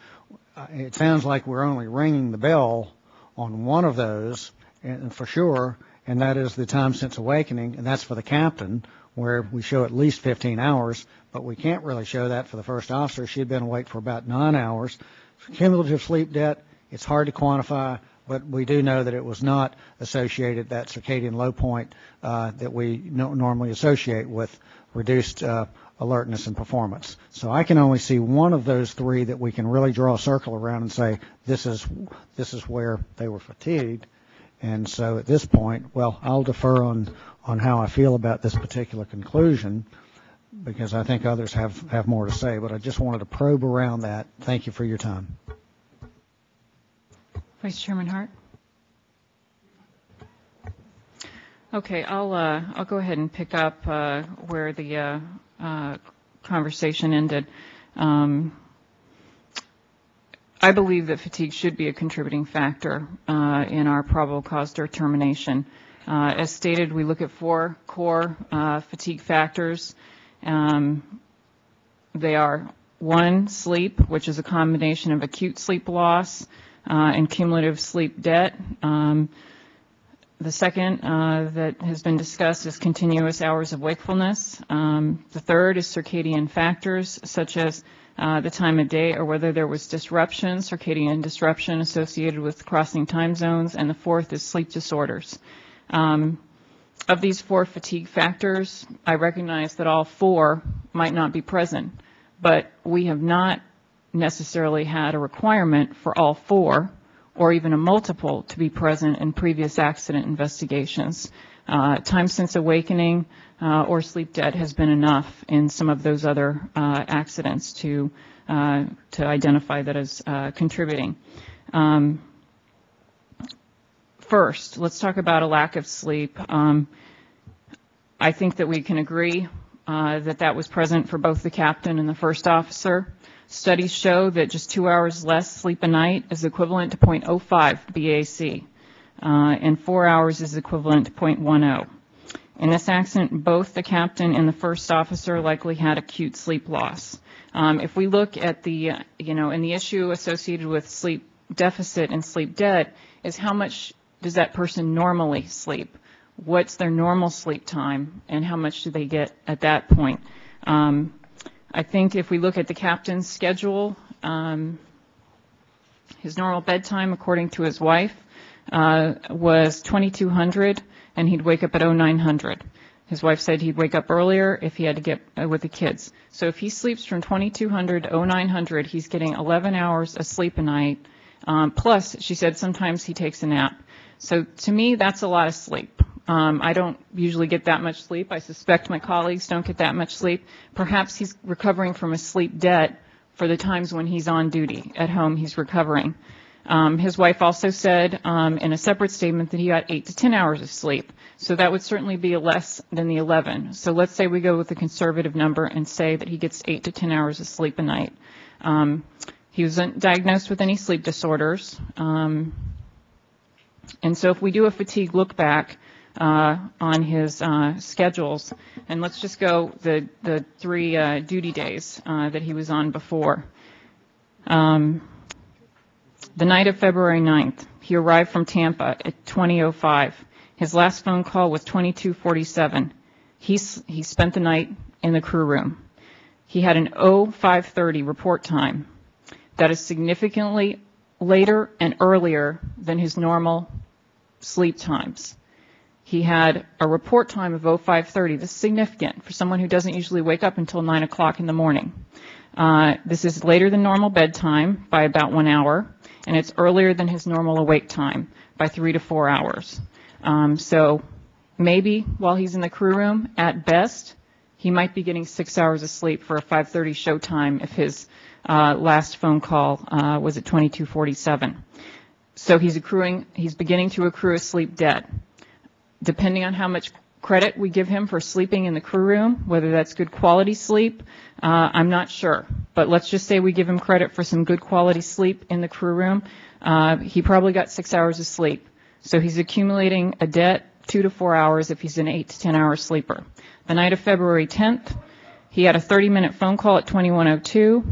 it sounds like we're only ringing the bell on one of those, and for sure, and that is the time since awakening, and that's for the captain, where we show at least 15 hours, but we can't really show that for the first officer. She had been awake for about 9 hours. Cumulative sleep debt, it's hard to quantify, but we do know that it was not associated, that circadian low point that we normally associate with reduced alertness and performance. So I can only see one of those three that we can really draw a circle around and say, this is where they were fatigued. And so at this point, well, I'll defer on how I feel about this particular conclusion, because I think others have more to say, but I just wanted to probe around that. Thank you for your time. Vice Chairman Hart. Okay, I'll go ahead and pick up where the conversation ended. I believe that fatigue should be a contributing factor in our probable cause determination. As stated, we look at 4 core fatigue factors. They are 1, sleep, which is a combination of acute sleep loss and cumulative sleep debt. The second that has been discussed is continuous hours of wakefulness. The third is circadian factors such as the time of day, or whether there was disruption, circadian disruption associated with crossing time zones, and the fourth is sleep disorders. Of these four fatigue factors, I recognize that all four might not be present, but we have not necessarily had a requirement for all four or even a multiple to be present in previous accident investigations. Time since awakening or sleep debt has been enough in some of those other accidents to identify that as contributing. First, let's talk about a lack of sleep. I think that we can agree that that was present for both the captain and the first officer. Studies show that just 2 hours less sleep a night is equivalent to 0.05 BAC, and 4 hours is equivalent to 0.10. In this accident, both the captain and the first officer likely had acute sleep loss. If we look at the, and the issue associated with sleep deficit and sleep debt is how much does that person normally sleep? What's their normal sleep time, and how much do they get at that point? I think if we look at the captain's schedule, his normal bedtime, according to his wife, was 2200, and he'd wake up at 0900. His wife said he'd wake up earlier if he had to get with the kids. So if he sleeps from 2200 to 0900, he's getting 11 hours of sleep a night. Plus, she said sometimes he takes a nap. So to me, that's a lot of sleep. I don't usually get that much sleep. I suspect my colleagues don't get that much sleep. Perhaps he's recovering from a sleep debt for the times when he's on duty. At home, he's recovering. His wife also said in a separate statement that he got 8 to 10 hours of sleep. So that would certainly be less than the 11. So let's say we go with a conservative number and say that he gets 8 to 10 hours of sleep a night. He wasn't diagnosed with any sleep disorders. And so if we do a fatigue look back on his schedules, and let's just go the 3 duty days that he was on before. The night of February 9th, he arrived from Tampa at 20:05. His last phone call was 22:47. He spent the night in the crew room. He had an 05:30 report time. That is significantly later and earlier than his normal sleep times. He had a report time of 05:30. This is significant for someone who doesn't usually wake up until 9 o'clock in the morning. This is later than normal bedtime by about 1 hour, and it's earlier than his normal awake time by 3 to 4 hours. So maybe while he's in the crew room, at best, he might be getting 6 hours of sleep for a 5:30 show time if his last phone call was at 22:47. So he's beginning to accrue a sleep debt. Depending on how much credit we give him for sleeping in the crew room, whether that's good quality sleep, I'm not sure. But let's just say we give him credit for some good quality sleep in the crew room. He probably got 6 hours of sleep. So he's accumulating a debt 2 to 4 hours if he's an 8 to 10 hour sleeper. The night of February 10th, he had a 30-minute phone call at 21:02.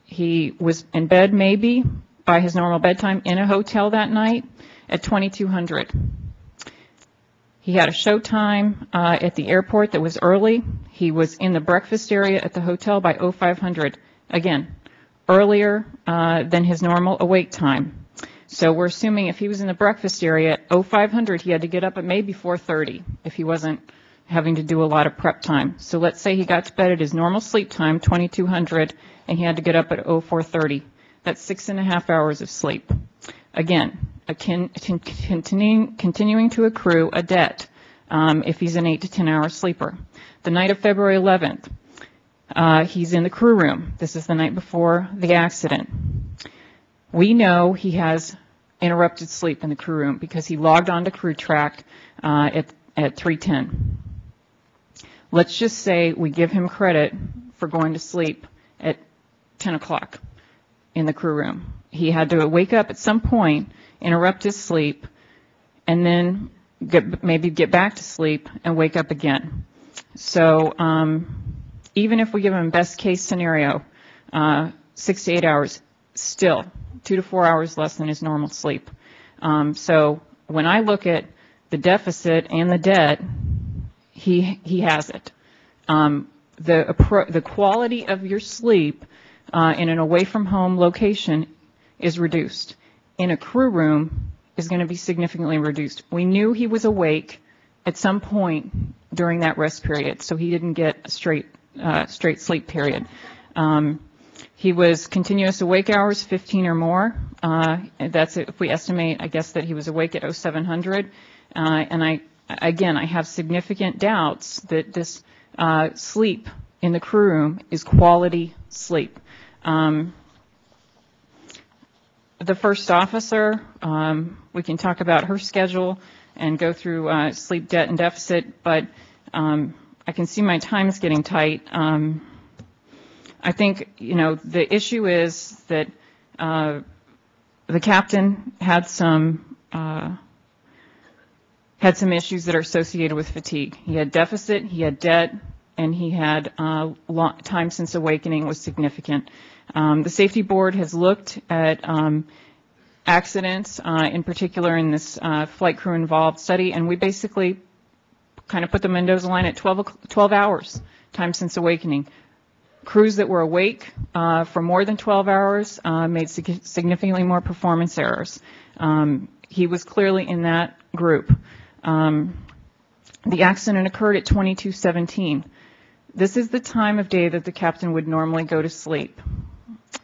He was in bed maybe by his normal bedtime in a hotel that night at 2200. He had a show time at the airport that was early. He was in the breakfast area at the hotel by 0500. Again, earlier than his normal awake time. So we're assuming if he was in the breakfast area at 0500, he had to get up at maybe 4:30 if he wasn't having to do a lot of prep time. So let's say he got to bed at his normal sleep time, 2200, and he had to get up at 04:30. That's 6.5 hours of sleep. Again, continuing to accrue a debt if he's an 8 to 10 hour sleeper. The night of February 11th, he's in the crew room. This is the night before the accident. We know he has interrupted sleep in the crew room because he logged on to crew track at 3:10. Let's just say we give him credit for going to sleep at 10 o'clock in the crew room. He had to wake up at some point, interrupt his sleep, and then maybe get back to sleep and wake up again. So even if we give him best case scenario, 6 to 8 hours, still 2 to 4 hours less than his normal sleep. So when I look at the deficit and the debt, he has it. the quality of your sleep in an away-from-home location is reduced. In a crew room is going to be significantly reduced. We knew he was awake at some point during that rest period, so he didn't get a straight sleep period. He was continuous awake hours, 15 or more. That's if we estimate, I guess, that he was awake at 0700. And I have significant doubts that this sleep in the crew room is quality sleep. The first officer, we can talk about her schedule and go through sleep debt and deficit, but I can see my time is getting tight. I think, the issue is that the captain had some issues that are associated with fatigue. He had deficit, he had debt, and he had time since awakening was significant. The safety board has looked at accidents, in particular in this flight crew involved study, and we basically kind of put the Mendoza line at 12 hours, time since awakening. Crews that were awake for more than 12 hours made significantly more performance errors. He was clearly in that group. The accident occurred at 22:17. This is the time of day that the captain would normally go to sleep,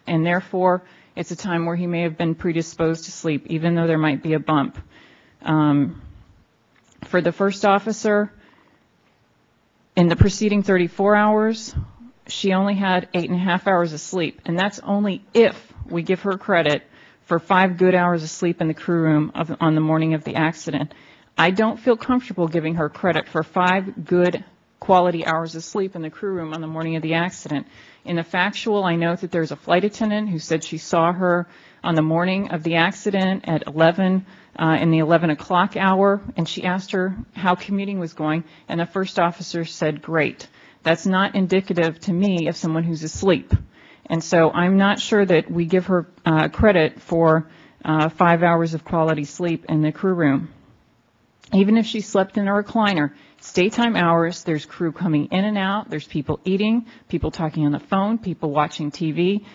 and therefore it's a time where he may have been predisposed to sleep, even though there might be a bump. For the first officer, in the preceding 34 hours, she only had 8.5 hours of sleep, and that's only if we give her credit for 5 good hours of sleep in the crew room on the morning of the accident. I don't feel comfortable giving her credit for 5 good quality hours of sleep in the crew room on the morning of the accident. In the factual, I know that there's a flight attendant who said she saw her on the morning of the accident at 11 in the 11 o'clock hour, and she asked her how commuting was going, and the first officer said, great. That's not indicative to me of someone who's asleep. And so I'm not sure that we give her credit for 5 hours of quality sleep in the crew room. Even if she slept in a recliner, it's daytime hours, there's crew coming in and out, there's people eating, people talking on the phone, people watching TV.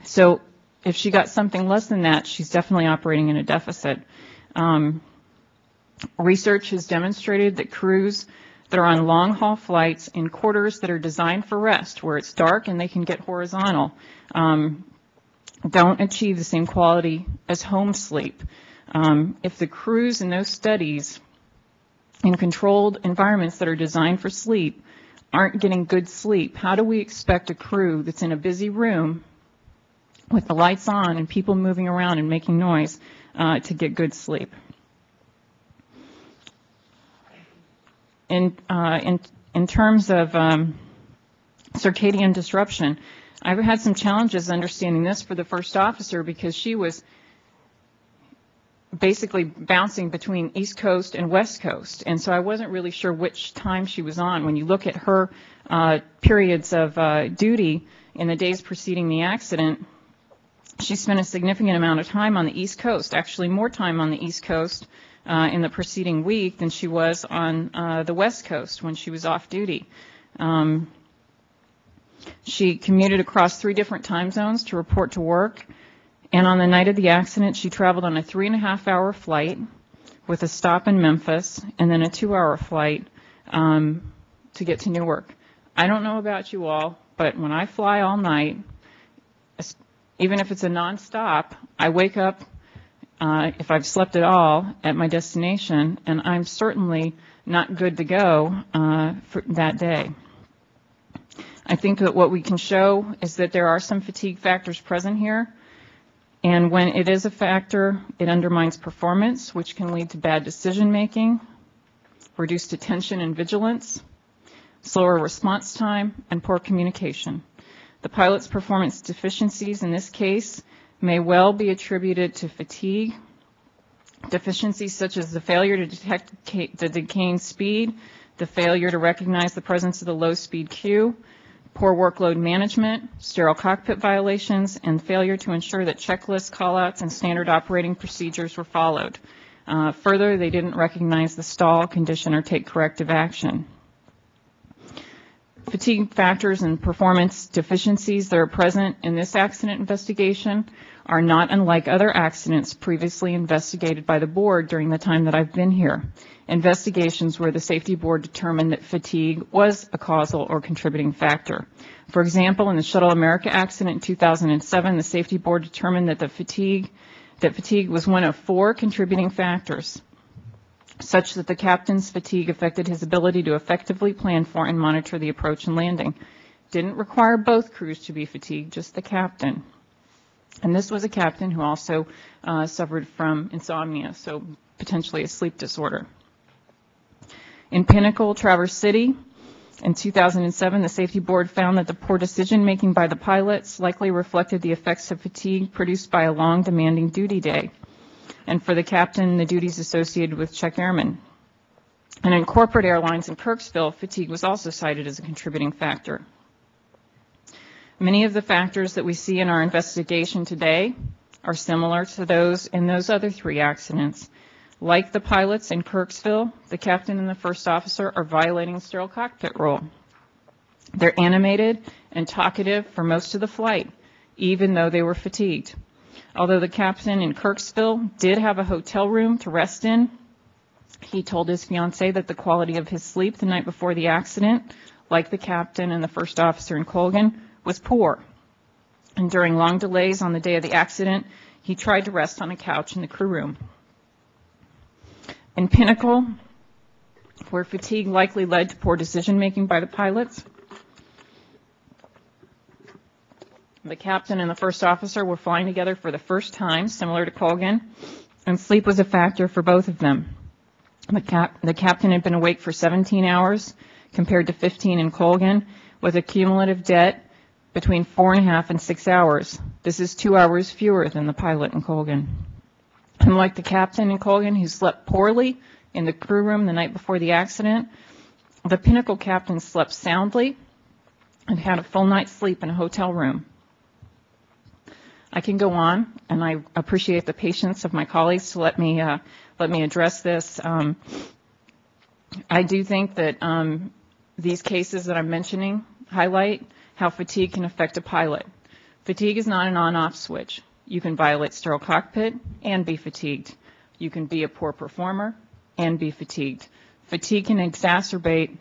So if she got something less than that, she's definitely operating in a deficit. Research has demonstrated that crews that are on long-haul flights in quarters that are designed for rest, where it's dark and they can get horizontal, don't achieve the same quality as home sleep. If the crews in those studies in controlled environments that are designed for sleep aren't getting good sleep, how do we expect a crew that's in a busy room with the lights on and people moving around and making noise to get good sleep? In terms of circadian disruption, I've had some challenges understanding this for the first officer because she was basically bouncing between East Coast and West Coast, and so I wasn't really sure which time she was on. When you look at her periods of duty in the days preceding the accident, she spent a significant amount of time on the East Coast, actually more time on the East Coast in the preceding week than she was on the West Coast when she was off duty. She commuted across 3 different time zones to report to work, and on the night of the accident, she traveled on a 3.5-hour flight with a stop in Memphis and then a 2-hour flight to get to Newark. I don't know about you all, but when I fly all night, even if it's a nonstop, I wake up, if I've slept at all, at my destination, and I'm certainly not good to go for that day. I think that what we can show is that there are some fatigue factors present here, and when it is a factor, it undermines performance, which can lead to bad decision making, reduced attention and vigilance, slower response time, and poor communication. The pilot's performance deficiencies in this case may well be attributed to fatigue, deficiencies such as the failure to detect the decaying speed, the failure to recognize the presence of the low speed cue, poor workload management, sterile cockpit violations, and failure to ensure that checklists, callouts, and standard operating procedures were followed. Further, they didn't recognize the stall condition or take corrective action. Fatigue factors and performance deficiencies that are present in this accident investigation are not unlike other accidents previously investigated by the board during the time that I've been here. Investigations where the safety board determined that fatigue was a causal or contributing factor. For example, in the Shuttle America accident in 2007, the safety board determined that fatigue was one of 4 contributing factors, such that the captain's fatigue affected his ability to effectively plan for and monitor the approach and landing. Didn't require both crews to be fatigued, just the captain. And this was a captain who also suffered from insomnia, so potentially a sleep disorder. In Pinnacle, Traverse City, in 2007, the safety board found that the poor decision-making by the pilots likely reflected the effects of fatigue produced by a long, demanding duty day. And for the captain, the duties associated with check airmen. And in corporate airlines in Kirksville, fatigue was also cited as a contributing factor. Many of the factors that we see in our investigation today are similar to those in those other 3 accidents. Like the pilots in Kirksville, the captain and the first officer are violating the sterile cockpit rule. They're animated and talkative for most of the flight, even though they were fatigued. Although the captain in Kirksville did have a hotel room to rest in, he told his fiancée that the quality of his sleep the night before the accident, like the captain and the first officer in Colgan, was poor. And during long delays on the day of the accident, he tried to rest on a couch in the crew room. In Pinnacle, where fatigue likely led to poor decision-making by the pilots, the captain and the first officer were flying together for the first time, similar to Colgan, and sleep was a factor for both of them. The captain had been awake for 17 hours compared to 15 in Colgan, with a cumulative debt between 4.5 and 6 hours. This is 2 hours fewer than the pilot in Colgan. And like the captain in Colgan, who slept poorly in the crew room the night before the accident, the Pinnacle captain slept soundly and had a full night's sleep in a hotel room. I can go on, and I appreciate the patience of my colleagues to let me address this. I do think that these cases that I'm mentioning highlight how fatigue can affect a pilot. Fatigue is not an on-off switch. You can violate sterile cockpit and be fatigued. You can be a poor performer and be fatigued. Fatigue can exacerbate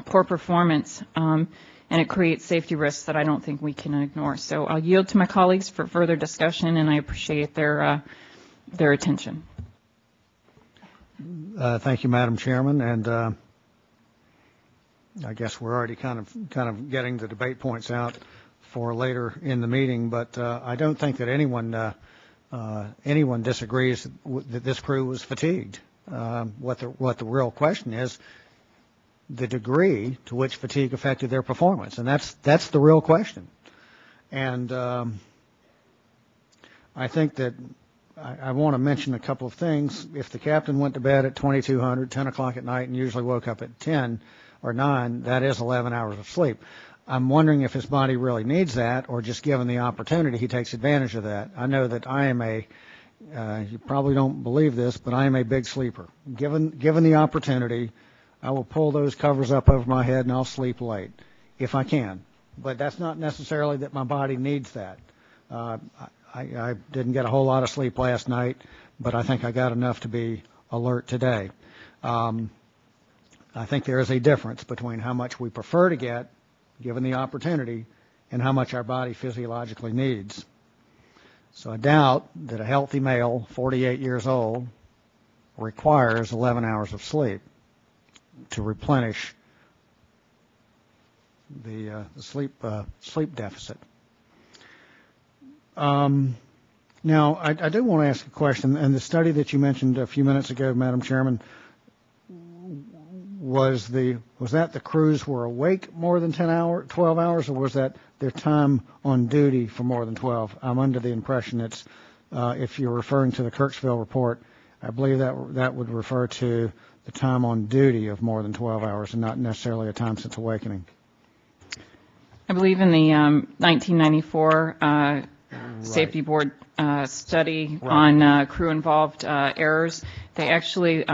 poor performance, and it creates safety risks that I don't think we can ignore. So I'll yield to my colleagues for further discussion, and I appreciate their attention. Thank you, Madam Chairman, and I guess we're already kind of getting the debate points out for later in the meeting, but I don't think that anyone disagrees that this crew was fatigued. What the real question is, the degree to which fatigue affected their performance, and that's the real question. And I think that I want to mention a couple of things. If the captain went to bed at 2200, 10 o'clock at night, and usually woke up at 10 or 9, that is 11 hours of sleep. I'm wondering if his body really needs that, or just given the opportunity, he takes advantage of that. I know that I am you probably don't believe this, but I am a big sleeper. Given the opportunity, I will pull those covers up over my head and I'll sleep late, if I can. But that's not necessarily that my body needs that. I didn't get a whole lot of sleep last night, but I think I got enough to be alert today. I think there is a difference between how much we prefer to get, given the opportunity, and how much our body physiologically needs. So I doubt that a healthy male, 48 years old, requires 11 hours of sleep to replenish the sleep deficit. Now, I do want to ask a question, and the study that you mentioned a few minutes ago, Madam Chairman, was that the crews were awake more than 12 hours, or was that their time on duty for more than 12? I'm under the impression it's, if you're referring to the Kirksville report, I believe that would refer to the time on duty of more than 12 hours and not necessarily a time since awakening. I believe in the 1994 Safety Board study on crew-involved errors, they actually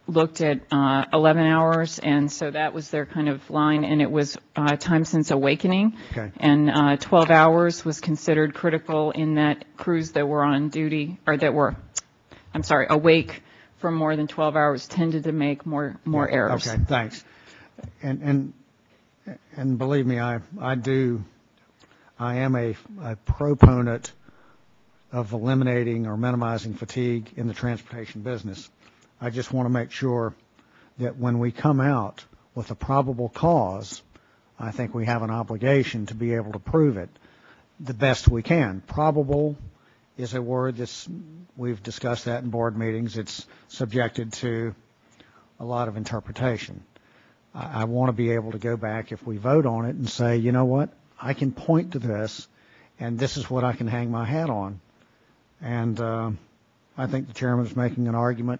looked at 11 hours, and so that was their kind of line, and it was time since awakening. Okay. And 12 hours was considered critical in that crews that were on duty, or that were, awake for more than 12 hours tended to make more errors. Okay, thanks. And believe me, I am a proponent of eliminating or minimizing fatigue in the transportation business. I just want to make sure that when we come out with a probable cause, I think we have an obligation to be able to prove it the best we can. Probable is a word we've discussed that in board meetings. It's subjected to a lot of interpretation. I want to be able to go back if we vote on it and say, you know what, I can point to this, and this is what I can hang my hat on. And I think the chairman is making an argument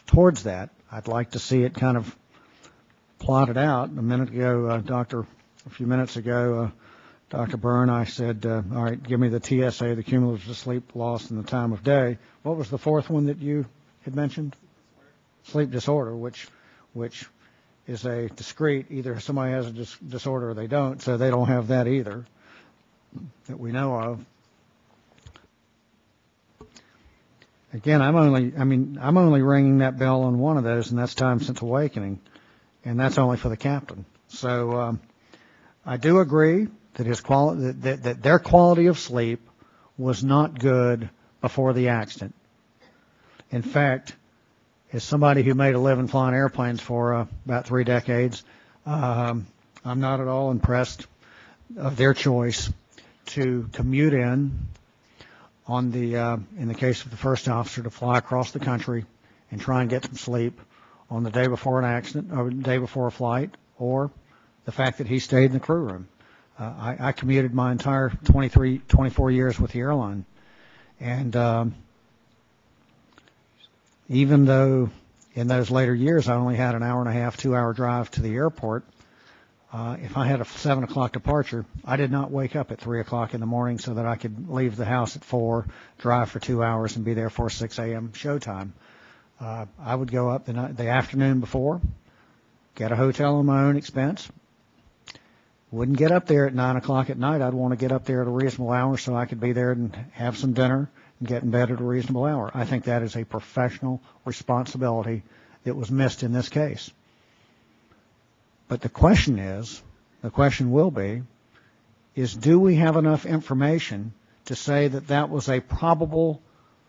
towards that. I'd like to see it kind of plotted out. A few minutes ago, Dr. Byrne, I said, all right, give me the TSA, the cumulative sleep loss and the time of day. What was the fourth one that you had mentioned? Sleep disorder, which is a discrete, either somebody has a disorder or they don't, so they don't have that either that we know of. Again, I'm only ringing that bell on one of those, and that's time since awakening, and that's only for the captain. So I do agree that that their quality of sleep was not good before the accident. In fact, as somebody who made a living flying airplanes for about 3 decades, I'm not at all impressed of their choice to commute in the case of the first officer, to fly across the country and try and get some sleep on the day before an accident or the day before a flight, or the fact that he stayed in the crew room. I commuted my entire 24 years with the airline, and even though in those later years I only had an hour and a half, 2-hour drive to the airport, if I had a 7 o'clock departure, I did not wake up at 3 o'clock in the morning so that I could leave the house at 4, drive for 2 hours, and be there for 6 a.m. showtime. I would go up the afternoon before, get a hotel on my own expense. Wouldn't get up there at 9 o'clock at night. I'd want to get up there at a reasonable hour so I could be there and have some dinner and get in bed at a reasonable hour. I think that is a professional responsibility that was missed in this case. But the question will be, do we have enough information to say that that was a probable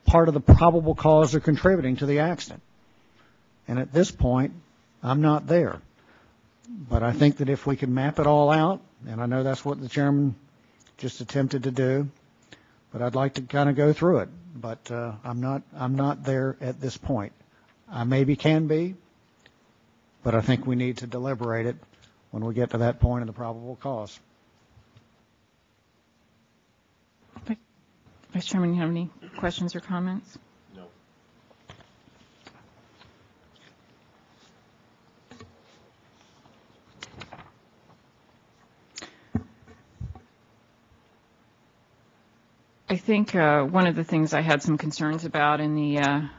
part of the probable cause or contributing to the accident? And at this point, I'm not there. But I think that if we can map it all out, and I know that's what the chairman just attempted to do, but I'd like to kind of go through it. But I'm not there at this point. I maybe can be, but I think we need to deliberate it when we get to that point of the probable cause. Vice Chairman, you have any questions or comments? No. I think one of the things I had some concerns about in the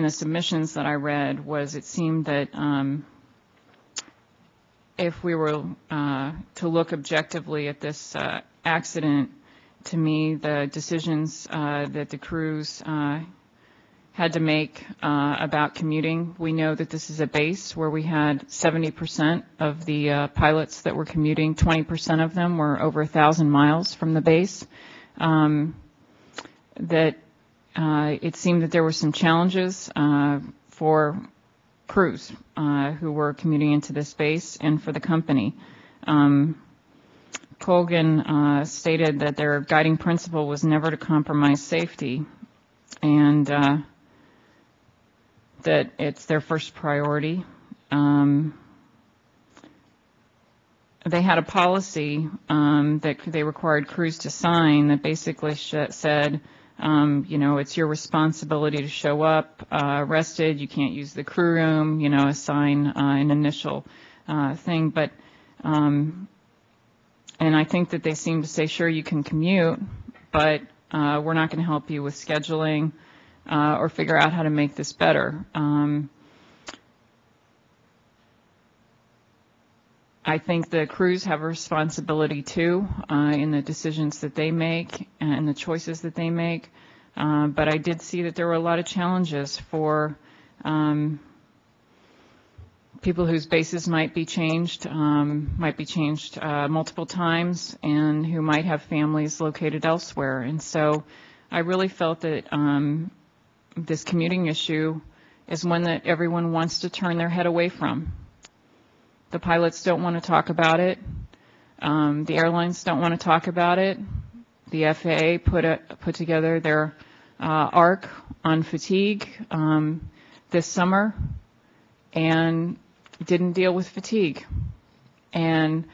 submissions that I read was it seemed that if we were to look objectively at this accident, to me, the decisions that the crews had to make about commuting, we know that this is a base where we had 70% of the pilots that were commuting, 20% of them were over 1,000 miles from the base. It seemed that there were some challenges for crews who were commuting into this base and for the company. Colgan stated that their guiding principle was never to compromise safety, and that it's their first priority. They had a policy that they required crews to sign that basically said, it's your responsibility to show up rested. You can't use the crew room, assign an initial thing. But and I think that they seem to say, sure, you can commute, but we're not going to help you with scheduling or figure out how to make this better. I think the crews have a responsibility too in the decisions that they make and the choices that they make. But I did see that there were a lot of challenges for people whose bases might be changed multiple times, and who might have families located elsewhere. And so I really felt that this commuting issue is one that everyone wants to turn their head away from. The pilots don't want to talk about it. The airlines don't want to talk about it. The FAA put together their ARC on fatigue this summer and didn't deal with fatigue. And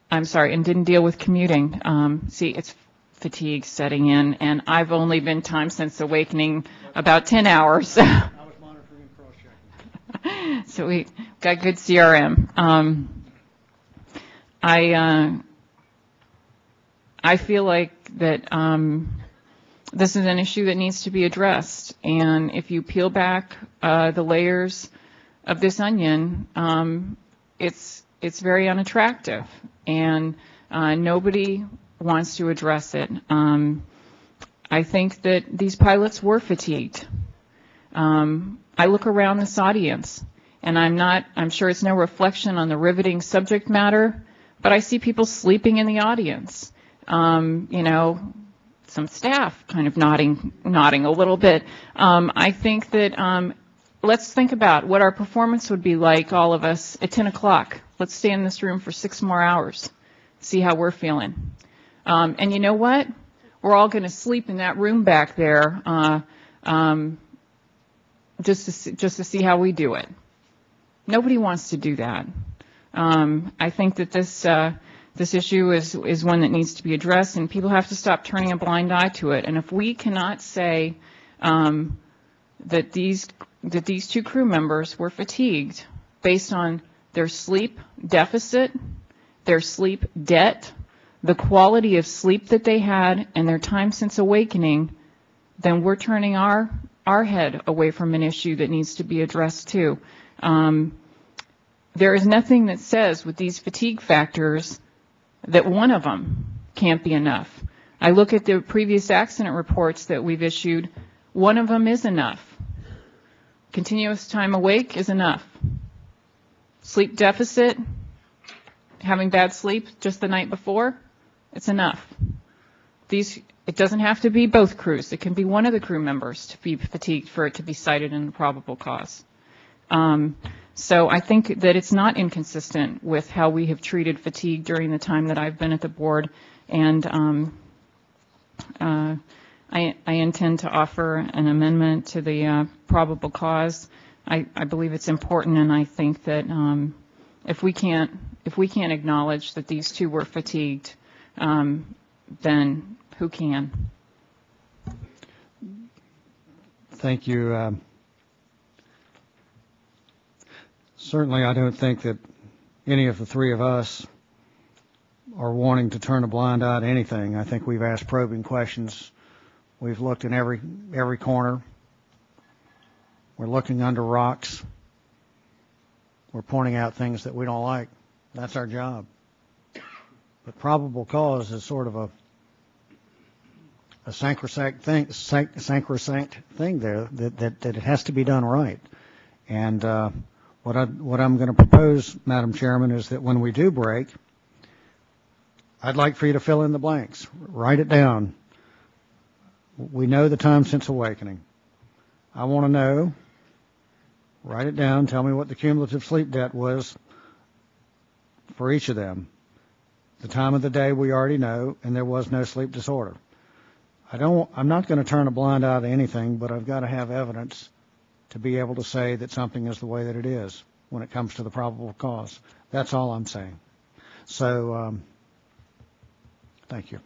didn't deal with commuting. See, it's fatigue setting in, and I've only been time since awakening about 10 hours. I was monitoring and cross-checking. So we got good CRM. I feel like that this is an issue that needs to be addressed, and if you peel back the layers of this onion, it's very unattractive, and nobody wants to address it. I think that these pilots were fatigued. I look around this audience, and I'm sure it's no reflection on the riveting subject matter, but I see people sleeping in the audience. You know, some staff kind of nodding a little bit. I think that let's think about what our performance would be like, all of us, at 10 o'clock. Let's stay in this room for 6 more hours, see how we're feeling. And you know what? We're all going to sleep in that room back there just to see how we do it. Nobody wants to do that. I think that this issue is one that needs to be addressed, and people have to stop turning a blind eye to it. And if we cannot say that these two crew members were fatigued based on their sleep deficit, their sleep debt, the quality of sleep that they had, and their time since awakening, then we're turning our head away from an issue that needs to be addressed too. There is nothing that says with these fatigue factors that one of them can't be enough. I look at the previous accident reports that we've issued. One of them is enough. Continuous time awake is enough. Sleep deficit, having bad sleep just the night before, it's enough. It doesn't have to be both crews. It can be one of the crew members to be fatigued for it to be cited in the probable cause. So I think that it's not inconsistent with how we have treated fatigue during the time that I've been at the board, and I intend to offer an amendment to the probable cause. I believe it's important, and I think that if we can't acknowledge that these two were fatigued, then who can? Thank you. Certainly, I don't think that any of the three of us are wanting to turn a blind eye to anything. I think we've asked probing questions. We've looked in every corner. We're looking under rocks. We're pointing out things that we don't like. That's our job. But probable cause is sort of a sacrosanct thing there that it has to be done right. And what I'm going to propose, Madam Chairman, is that when we do break, I'd like for you to fill in the blanks. Write it down. We know the time since awakening. I want to know. Write it down. Tell me what the cumulative sleep debt was for each of them. The time of the day we already know, and there was no sleep disorder. I'm not going to turn a blind eye to anything, but I've got to have evidence to be able to say that something is the way that it is when it comes to the probable cause. That's all I'm saying. So, thank you.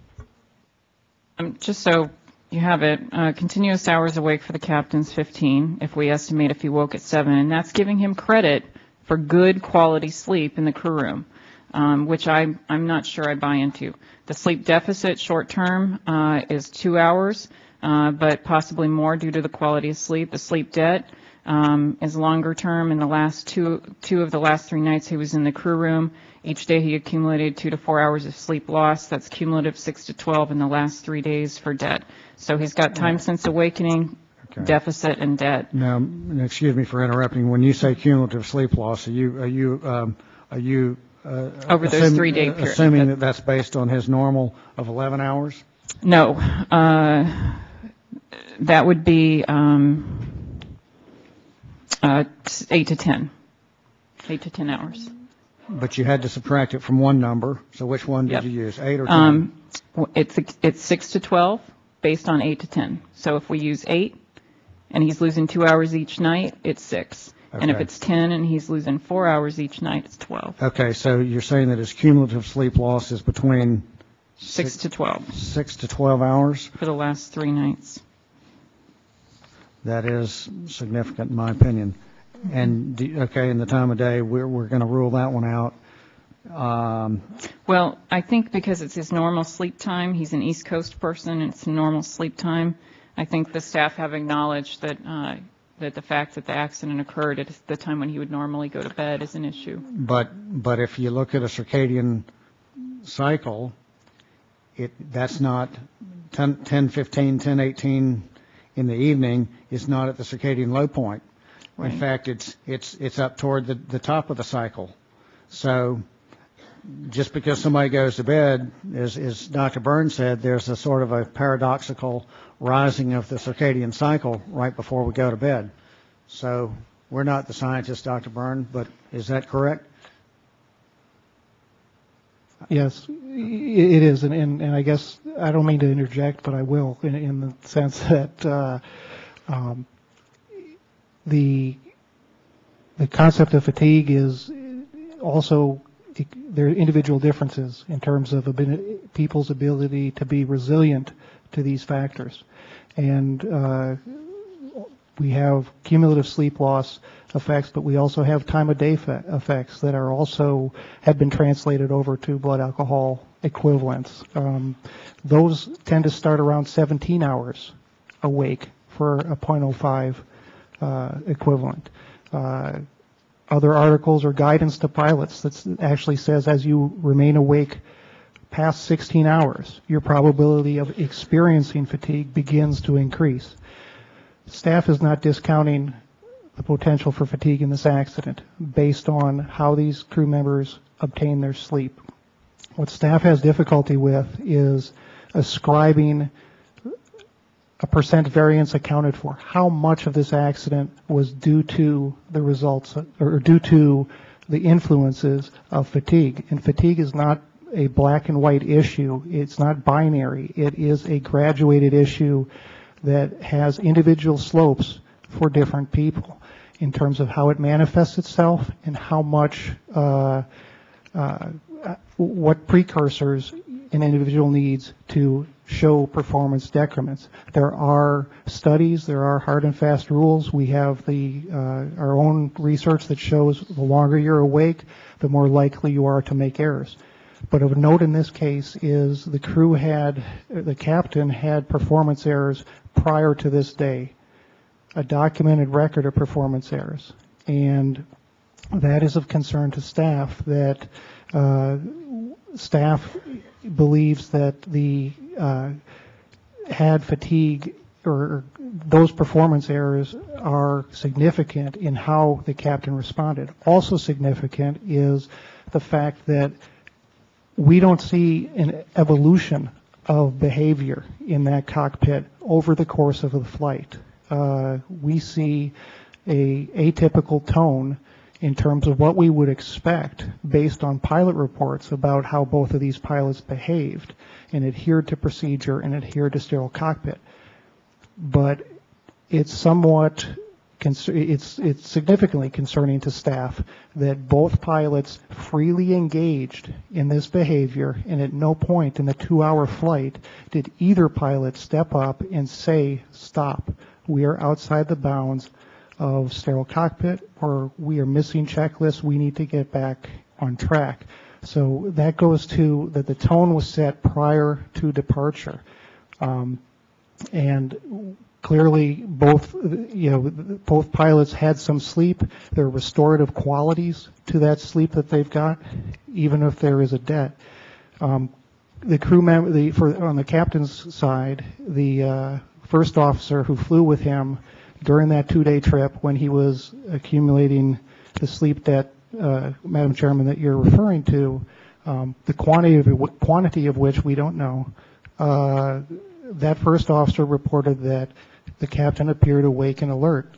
Just so you have it, continuous hours awake for the captain's 15, if we estimate if he woke at 7, and that's giving him credit for good quality sleep in the crew room, which I'm not sure I buy into. The sleep deficit short term is 2 hours, but possibly more due to the quality of sleep. The sleep debt, Is longer term. In the last two of the last 3 nights he was in the crew room. Each day he accumulated 2 to 4 hours of sleep loss. That's cumulative 6 to 12 in the last 3 days for debt. So he's got time since awakening, deficit, and debt. Now, excuse me for interrupting. When you say cumulative sleep loss, are you over those 3-day period? Assuming that that's based on his normal of 11 hours? No, that would be 8 to 10 hours. But you had to subtract it from one number. So which one did you use, 8 or 10? It's 6 to 12 based on 8 to 10. So if we use 8 and he's losing 2 hours each night, it's 6. Okay. And if it's 10 and he's losing 4 hours each night, it's 12. Okay, so you're saying that his cumulative sleep loss is between 6 to 12. 6 to 12 hours? For the last 3 nights. That is significant in my opinion. And, okay, in the time of day, we're going to rule that one out. Well, I think because it's his normal sleep time, he's an East Coast person, and it's a normal sleep time, I think the staff have acknowledged that that the fact that the accident occurred at the time when he would normally go to bed is an issue. But if you look at a circadian cycle, that's not 10:15, 10:18 in the evening is not at the circadian low point. Right. In fact, it's up toward the top of the cycle. So just because somebody goes to bed, as Dr. Burns said, there's a sort of a paradoxical rising of the circadian cycle right before we go to bed. So we're not the scientists, Dr. Burns, but is that correct? Yes, it is, and I guess I don't mean to interject, but I will in the sense that the concept of fatigue is also, there are individual differences in terms of people's ability to be resilient to these factors. And we have cumulative sleep loss effects, but we also have time of day effects that are also have been translated over to blood alcohol equivalents. Those tend to start around 17 hours awake for a 0.05 equivalent. Other articles or guidance to pilots that actually says as you remain awake past 16 hours, your probability of experiencing fatigue begins to increase. Staff is not discounting the potential for fatigue in this accident based on how these crew members obtain their sleep. What staff has difficulty with is ascribing a percent variance accounted for. How much of this accident was due to the results or due to the influences of fatigue? And fatigue is not a black and white issue. It's not binary. It is a graduated issue that has individual slopes for different people in terms of how it manifests itself and how much, what precursors an individual needs to show performance decrements. There are studies, there are hard and fast rules. We have our own research that shows the longer you're awake, the more likely you are to make errors. But of note in this case is the captain had performance errors prior to this day, a documented record of performance errors. And that is of concern to staff, that staff believes that the had fatigue or those performance errors are significant in how the captain responded. Also significant is the fact that we don't see an evolution of behavior in that cockpit over the course of the flight. We see a atypical tone in terms of what we would expect based on pilot reports about how both of these pilots behaved and adhered to procedure and adhered to sterile cockpit. But it's somewhat, it's significantly concerning to staff that both pilots freely engaged in this behavior, and at no point in the 2-hour flight did either pilot step up and say, stop, we are outside the bounds of sterile cockpit, or we are missing checklists, we need to get back on track. So that goes to that the tone was set prior to departure. And clearly both pilots had some sleep. There are restorative qualities to that sleep that they've got, even if there is a debt. The crew member, on the captain's side, the first officer who flew with him during that 2-day trip when he was accumulating the sleep debt, Madam Chairman, that you're referring to, the quantity of which we don't know, that first officer reported that the captain appeared awake and alert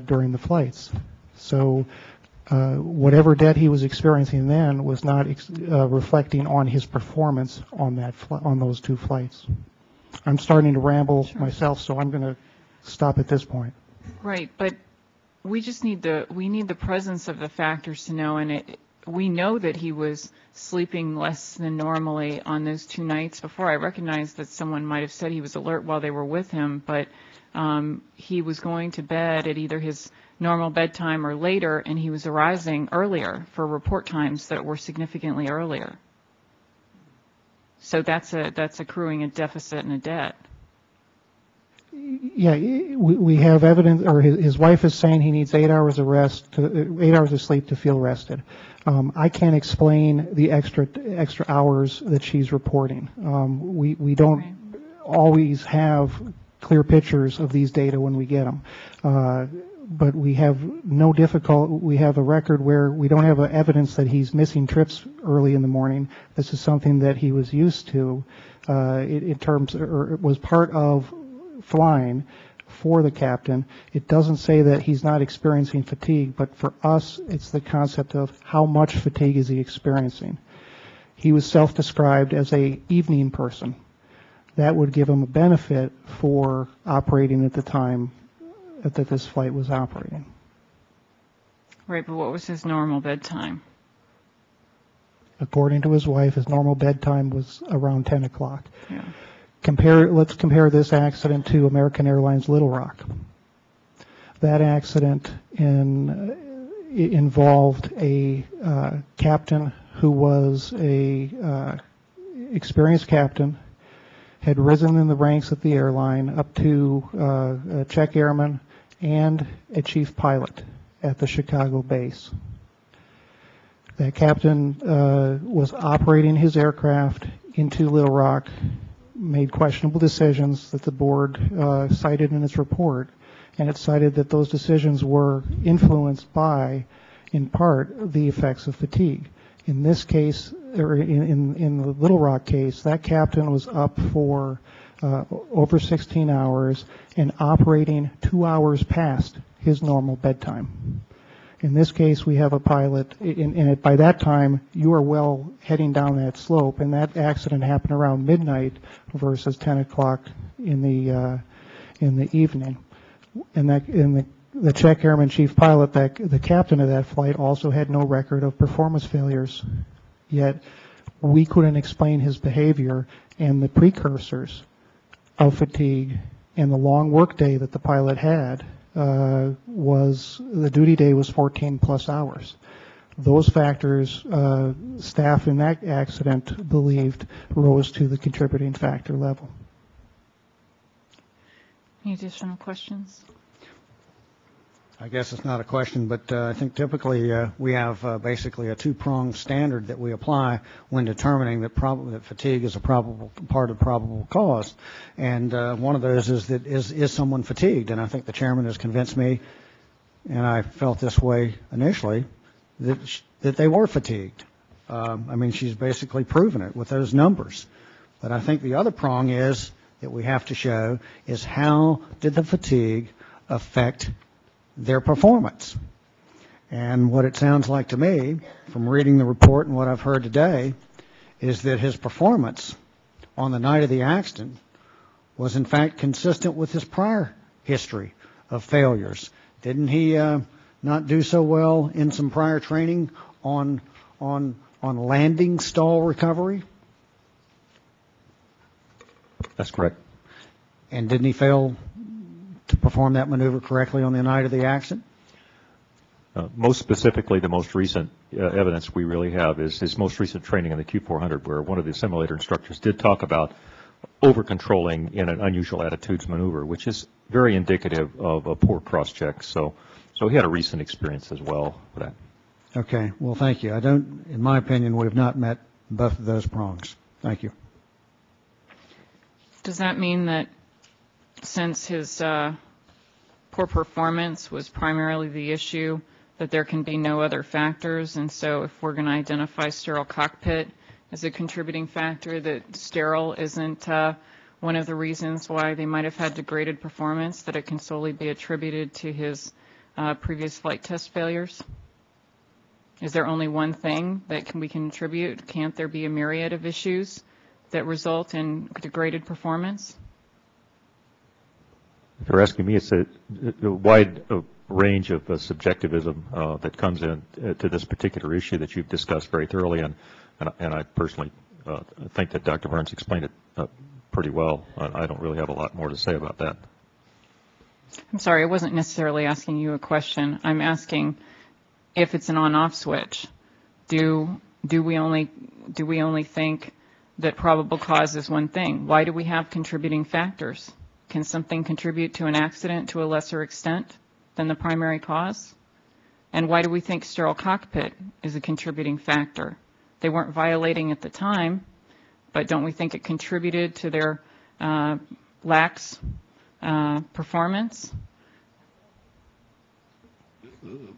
during the flights. So whatever debt he was experiencing then was not reflecting on his performance on those 2 flights. I'm starting to ramble myself, so I'm going to stop at this point. Right, but we just need the presence of the factors to know, and we know that he was sleeping less than normally on those 2 nights before. I recognize that someone might have said he was alert while they were with him, but he was going to bed at either his normal bedtime or later, and he was arising earlier for report times that were significantly earlier. So that's accruing a deficit and a debt. Yeah, we have evidence, or his wife is saying he needs 8 hours of rest, 8 hours of sleep to feel rested. I can't explain the extra hours that she's reporting. We don't always have clear pictures of these data when we get them. But we have we have a record where we don't have evidence that he's missing trips early in the morning. This is something that he was used to it was part of flying for the captain. It doesn't say that he's not experiencing fatigue, but for us, it's the concept of how much fatigue is he experiencing. He was self-described as an evening person. That would give him a benefit for operating at the time that this flight was operating. Right, but what was his normal bedtime? According to his wife, his normal bedtime was around 10 o'clock. Yeah. Let's compare this accident to American Airlines Little Rock. That accident involved a captain who was a experienced captain, had risen in the ranks at the airline up to a check airman and a chief pilot at the Chicago base. That captain was operating his aircraft into Little Rock, made questionable decisions that the board cited in its report, and it cited that those decisions were influenced by, in part, the effects of fatigue. In this case, or in the Little Rock case, that captain was up for over 16 hours and operating 2 hours past his normal bedtime. In this case, we have a pilot, and by that time, you are well heading down that slope, and that accident happened around midnight versus 10 o'clock in the evening. And the check airman chief pilot, the captain of that flight, also had no record of performance failures. Yet, we couldn't explain his behavior, and the precursors of fatigue and the long work day that the pilot had the duty day was 14 plus hours. Those factors, staff in that accident believed rose to the contributing factor level. Any additional questions? I guess it's not a question, but I think typically we have basically a 2-pronged standard that we apply when determining that fatigue is a probable part of probable cause. And one of those is that is someone fatigued? And I think the chairman has convinced me, and I felt this way initially, that they were fatigued. I mean, she's basically proven it with those numbers. But I think the other prong is that we have to show is how did the fatigue affect their performance. And what it sounds like to me, from reading the report and what I've heard today, is that his performance on the night of the accident was in fact consistent with his prior history of failures. Didn't he not do so well in some prior training on landing stall recovery? That's correct. And didn't he fail to perform that maneuver correctly on the night of the accident? Most specifically, the most recent evidence we really have is his most recent training in the Q400, where one of the simulator instructors did talk about over-controlling in an unusual attitudes maneuver, which is very indicative of a poor cross-check. So he had a recent experience as well with that. Okay, well, thank you. In my opinion, we have not met both of those prongs. Thank you. Does that mean that since his poor performance was primarily the issue, that there can be no other factors? And so if we're going to identify sterile cockpit as a contributing factor, that sterile isn't one of the reasons why they might have had degraded performance, that it can solely be attributed to his previous flight test failures? Is there only one thing that we can attribute? Can't there be a myriad of issues that result in degraded performance? If you're asking me, it's a wide range of subjectivism that comes in to this particular issue that you've discussed very thoroughly, and I personally think that Dr. Burns explained it pretty well. I don't really have a lot more to say about that. I'm sorry, I wasn't necessarily asking you a question. I'm asking if it's an on-off switch. Do we only think that probable cause is one thing? Why do we have contributing factors? Can something contribute to an accident to a lesser extent than the primary cause? And why do we think sterile cockpit is a contributing factor? They weren't violating at the time, but don't we think it contributed to their lax performance?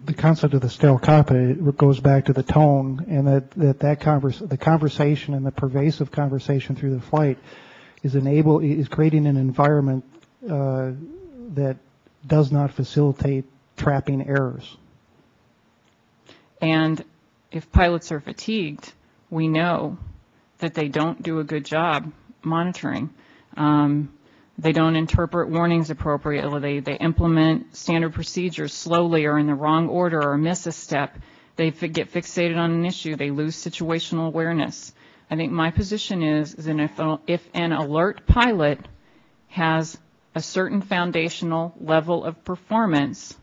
The concept of the sterile cockpit goes back to the tone, and the conversation and the pervasive conversation through the flight is creating an environment that does not facilitate trapping errors. And if pilots are fatigued, we know that they don't do a good job monitoring. They don't interpret warnings appropriately. They implement standard procedures slowly or in the wrong order or miss a step. They get fixated on an issue. They lose situational awareness. I think my position is that if an alert pilot has a certain foundational level of performance,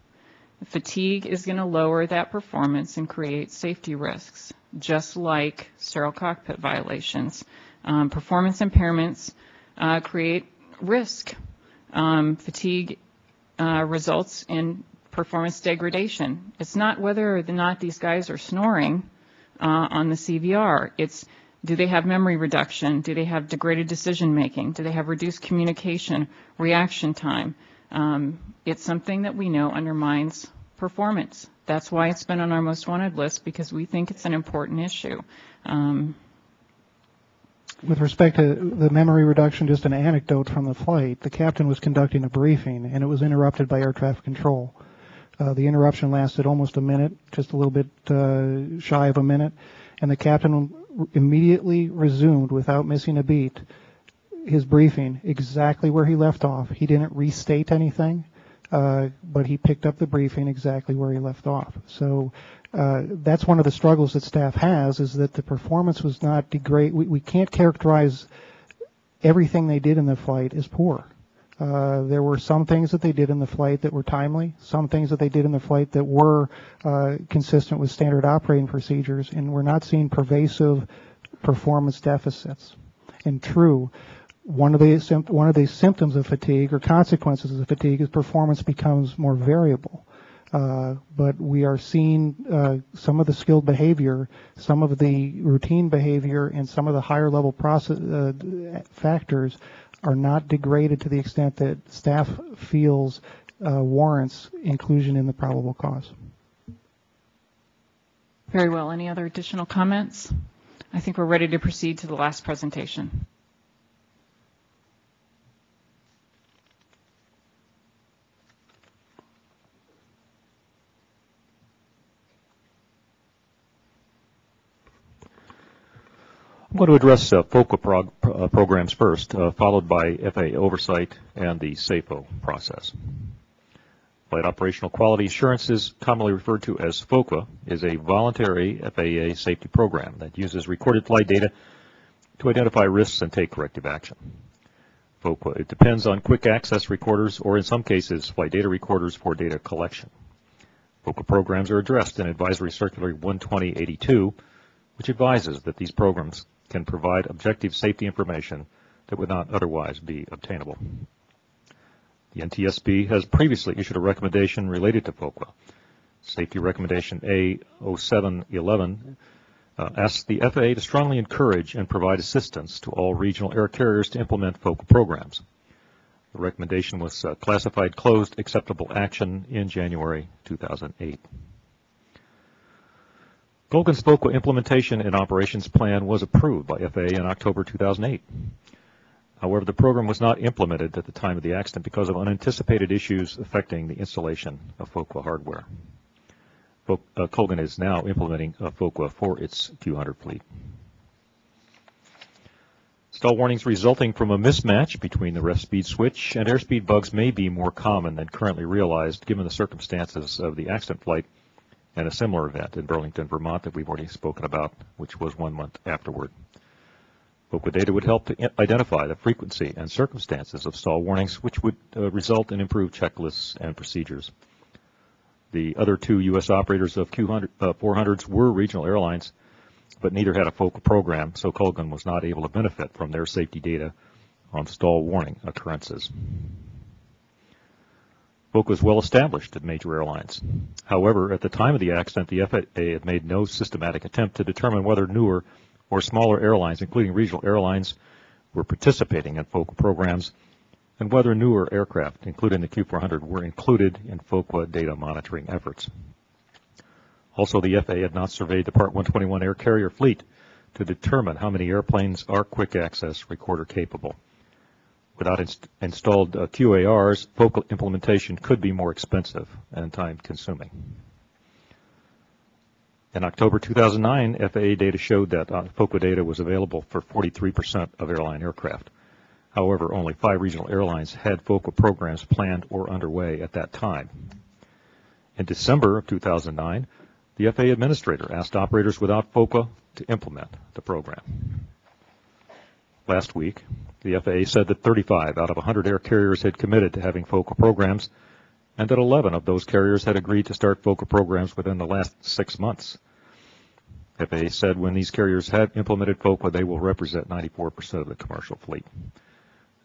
fatigue is going to lower that performance and create safety risks, just like sterile cockpit violations. Performance impairments create risk. Fatigue results in performance degradation. It's not whether or not these guys are snoring on the CVR. It's, do they have memory reduction? Do they have degraded decision making? Do they have reduced communication, reaction time? It's something that we know undermines performance. That's why it's been on our most wanted list, because we think it's an important issue. With respect to the memory reduction, just an anecdote from the flight. The captain was conducting a briefing, and it was interrupted by air traffic control. The interruption lasted almost a minute, just a little bit shy of a minute, and the captain immediately resumed, without missing a beat, his briefing exactly where he left off. He didn't restate anything, but he picked up the briefing exactly where he left off. So that's one of the struggles that staff has, is that the performance was not degraded. We can't characterize everything they did in the flight as poor. There were some things that they did in the flight that were timely, some things that they did in the flight that were consistent with standard operating procedures, and we're not seeing pervasive performance deficits. And true, one of the symptoms of fatigue or consequences of fatigue is performance becomes more variable. But we are seeing some of the skilled behavior, some of the routine behavior, and some of the higher level process factors are not degraded to the extent that staff feels warrants inclusion in the probable cause. Very well. Any other additional comments? I think we're ready to proceed to the last presentation. I'm going to address FOQA programs first, followed by FAA oversight and the SAFO process. Flight Operational Quality Assurance is commonly referred to as FOQA, is a voluntary FAA safety program that uses recorded flight data to identify risks and take corrective action. FOQA, it depends on quick access recorders, or in some cases, flight data recorders for data collection. FOQA programs are addressed in Advisory Circular 12082, which advises that these programs can provide objective safety information that would not otherwise be obtainable. The NTSB has previously issued a recommendation related to FOQA. Safety Recommendation A0711 asks the FAA to strongly encourage and provide assistance to all regional air carriers to implement FOQA programs. The recommendation was classified closed acceptable action in January 2008. Colgan's FOQA implementation and operations plan was approved by FAA in October 2008. However, the program was not implemented at the time of the accident because of unanticipated issues affecting the installation of FOQA hardware. Colgan is now implementing FOQA for its Q100 fleet. Stall warnings resulting from a mismatch between the ref speed switch and airspeed bugs may be more common than currently realized given the circumstances of the accident flight and a similar event in Burlington, Vermont that we've already spoken about, which was 1 month afterward. FOQA data would help to identify the frequency and circumstances of stall warnings, which would result in improved checklists and procedures. The other two U.S. operators of Q400s were regional airlines, but neither had a FOQA program, so Colgan was not able to benefit from their safety data on stall warning occurrences. FOQA is well established at major airlines. However, at the time of the accident, the FAA had made no systematic attempt to determine whether newer or smaller airlines, including regional airlines, were participating in FOQA programs, and whether newer aircraft, including the Q400, were included in FOQA data monitoring efforts. Also, the FAA had not surveyed the Part 121 air carrier fleet to determine how many airplanes are quick access recorder capable. Without installed QARs, FOQA implementation could be more expensive and time consuming. In October 2009, FAA data showed that FOQA data was available for 43% of airline aircraft. However, only 5 regional airlines had FOQA programs planned or underway at that time. In December of 2009, the FAA administrator asked operators without FOQA to implement the program. Last week, the FAA said that 35 out of 100 air carriers had committed to having FOQA programs, and that 11 of those carriers had agreed to start FOQA programs within the last 6 months. FAA said when these carriers have implemented FOQA, they will represent 94% of the commercial fleet.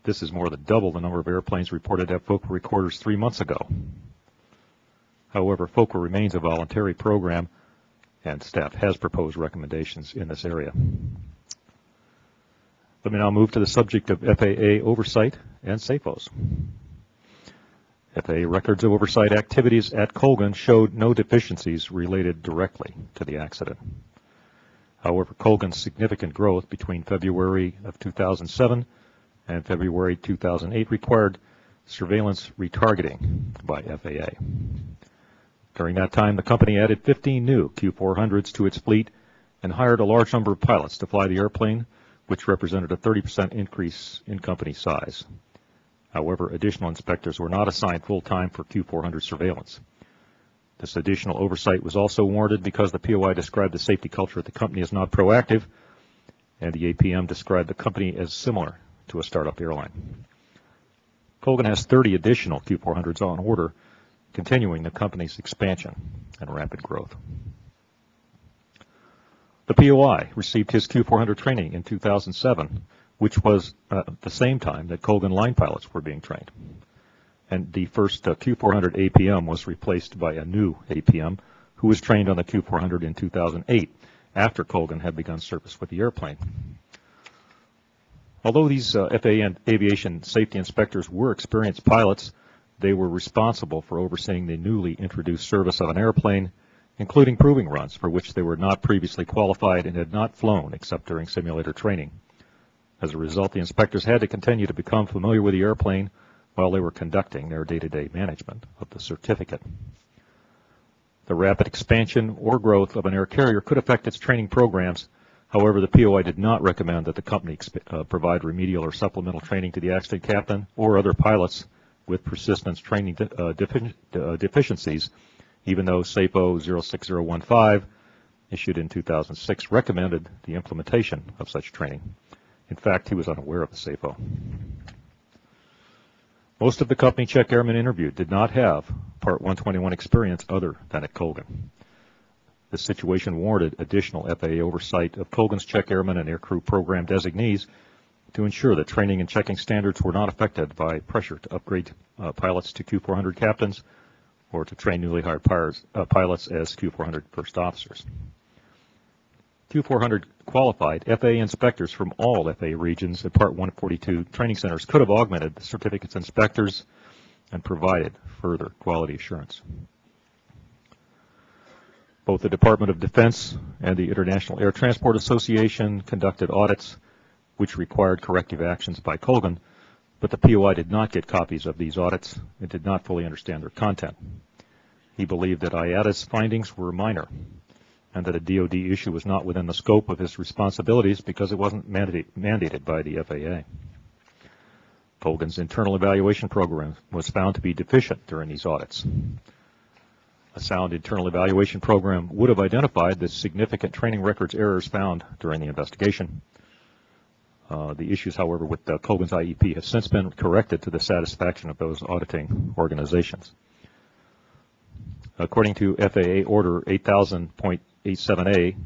This is more than double the number of airplanes reported to have FOQA recorders 3 months ago. However, FOQA remains a voluntary program, and staff has proposed recommendations in this area. Let me now move to the subject of FAA oversight and SAFOs. FAA records of oversight activities at Colgan showed no deficiencies related directly to the accident. However, Colgan's significant growth between February of 2007 and February 2008 required surveillance retargeting by FAA. During that time, the company added 15 new Q400s to its fleet and hired a large number of pilots to fly the airplane, which represented a 30% increase in company size. However, additional inspectors were not assigned full-time for Q400 surveillance. This additional oversight was also warranted because the POI described the safety culture at the company as not proactive, and the APM described the company as similar to a startup airline. Colgan has 30 additional Q400s on order, continuing the company's expansion and rapid growth. The POI received his Q400 training in 2007, which was the same time that Colgan line pilots were being trained. And the first Q400 APM was replaced by a new APM who was trained on the Q400 in 2008, after Colgan had begun service with the airplane. Although these FAA and aviation safety inspectors were experienced pilots, they were responsible for overseeing the newly introduced service of an airplane, including proving runs for which they were not previously qualified and had not flown except during simulator training. As a result, the inspectors had to continue to become familiar with the airplane while they were conducting their day-to-day management of the certificate. The rapid expansion or growth of an air carrier could affect its training programs. However, the POI did not recommend that the company provide remedial or supplemental training to the accident captain or other pilots with persistence training deficiencies, even though SAFO 06015, issued in 2006, recommended the implementation of such training. In fact, he was unaware of the SAFO. Most of the company check airmen interviewed did not have Part 121 experience other than at Colgan. This situation warranted additional FAA oversight of Colgan's check airmen and aircrew program designees, to ensure that training and checking standards were not affected by pressure to upgrade pilots to Q400 captains or to train newly hired pilots as Q400 first officers. Q400 qualified FAA inspectors from all FAA regions and Part 142 training centers could have augmented the certificates inspectors and provided further quality assurance. Both the Department of Defense and the International Air Transport Association conducted audits which required corrective actions by Colgan, but the POI did not get copies of these audits and did not fully understand their content. He believed that IATA's findings were minor and that a DoD issue was not within the scope of his responsibilities because it wasn't mandated by the FAA. Colgan's internal evaluation program was found to be deficient during these audits. A sound internal evaluation program would have identified the significant training records errors found during the investigation. The issues, however, with Colgan's IEP have since been corrected to the satisfaction of those auditing organizations. According to FAA Order 8000.87A,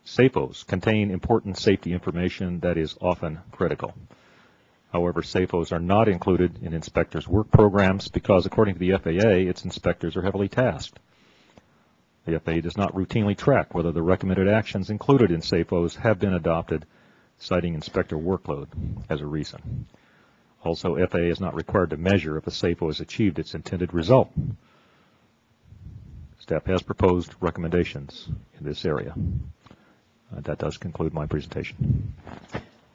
SAFOs contain important safety information that is often critical. However, SAFOs are not included in inspectors' work programs because, according to the FAA, its inspectors are heavily tasked. The FAA does not routinely track whether the recommended actions included in SAFOs have been adopted, citing inspector workload as a reason. Also, FAA is not required to measure if a SAFO has achieved its intended result. Staff has proposed recommendations in this area. That does conclude my presentation.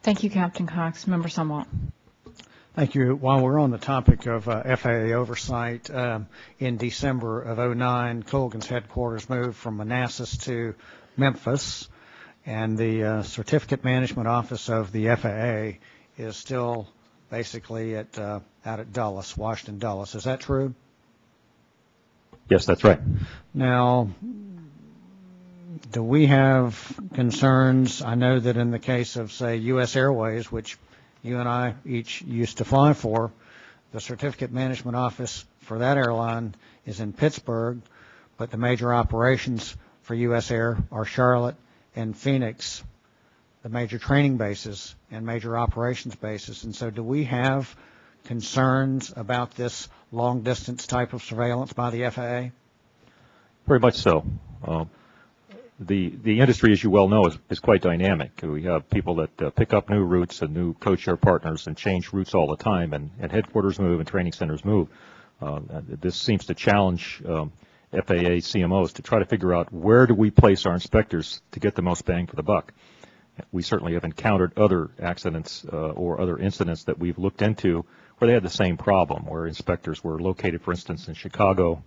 Thank you, Captain Cox. Member Sumwalt. Thank you. While we're on the topic of FAA oversight, in December of 2009, Colgan's headquarters moved from Manassas to Memphis, and the Certificate Management Office of the FAA is still basically out at Dulles, Washington Dulles. Is that true? Yes, that's right. Now, do we have concerns? I know that in the case of, say, U.S. Airways, which you and I each used to fly for, the Certificate Management Office for that airline is in Pittsburgh, but the major operations for U.S. Air are Charlotte and Phoenix, the major training bases and major operations bases. And so do we have concerns about this long-distance type of surveillance by the FAA? Very much so. The industry, as you well know, is quite dynamic. We have people that pick up new routes and new code-share partners and change routes all the time, and headquarters move and training centers move. This seems to challenge FAA CMOs to try to figure out where do we place our inspectors to get the most bang for the buck. We certainly have encountered other accidents or other incidents that we've looked into where they had the same problem, where inspectors were located, for instance, in Chicago,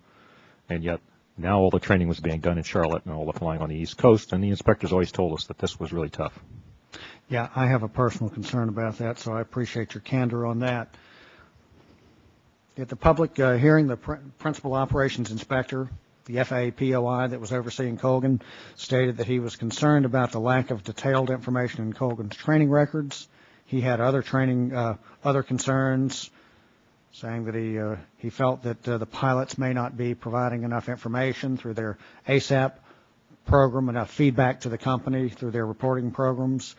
and yet now all the training was being done in Charlotte and all the flying on the East Coast, and the inspectors always told us that this was really tough. Yeah, I have a personal concern about that, so I appreciate your candor on that. At the public hearing, the Principal Operations Inspector, the FAA POI that was overseeing Colgan, stated that he was concerned about the lack of detailed information in Colgan's training records. He had other concerns, saying that he felt that the pilots may not be providing enough information through their ASAP program, enough feedback to the company through their reporting programs.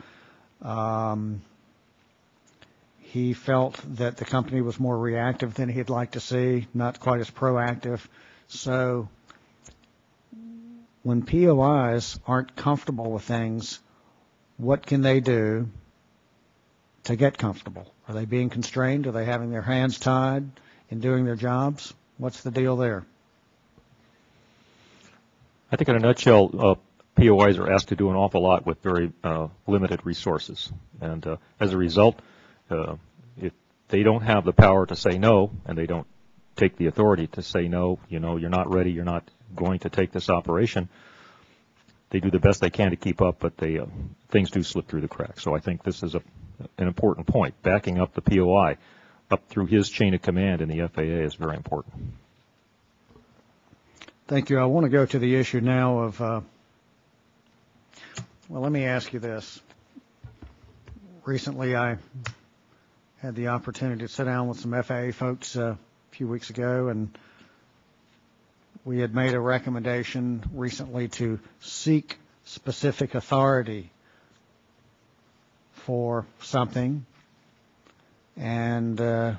He felt that the company was more reactive than he'd like to see, not quite as proactive. So when POIs aren't comfortable with things, what can they do to get comfortable? Are they being constrained? Are they having their hands tied in doing their jobs? What's the deal there? I think in a nutshell, POIs are asked to do an awful lot with very limited resources. And as a result, if they don't have the power to say no, and they don't take the authority to say no, you're not ready, you're not going to take this operation, they do the best they can to keep up, but things do slip through the cracks. So I think this is an important point. Backing up the POI up through his chain of command in the FAA is very important. Thank you. I want to go to the issue now of, well, let me ask you this. Recently, I had the opportunity to sit down with some FAA folks a few weeks ago, and we had made a recommendation recently to seek specific authority for something, and the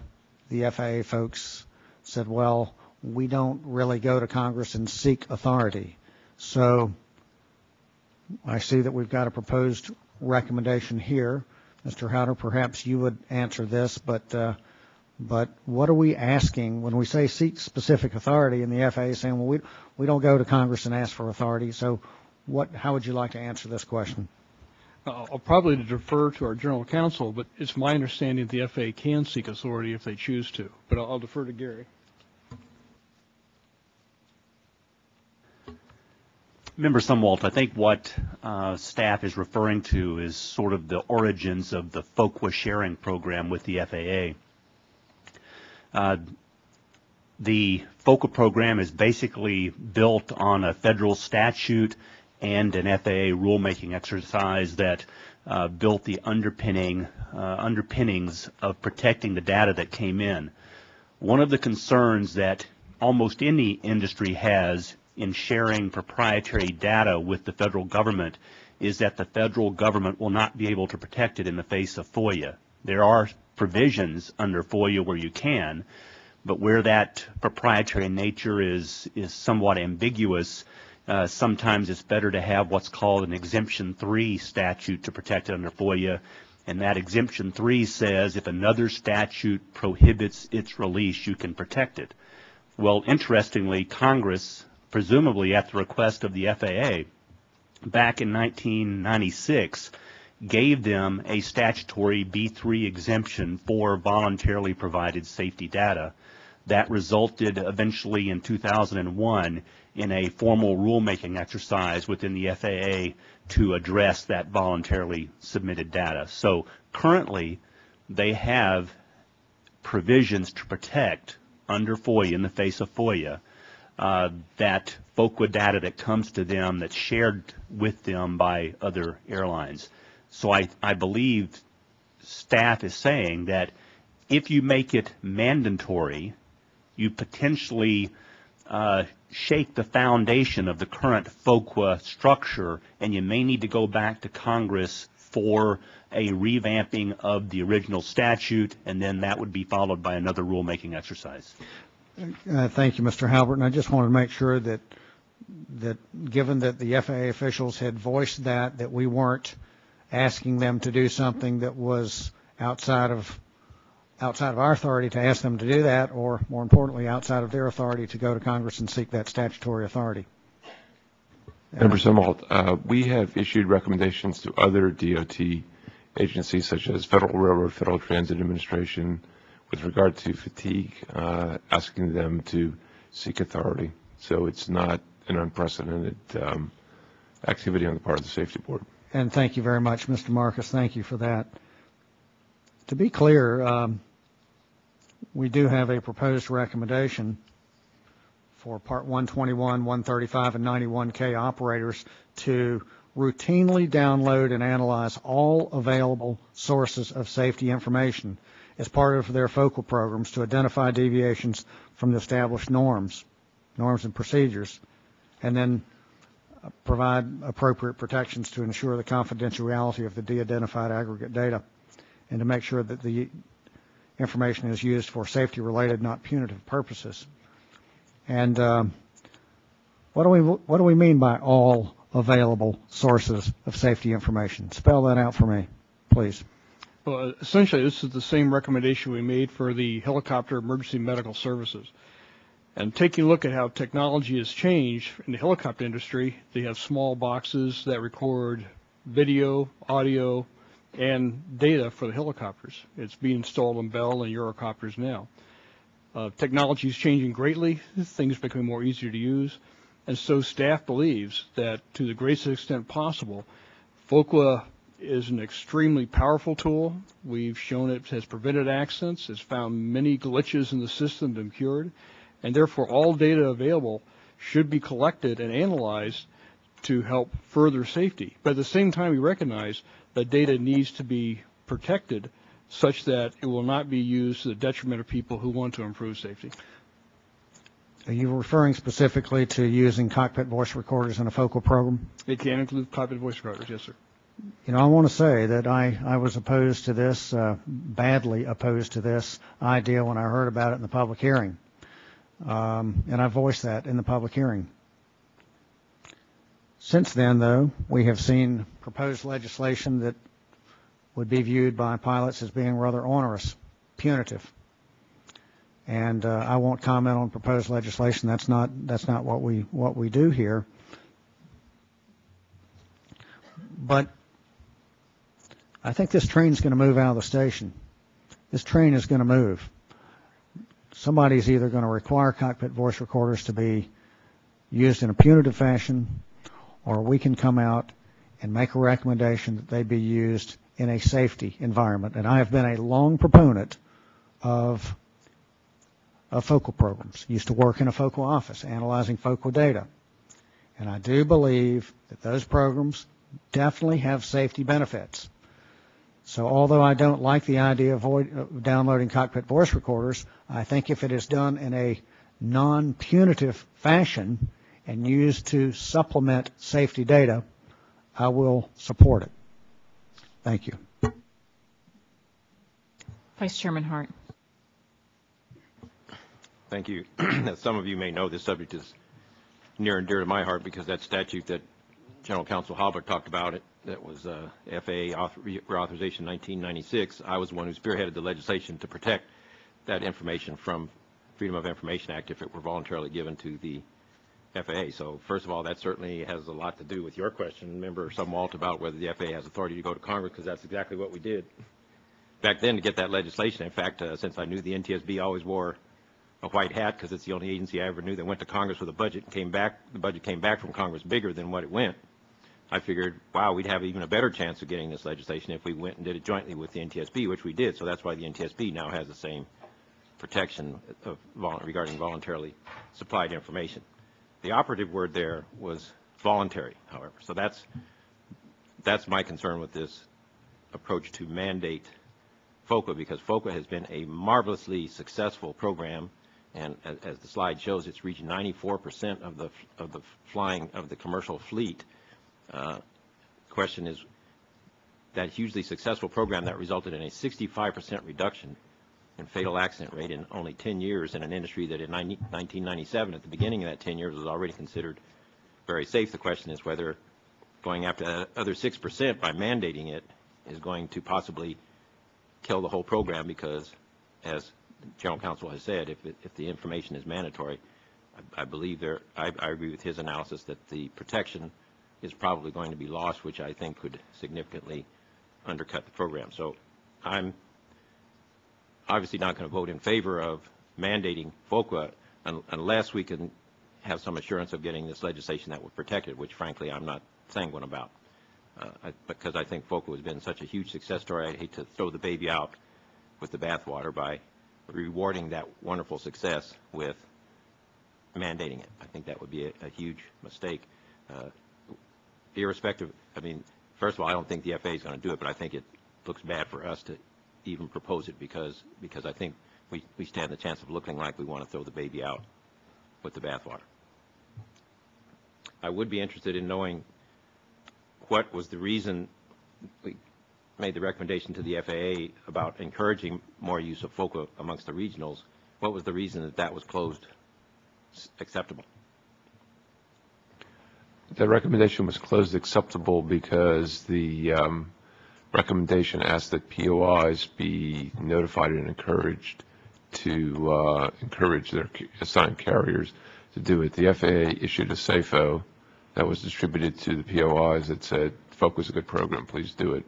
FAA folks said, well, we don't really go to Congress and seek authority. So I see that we've got a proposed recommendation here. Mr. Howder, perhaps you would answer this, but what are we asking when we say seek specific authority, and the FAA is saying, well, we don't go to Congress and ask for authority. So how would you like to answer this question? I'll probably defer to our general counsel, but it's my understanding the FAA can seek authority if they choose to. But I'll defer to Gary. Member Sumwalt, I think what staff is referring to is sort of the origins of the FOQA sharing program with the FAA. The FOQA program is basically built on a federal statute and an FAA rulemaking exercise that built the underpinnings of protecting the data that came in. One of the concerns that almost any industry has in sharing proprietary data with the federal government is that the federal government will not be able to protect it in the face of FOIA. There are provisions under FOIA where you can, but where that proprietary nature is somewhat ambiguous, sometimes it's better to have what's called an Exemption 3 statute to protect it under FOIA, and that Exemption 3 says if another statute prohibits its release, you can protect it. Well, interestingly, Congress, presumably at the request of the FAA, back in 1996, gave them a statutory B3 exemption for voluntarily provided safety data. That resulted eventually in 2001 in a formal rulemaking exercise within the FAA to address that voluntarily submitted data. So currently, they have provisions to protect under FOIA, in the face of FOIA, that FOQA data that comes to them that's shared with them by other airlines. So I believe staff is saying that if you make it mandatory, you potentially shake the foundation of the current FOQA structure, and you may need to go back to Congress for a revamping of the original statute, and then that would be followed by another rulemaking exercise. Thank you, Mr. Halbert. And I just want to make sure that given that the FAA officials had voiced that we weren't asking them to do something that was outside of our authority to ask them to do that, or more importantly, outside of their authority to go to Congress and seek that statutory authority. Member Sumwalt, we have issued recommendations to other DOT agencies such as Federal Railroad, Federal Transit Administration, with regard to fatigue, asking them to seek authority. So it's not an unprecedented activity on the part of the Safety Board. And thank you very much, Mr. Marcus. Thank you for that. To be clear, we do have a proposed recommendation for Part 121, 135, and 91K operators to routinely download and analyze all available sources of safety information as part of their FOQA programs to identify deviations from the established norms and procedures, and then provide appropriate protections to ensure the confidentiality of the de-identified aggregate data, and to make sure that the information is used for safety-related, not punitive purposes. And what do we mean by all available sources of safety information? Spell that out for me, please. Well, essentially, this is the same recommendation we made for the helicopter emergency medical services. And taking a look at how technology has changed in the helicopter industry, they have small boxes that record video, audio, and data for the helicopters. It's being installed on Bell and Eurocopters now. Technology is changing greatly. Things are becoming more easier to use. And so staff believes that to the greatest extent possible, FOQA is an extremely powerful tool. We've shown it has prevented accidents. It's found many glitches in the system been cured. And therefore, all data available should be collected and analyzed to help further safety. But at the same time, we recognize that data needs to be protected such that it will not be used to the detriment of people who want to improve safety. Are you referring specifically to using cockpit voice recorders in a FOQA program? It can include cockpit voice recorders, yes, sir. I want to say that I was opposed to this, badly opposed to this idea when I heard about it in the public hearing. And I voiced that in the public hearing. Since then, though, we have seen proposed legislation that would be viewed by pilots as being rather onerous, punitive. And I won't comment on proposed legislation. That's not what we do here. But I think this train's going to move out of the station. This train is going to move. Somebody's either going to require cockpit voice recorders to be used in a punitive fashion, or we can come out and make a recommendation that they be used in a safety environment. And I have been a long proponent of FOQA programs. Used to work in a FOQA office analyzing FOQA data. And I do believe that those programs definitely have safety benefits. So although I don't like the idea of downloading cockpit voice recorders, I think if it is done in a non-punitive fashion and used to supplement safety data, I will support it. Thank you. Vice Chairman Hart. Thank you. As some of you may know, this subject is near and dear to my heart because that statute that General Counsel Halbert talked about, that was FAA reauthorization 1996. I was the one who spearheaded the legislation to protect that information from Freedom of Information Act if it were voluntarily given to the FAA. So first of all, that certainly has a lot to do with your question, Member Sumwalt, about whether the FAA has authority to go to Congress, because that's exactly what we did back then to get that legislation. In fact, since I knew the NTSB always wore a white hat, because it's the only agency I ever knew that went to Congress with a budget and came back, the budget came back from Congress bigger than what it went. I figured, wow, we'd have even a better chance of getting this legislation if we went and did it jointly with the NTSB, which we did. So that's why the NTSB now has the same protection of regarding voluntarily supplied information. The operative word there was voluntary, however. So that's my concern with this approach to mandate FOQA, because FOQA has been a marvelously successful program, and as the slide shows, it's reached 94% of the flying of the commercial fleet. Question is, that hugely successful program that resulted in a 65% reduction in fatal accident rate in only 10 years in an industry that in 1997, at the beginning of that 10 years, was already considered very safe. The question is whether going after that other 6% by mandating it is going to possibly kill the whole program, because, as General Counsel has said, if the information is mandatory, I believe I agree with his analysis that the protection is probably going to be lost, which I think could significantly undercut the program. So I'm obviously not going to vote in favor of mandating FOQA unless we can have some assurance of getting this legislation that would protect it, which frankly I'm not sanguine about, because I think FOQA has been such a huge success story. I'd hate to throw the baby out with the bathwater by rewarding that wonderful success with mandating it. I think that would be a huge mistake. Irrespective, I mean, first of all, I don't think the FAA is going to do it, but I think it looks bad for us to even propose it, because I think we stand the chance of looking like we want to throw the baby out with the bathwater. I would be interested in knowing what was the reason we made the recommendation to the FAA about encouraging more use of FOQA amongst the regionals. What was the reason that was closed acceptable? The recommendation was closed acceptable because the recommendation asked that POIs be notified and encouraged to encourage their assigned carriers to do it. The FAA issued a SAFO that was distributed to the POIs that said, FOQA is a good program, please do it.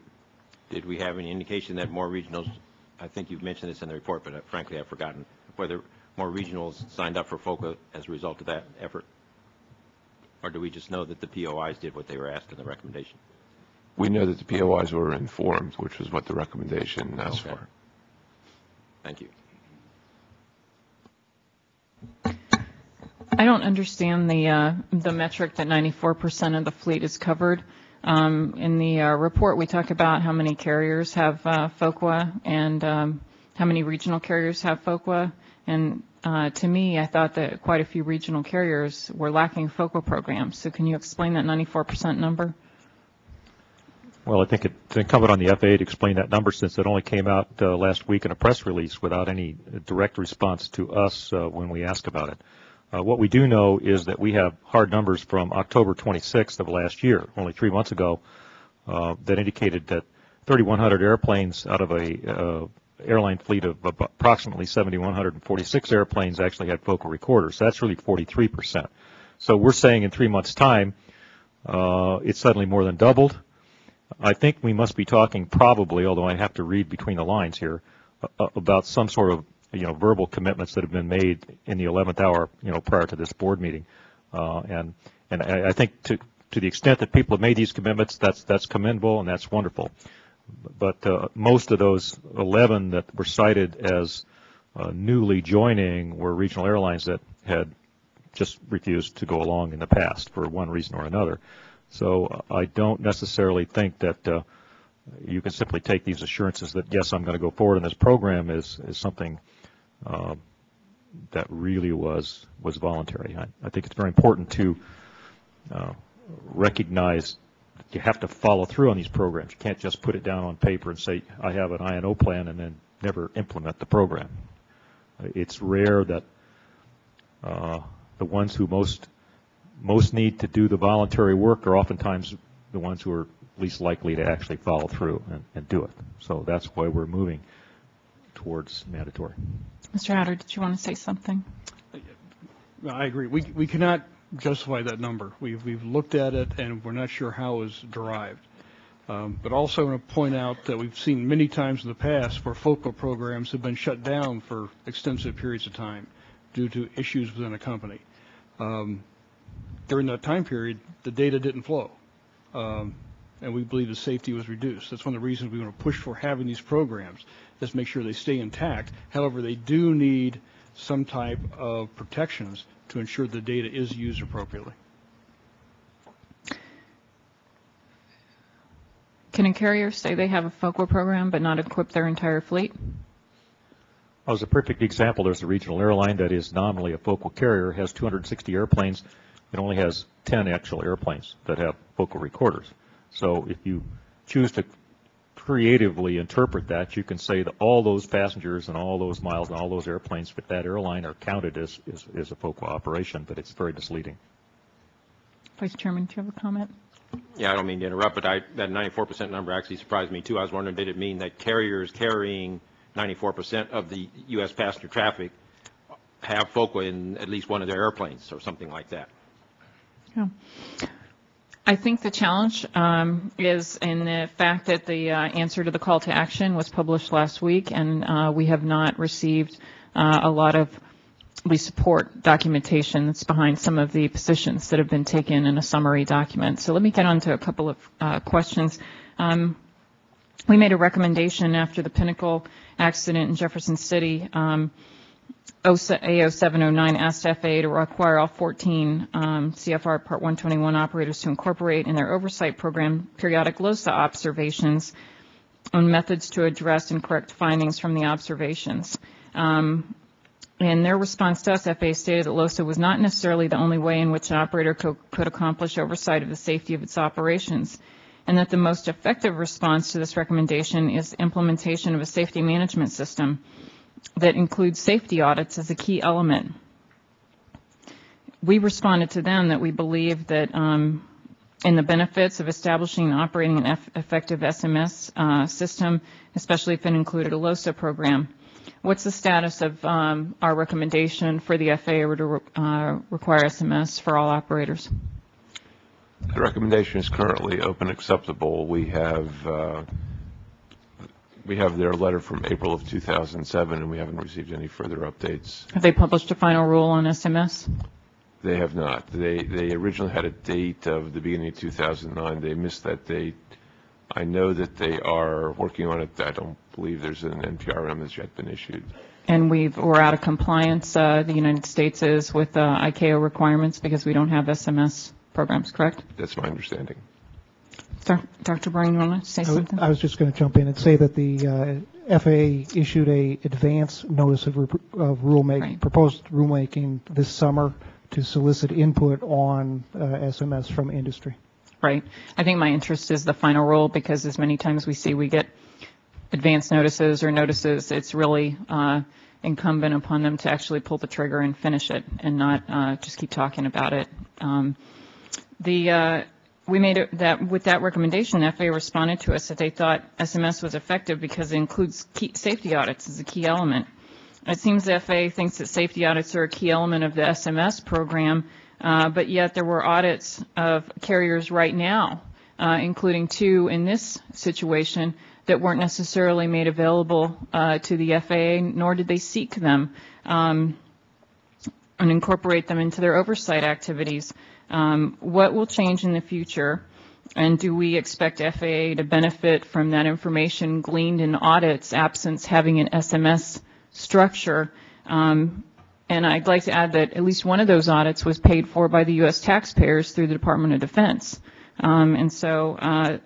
Did we have any indication that more regionals, I think you've mentioned this in the report, but frankly I've forgotten, whether more regionals signed up for FOQA as a result of that effort? Or do we just know that the POIs did what they were asked in the recommendation? We know that the POIs were informed, which was what the recommendation asked for. Thank you. I don't understand the metric that 94% of the fleet is covered. In the report, we talk about how many carriers have FOQA and how many regional carriers have FOQA. And to me, I thought that quite a few regional carriers were lacking FOQA programs. So can you explain that 94% number? Well, I think it's incumbent on the FAA to explain that number, since it only came out last week in a press release without any direct response to us when we ask about it. What we do know is that we have hard numbers from October 26th of last year, only 3 months ago, that indicated that 3,100 airplanes out of a airline fleet of approximately 7,146 airplanes actually had FOQA recorders. That's really 43%. So we're saying in 3 months' time, it's suddenly more than doubled. I think we must be talking probably, although I have to read between the lines here, about some sort of verbal commitments that have been made in the 11th hour, prior to this board meeting, and I think to the extent that people have made these commitments, that's commendable and that's wonderful. But most of those 11 that were cited as newly joining were regional airlines that had just refused to go along in the past for one reason or another. So I don't necessarily think that you can simply take these assurances that, yes, I'm going to go forward in this program as something that really was voluntary. I think it's very important to recognize that you have to follow through on these programs. You can't just put it down on paper and say, I have an I&O plan, and then never implement the program. It's rare that the ones who most need to do the voluntary work are oftentimes the ones who are least likely to actually follow through and do it. So that's why we're moving towards mandatory. Mr. Hatter, did you want to say something? I agree. We cannot justify that number. We've looked at it, and we're not sure how it was derived. But also I want to point out that we've seen many times in the past where FOQA programs have been shut down for extensive periods of time due to issues within a company. During that time period, the data didn't flow, and we believe the safety was reduced. That's one of the reasons we want to push for having these programs, is make sure they stay intact. However, they do need some type of protections to ensure the data is used appropriately. Can a carrier say they have a FOQA program but not equip their entire fleet? Well, as a perfect example, there's a regional airline that is nominally a FOQA carrier, has 260 airplanes. It only has 10 actual airplanes that have FOQA recorders. So if you choose to creatively interpret that, you can say that all those passengers and all those miles and all those airplanes with that airline are counted as a FOQA operation, but it's very misleading. Vice Chairman, do you have a comment? Yeah, I don't mean to interrupt, but that 94% number actually surprised me too. I was wondering, did it mean that carriers carrying 94% of the U.S. passenger traffic have FOQA in at least one of their airplanes or something like that? Yeah. I think the challenge is in the fact that the answer to the call to action was published last week, and we have not received a lot of support documentation that's behind some of the positions that have been taken in a summary document. So let me get on to a couple of questions. We made a recommendation after the Pinnacle accident in Jefferson City. A0709 asked FAA to require all 14 CFR Part 121 operators to incorporate in their oversight program periodic LOSA observations on methods to address and correct findings from the observations. In their response to us, FAA stated that LOSA was not necessarily the only way in which an operator could accomplish oversight of the safety of its operations, and that the most effective response to this recommendation is implementation of a safety management system that includes safety audits as a key element. We responded to them that we believe that in the benefits of establishing and operating an effective SMS system, especially if it included a LOSA program. What's the status of our recommendation for the FAA to require SMS for all operators? The recommendation is currently open acceptable. We have their letter from April of 2007, and we haven't received any further updates. Have they published a final rule on SMS? They have not. They originally had a date of the beginning of 2009. They missed that date. I know that they are working on it. I don't believe there's an NPRM that's yet been issued. And we're out of compliance, the United States is, with ICAO requirements because we don't have SMS programs, correct? That's my understanding. Dr. Bryan, you want to say something? I was just going to jump in and say that the FAA issued a advance notice of rulemaking, right, proposed rulemaking this summer to solicit input on SMS from industry. Right. I think my interest is the final rule, because as many times we see we get advance notices or notices, it's really incumbent upon them to actually pull the trigger and finish it and not just keep talking about it. We made it that with that recommendation, the FAA responded to us that they thought SMS was effective because it includes safety audits as a key element. It seems the FAA thinks that safety audits are a key element of the SMS program, but yet there were audits of carriers right now, including 2 in this situation, that weren't necessarily made available to the FAA, nor did they seek them and incorporate them into their oversight activities. What will change in the future, and do we expect FAA to benefit from that information gleaned in audits, absence having an SMS structure? And I'd like to add that at least one of those audits was paid for by the U.S. taxpayers through the Department of Defense. And so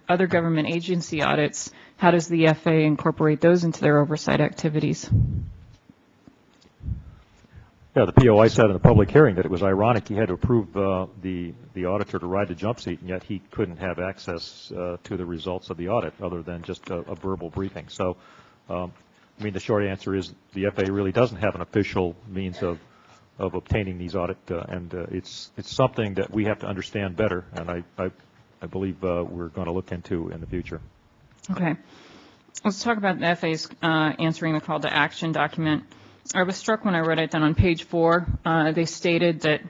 other government agency audits, how does the FAA incorporate those into their oversight activities? Yeah, the POI said in the public hearing that it was ironic he had to approve the auditor to ride the jump seat, and yet he couldn't have access to the results of the audit other than just a verbal briefing. So, I mean, the short answer is the FAA really doesn't have an official means of obtaining these audit, and it's something that we have to understand better, and I believe we're going to look into in the future. Okay. Let's talk about the FAA's answering the call to action document. I was struck when I read it that on page 4, they stated that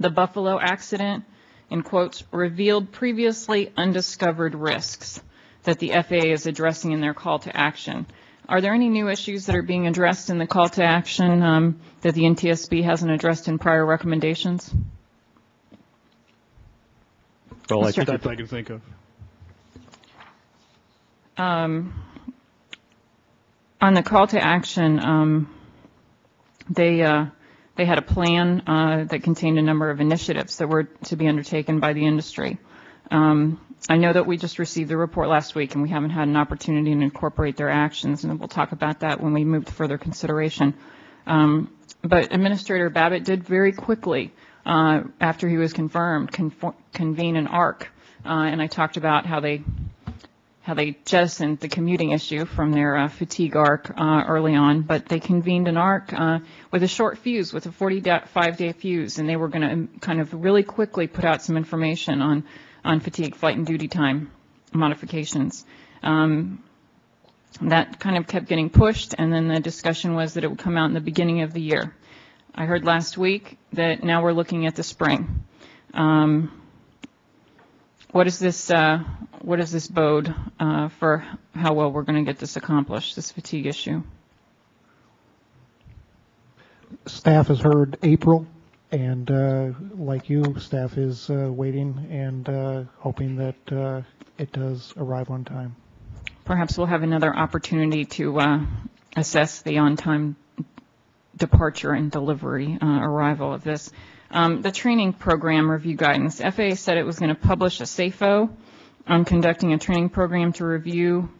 the Buffalo accident, in quotes, revealed previously undiscovered risks that the FAA is addressing in their call to action. Are there any new issues that are being addressed in the call to action that the NTSB hasn't addressed in prior recommendations? Well, I can think of. On the call to action, they had a plan that contained a number of initiatives that were to be undertaken by the industry. I know that we just received the report last week, and we haven't had an opportunity to incorporate their actions, and we'll talk about that when we move to further consideration. But Administrator Babbitt did very quickly, after he was confirmed, convene an ARC, and I talked about how they jettisoned the commuting issue from their fatigue ARC early on, but they convened an ARC with a short fuse, with a 45-day fuse, and they were going to kind of really quickly put out some information on fatigue, flight, and duty time modifications. That kind of kept getting pushed, and then the discussion was that it would come out in the beginning of the year. I heard last week that now we're looking at the spring. What does this bode for how well we're going to get this accomplished, this fatigue issue? Staff has heard April, and like you, staff is waiting and hoping that it does arrive on time. Perhaps we'll have another opportunity to assess the on-time departure and delivery arrival of this. The training program review guidance. FAA said it was going to publish a SAFO on conducting a training program to review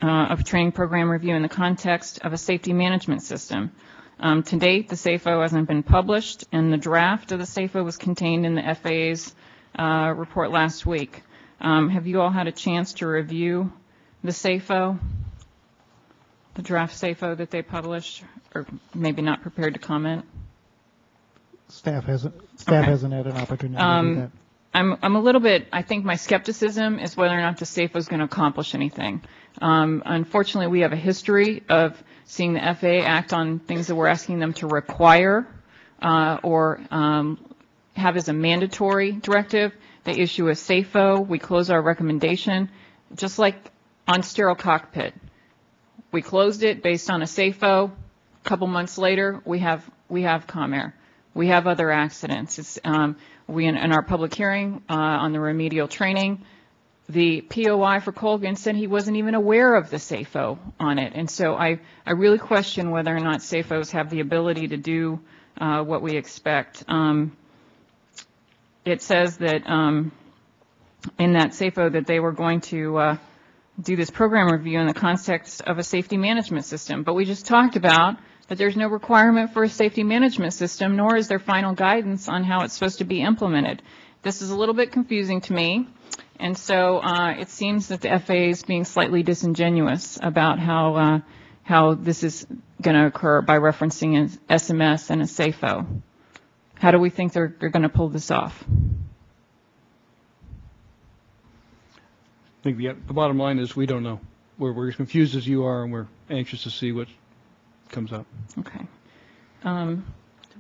of training program review in the context of a safety management system. To date, the SAFO hasn't been published, and the draft of the SAFO was contained in the FAA's report last week. Have you all had a chance to review the SAFO, the draft SAFO that they published, or maybe not prepared to comment? Staff hasn't had an opportunity to do that. I'm a little bit, I think my skepticism is whether or not the SAFO is going to accomplish anything. Unfortunately, we have a history of seeing the FAA act on things that we're asking them to require or have as a mandatory directive. They issue a SAFO, we close our recommendation, just like on sterile cockpit. We closed it based on a SAFO. A couple months later, we have ComAir. We have other accidents. It's, we in our public hearing on the remedial training, the POI for Colgan said he wasn't even aware of the SAFO on it. And so I really question whether or not SAFOs have the ability to do what we expect. It says that in that SAFO that they were going to do this program review in the context of a safety management system. But we just talked about that there's no requirement for a safety management system, nor is there final guidance on how it's supposed to be implemented. This is a little bit confusing to me, and so it seems that the FAA is being slightly disingenuous about how this is going to occur by referencing an SMS and a SAFO. How do we think they're going to pull this off? I think the bottom line is we don't know. We're as confused as you are, and we're anxious to see what comes up. Okay. Do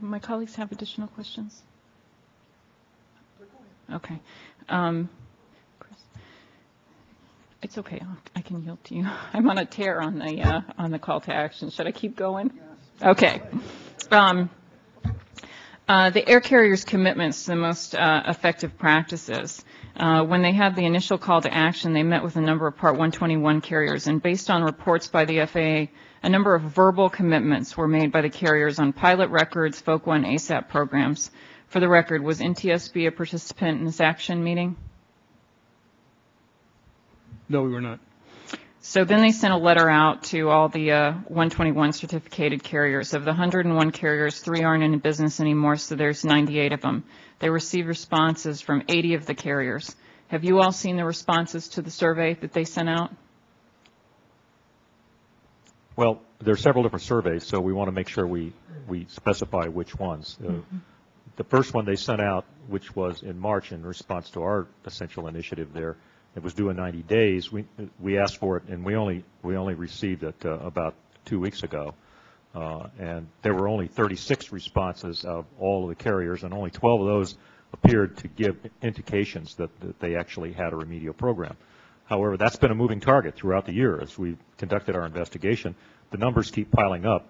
my colleagues have additional questions? Okay. Chris, it's okay. I can yield to you. I'm on a tear on the call to action. Should I keep going? Yes. Okay. The air carrier's commitments to the most effective practices. When they had the initial call to action, they met with a number of Part 121 carriers, and based on reports by the FAA, a number of verbal commitments were made by the carriers on pilot records, FOQA, and ASAP programs. For the record, was NTSB a participant in this action meeting? No, we were not. So then they sent a letter out to all the 121 certificated carriers. Of the 101 carriers, 3 aren't in business anymore, so there's 98 of them. They received responses from 80 of the carriers. Have you all seen the responses to the survey that they sent out? Well, there are several different surveys, so we want to make sure we specify which ones. The first one they sent out, which was in March in response to our essential initiative there, it was due in 90 days. We asked for it, and we only received it about 2 weeks ago. And there were only 36 responses of all of the carriers, and only 12 of those appeared to give indications that they actually had a remedial program. However, that's been a moving target throughout the year as we conducted our investigation. The numbers keep piling up.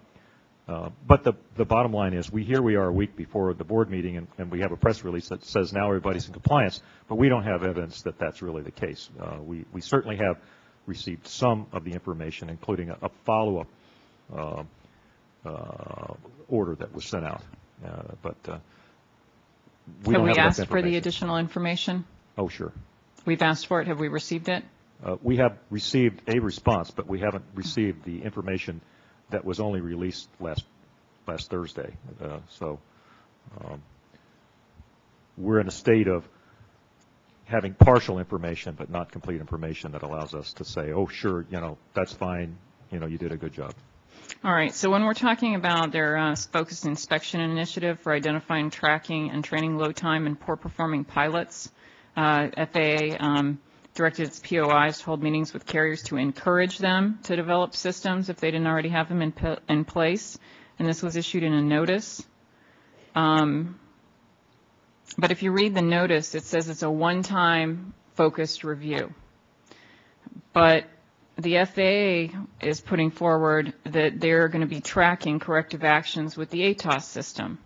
But the bottom line is we are a week before the board meeting, and we have a press release that says now everybody's in compliance, but we don't have evidence that that's really the case. We certainly have received some of the information, including a follow-up order that was sent out. But we don't have enough information. Have we asked for the additional information? Oh, sure. We've asked for it. Have we received it? We have received a response, but we haven't received the information that was only released last Thursday. So we're in a state of having partial information, but not complete information that allows us to say, oh, sure, that's fine, you did a good job. All right, so when we're talking about their focused inspection initiative for identifying, tracking, and training low time and poor performing pilots, FAA directed its POIs to hold meetings with carriers to encourage them to develop systems if they didn't already have them in place, and this was issued in a notice. But if you read the notice, it says it's a one-time focused review. But the FAA is putting forward that they're going to be tracking corrective actions with the ATOS system.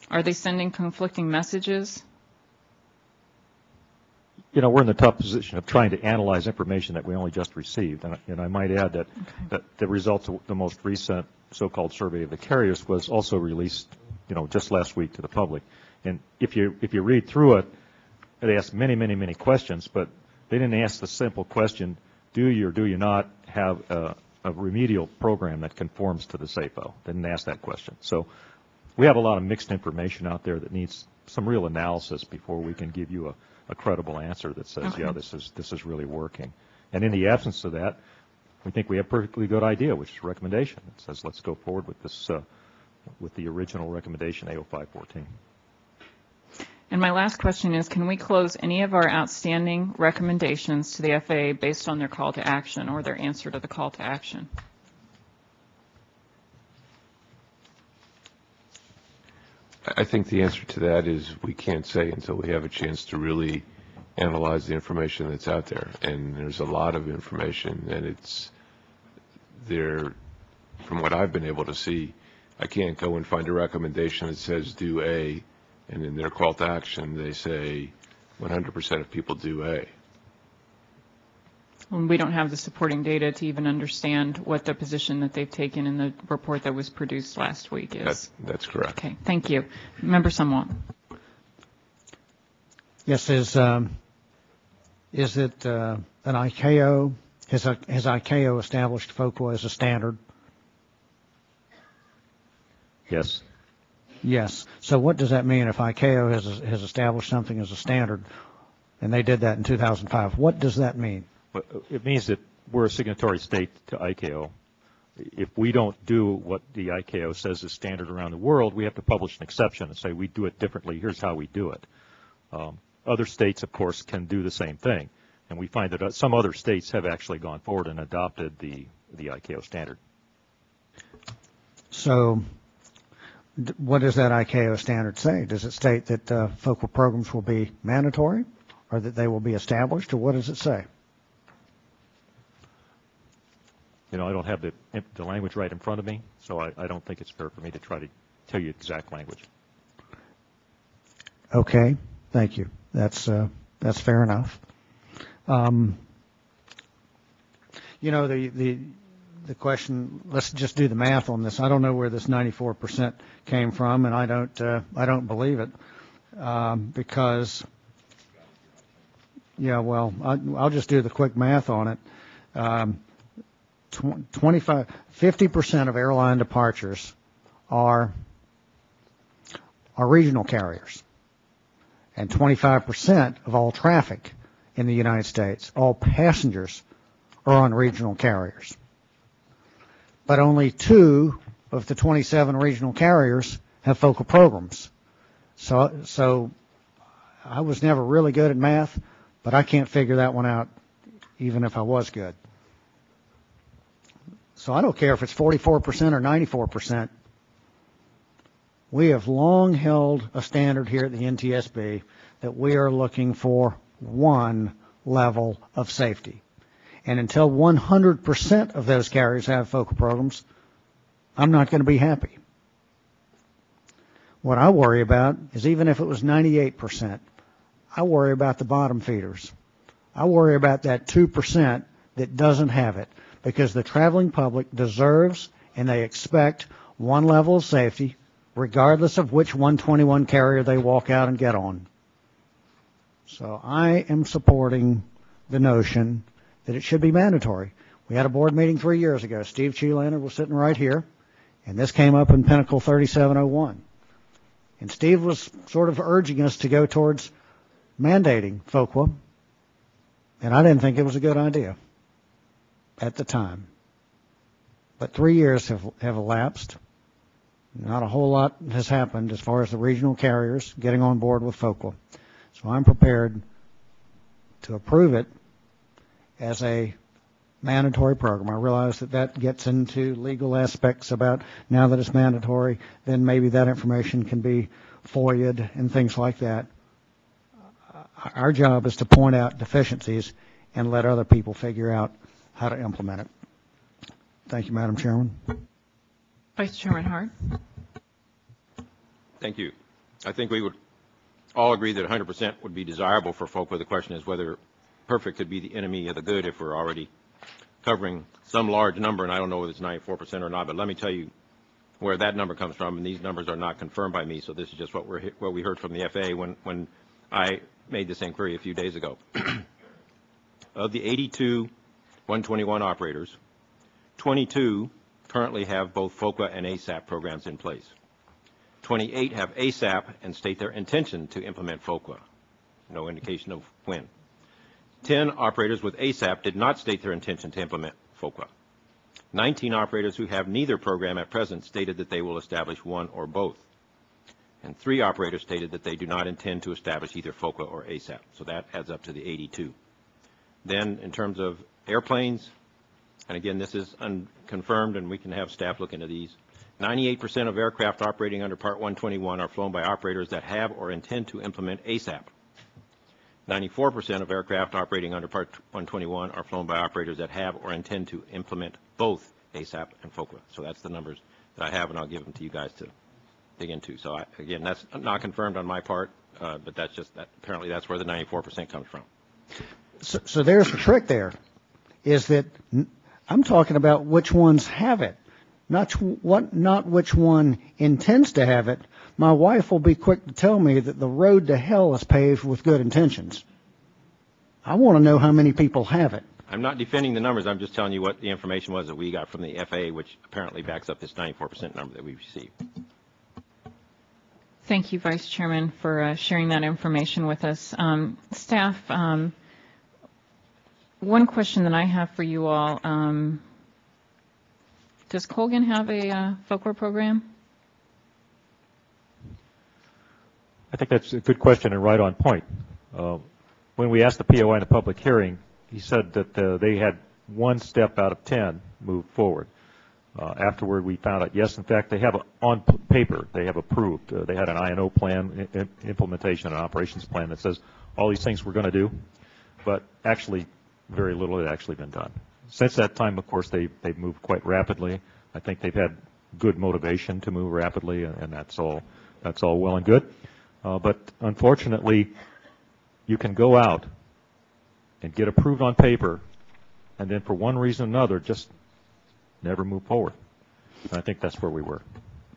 Are they sending conflicting messages? We're in the tough position of trying to analyze information that we only just received. And I might add that the results of the most recent so-called survey of the carriers was also released, just last week to the public. And if you read through it, they asked many, many, many questions, but they didn't ask the simple question, do you or do you not have a remedial program that conforms to the SAFO? They didn't ask that question. So we have a lot of mixed information out there that needs some real analysis before we can give you a credible answer that says, yeah, this is really working. And in the absence of that, we think we have a perfectly good idea, which is a recommendation. It says let's go forward with this, with the original recommendation, A0514. And my last question is, can we close any of our outstanding recommendations to the FAA based on their call to action or their answer to the call to action? I think the answer to that is we can't say until we have a chance to really analyze the information that's out there. And there's a lot of information, and it's there. From what I've been able to see, I can't go and find a recommendation that says do A, and in their call to action they say 100% of people do A. We don't have the supporting data to even understand what the position that they've taken in the report that was produced last week is. That's correct. Okay, thank you. Member Somewhat. Yes, is it an ICAO? Has ICAO established FOQA as a standard? Yes. Yes. So what does that mean if ICAO has established something as a standard, and they did that in 2005? What does that mean? Well, it means that we're a signatory state to ICAO. If we don't do what the ICAO says is standard around the world, we have to publish an exception and say we do it differently. Here's how we do it. Other states, of course, can do the same thing, and we find that some other states have actually gone forward and adopted the ICAO standard. So what does that ICAO standard say? Does it state that FOQA programs will be mandatory, or that they will be established, or what does it say? You know, I don't have the language right in front of me, so I don't think it's fair for me to try to tell you exact language. Okay, thank you. That's fair enough. You know, the question, let's just do the math on this. I don't know where this 94% came from, and I don't believe it, because, yeah, well, I'll just do the quick math on it. 50% of airline departures are regional carriers, and 25% of all traffic in the United States, all passengers, are on regional carriers. But only 2 of the 27 regional carriers have FOQA programs. So I was never really good at math, but I can't figure that one out even if I was good. So I don't care if it's 44% or 94%. We have long held a standard here at the NTSB that we are looking for one level of safety. And until 100% of those carriers have FOQA programs, I'm not going to be happy. What I worry about is even if it was 98%, I worry about the bottom feeders. I worry about that 2% that doesn't have it, because the traveling public deserves and they expect one level of safety regardless of which 121 carrier they walk out and get on. So I am supporting the notion that it should be mandatory. We had a board meeting 3 years ago. Steve Chulander was sitting right here, and this came up in Pinnacle 3701. And Steve was sort of urging us to go towards mandating FOQA, and I didn't think it was a good idea at the time. But 3 years have elapsed. Not a whole lot has happened as far as the regional carriers getting on board with FOQA. So I'm prepared to approve it as a mandatory program. I realize that gets into legal aspects about now that it's mandatory, then maybe that information can be FOIA'd and things like that. Our job is to point out deficiencies and let other people figure out how to implement it. Thank you, Madam Chairman. Vice Chairman Hart. Thank you. I think we would all agree that 100% would be desirable for FOQA. The question is whether perfect could be the enemy of the good if we're already covering some large number, and I don't know whether it's 94% or not, but let me tell you where that number comes from, and these numbers are not confirmed by me, so this is just what we heard from the FAA when I made this inquiry a few days ago. Of the 82 121 operators, 22 currently have both FOQA and ASAP programs in place. 28 have ASAP and state their intention to implement FOQA. No indication of when. 10 operators with ASAP did not state their intention to implement FOQA. 19 operators who have neither program at present stated that they will establish one or both. And 3 operators stated that they do not intend to establish either FOQA or ASAP. So that adds up to the 82. Then in terms of airplanes, and again, this is unconfirmed, and we can have staff look into these, 98% of aircraft operating under Part 121 are flown by operators that have or intend to implement ASAP. 94% of aircraft operating under Part 121 are flown by operators that have or intend to implement both ASAP and FOQA. So that's the numbers that I have, and I'll give them to you guys to dig into. So again, that's not confirmed on my part, but that's just that. Apparently, that's where the 94% comes from. So there's the trick there, is that I'm talking about which ones have it, not which one intends to have it. My wife will be quick to tell me that the road to hell is paved with good intentions. I want to know how many people have it. I'm not defending the numbers. I'm just telling you what the information was that we got from the FAA, which apparently backs up this 94% number that we received. Thank you, Vice Chairman, for sharing that information with us. Staff, one question that I have for you all, does Colgan have a FOQA program? I think that's a good question and right on point. When we asked the POI in a public hearing, he said that they had 1 step out of 10 moved forward. Afterward, we found out, yes, in fact, they have on paper, they have approved. They had an I&O plan, implementation and operations plan that says all these things we're going to do, but actually very little had actually been done. Since that time, of course, they've moved quite rapidly. I think they've had good motivation to move rapidly, and that's all well and good. But unfortunately, you can go out and get approved on paper, and then for one reason or another, just never move forward. And I think that's where we were.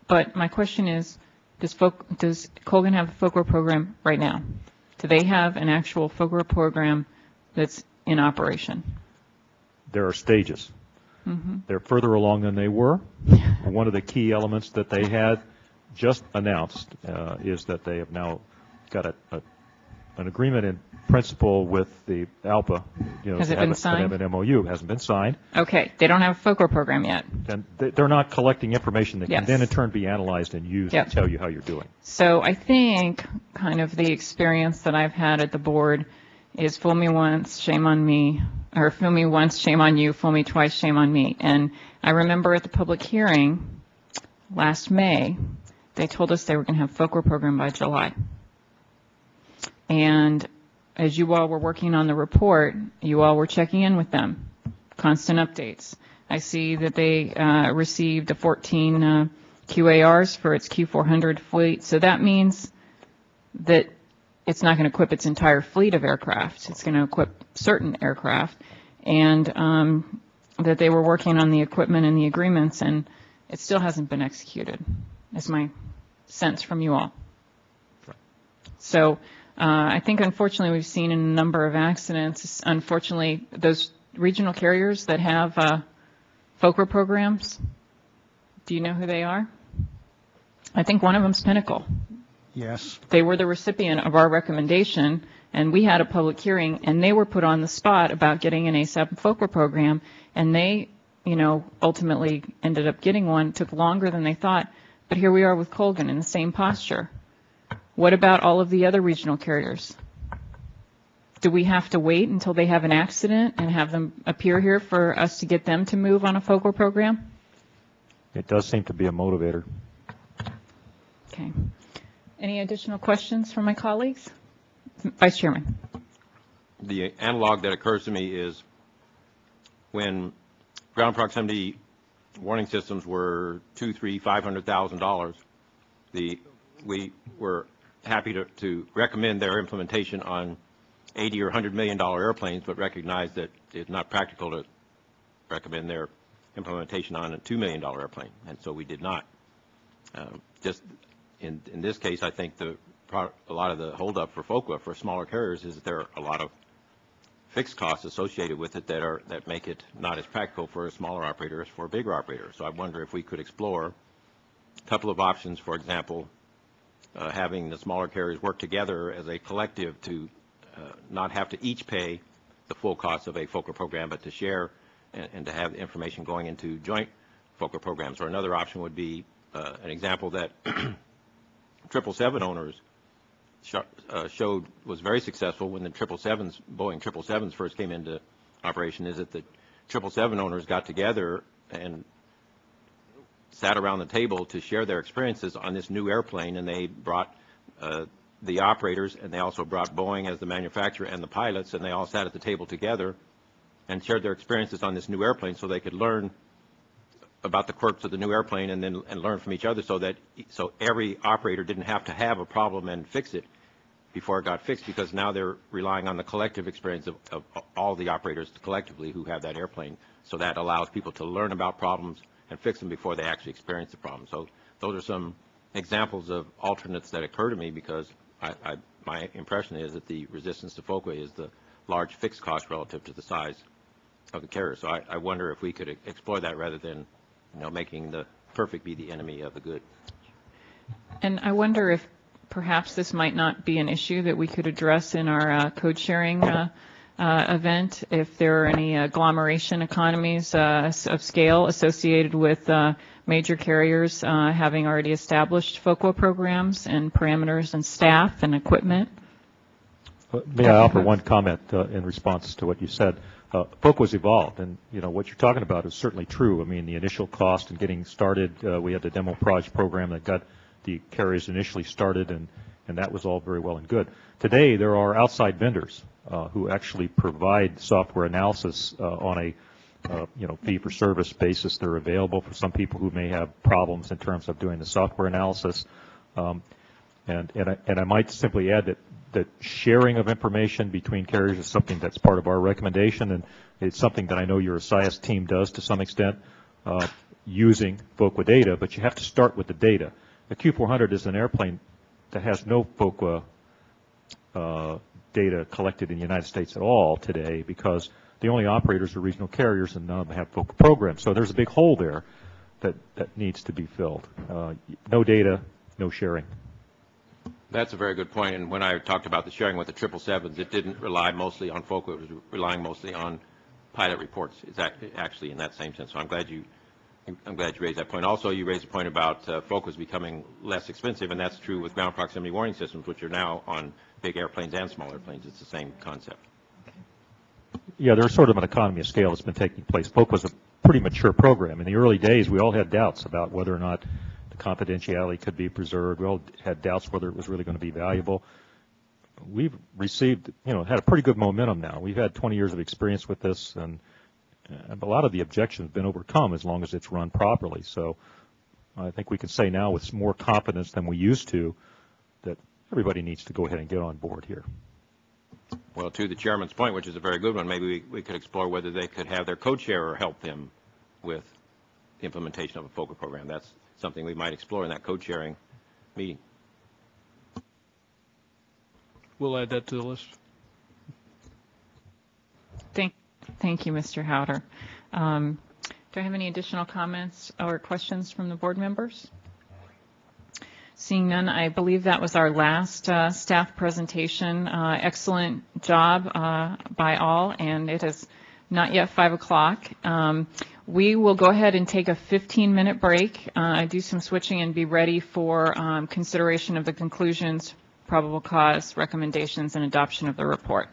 But my question is, does Colgan have a FOQA program right now? Do they have an actual FOQA program that's in operation? There are stages. Mm-hmm. They're further along than they were. One of the key elements that they had just announced is that they have now got an agreement in principle with the ALPA. Has it been signed? An MOU hasn't been signed. Okay, they don't have a FOQA program yet. And they're not collecting information that can then in turn be analyzed and used to tell you how you're doing. So I think kind of the experience that I've had at the board is fool me once, shame on me, or fool me once, shame on you, fool me twice, shame on me. And I remember at the public hearing last May, they told us they were going to have a FOQA program by July. And as you all were working on the report, you all were checking in with them, constant updates. I see that they received 14 QARs for its Q400 fleet. So that means that it's not going to equip its entire fleet of aircraft. It's going to equip certain aircraft. And that they were working on the equipment and the agreements, and it still hasn't been executed, is my sense from you all. So I think, unfortunately, we've seen in a number of accidents, unfortunately, those regional carriers that have FOQA programs, do you know who they are? I think one of them's Pinnacle. Yes. They were the recipient of our recommendation, and we had a public hearing, and they were put on the spot about getting an ASAP FOQA program, and they, ultimately ended up getting one. It took longer than they thought, but here we are with Colgan in the same posture. What about all of the other regional carriers? Do we have to wait until they have an accident and have them appear here for us to get them to move on a FOQA program? It does seem to be a motivator. Okay. Any additional questions from my colleagues? Vice Chairman. The analog that occurs to me is when ground proximity warning systems were $200,000, $300,000, $500,000. We were happy to recommend their implementation on $80 or $100 million airplanes, but recognize that it's not practical to recommend their implementation on a $2 million airplane, and so we did not. Just in this case, I think a lot of the holdup for FOQA for smaller carriers is that there are a lot of fixed costs associated with it that make it not as practical for a smaller operator as for a bigger operator. So I wonder if we could explore a couple of options. For example, having the smaller carriers work together as a collective to not have to each pay the full cost of a FOQA program, but to share and to have information going into joint FOQA programs. Or another option would be an example that 777 owners showed was very successful when the Boeing 777s first came into operation, is that the 777 owners got together and sat around the table to share their experiences on this new airplane, and they brought the operators, and they also brought Boeing as the manufacturer and the pilots, and they all sat at the table together and shared their experiences on this new airplane so they could learn about the quirks of the new airplane and learn from each other, so every operator didn't have to have a problem and fix it before it got fixed, because now they're relying on the collective experience of all the operators collectively who have that airplane. So that allows people to learn about problems and fix them before they actually experience the problem. So those are some examples of alternates that occur to me, because my impression is that the resistance to FOQA is the large fixed cost relative to the size of the carrier. So I wonder if we could explore that rather than making the perfect be the enemy of the good. And I wonder if perhaps this might not be an issue that we could address in our code sharing event if there are any agglomeration economies of scale associated with major carriers having already established FOQA programs and parameters and staff and equipment. May I offer one comment in response to what you said? FOQA's evolved, and what you're talking about is certainly true. I mean, the initial cost in getting started, we had the demo project program that got the carriers initially started, and that was all very well and good. Today, there are outside vendors who actually provide software analysis on a fee-for-service basis. They're available for some people who may have problems in terms of doing the software analysis. And I might simply add that sharing of information between carriers is something that's part of our recommendation, and it's something that I know your SIS team does to some extent using FOQA data, but you have to start with the data. The Q400 is an airplane that has no FOQA data collected in the United States at all today because the only operators are regional carriers and none of them have FOQA programs. So there's a big hole there that needs to be filled. No data, no sharing. That's a very good point. And when I talked about the sharing with the 777s, it didn't rely mostly on FOQA. It was relying mostly on pilot reports. It's actually in that same sense. So I'm glad you raised that point. Also, you raised a point about FOQAs becoming less expensive, and that's true with ground proximity warning systems, which are now on big airplanes and small airplanes. It's the same concept. Yeah, there's sort of an economy of scale that's been taking place. FOQA was a pretty mature program. In the early days, we all had doubts about whether or not confidentiality could be preserved. We all had doubts whether it was really going to be valuable. We've received, had a pretty good momentum now. We've had 20 years of experience with this, and a lot of the objections have been overcome as long as it's run properly. So I think we can say now with more confidence than we used to that everybody needs to go ahead and get on board here. Well, to the chairman's point, which is a very good one, maybe we could explore whether they could have their code sharer help them with the implementation of a FOQA program. That's something we might explore in that code sharing meeting. We'll add that to the list. Thank you, Mr. Howder. Do I have any additional comments or questions from the board members? Seeing none, I believe that was our last staff presentation. Excellent job by all, and it is not yet 5 o'clock. We will go ahead and take a 15-minute break, do some switching, and be ready for consideration of the conclusions, probable cause, recommendations, and adoption of the report.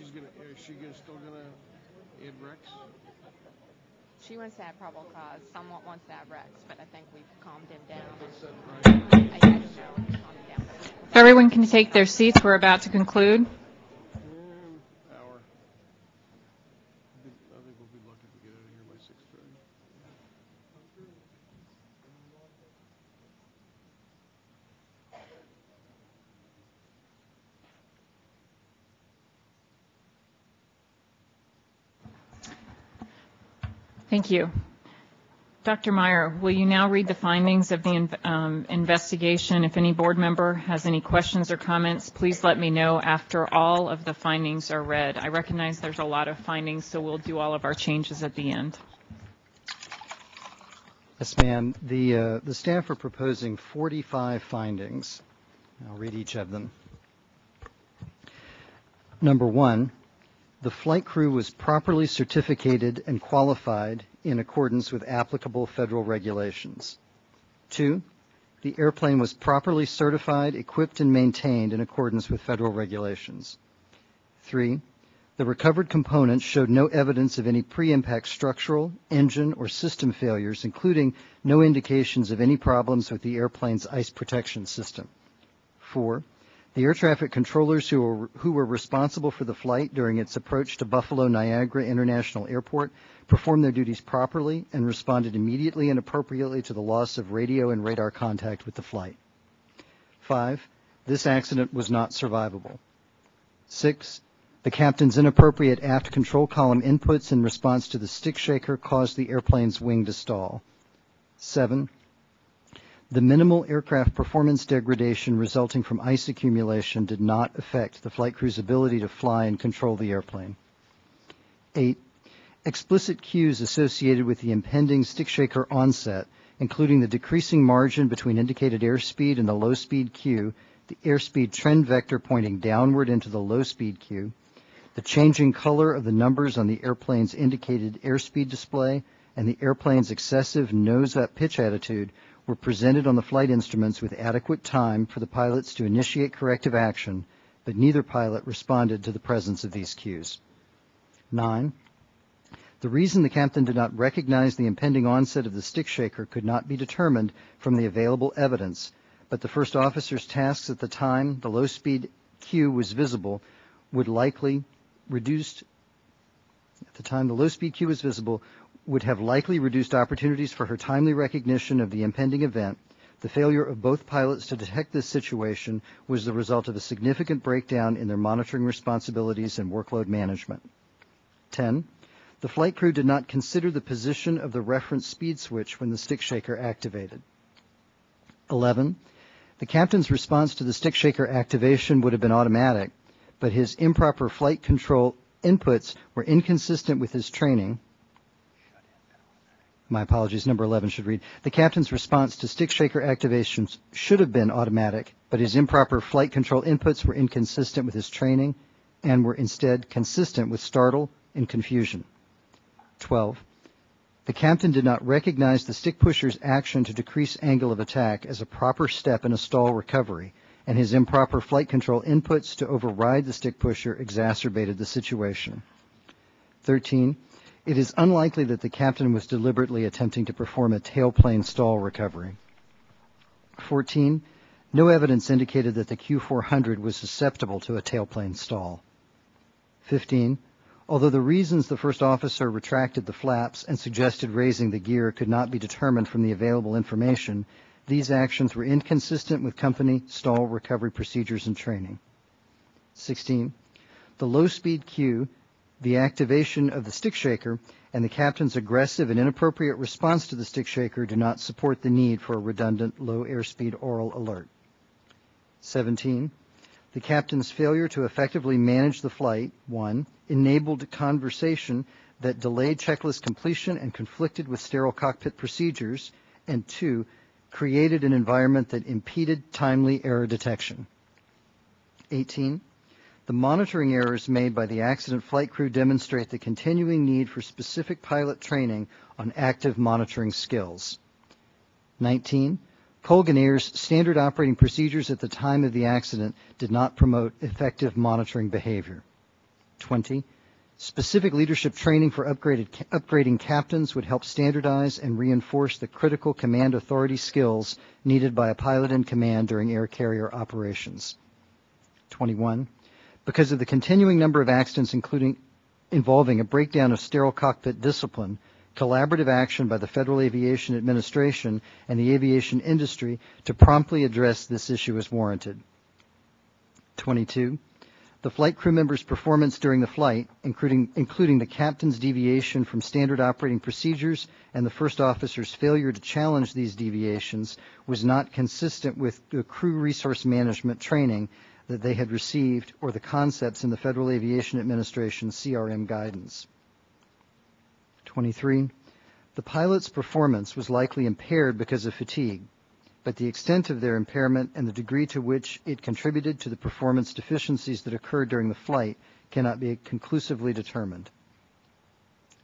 still gonna add Rex? She wants to have probable cause. Someone wants to have Rex, but I think we've calmed him down. I don't know if we've calmed him down. If everyone can take their seats, we're about to conclude. Hour. I think we'll be lucky to get out of here by 6:30. Thank you. Dr. Meyer, will you now read the findings of the investigation? If any board member has any questions or comments, please let me know after all of the findings are read. I recognize there's a lot of findings, so we'll do all of our changes at the end. Yes, ma'am. The staff are proposing 45 findings. I'll read each of them. Number 1, the flight crew was properly certificated and qualified in accordance with applicable federal regulations. 2, the airplane was properly certified, equipped, and maintained in accordance with federal regulations. 3, the recovered components showed no evidence of any pre-impact structural, engine, or system failures, including no indications of any problems with the airplane's ice protection system. 4, the air traffic controllers who were responsible for the flight during its approach to Buffalo Niagara International Airport performed their duties properly and responded immediately and appropriately to the loss of radio and radar contact with the flight. 5, this accident was not survivable. 6, the captain's inappropriate aft control column inputs in response to the stick shaker caused the airplane's wing to stall. 7, the minimal aircraft performance degradation resulting from ice accumulation did not affect the flight crew's ability to fly and control the airplane. 8, explicit cues associated with the impending stick shaker onset, including the decreasing margin between indicated airspeed and the low speed cue, the airspeed trend vector pointing downward into the low speed cue, the changing color of the numbers on the airplane's indicated airspeed display, and the airplane's excessive nose-up pitch attitude were presented on the flight instruments with adequate time for the pilots to initiate corrective action, but neither pilot responded to the presence of these cues. 9, the reason the captain did not recognize the impending onset of the stick shaker could not be determined from the available evidence, but the first officer's tasks at the time the low-speed cue was visible would likely reduced would have likely reduced opportunities for her timely recognition of the impending event. The failure of both pilots to detect this situation was the result of a significant breakdown in their monitoring responsibilities and workload management. 10, the flight crew did not consider the position of the reference speed switch when the stick shaker activated. 11, the captain's response to the stick shaker activation would have been automatic, but his improper flight control inputs were inconsistent with his training. My apologies, number 11 should read, the captain's response to stick shaker activations should have been automatic, but his improper flight control inputs were inconsistent with his training and were instead consistent with startle and confusion. 12, the captain did not recognize the stick pusher's action to decrease angle of attack as a proper step in a stall recovery, and his improper flight control inputs to override the stick pusher exacerbated the situation. 13, it is unlikely that the captain was deliberately attempting to perform a tailplane stall recovery. 14, no evidence indicated that the Q400 was susceptible to a tailplane stall. 15, although the reasons the first officer retracted the flaps and suggested raising the gear could not be determined from the available information, these actions were inconsistent with company stall recovery procedures and training. 16, the low-speed cue, the activation of the stick shaker, and the captain's aggressive and inappropriate response to the stick shaker do not support the need for a redundant low airspeed oral alert. 17, the captain's failure to effectively manage the flight, 1, enabled conversation that delayed checklist completion and conflicted with sterile cockpit procedures, and 2, created an environment that impeded timely error detection. 18, the monitoring errors made by the accident flight crew demonstrate the continuing need for specific pilot training on active monitoring skills. 19, Colgan Air's standard operating procedures at the time of the accident did not promote effective monitoring behavior. 20. Specific leadership training for upgrading captains would help standardize and reinforce the critical command authority skills needed by a pilot in command during air carrier operations. 21. Because of the continuing number of accidents involving a breakdown of sterile cockpit discipline, collaborative action by the Federal Aviation Administration and the aviation industry to promptly address this issue is warranted. 22. The flight crew members' performance during the flight, including the captain's deviation from standard operating procedures and the first officer's failure to challenge these deviations, was not consistent with the crew resource management training that they had received or the concepts in the Federal Aviation Administration CRM guidance. 23. The pilot's performance was likely impaired because of fatigue, but the extent of their impairment and the degree to which it contributed to the performance deficiencies that occurred during the flight cannot be conclusively determined.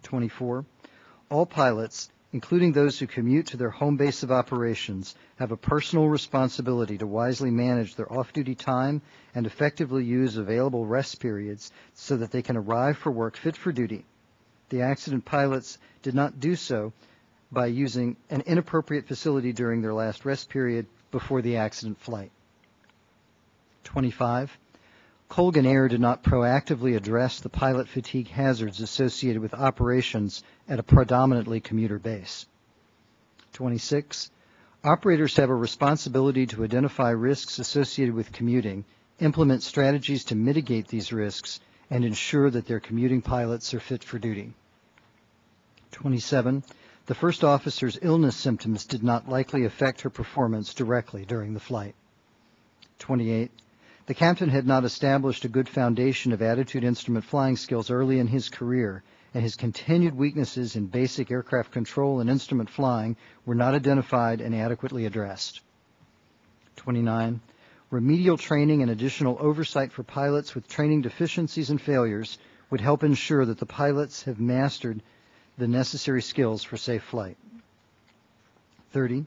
24. All pilots, including those who commute to their home base of operations, have a personal responsibility to wisely manage their off-duty time and effectively use available rest periods so that they can arrive for work fit for duty. The accident pilots did not do so by using an inappropriate facility during their last rest period before the accident flight. 25. Colgan Air did not proactively address the pilot fatigue hazards associated with operations at a predominantly commuter base. 26. Operators have a responsibility to identify risks associated with commuting, implement strategies to mitigate these risks, and ensure that their commuting pilots are fit for duty. 27. The first officer's illness symptoms did not likely affect her performance directly during the flight. 28. The captain had not established a good foundation of attitude instrument flying skills early in his career, and his continued weaknesses in basic aircraft control and instrument flying were not identified and adequately addressed. 29. Remedial training and additional oversight for pilots with training deficiencies and failures would help ensure that the pilots have mastered the necessary skills for safe flight. 30.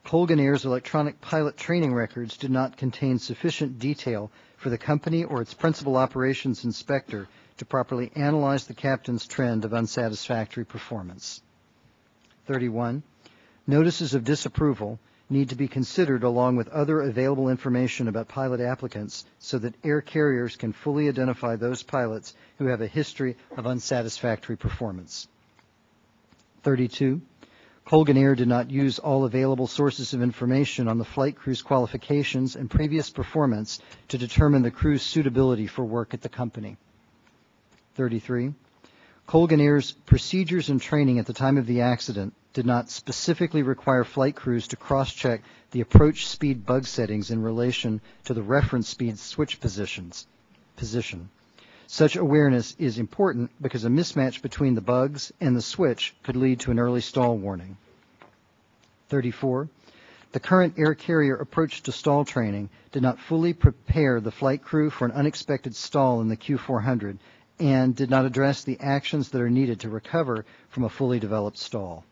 Colgan Air's electronic pilot training records did not contain sufficient detail for the company or its principal operations inspector to properly analyze the captain's trend of unsatisfactory performance. 31. Notices of disapproval need to be considered along with other available information about pilot applicants so that air carriers can fully identify those pilots who have a history of unsatisfactory performance. 32. Colgan Air did not use all available sources of information on the flight crew's qualifications and previous performance to determine the crew's suitability for work at the company. 33. Colgan Air's procedures and training at the time of the accident did not specifically require flight crews to cross-check the approach speed bug settings in relation to the reference speed switch position. Such awareness is important because a mismatch between the bugs and the switch could lead to an early stall warning. 34. The current air carrier approach to stall training did not fully prepare the flight crew for an unexpected stall in the Q400 and did not address the actions that are needed to recover from a fully developed stall.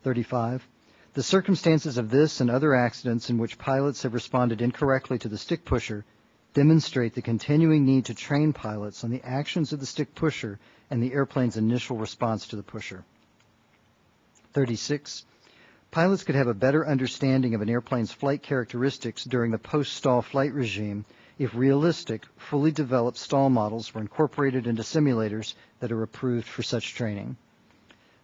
35. The circumstances of this and other accidents in which pilots have responded incorrectly to the stick pusher demonstrate the continuing need to train pilots on the actions of the stick pusher and the airplane's initial response to the pusher. 36. Pilots could have a better understanding of an airplane's flight characteristics during the post-stall flight regime if realistic, fully developed stall models were incorporated into simulators that are approved for such training.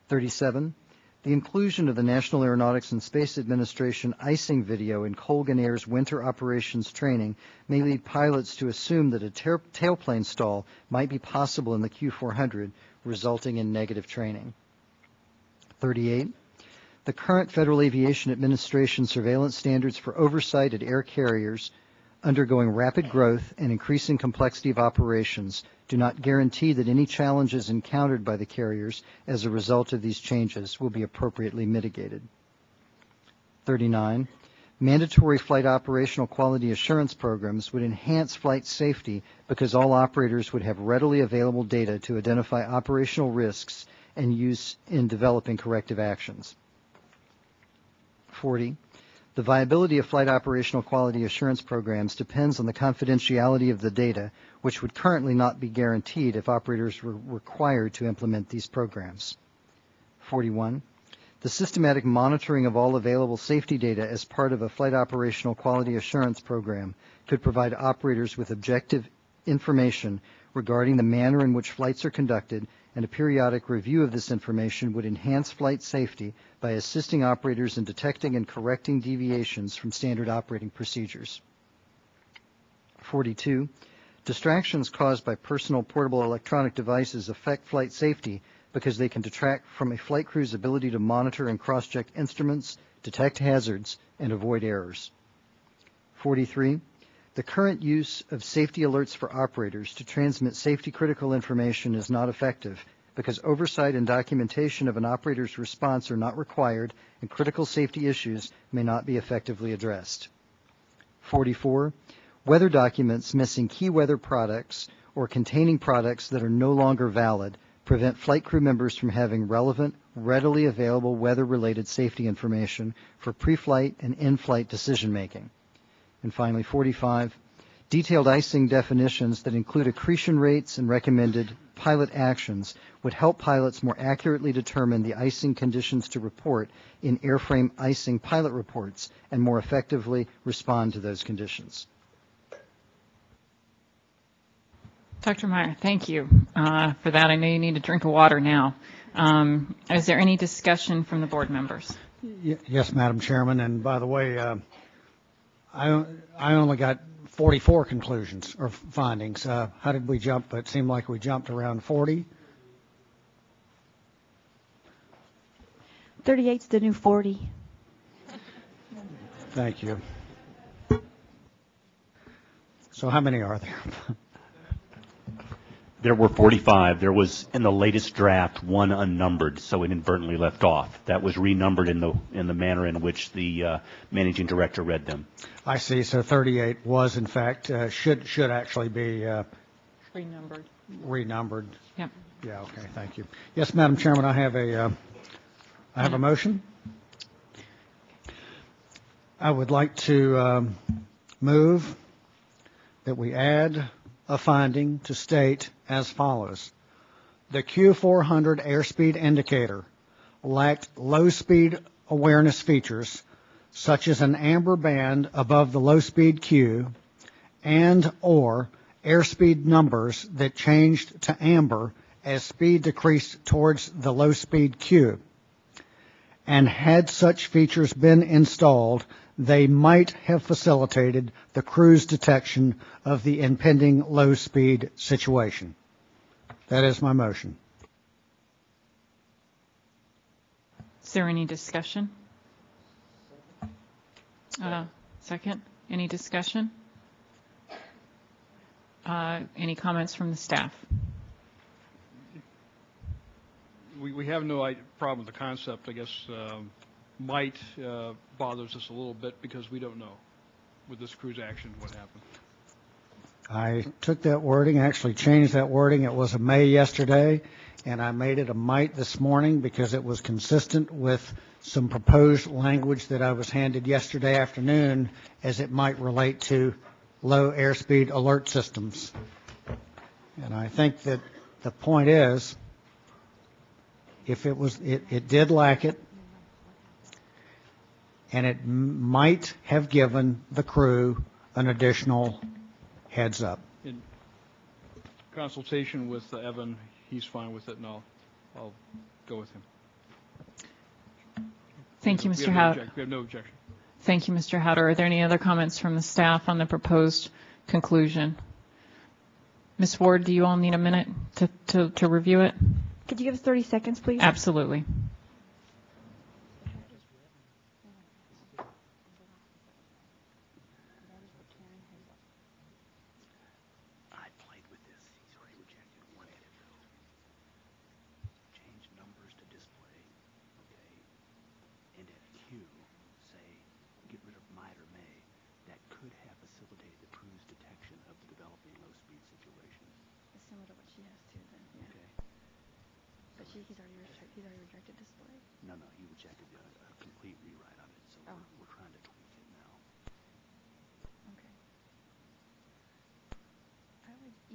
37. The inclusion of the National Aeronautics and Space Administration icing video in Colgan Air's winter operations training may lead pilots to assume that a tailplane stall might be possible in the Q400, resulting in negative training. 38. The current Federal Aviation Administration surveillance standards for oversight at air carriers undergoing rapid growth and increasing complexity of operations do not guarantee that any challenges encountered by the carriers as a result of these changes will be appropriately mitigated. 39. Mandatory flight operational quality assurance programs would enhance flight safety because all operators would have readily available data to identify operational risks and use in developing corrective actions. 40. The viability of flight operational quality assurance programs depends on the confidentiality of the data, which would currently not be guaranteed if operators were required to implement these programs. 41. The systematic monitoring of all available safety data as part of a flight operational quality assurance program could provide operators with objective information regarding the manner in which flights are conducted, and a periodic review of this information would enhance flight safety by assisting operators in detecting and correcting deviations from standard operating procedures. 42. Distractions caused by personal portable electronic devices affect flight safety because they can detract from a flight crew's ability to monitor and cross-check instruments, detect hazards, and avoid errors. 43. The current use of safety alerts for operators to transmit safety-critical information is not effective because oversight and documentation of an operator's response are not required and critical safety issues may not be effectively addressed. 44. Weather documents missing key weather products or containing products that are no longer valid prevent flight crew members from having relevant, readily available weather-related safety information for pre-flight and in-flight decision-making. And finally, 45, detailed icing definitions that include accretion rates and recommended pilot actions would help pilots more accurately determine the icing conditions to report in airframe icing pilot reports and more effectively respond to those conditions. Dr. Meyer, thank you for that. I know you need a drink of water now. Is there any discussion from the board members? Yes, Madam Chairman. And by the way, I only got 44 conclusions or findings. How did we jump? It seemed like we jumped around 40. 38's the new 40. Thank you. So how many are there? There were 45. There was, in the latest draft, one unnumbered, so it inadvertently left off. That was renumbered in the manner in which the managing director read them. I see. So 38 was, in fact, should actually be renumbered. Renumbered. Yep. Yeah. Okay. Thank you. Yes, Madam Chairman, I have a motion. I would like to move that we add a finding to state as follows. The Q400 airspeed indicator lacked low-speed awareness features such as an amber band above the low-speed Q and or airspeed numbers that changed to amber as speed decreased towards the low-speed Q. And had such features been installed, they might have facilitated the crew's detection of the impending low-speed situation. That is my motion. Is there any discussion? Second, any discussion? Any comments from the staff? We have no problem with the concept. I guess might bothers us a little bit because we don't know with this cruise action what happened. I took that wording, actually changed that wording. It was a may yesterday, and I made it a might this morning because it was consistent with some proposed language that I was handed yesterday afternoon as it might relate to low airspeed alert systems. And I think that the point is, if it did lack it, and it might have given the crew an additional heads up. In consultation with Evan, he's fine with it, and I'll go with him. Thank you, Mr. Howder. We have no objection. Thank you, Mr. Howder. Are there any other comments from the staff on the proposed conclusion? Ms. Ward, do you all need a minute to review it? Could you give us 30 seconds, please? Absolutely. He's already rejected display. No, he rejected a complete rewrite of it, so we're trying to tweak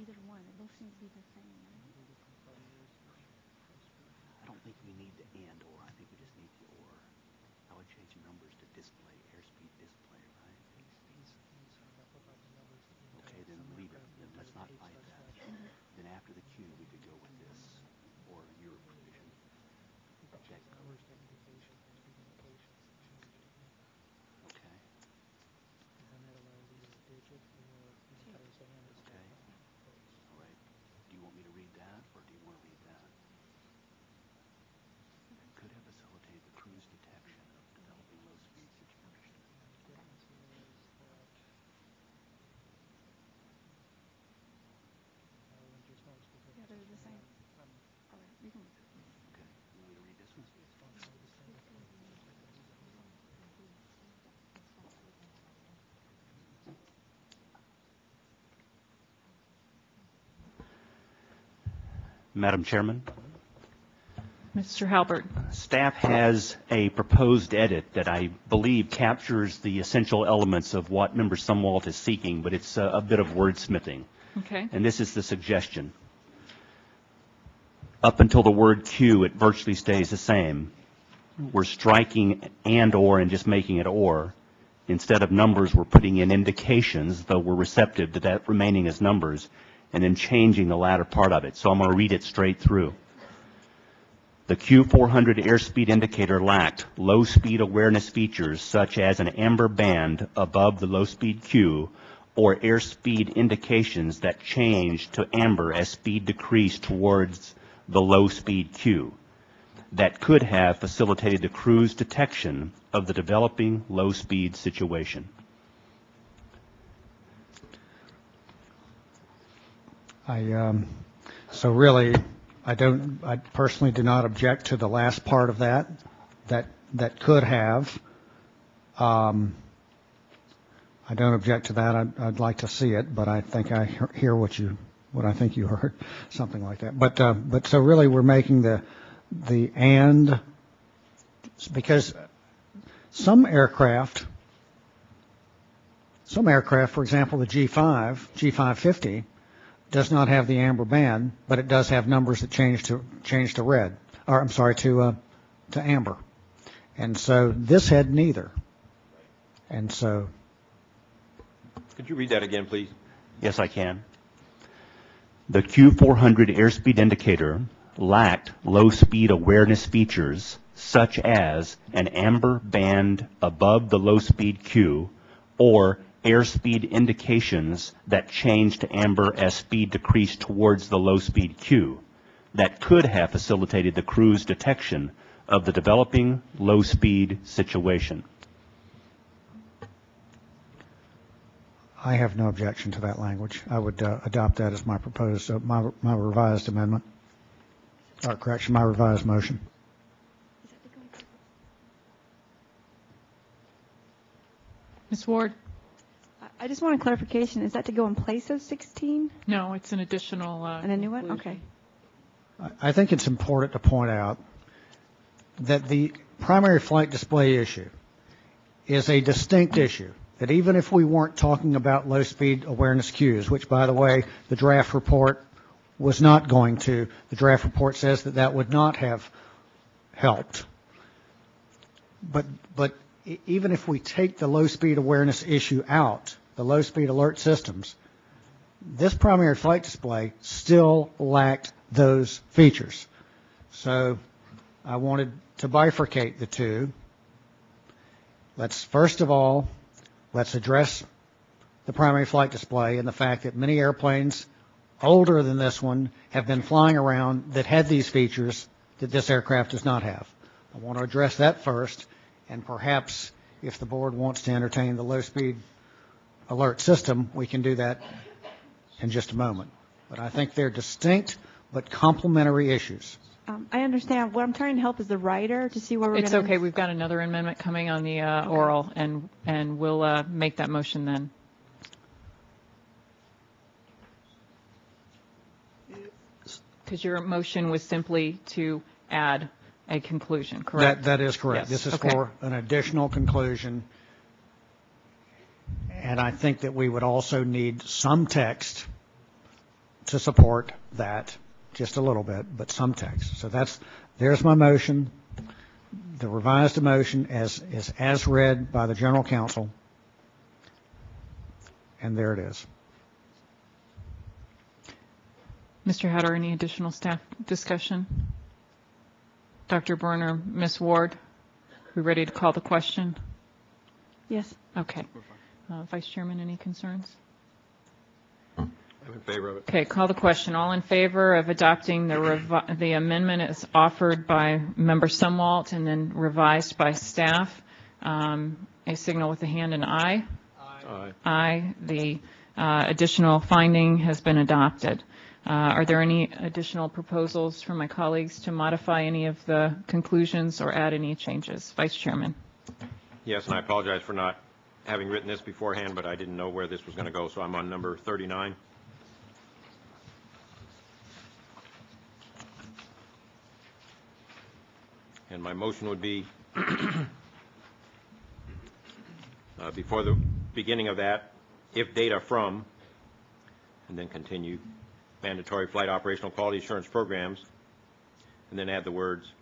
Either one. It both seems to be the same. I don't think we need the and or. I think we just need the or. I would change numbers to display, airspeed display, right? Okay, then leave it. Then let's not fight that. Then after the Q, we could go with this or your provision. Okay. Okay. Okay. All right. Do you want me to read that, or do you want to read that? Could have facilitated the crew's detection of developing low-speed situation. Yeah, they're the same. All right, you can. Okay. You want me to read this one? Madam Chairman. Mr. Halbert. Staff has a proposed edit that I believe captures the essential elements of what Member Sumwalt is seeking, but it's a bit of wordsmithing. Okay. And this is the suggestion. Up until the word Q, it virtually stays the same. We're striking and or and just making it or. Instead of numbers, we're putting in indications, though we're receptive to that remaining as numbers, and then changing the latter part of it. So I'm going to read it straight through. The Q400 airspeed indicator lacked low-speed awareness features such as an amber band above the low-speed Q or airspeed indications that changed to amber as speed decreased towards the low-speed Q. That could have facilitated the crew's detection of the developing low-speed situation. So really, I personally do not object to the last part of that could have. I don't object to that. I'd like to see it, but I think I hear what I think you heard, something like that. But so really we're making the and, because some aircraft, for example, the G550, does not have the amber band, but it does have numbers that change to red, or I'm sorry, to amber. And so this had neither. And so. Could you read that again, please? Yes, I can. The Q400 airspeed indicator lacked low-speed awareness features such as an amber band above the low-speed Q or airspeed indications that changed to amber as speed decreased towards the low-speed Q that could have facilitated the crew's detection of the developing low-speed situation. I have no objection to that language. I would adopt that as my proposed, my revised amendment, or correction, my revised motion. Ms. Ward? I just want a clarification. Is that to go in place of 16? No, it's an additional. And a new one? Okay. I think it's important to point out that the primary flight display issue is a distinct issue. That even if we weren't talking about low-speed awareness cues, which, by the way, the draft report was not going to, the draft report says that would not have helped. But even if we take the low-speed awareness issue out, the low-speed alert systems, this primary flight display still lacked those features. So I wanted to bifurcate the two. First of all, let's address the primary flight display and the fact that many airplanes older than this one have been flying around that had these features that this aircraft does not have. I want to address that first, and perhaps if the board wants to entertain the low-speed alert system, we can do that in just a moment. But I think they're distinct but complementary issues. I understand. What I'm trying to help is the writer to see where we're going to... It's okay. We've got another amendment coming on the oral, and we'll make that motion then. Because your motion was simply to add a conclusion, correct? That is correct. Yes. This is for an additional conclusion. And I think that we would also need some text to support that just a little bit, but some text. So there's my motion. The revised motion is as read by the General Counsel, and there it is. Mr. Hatter, any additional staff discussion? Dr. Byrne or Ms. Ward, we ready to call the question? Yes. Okay. Vice Chairman, any concerns? I'm in favor of it. Okay, call the question. All in favor of adopting the amendment as offered by Member Sumwalt and then revised by staff, a signal with a hand and aye. Aye. Aye. The additional finding has been adopted. Are there any additional proposals from my colleagues to modify any of the conclusions or add any changes? Vice Chairman. Yes, and I apologize for not having written this beforehand, but I didn't know where this was going to go, so I'm on number 39. And my motion would be, before the beginning of that, if data from, and then continue, mandatory flight operational quality assurance programs, and then add the words,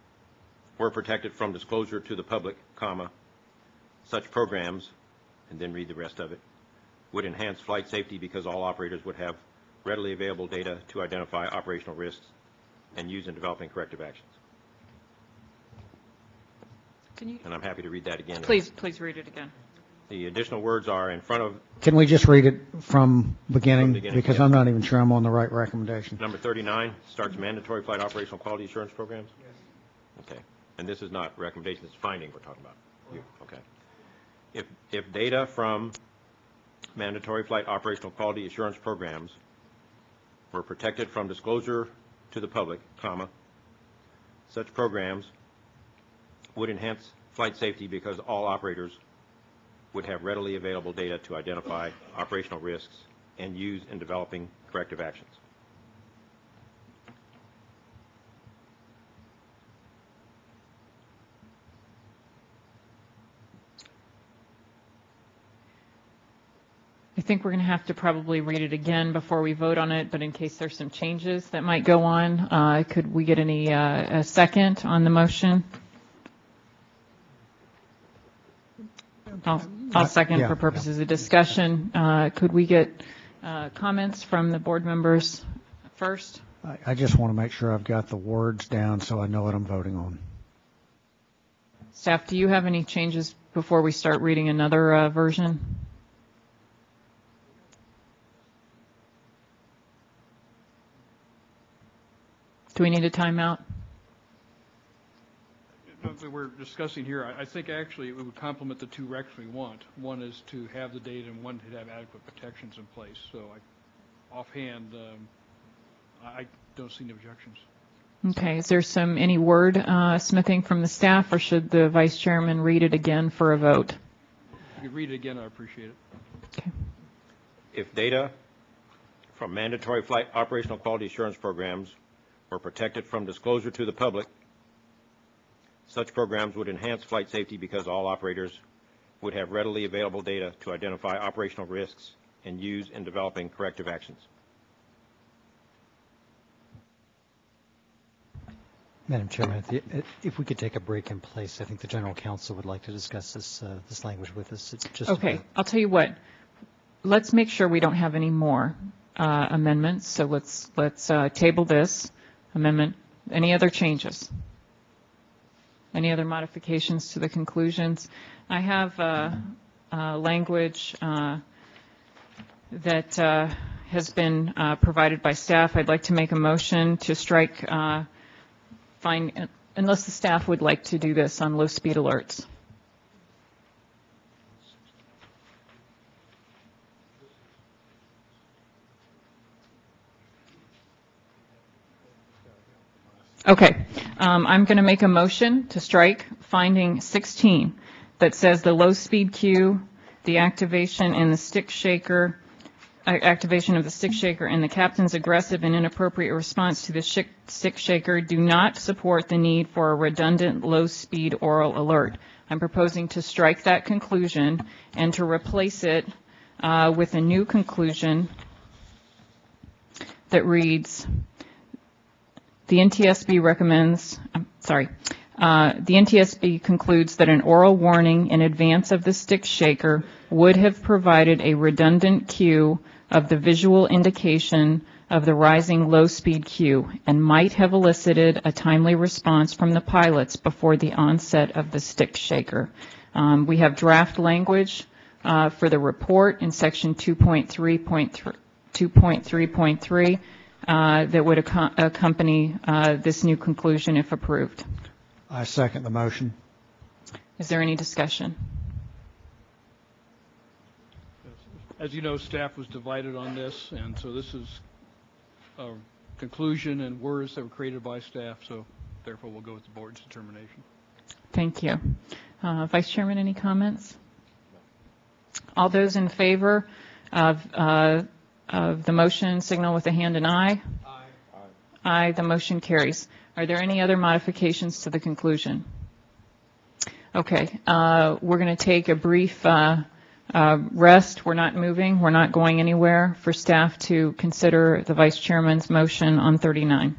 were protected from disclosure to the public, comma, such programs, and then read the rest of it, would enhance flight safety because all operators would have readily available data to identify operational risks and use in developing corrective actions. And I'm happy to read that again. Please read it again. The additional words are in front of. Can we just read it from beginning? Because yeah. I'm not even sure I'm on the right recommendation. Number 39 starts mandatory flight operational quality assurance programs. Yes. Okay. And this is not recommendation, it's finding we're talking about. You. Okay. If data from mandatory flight operational quality assurance programs were protected from disclosure to the public, comma, such programs would enhance flight safety because all operators would have readily available data to identify operational risks and use in developing corrective actions. I think we're going to have to probably read it again before we vote on it, but in case there's some changes that might go on, could we get a second on the motion? I'll second for purposes of discussion. Could we get comments from the board members first? I just want to make sure I've got the words down so I know what I'm voting on. Staff, do you have any changes before we start reading another version? Do we need a timeout? That we're discussing here, I think actually it would complement the two recs we want. One is to have the data and one to have adequate protections in place. So offhand, I don't see any objections. Okay. Is there any word smithing from the staff, or should the vice chairman read it again for a vote? If you could read it again, I'd appreciate it. Okay. If data from mandatory flight operational quality assurance programs were protected from disclosure to the public, such programs would enhance flight safety because all operators would have readily available data to identify operational risks and use in developing corrective actions. Madam Chairman, if we could take a break in place, I think the General Counsel would like to discuss this language with us. It's just okay. I'll tell you what. Let's make sure we don't have any more amendments. So let's table this amendment. Any other changes? Any other modifications to the conclusions? I have language that has been provided by staff. I'd like to make a motion to strike unless the staff would like to do this on low speed alerts. Okay, I'm going to make a motion to strike finding 16 that says the low speed cue, the activation and the stick shaker, activation of the stick shaker and the captain's aggressive and inappropriate response to the stick shaker do not support the need for a redundant low speed oral alert. I'm proposing to strike that conclusion and to replace it with a new conclusion that reads, the NTSB concludes that an oral warning in advance of the stick shaker would have provided a redundant cue of the visual indication of the rising low-speed cue and might have elicited a timely response from the pilots before the onset of the stick shaker. We have draft language for the report in section 2.3.3 that would accompany this new conclusion if approved. I second the motion. Is there any discussion? As you know, staff was divided on this, and so this is a conclusion and words that were created by staff, so therefore we'll go with the board's determination. Thank you. Vice Chairman, any comments? All those in favor of the motion signal with a hand and aye. Aye. Aye. The motion carries. Are there any other modifications to the conclusion? Okay. We're going to take a brief rest. We're not moving. We're not going anywhere for staff to consider the Vice Chairman's motion on 39.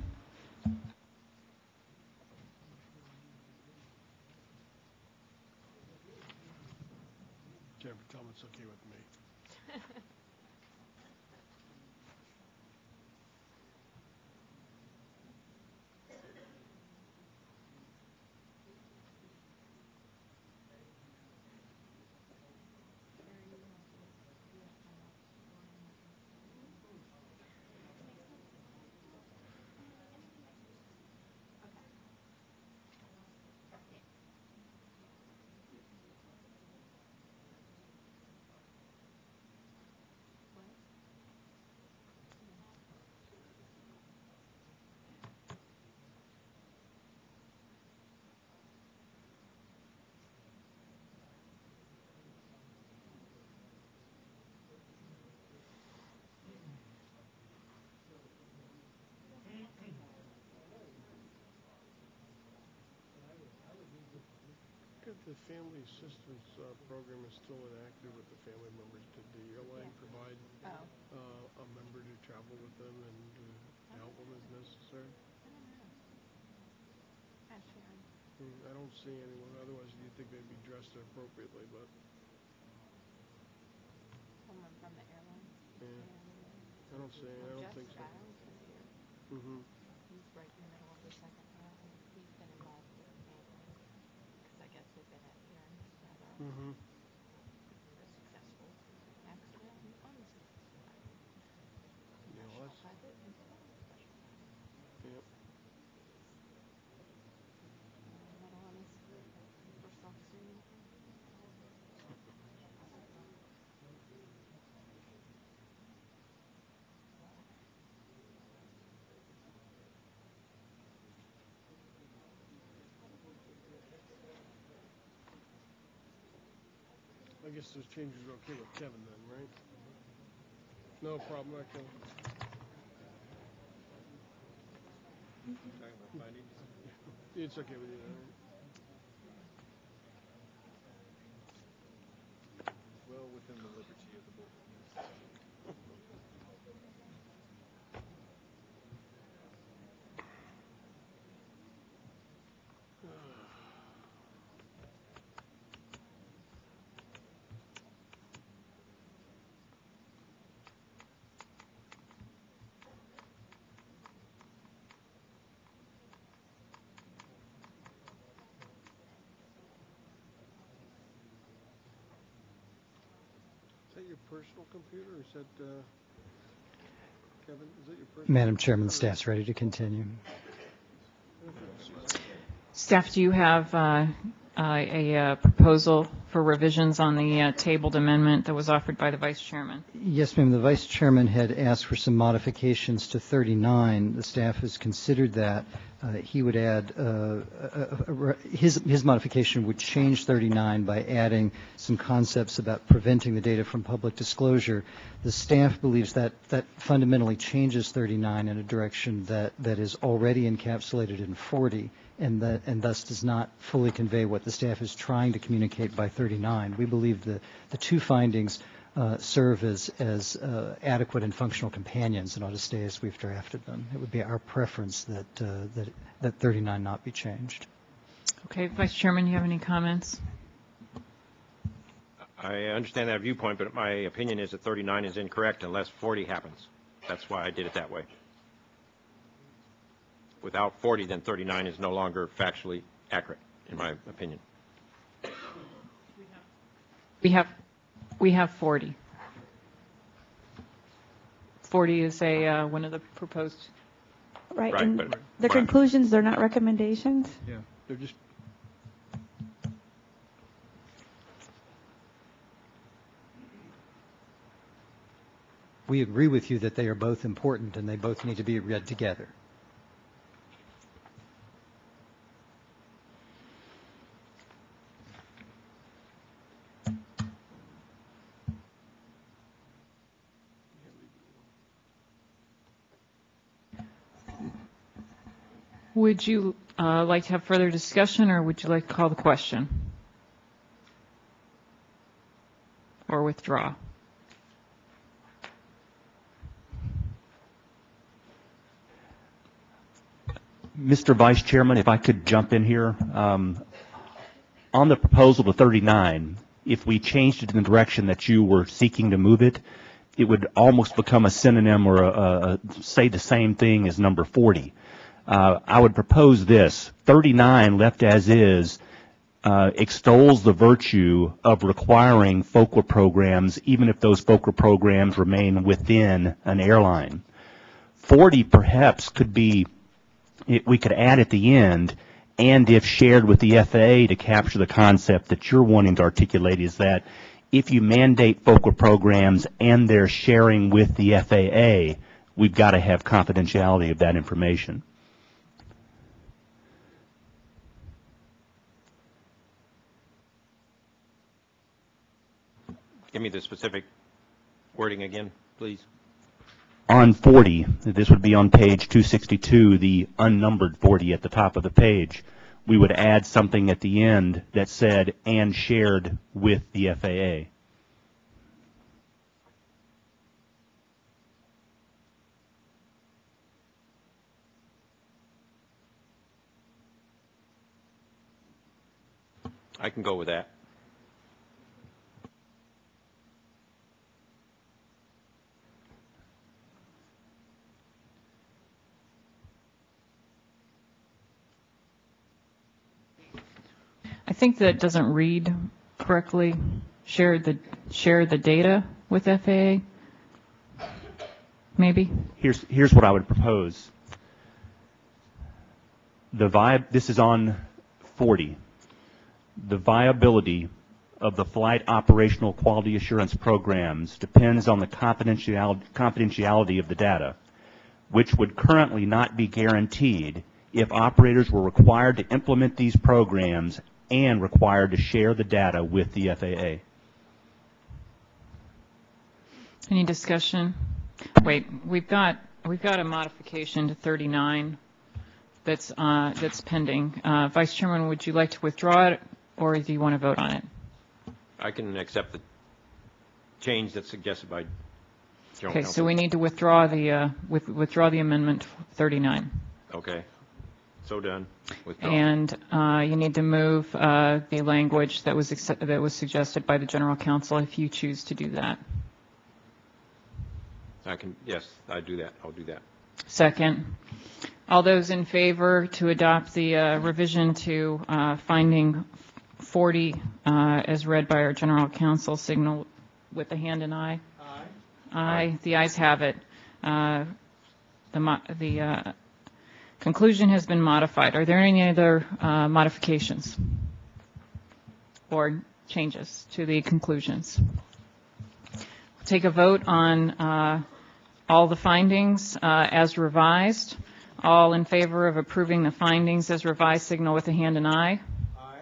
Tell them it's okay with me. The family assistance program is still inactive with the family members. Did the airline provide a member to travel with them and help them as necessary? I don't see anyone. Otherwise, you'd think they'd be dressed appropriately, but. Someone from the airline? Yeah. I don't see any. I don't think so. Mm-hmm. He's right in the middle of the second row. He's been involved with the family. I guess they've been at hearings that are a successful accident and unsuccessful accident. Professional pilot and professional pilot. Yep. Medal on his first officer uniform. I guess those changes are okay with Kevin then, right? No problem, not Kevin. It's okay with you, right? Well within the liberty of the board. Is that your personal computer, or is that, Kevin, is that your personal Madam Chairman, the staff's ready to continue. Staff, do you have a proposal for revisions on the tabled amendment that was offered by the Vice Chairman? Yes, ma'am. The Vice Chairman had asked for some modifications to 39. The staff has considered that. He would add, his modification would change 39 by adding some concepts about preventing the data from public disclosure. The staff believes that that fundamentally changes 39 in a direction that is already encapsulated in 40 and thus does not fully convey what the staff is trying to communicate by 39. We believe the two findings serve as adequate and functional companions and ought to stay as we've drafted them. It would be our preference that 39 not be changed. Okay, Vice Chairman, you have any comments? I understand that viewpoint, but my opinion is that 39 is incorrect unless 40 happens. That's why I did it that way. Without 40, then 39 is no longer factually accurate, in my opinion. We have 40. 40 is one of the proposed. Right, Right, and but the conclusions, they're not recommendations? Yeah, they're just. We agree with you that they are both important and they both need to be read together. Would you like to have further discussion, or would you like to call the question? Or withdraw? Mr. Vice Chairman, if I could jump in here. On the proposal to 39, if we changed it in the direction that you were seeking to move it, it would almost become a synonym or say the same thing as number 40. I would propose this. 39, left as is, extols the virtue of requiring FOQA programs, even if those FOQA programs remain within an airline. 40 perhaps could be, we could add at the end, and if shared with the FAA to capture the concept that you're wanting to articulate, is that if you mandate FOQA programs and they're sharing with the FAA, we've got to have confidentiality of that information. Give me the specific wording again, please. On 40, this would be on page 262, the unnumbered 40 at the top of the page, we would add something at the end that said, and shared with the FAA. I can go with that. I think that doesn't read correctly. Share the data with FAA. Maybe. Here's what I would propose. This is on 40. The viability of the flight operational quality assurance programs depends on the confidentiality of the data, which would currently not be guaranteed if operators were required to implement these programs and required to share the data with the FAA. Any discussion? Wait, we've got a modification to 39 that's pending. Vice Chairman, would you like to withdraw it, or do you want to vote on it? I can accept the change that's suggested by General Okay, Counsel. so we need to withdraw the amendment 39. Okay, so done. Withdraw. And you need to move the language that was suggested by the General Counsel if you choose to do that. Yes, I do that. I'll do that. Second. All those in favor to adopt the revision to finding 40 as read by our General Counsel signal with the hand and aye. Aye. Aye. The ayes have it. The conclusion has been modified. Are there any other modifications or changes to the conclusions? We'll take a vote on all the findings as revised. All in favor of approving the findings as revised signal with the hand and aye. Aye.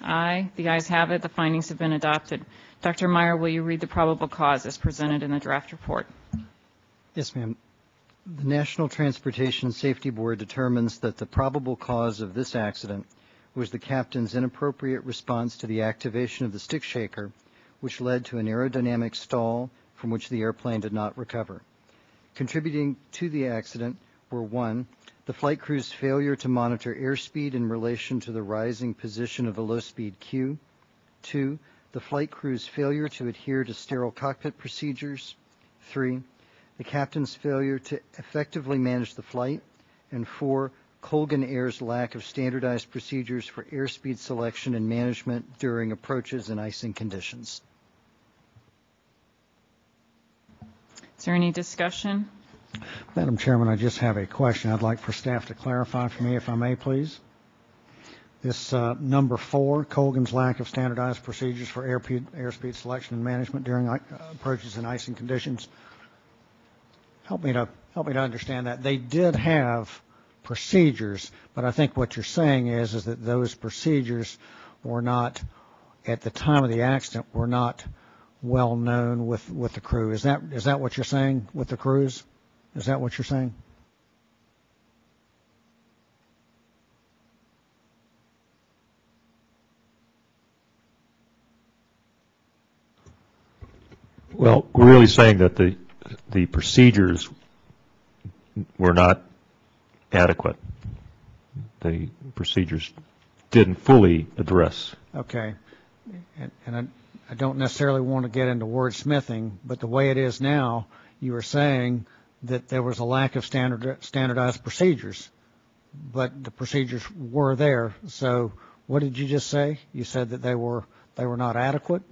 Aye. The ayes have it. The findings have been adopted. Dr. Meyer, will you read the probable cause as presented in the draft report? Yes, ma'am. The National Transportation Safety Board determines that the probable cause of this accident was the captain's inappropriate response to the activation of the stick shaker which led to an aerodynamic stall from which the airplane did not recover. Contributing to the accident were 1, the flight crew's failure to monitor airspeed in relation to the rising position of the low-speed queue, 2, the flight crew's failure to adhere to sterile cockpit procedures, 3, the captain's failure to effectively manage the flight, and 4, Colgan Air's lack of standardized procedures for airspeed selection and management during approaches and icing conditions. Is there any discussion? Madam Chairman, I just have a question I'd like for staff to clarify for me, if I may, please. This number 4, Colgan's lack of standardized procedures for airspeed selection and management during approaches and icing conditions. Help me to understand that. They did have procedures, but I think what you're saying is that those procedures were not, at the time of the accident, were not well known with the crew. Is that what you're saying with the crews? Is that what you're saying? Well, we're really saying that the procedures were not adequate. The procedures didn't fully address. Okay. And I don't necessarily want to get into wordsmithing, but the way it is now, you were saying that there was a lack of standardized procedures, but the procedures were there. So what did you just say? You said that they were not adequate?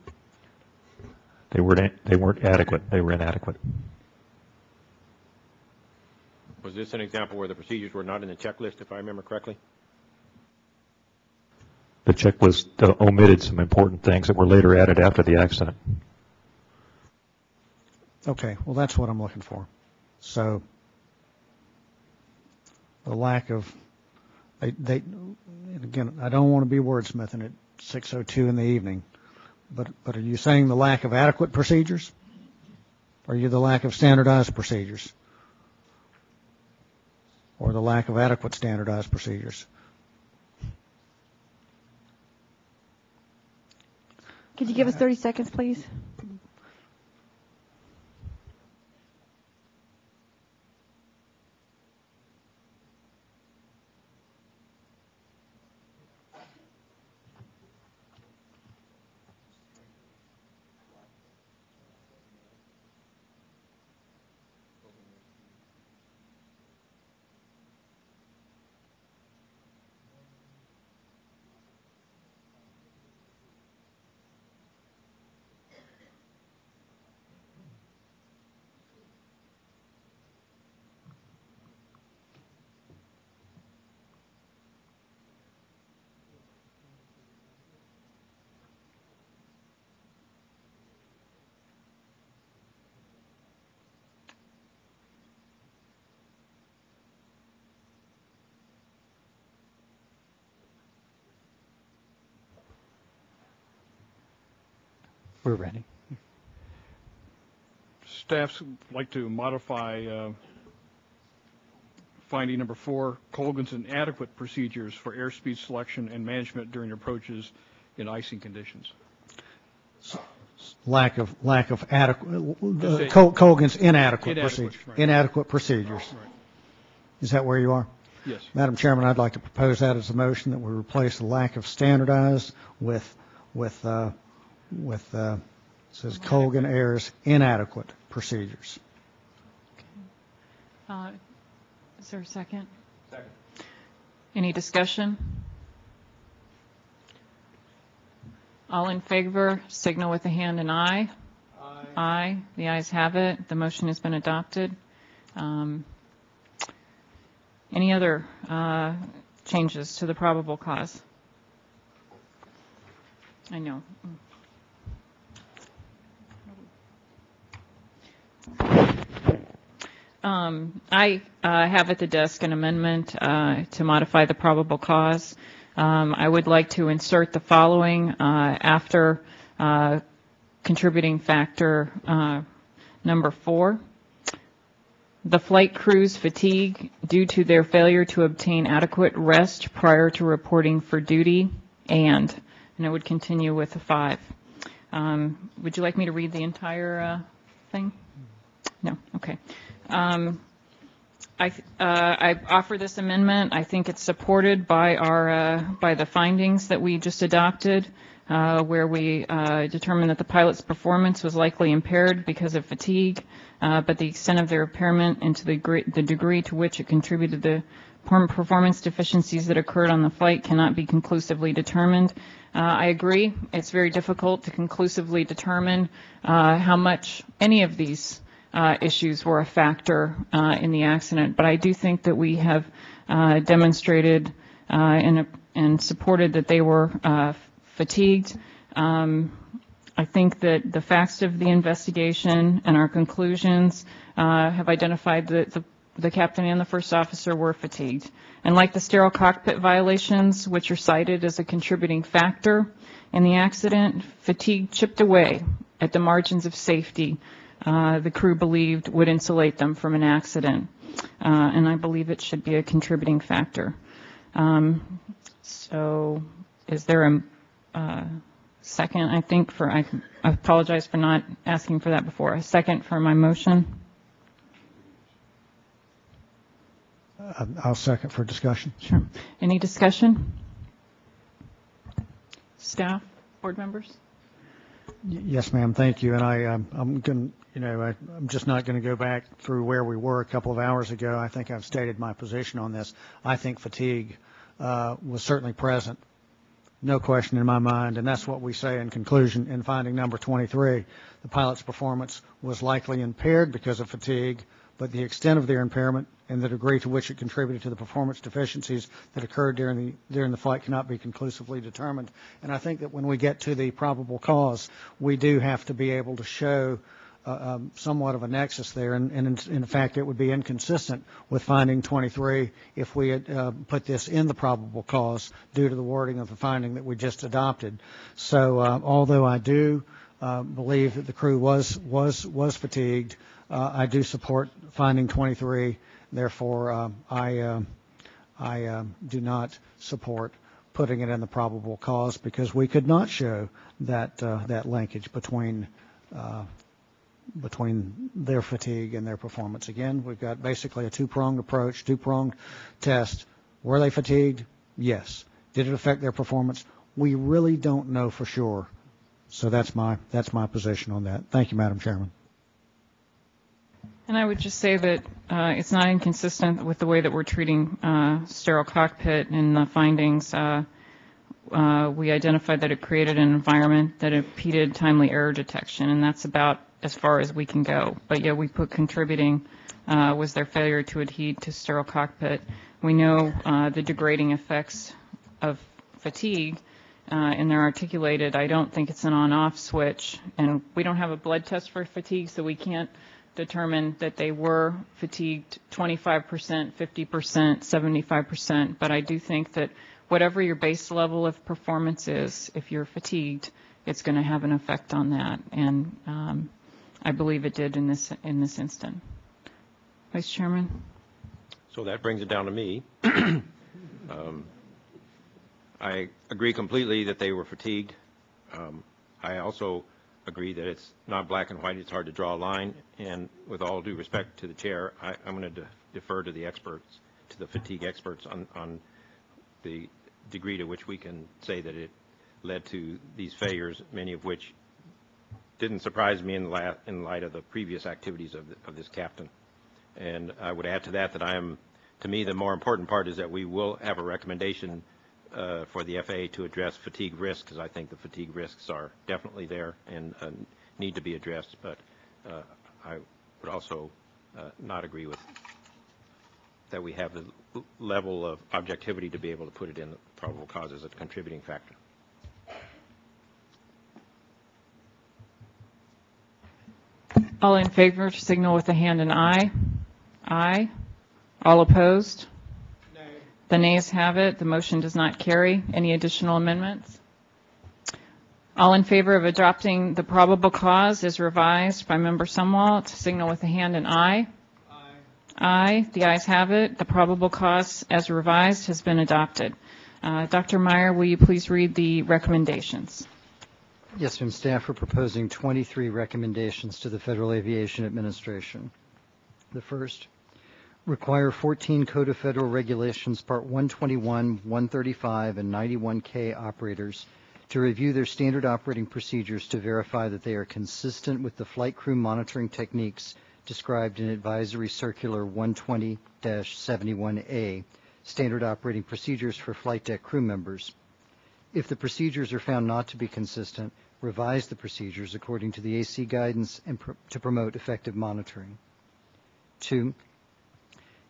They weren't adequate. They were inadequate. Was this an example where the procedures were not in the checklist, if I remember correctly? The checklist omitted some important things that were later added after the accident. Okay, well, that's what I'm looking for. So the lack of, again, I don't want to be wordsmithing at 6:02 in the evening, but are you saying the lack of adequate procedures? Or are you the lack of standardized procedures? Or the lack of adequate standardized procedures? Could you give us 30 seconds, please? We're ready. Staffs like to modify finding number 4, Colgan's inadequate procedures for airspeed selection and management during approaches in icing conditions. Lack of adequate, Colgan's inadequate procedures. Right. Inadequate procedures. Right. Is that where you are? Yes. Madam Chairman, I'd like to propose that as a motion that we replace the lack of standardized with says Colgan Air's inadequate procedures. Okay. Is there a second? Second. Any discussion? All in favor, signal with a hand and aye. Aye. Aye. The ayes have it. The motion has been adopted. Any other changes to the probable cause? I know. I have at the desk an amendment to modify the probable cause. I would like to insert the following after contributing factor number 4. The flight crew's fatigue due to their failure to obtain adequate rest prior to reporting for duty, and it would continue with a 5. Would you like me to read the entire thing? No? Okay. I offer this amendment. I think it's supported by by the findings that we just adopted, where we determined that the pilot's performance was likely impaired because of fatigue, but the extent of their impairment and to the degree to which it contributed to the performance deficiencies that occurred on the flight cannot be conclusively determined. I agree. It's very difficult to conclusively determine how much any of these issues were a factor in the accident, but I do think that we have demonstrated and supported that they were fatigued. I think that the facts of the investigation and our conclusions have identified that the captain and the first officer were fatigued. And like the sterile cockpit violations, which are cited as a contributing factor in the accident, fatigue chipped away at the margins of safety the crew believed would insulate them from an accident. And I believe it should be a contributing factor. So is there a second, I think, I apologize for not asking for that before. A second for my motion? I'll second for discussion. Sure. Any discussion? Staff, board members? Yes, ma'am. Thank you. And I'm going, I'm just not going to go back through where we were a couple of hours ago. I think I've stated my position on this. I think fatigue was certainly present. No question in my mind, and that's what we say in conclusion in finding number 23. The pilot's performance was likely impaired because of fatigue, but the extent of their impairment and the degree to which it contributed to the performance deficiencies that occurred during the flight cannot be conclusively determined. And I think that when we get to the probable cause, we do have to be able to show somewhat of a nexus there, and in fact it would be inconsistent with finding 23 if we had put this in the probable cause due to the wording of the finding that we just adopted. So although I do believe that the crew was fatigued, I do support finding 23. Therefore, I do not support putting it in the probable cause because we could not show that linkage between their fatigue and their performance. Again, we've got basically a two-pronged approach, two-pronged test. Were they fatigued? Yes. Did it affect their performance? We really don't know for sure. So that's my position on that. Thank you, Madam Chairman. And I would just say that it's not inconsistent with the way that we're treating sterile cockpit in the findings. We identified that it created an environment that impeded timely error detection, and that's about as far as we can go. But yeah, we put contributing was their failure to adhere to sterile cockpit. We know the degrading effects of fatigue, and they're articulated. I don't think it's an on-off switch, and we don't have a blood test for fatigue, so we can't determine that they were fatigued 25%, 50%, 75%. But I do think that whatever your base level of performance is, if you're fatigued, it's going to have an effect on that. And I believe it did in this instant. Vice Chairman? So that brings it down to me. I agree completely that they were fatigued. I also agree that it's not black and white. It's hard to draw a line. And with all due respect to the chair, I'm going to defer to the experts, to the fatigue experts on the degree to which we can say that it led to these failures, many of which didn't surprise me in light of the previous activities of this captain. And I would add to that to me, the more important part is that we will have a recommendation for the FAA to address fatigue risks, because I think the fatigue risks are definitely there and need to be addressed. But I would also not agree with that we have the level of objectivity to be able to put it in the probable cause as a contributing factor. All in favor signal with a hand and aye. Aye. All opposed? Nay. The nays have it. The motion does not carry. Any additional amendments? All in favor of adopting the probable cause as revised by Member Sumwalt, signal with a hand and aye. Aye. Aye. The ayes have it. The probable cause as revised has been adopted. Dr. Meyer, will you please read the recommendations? Yes, ma'am. Staff are proposing 23 recommendations to the Federal Aviation Administration. The first, require 14 Code of Federal Regulations, Part 121, 135, and 91K operators to review their standard operating procedures to verify that they are consistent with the flight crew monitoring techniques described in Advisory Circular 120-71A, Standard Operating Procedures for Flight Deck Crew Members. If the procedures are found not to be consistent, revise the procedures according to the AC guidance and to promote effective monitoring. 2.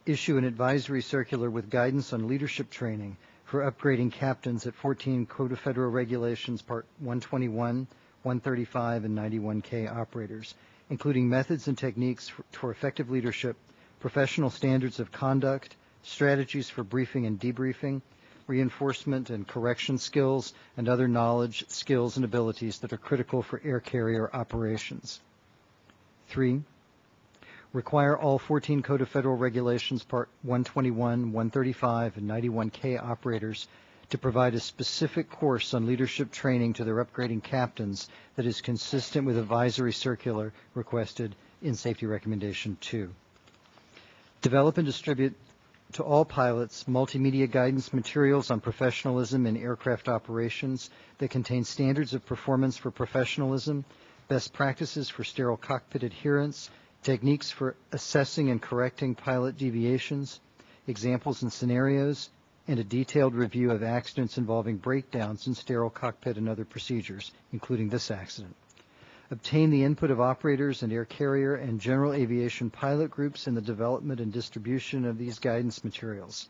Issue an advisory circular with guidance on leadership training for upgrading captains at 14 Code of Federal Regulations, Part 121, 135, and 91K operators, including methods and techniques for effective leadership, professional standards of conduct, strategies for briefing and debriefing, reinforcement and correction skills, and other knowledge, skills, and abilities that are critical for air carrier operations. 3. Require all 14 Code of Federal Regulations, Part 121, 135, and 91K operators to provide a specific course on leadership training to their upgrading captains that is consistent with advisory circular requested in Safety Recommendation 2. Develop and distribute to all pilots multimedia guidance materials on professionalism in aircraft operations that contain standards of performance for professionalism, best practices for sterile cockpit adherence, techniques for assessing and correcting pilot deviations, examples and scenarios, and a detailed review of accidents involving breakdowns in sterile cockpit and other procedures, including this accident. Obtain the input of operators and air carrier and general aviation pilot groups in the development and distribution of these guidance materials.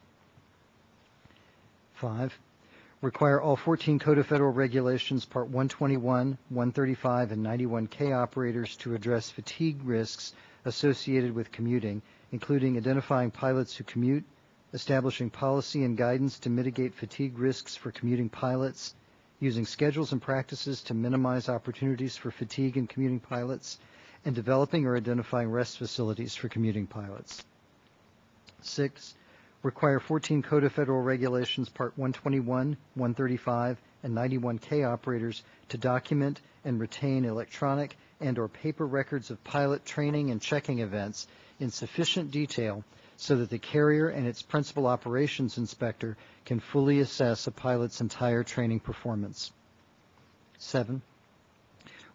5. Require all 14 Code of Federal Regulations, Part 121, 135, and 91K operators to address fatigue risks associated with commuting, including identifying pilots who commute, establishing policy and guidance to mitigate fatigue risks for commuting pilots, using schedules and practices to minimize opportunities for fatigue in commuting pilots, and developing or identifying rest facilities for commuting pilots. 6. Require 14 Code of Federal Regulations, Part 121, 135, and 91K operators to document and retain electronic and/or paper records of pilot training and checking events in sufficient detail so that the carrier and its principal operations inspector can fully assess a pilot's entire training performance. 7.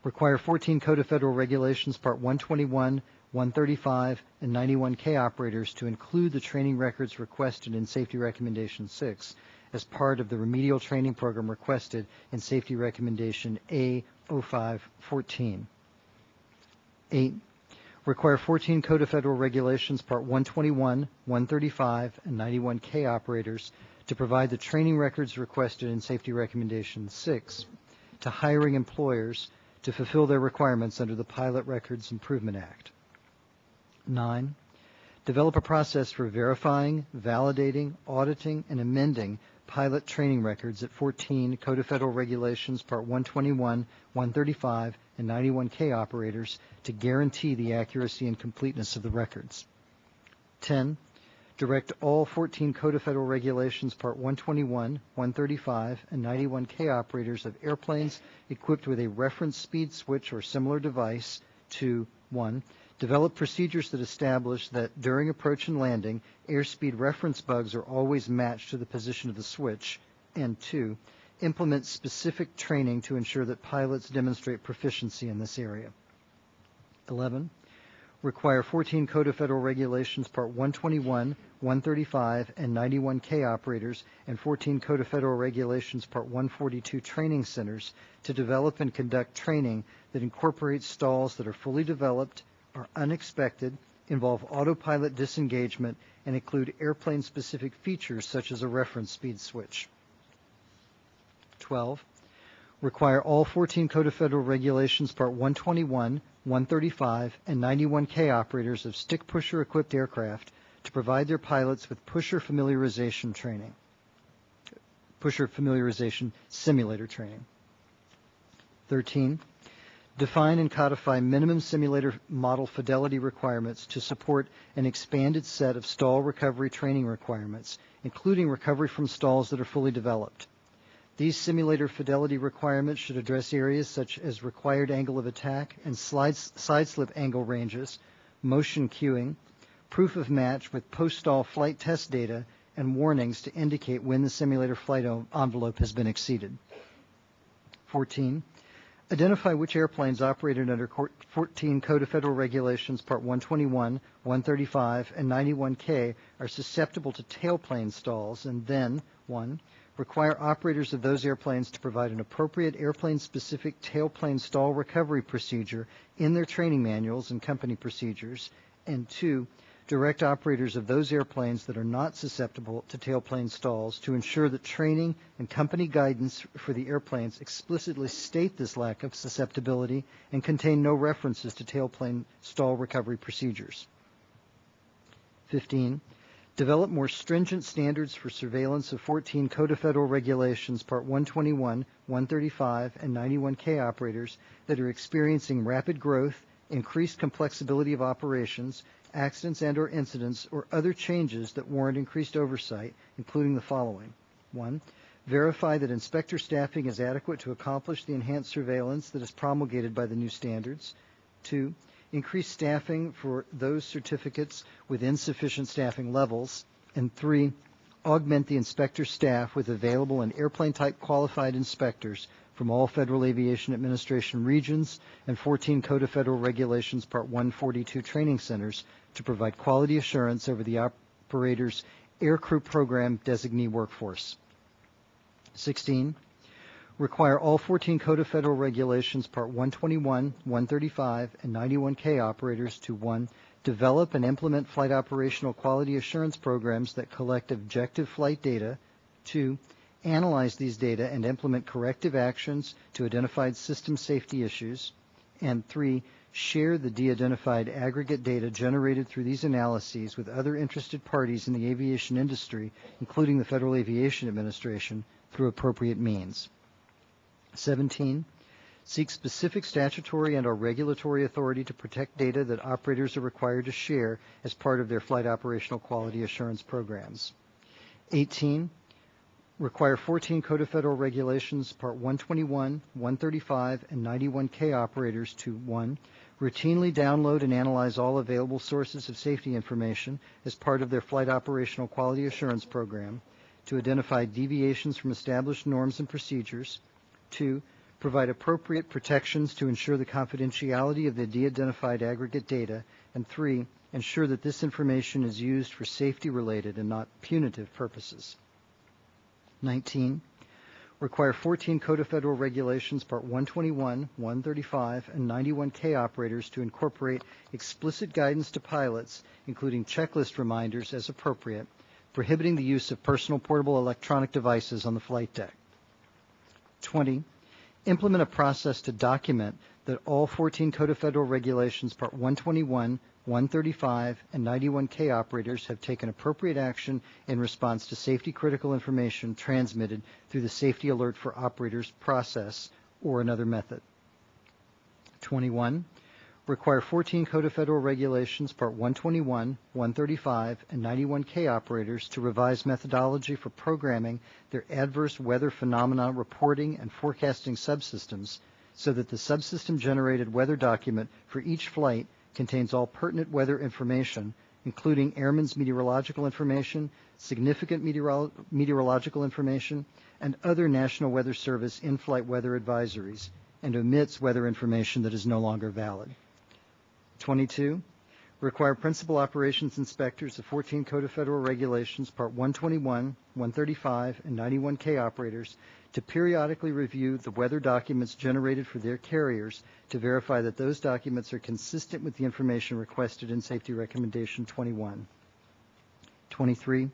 Require 14 Code of Federal Regulations, Part 121, 135, and 91K operators to include the training records requested in Safety Recommendation 6 as part of the remedial training program requested in Safety Recommendation A0514. 8. Require 14 Code of Federal Regulations, Part 121, 135, and 91K operators to provide the training records requested in Safety Recommendation 6 to hiring employers to fulfill their requirements under the Pilot Records Improvement Act. 9. Develop a process for verifying, validating, auditing, and amending pilot training records at 14 Code of Federal Regulations, Part 121, 135, and 91K operators to guarantee the accuracy and completeness of the records. 10. Direct all 14 Code of Federal Regulations, Part 121, 135, and 91K operators of airplanes equipped with a reference speed switch or similar device to 1. Develop procedures that establish that during approach and landing, airspeed reference bugs are always matched to the position of the switch. And 2. Implement specific training to ensure that pilots demonstrate proficiency in this area. 11. Require 14 Code of Federal Regulations, Part 121, 135, and 91K operators and 14 Code of Federal Regulations, Part 142 training centers to develop and conduct training that incorporates stalls that are fully developed, are unexpected, involve autopilot disengagement, and include airplane-specific features such as a reference speed switch. 12. Require all 14 Code of Federal Regulations, Part 121, 135, and 91K operators of stick pusher-equipped aircraft to provide their pilots with pusher familiarization training, pusher familiarization simulator training. 13. Define and codify minimum simulator model fidelity requirements to support an expanded set of stall recovery training requirements, including recovery from stalls that are fully developed. These simulator fidelity requirements should address areas such as required angle of attack and side slip angle ranges, motion cueing, proof of match with post-stall flight test data, and warnings to indicate when the simulator flight envelope has been exceeded. 14. Identify which airplanes operated under 14 Code of Federal Regulations, Part 121, 135, and 91K are susceptible to tailplane stalls, and then 1. Require operators of those airplanes to provide an appropriate airplane-specific tailplane stall recovery procedure in their training manuals and company procedures, and 2. Direct operators of those airplanes that are not susceptible to tailplane stalls to ensure that training and company guidance for the airplanes explicitly state this lack of susceptibility and contain no references to tailplane stall recovery procedures. 15. Develop more stringent standards for surveillance of 14 Code of Federal Regulations, Part 121, 135, and 91K operators that are experiencing rapid growth, increased complexity of operations, accidents and/or incidents, or other changes that warrant increased oversight, including the following. 1. Verify that inspector staffing is adequate to accomplish the enhanced surveillance that is promulgated by the new standards. 2. Increase staffing for those certificates with insufficient staffing levels. And 3. Augment the inspector staff with available and airplane-type qualified inspectors from all Federal Aviation Administration regions and 14 Code of Federal Regulations Part 142 training centers to provide quality assurance over the operator's aircrew program designee workforce. 16. Require all 14 Code of Federal Regulations Part 121, 135, and 91K operators to 1. Develop and implement flight operational quality assurance programs that collect objective flight data. 2. Analyze these data and implement corrective actions to identified system safety issues. And 3. Share the de-identified aggregate data generated through these analyses with other interested parties in the aviation industry, including the Federal Aviation Administration, through appropriate means. 17. Seek specific statutory and/or regulatory authority to protect data that operators are required to share as part of their flight operational quality assurance programs. 18. Require 14 Code of Federal Regulations, Part 121, 135, and 91K operators to 1. Routinely download and analyze all available sources of safety information as part of their flight operational quality assurance program to identify deviations from established norms and procedures. 2. Provide appropriate protections to ensure the confidentiality of the de-identified aggregate data. And 3. Ensure that this information is used for safety-related and not punitive purposes. 19. Require 14 Code of Federal Regulations, Part 121, 135, and 91K operators to incorporate explicit guidance to pilots, including checklist reminders as appropriate, prohibiting the use of personal portable electronic devices on the flight deck. 20. Implement a process to document that all 14 Code of Federal Regulations, Part 121, 135, and 91K operators have taken appropriate action in response to safety-critical information transmitted through the Safety Alert for Operators process or another method. 21. Require 14 Code of Federal Regulations, Part 121, 135, and 91K operators to revise methodology for programming their adverse weather phenomena reporting and forecasting subsystems so that the subsystem-generated weather document for each flight contains all pertinent weather information, including airman's meteorological information, significant meteorological information, and other National Weather Service in-flight weather advisories, and omits weather information that is no longer valid. 22. Require principal operations inspectors of 14 Code of Federal Regulations, Part 121, 135, and 91K operators to periodically review the weather documents generated for their carriers to verify that those documents are consistent with the information requested in Safety Recommendation 21. 23.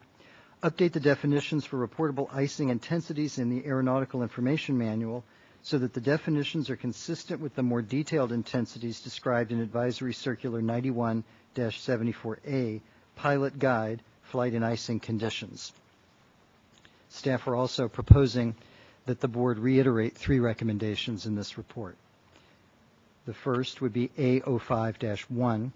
Update the definitions for reportable icing intensities in the Aeronautical Information Manual so that the definitions are consistent with the more detailed intensities described in Advisory Circular 91-74A, Pilot Guide, Flight and Icing Conditions. Staff are also proposing that the board reiterate 3 recommendations in this report. The first would be A05-1,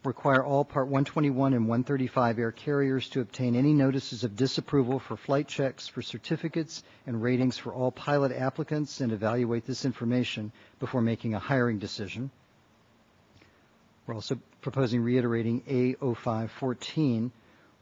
require all Part 121 and 135 air carriers to obtain any notices of disapproval for flight checks for certificates and ratings for all pilot applicants and evaluate this information before making a hiring decision. We're also proposing reiterating A0514,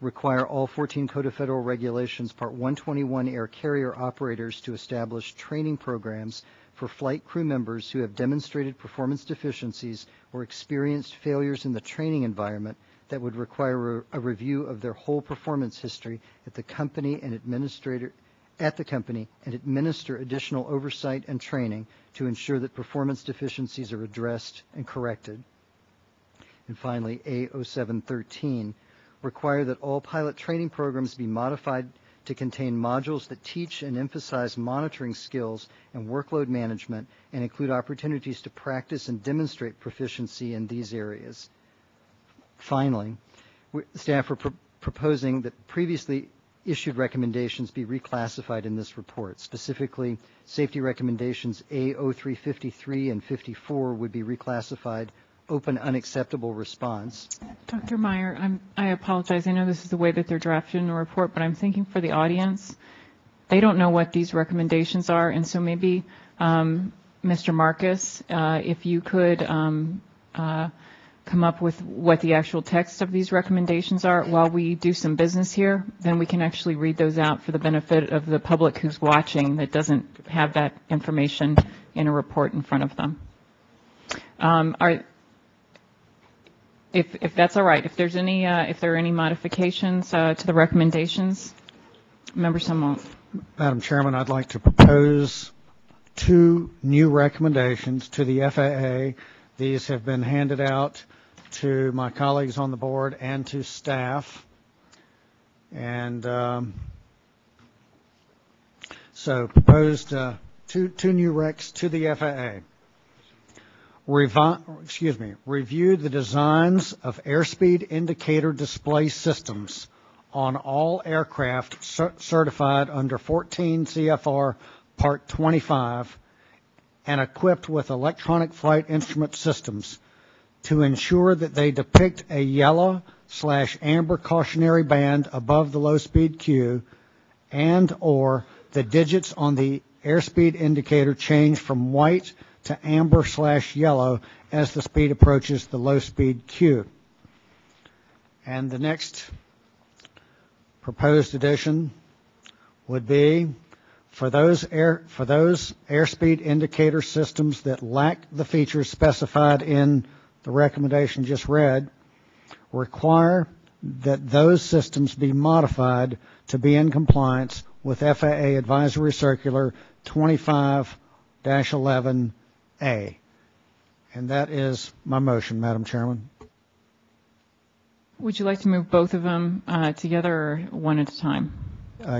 require all 14 Code of Federal Regulations Part 121 air carrier operators to establish training programs for flight crew members who have demonstrated performance deficiencies or experienced failures in the training environment that would require a review of their whole performance history at the company and administer additional oversight and training to ensure that performance deficiencies are addressed and corrected. And finally, A0713, require that all pilot training programs be modified to contain modules that teach and emphasize monitoring skills and workload management and include opportunities to practice and demonstrate proficiency in these areas. Finally, staff are proposing that previously issued recommendations be reclassified in this report. Specifically, safety recommendations A0353 and 54 would be reclassified open unacceptable response. Dr. Meyer, I apologize. I know this is the way that they're drafted in the report, but I'm thinking for the audience, they don't know what these recommendations are, and so maybe Mr. Marcus, if you could come up with what the actual text of these recommendations are while we do some business here, then we can actually read those out for the benefit of the public who's watching that doesn't have that information in a report in front of them. If that's all right, if there are any modifications to the recommendations, Member Sumwalt. Madam Chairman, I'd like to propose 2 new recommendations to the FAA. These have been handed out to my colleagues on the board and to staff. And so proposed 2 new recs to the FAA. Review the designs of airspeed indicator display systems on all aircraft certified under 14 CFR Part 25 and equipped with electronic flight instrument systems to ensure that they depict a yellow/amber cautionary band above the low speed cue and or the digits on the airspeed indicator change from white to amber/yellow as the speed approaches the low speed cue. And the next proposed addition would be for those airspeed indicator systems that lack the features specified in the recommendation just read, require that those systems be modified to be in compliance with FAA Advisory Circular 25-11A. And that is my motion, Madam Chairman. Would you like to move both of them together or one at a time?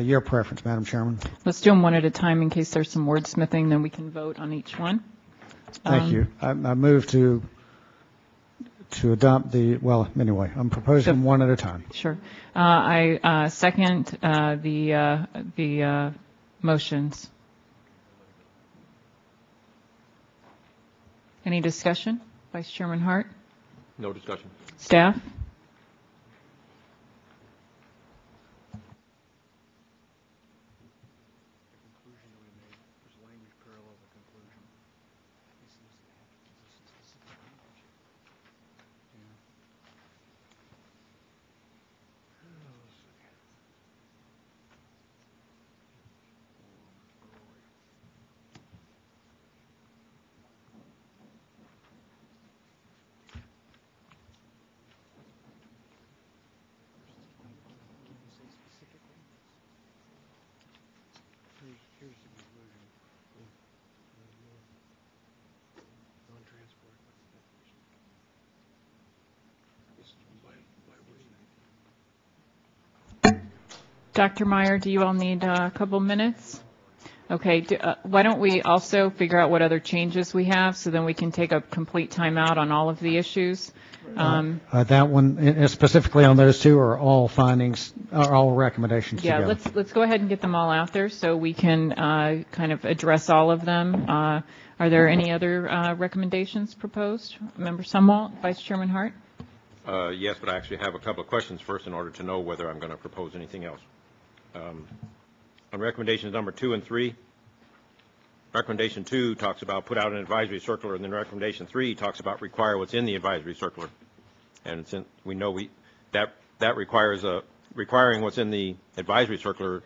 Your preference, Madam Chairman. Let's do them one at a time in case there's some wordsmithing, then we can vote on each one. Thank you. I move to adopt anyway, I'm proposing one at a time. Sure. I second the motions. Any discussion? Vice Chairman Hart? No discussion. Staff? Dr. Meyer, do you all need a couple minutes? Okay, why don't we also figure out what other changes we have so then we can take a complete timeout on all of the issues? That one, specifically on those 2, are all findings, are all recommendations together. Yeah, let's go ahead and get them all out there so we can kind of address all of them. Are there any other recommendations proposed? Member Sumwalt, Vice Chairman Hart? Yes, but I actually have a couple of questions first in order to know whether I'm going to propose anything else. On recommendations number 2 and 3, recommendation 2 talks about put out an advisory circular, and then recommendation 3 talks about require what's in the advisory circular. And since we know that requires requiring what's in the advisory circular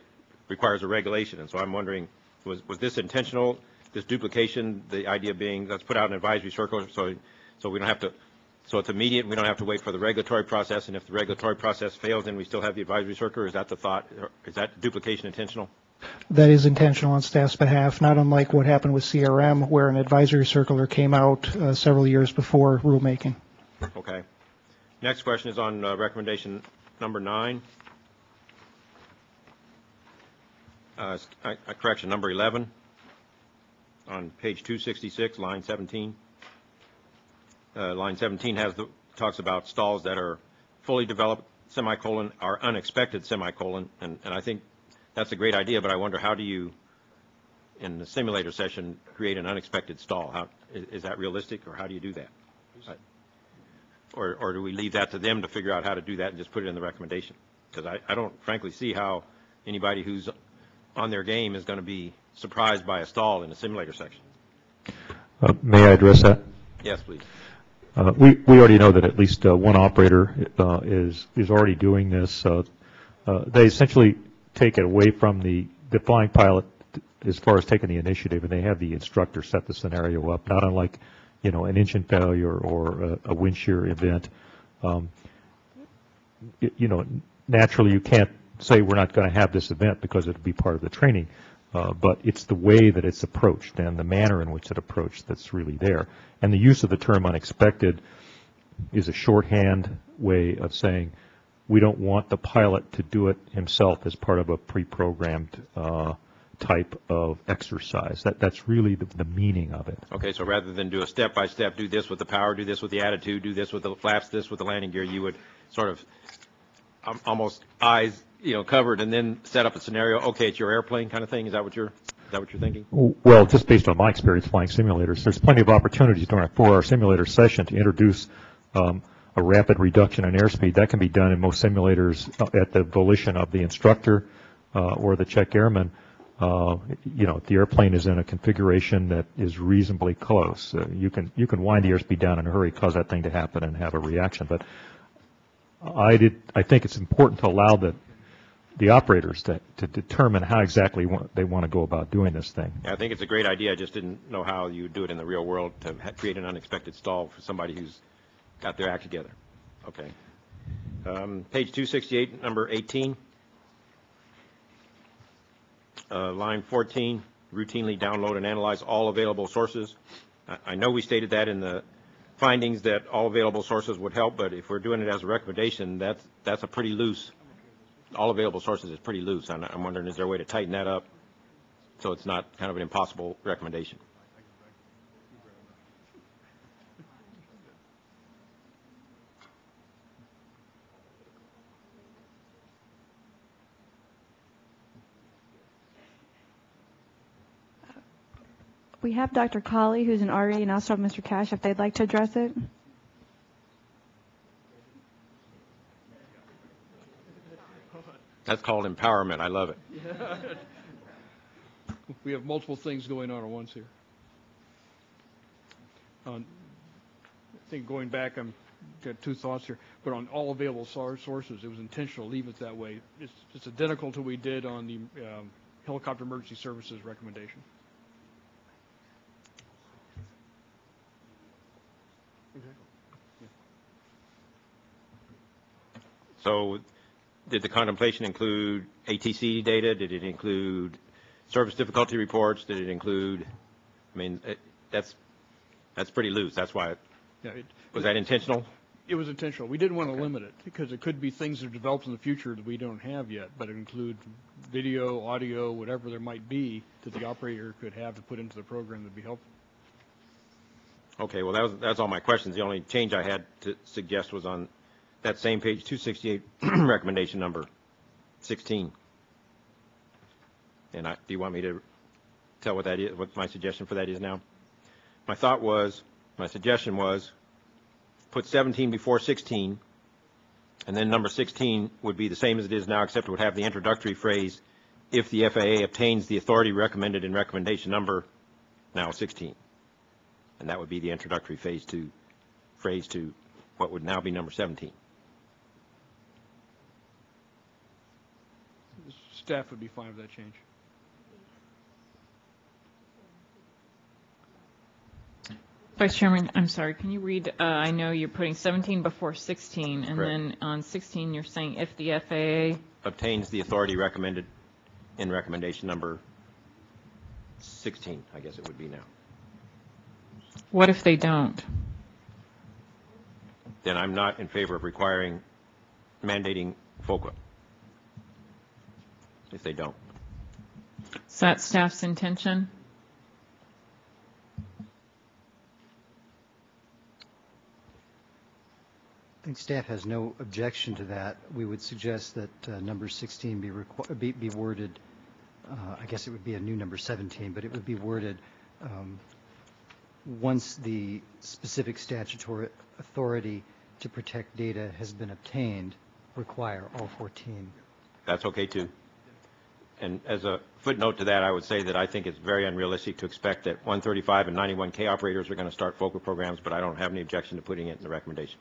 requires a regulation, and so I'm wondering, was this intentional? This duplication, the idea being let's put out an advisory circular so we don't have to. So it's immediate, and we don't have to wait for the regulatory process, and if the regulatory process fails, then we still have the advisory circular. Is that the thought? Is that duplication intentional? That is intentional on staff's behalf, not unlike what happened with CRM, where an advisory circular came out several years before rulemaking. Okay. Next question is on recommendation number 9. Correction, number 11 on page 266, line 17. Line 17 talks about stalls that are fully developed, semicolon, are unexpected, semicolon, and I think that's a great idea, but I wonder how do you, in the simulator session, create an unexpected stall? Is that realistic, or how do you do that? Or do we leave that to them to figure out how to do that and just put it in the recommendation? Because I don't frankly see how anybody who's on their game is going to be surprised by a stall in a simulator section. May I address that? Yes, please. We already know that at least one operator is already doing this. They essentially take it away from the flying pilot as far as taking the initiative, and they have the instructor set the scenario up, not unlike an engine failure or a wind shear event. Naturally you can't say we're not going to have this event because it would be part of the training. But it's the way that it's approached and the manner in which it's approached that's really there. And the use of the term unexpected is a shorthand way of saying we don't want the pilot to do it himself as part of a pre-programmed type of exercise. That's really the meaning of it. Okay, so rather than do a step-by-step, do this with the power, do this with the attitude, do this with the flaps, this with the landing gear, you would sort of almost eyes covered and then set up a scenario. Okay, it's your airplane kind of thing. Is that what you're thinking? Well, just based on my experience flying simulators, there's plenty of opportunities during a 4-hour simulator session to introduce a rapid reduction in airspeed. That can be done in most simulators at the volition of the instructor or the check airman. If the airplane is in a configuration that is reasonably close, you can wind the airspeed down in a hurry, cause that thing to happen, and have a reaction. But I think it's important to allow the operators to determine how exactly they want to go about doing this thing. Yeah, I think it's a great idea. I just didn't know how you would do it in the real world to create an unexpected stall for somebody who's got their act together. Okay. Page 268, number 18. Line 14, routinely download and analyze all available sources. I know we stated that in the findings that all available sources would help, but if we're doing it as a recommendation, that's a pretty loose. All available sources is pretty loose. I'm wondering, is there a way to tighten that up so it's not kind of an impossible recommendation? We have Dr. Colley, who's an RE, and also Mr. Cash, if they'd like to address it. That's called empowerment. I love it. We have multiple things going on at once here. I think going back, I've got two thoughts here. But on all available sources, it was intentional to leave it that way. It's identical to what we did on the helicopter emergency services recommendation. So did the contemplation include ATC data? Did it include service difficulty reports? Did it include, that's pretty loose. That's why, was that intentional? It was intentional. We didn't want to limit it because it could be things that are developed in the future that we don't have yet, but it include video, audio, whatever there might be that the operator could have to put into the program that would be helpful. Okay, well, that's all my questions. The only change I had to suggest was on that same page 268, recommendation number 16. And do you want me to tell what that is, what my suggestion for that is now? My suggestion was, put 17 before 16 And then number 16 would be the same as it is now, except it would have the introductory phrase, if the FAA obtains the authority recommended in recommendation number, now 16. And that would be the introductory phrase to what would now be number 17. Staff would be fine with that change. Vice Chairman, I'm sorry, can you read, I know you're putting 17 before 16, and Correct. then on 16 you're saying if the FAA Obtains the authority recommended in recommendation number 16, I guess it would be now. What if they don't? Then I'm not in favor of mandating FOQA if they don't. Is that staff's intention? I think staff has no objection to that. We would suggest that number 16 be worded, I guess it would be a new number 17, but it would be worded once the specific statutory authority to protect data has been obtained, require all 14. That's okay too. And as a footnote to that, I would say that I think it's very unrealistic to expect that 135 and 91K operators are going to start FOQA programs, but I don't have any objection to putting it in the recommendation.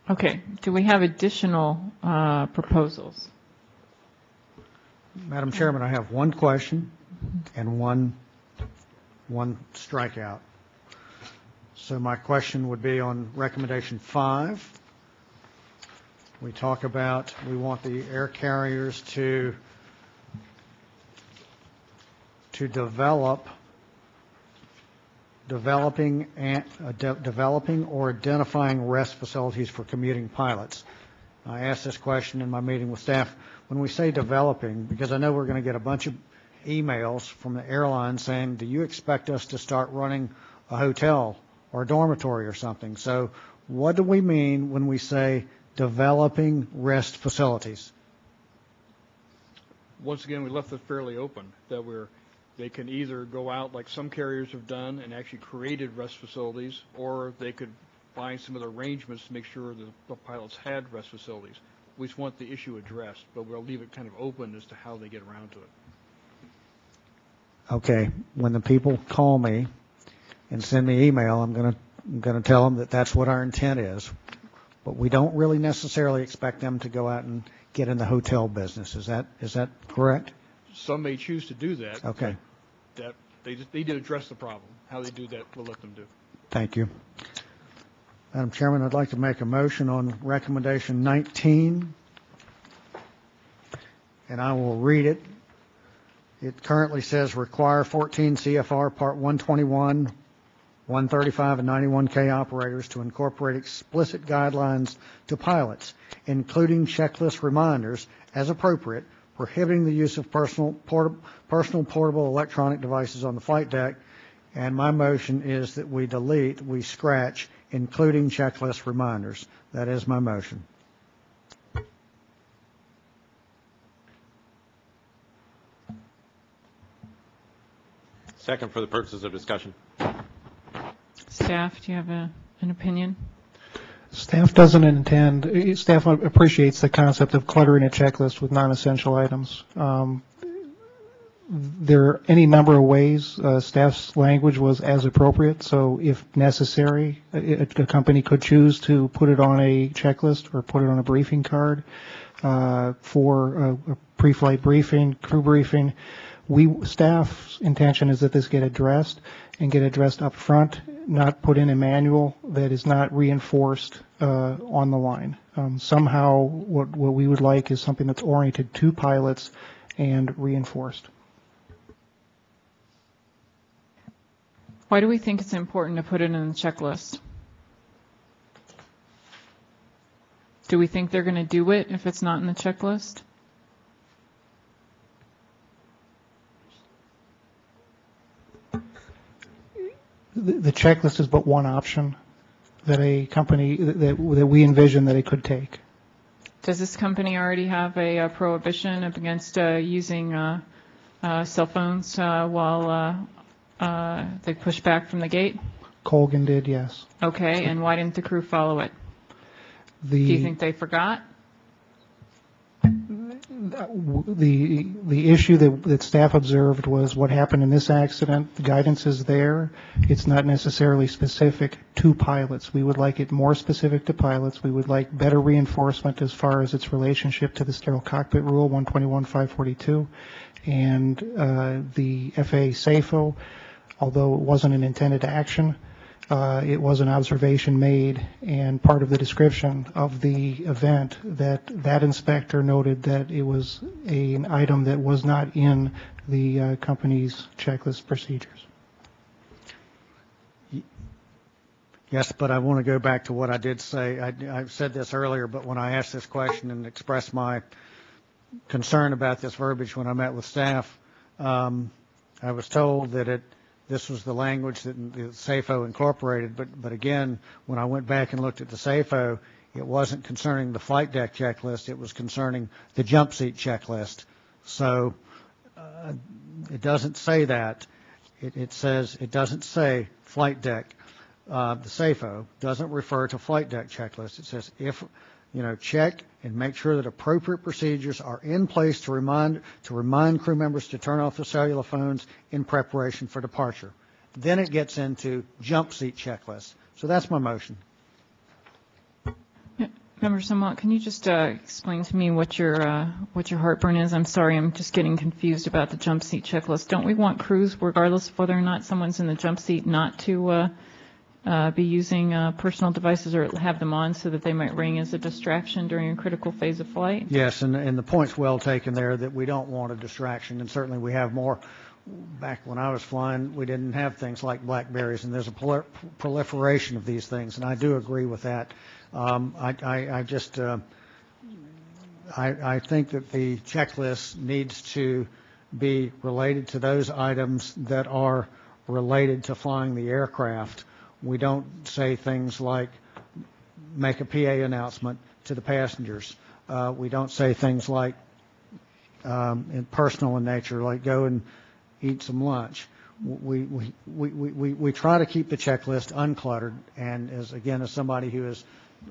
Okay, do we have additional proposals? Madam Chairman, I have one question and one strikeout. So my question would be on recommendation 5. We talk about we want the air carriers to developing or identifying rest facilities for commuting pilots. I asked this question in my meeting with staff. When we say developing, because I know we're going to get a bunch of emails from the airline saying, do you expect us to start running a hotel or a dormitory or something? So what do we mean when we say developing rest facilities? Once again, we left it fairly open, that they can either go out like some carriers have done and actually created rest facilities, or they could find some other arrangements to make sure that the pilots had rest facilities. We just want the issue addressed, but we'll leave it kind of open as to how they get around to it. Okay, when the people call me and send me email, I'm going to tell them that that's what our intent is. But we don't really necessarily expect them to go out and get in the hotel business. Is that correct? Some may choose to do that. Okay. That they need to address the problem. How they do that, we'll let them do. Thank you. Madam Chairman, I'd like to make a motion on recommendation 19, and I will read it. It currently says require 14 CFR Part 121, 135, and 91K operators to incorporate explicit guidelines to pilots, including checklist reminders as appropriate, prohibiting the use of personal portable electronic devices on the flight deck. And my motion is that we scratch, including checklist reminders. That is my motion. Second for the purposes of discussion. Staff, do you have an opinion? Staff appreciates the concept of cluttering a checklist with non-essential items. There are any number of ways staff's language was as appropriate, so if necessary, a company could choose to put it on a checklist or put it on a briefing card for a pre-flight briefing, crew briefing. Staff's intention is that this get addressed up front, not put in a manual that is not reinforced on the line. Somehow what we would like is something that's oriented to pilots and reinforced. Why do we think it's important to put it in the checklist? Do we think they're going to do it if it's not in the checklist? The checklist is but one option that a company that we envision that it could take. Does this company already have a prohibition against using cell phones while They pushed back from the gate? Colgan did, yes. Okay, and why didn't the crew follow it? Do you think they forgot? The issue that staff observed was what happened in this accident. The guidance is there. It's not necessarily specific to pilots. We would like it more specific to pilots. We would like better reinforcement as far as its relationship to the sterile cockpit rule 121.542 and the FAA SAFO. Although it wasn't an intended action, it was an observation made, and part of the description of the event that inspector noted that it was an item that was not in the company's checklist procedures. Yes, but I want to go back to what I did say. I said this earlier, but when I asked this question and expressed my concern about this verbiage when I met with staff, I was told that this was the language that the SAFO incorporated, but again, when I went back and looked at the SAFO, it wasn't concerning the flight deck checklist, it was concerning the jump seat checklist. So it doesn't say that. It says, it doesn't say flight deck. The SAFO doesn't refer to flight deck checklist. It says check and make sure that appropriate procedures are in place to remind crew members to turn off their cellular phones in preparation for departure. Then it gets into jump seat checklist. So that's my motion. Member Simont, can you just explain to me what your heartburn is? I'm sorry, I'm just getting confused about the jump seat checklist. Don't we want crews, regardless of whether or not someone's in the jump seat, not to be using personal devices or have them on so that they might ring as a distraction during a critical phase of flight? Yes, and the point's well taken there that we don't want a distraction, and certainly we have more. Back when I was flying, we didn't have things like BlackBerries, and there's a proliferation of these things, and I do agree with that. I think that the checklist needs to be related to those items that are related to flying the aircraft. We don't say things like make a PA announcement to the passengers. We don't say things like personal in nature, like go and eat some lunch. We try to keep the checklist uncluttered, and as somebody who has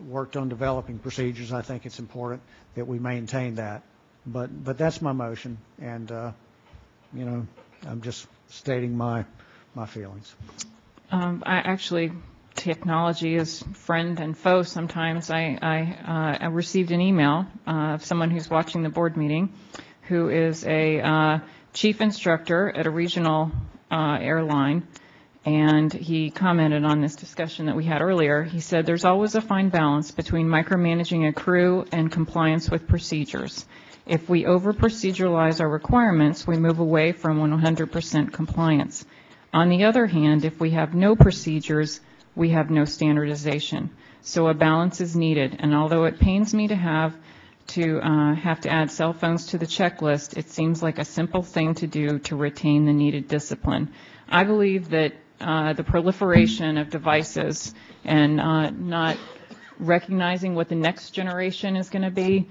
worked on developing procedures, I think it's important that we maintain that. But that's my motion, and I'm just stating my feelings. Technology is friend and foe sometimes. I received an email of someone who's watching the board meeting who is a chief instructor at a regional airline, and he commented on this discussion that we had earlier. He said there's always a fine balance between micromanaging a crew and compliance with procedures. If we over-proceduralize our requirements, we move away from 100% compliance. On the other hand, if we have no procedures, we have no standardization. So a balance is needed, and although it pains me to have to add cell phones to the checklist, it seems like a simple thing to do to retain the needed discipline. I believe that the proliferation of devices and not recognizing what the next generation is going to be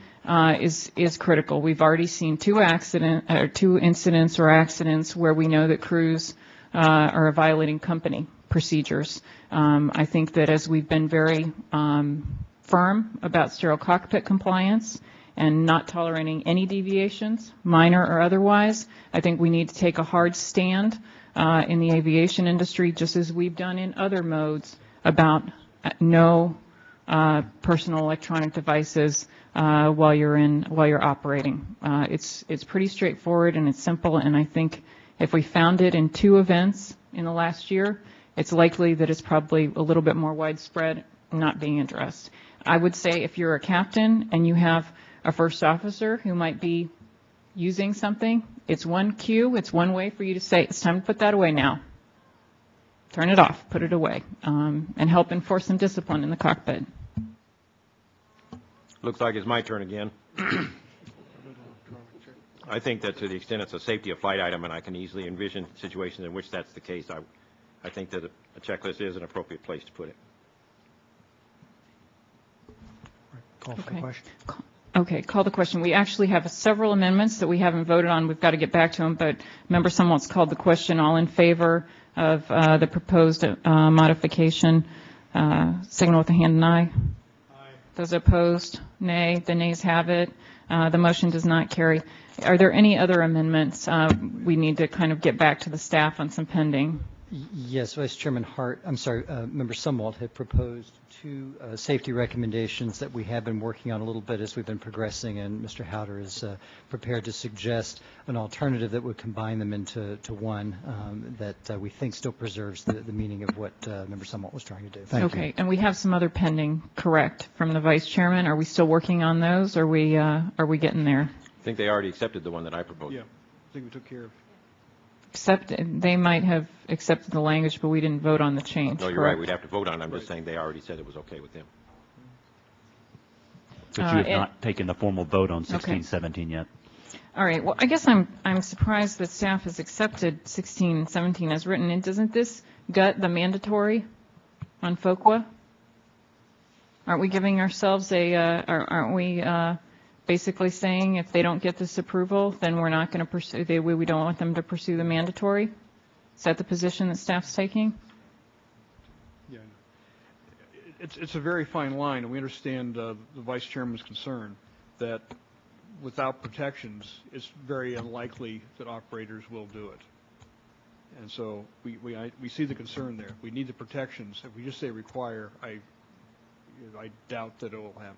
is critical. We've already seen two incidents or accidents where we know that crews are violating company procedures. I think that as we've been very firm about sterile cockpit compliance and not tolerating any deviations, minor or otherwise, I think we need to take a hard stand in the aviation industry, just as we've done in other modes, about no personal electronic devices while you're operating. It's pretty straightforward and it's simple, and I think if we found it in 2 events in the last year, it's likely that it's probably a little bit more widespread, not being addressed. I would say if you're a captain and you have a first officer who might be using something, it's one cue, it's one way for you to say, it's time to put that away now. Turn it off, put it away, and help enforce some discipline in the cockpit. Looks like it's my turn again. I think that to the extent it's a safety of flight item, and I can easily envision situations in which that's the case, I think that a checklist is an appropriate place to put it. Call for the question. Okay, call the question. We actually have several amendments that we haven't voted on. We've got to get back to them, but Member Sumwalt's called the question. All in favor of the proposed modification, signal with a hand and aye. Aye. Those opposed, nay. The nays have it. The motion does not carry. Are there any other amendments? We need to kind of get back to the staff on some pending. Yes, Vice Chairman Hart, Member Sumwalt had proposed two safety recommendations that we have been working on a little bit as we've been progressing, and Mr. Howder is prepared to suggest an alternative that would combine them into one that we think still preserves the meaning of what Member Sumwalt was trying to do. Thank you. And we have some other pending, correct, from the Vice Chairman. Are we still working on those, or are we getting there? I think they already accepted the one that I proposed. Yeah, I think we took care of. Except they might have accepted the language, but we didn't vote on the change. No, you're right. We'd have to vote on it. I'm just saying they already said it was okay with them. But you have not taken the formal vote on 1617 yet. All right. Well, I guess I'm surprised that staff has accepted 1617 as written. And doesn't this gut the mandatory on FOQA? Aren't we giving ourselves aren't we basically saying if they don't get this approval, then we're not going to pursue, we don't want them to pursue the mandatory? Is that the position that staff's taking? Yeah. It's a very fine line, and we understand the Vice Chairman's concern that without protections, it's very unlikely that operators will do it. And so we see the concern there. We need the protections. If we just say require, I doubt that it will happen.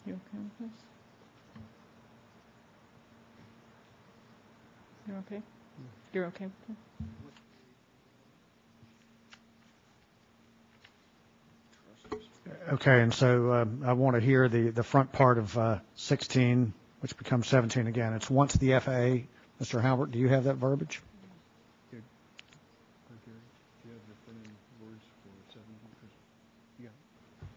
You okay with this? You're okay? You're okay with it? Okay, and so I want to hear the front part of 16, which becomes 17 again. It's once the FAA. Mr. Halbert, do you have that verbiage?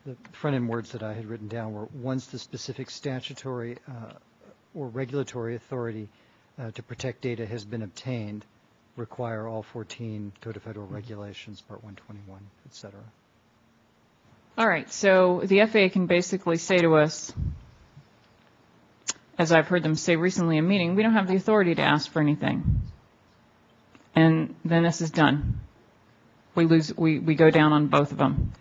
The front-end words that I had written down were once the specific statutory or regulatory authority to protect data has been obtained, require all 14 Code of Federal Regulations, Part 121, et cetera. All right, so the FAA can basically say to us, as I've heard them say recently in a meeting, we don't have the authority to ask for anything. And then this is done. We go down on both of them.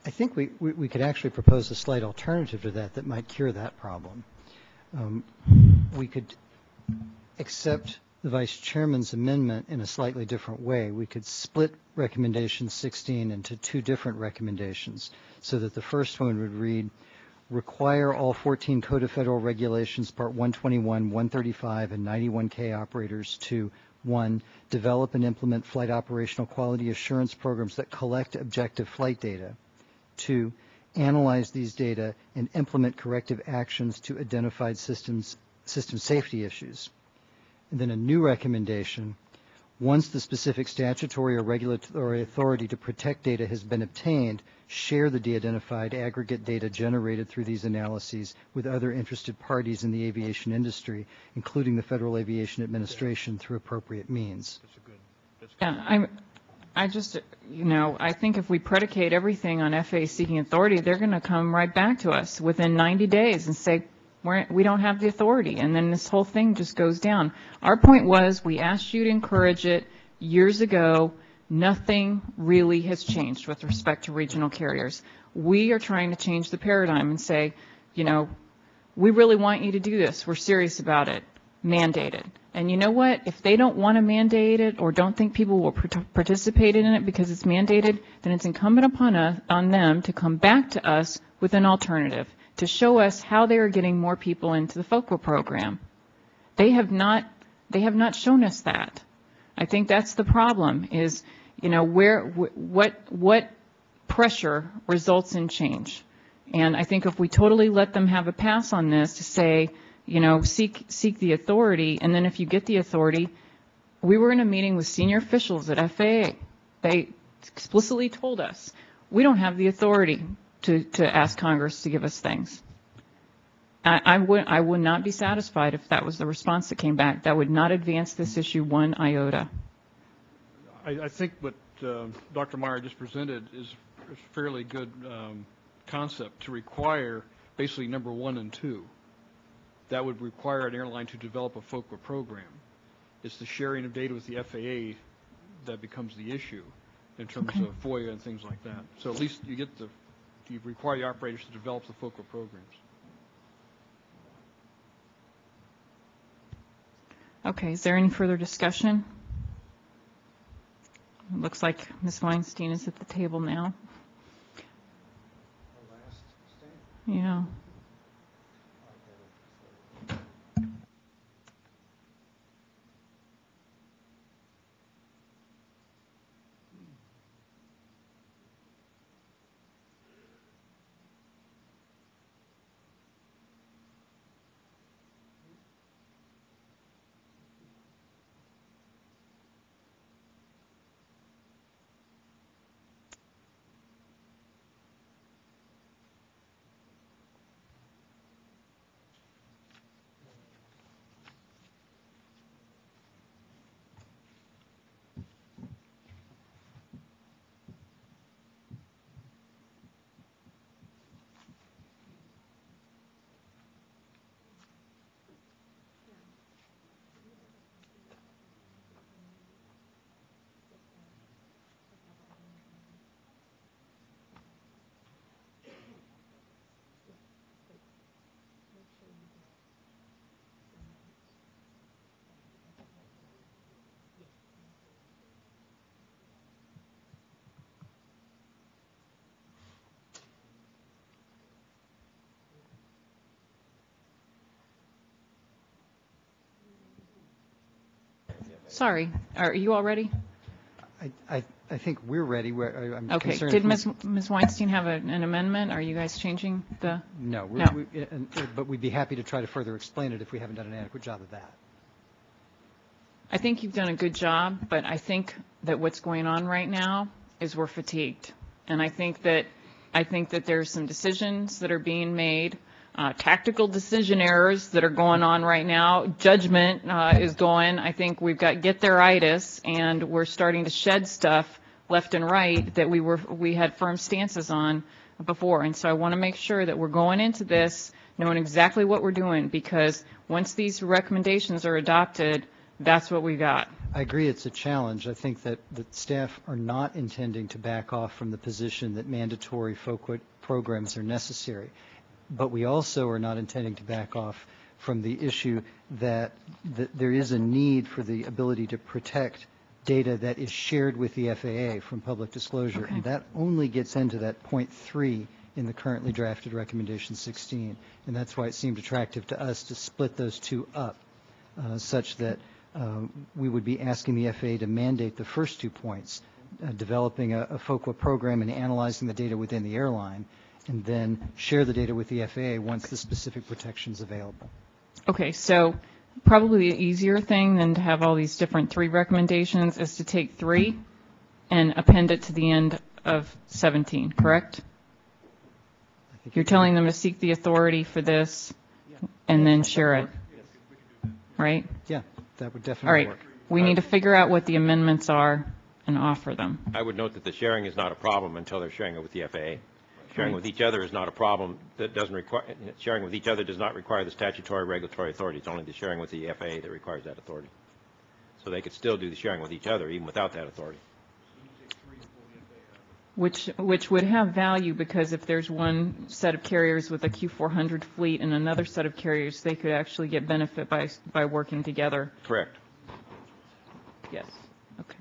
I think we could actually propose a slight alternative to that might cure that problem. We could accept the Vice Chairman's amendment in a slightly different way. We could split recommendation 16 into two different recommendations so that the first one would read, require all 14 Code of Federal Regulations, Part 121, 135, and 91K operators to 1, develop and implement flight operational quality assurance programs that collect objective flight data. 2, analyze these data and implement corrective actions to identified system safety issues. And then a new recommendation, once the specific statutory or regulatory authority to protect data has been obtained, share the de-identified aggregate data generated through these analyses with other interested parties in the aviation industry, including the Federal Aviation Administration, through appropriate means. Yeah, I just, I think if we predicate everything on FAA seeking authority, they're going to come right back to us within 90 days and say, we don't have the authority. And then this whole thing just goes down. Our point was we asked you to encourage it years ago. Nothing really has changed with respect to regional carriers. We are trying to change the paradigm and say, we really want you to do this. We're serious about it. Mandate it. And you know what? If they don't want to mandate it or don't think people will participate in it because it's mandated, then it's incumbent on them to come back to us with an alternative to show us how they are getting more people into the FOQA program. They have not shown us that. I think that's the problem is, what pressure results in change. And I think if we totally let them have a pass on this to say, seek the authority, and then if you get the authority, we were in a meeting with senior officials at FAA. They explicitly told us, we don't have the authority to ask Congress to give us things. I would not be satisfied if that was the response that came back. That would not advance this issue one iota. I think what Dr. Meyer just presented is fairly good concept to require basically number 1 and 2. That would require an airline to develop a FOQA program. It's the sharing of data with the FAA that becomes the issue in terms of FOIA and things like that. So at least you require the operators to develop the FOQA programs. Okay, is there any further discussion? It looks like Ms. Weinstein is at the table now. Yeah. Sorry, are you all ready? I think we're ready. I'm okay. Did Ms. Weinstein have an amendment? Are you guys changing the? No. But we'd be happy to try to further explain it if we haven't done an adequate job of that. I think you've done a good job, but I think that what's going on right now is we're fatigued, and I think that there's some decisions that are being made. Tactical decision errors that are going on right now. Judgment is going. I think we've got get-there-itis, and we're starting to shed stuff left and right that we had firm stances on before. And so I want to make sure that we're going into this knowing exactly what we're doing, because once these recommendations are adopted, that's what we got. I agree it's a challenge. I think that the staff are not intending to back off from the position that mandatory FOQA programs are necessary. But we also are not intending to back off from the issue that there is a need for the ability to protect data that is shared with the FAA from public disclosure. Okay. And that only gets into that point 3 in the currently drafted recommendation 16. And that's why it seemed attractive to us to split those two up such that we would be asking the FAA to mandate the first 2 points, developing a FOQA program and analyzing the data within the airline, and then share the data with the FAA once the specific protection is available. Okay, so probably the easier thing than to have all these different 3 recommendations is to take 3 and append it to the end of 17, correct? You're telling them to seek the authority for this and then share it, right? Yeah, that would definitely work. All right, we need to figure out what the amendments are and offer them. I would note that the sharing is not a problem until they're sharing it with the FAA. Sharing with each other is not a problem. That doesn't require sharing with each other does not require the statutory regulatory authority. It's only the sharing with the FAA that requires that authority. So they could still do the sharing with each other even without that authority. Which would have value, because if there's one set of carriers with a Q400 fleet and another set of carriers, they could actually get benefit by working together. Correct. Yes. Okay.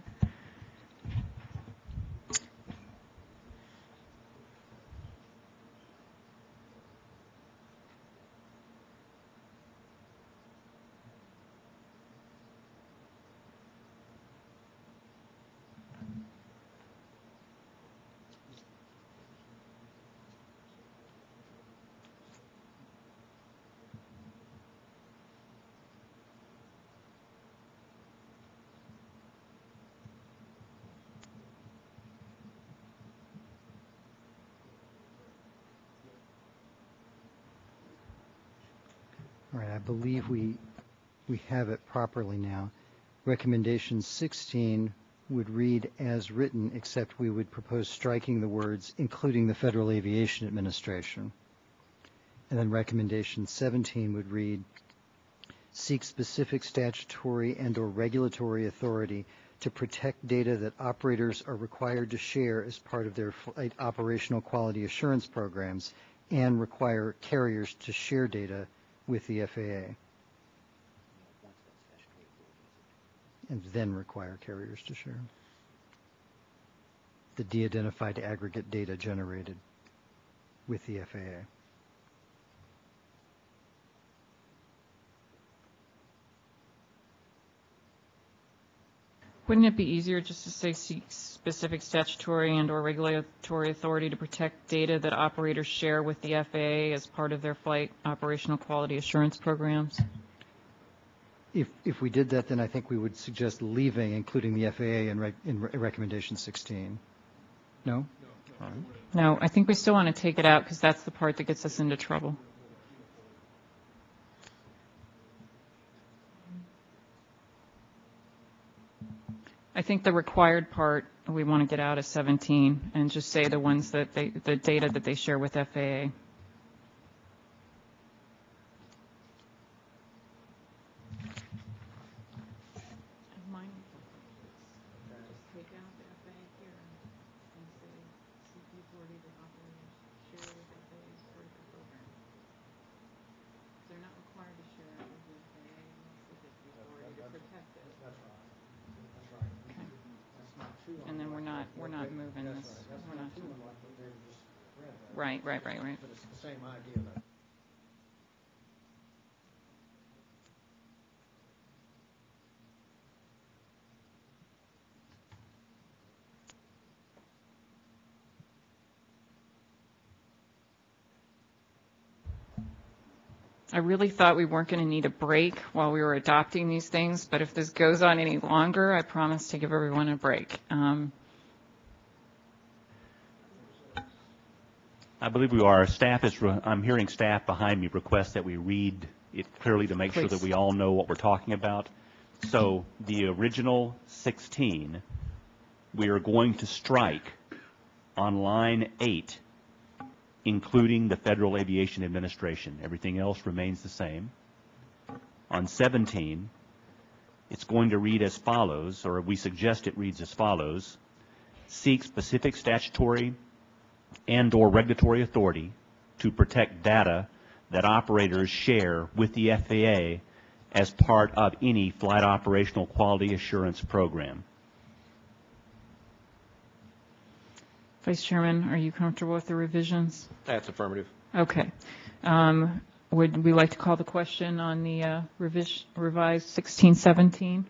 All right, I believe we have it properly now. Recommendation 16 would read as written, except we would propose striking the words, including the Federal Aviation Administration. And then recommendation 17 would read, seek specific statutory and or regulatory authority to protect data that operators are required to share as part of their flight operational quality assurance programs and require carriers to share data with the FAA. And then require carriers to share the de-identified aggregate data generated with the FAA. Wouldn't it be easier just to say seek specific statutory and or regulatory authority to protect data that operators share with the FAA as part of their flight operational quality assurance programs? If we did that, then I think we would suggest leaving, including the FAA in recommendation 16. No? All right. No, I think we still want to take it out because that's the part that gets us into trouble. I think the required part we want to get out is 17 and just say the ones that the data that they share with FAA. And then we're not moving this. We're not. Right. But it's the same idea, though. I really thought we weren't going to need a break while we were adopting these things, but if this goes on any longer, I promise to give everyone a break. I believe we are. I'm hearing staff behind me request that we read it clearly to make sure that we all know what we're talking about. So the original 16, we are going to strike on line 8, including the Federal Aviation Administration. Everything else remains the same. On 17, it's going to read as follows, or we suggest it reads as follows: seek specific statutory and or regulatory authority to protect data that operators share with the FAA as part of any flight operational quality assurance program. Vice Chairman, are you comfortable with the revisions? That's affirmative. Okay. Would we like to call the question on the revised 1617?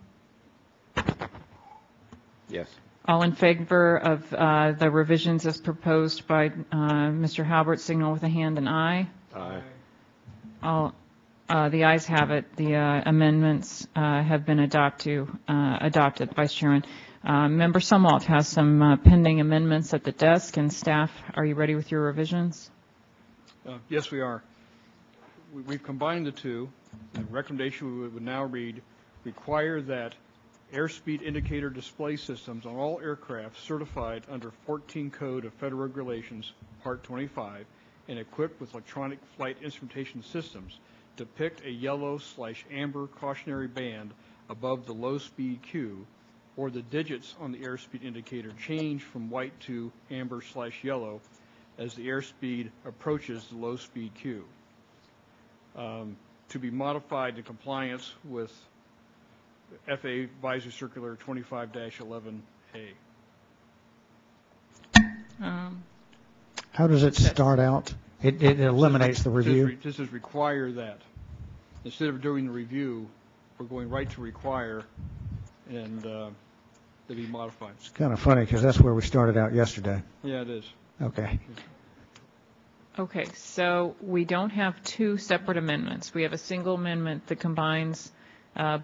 Yes. All in favor of the revisions as proposed by Mr. Halbert, signal with a hand and aye. Aye. All, the ayes have it. The amendments have been adopted. Vice Chairman. Member Sumwalt has some pending amendments at the desk, and staff, are you ready with your revisions? Yes, we are. We've combined the two. The recommendation would now read, require that airspeed indicator display systems on all aircraft certified under 14 Code of Federal Regulations, Part 25, and equipped with electronic flight instrumentation systems depict a yellow/amber cautionary band above the low speed Q, or the digits on the airspeed indicator change from white to amber/yellow as the airspeed approaches the low speed Q, to be modified in compliance with FAA Advisory Circular 25-11A. How does it start out? It eliminates the review. This is require that. Instead of doing the review, we're going right to require, and to be modified. It's kind of funny because that's where we started out yesterday. Yeah, it is. Okay. Okay, so we don't have two separate amendments. We have a single amendment that combines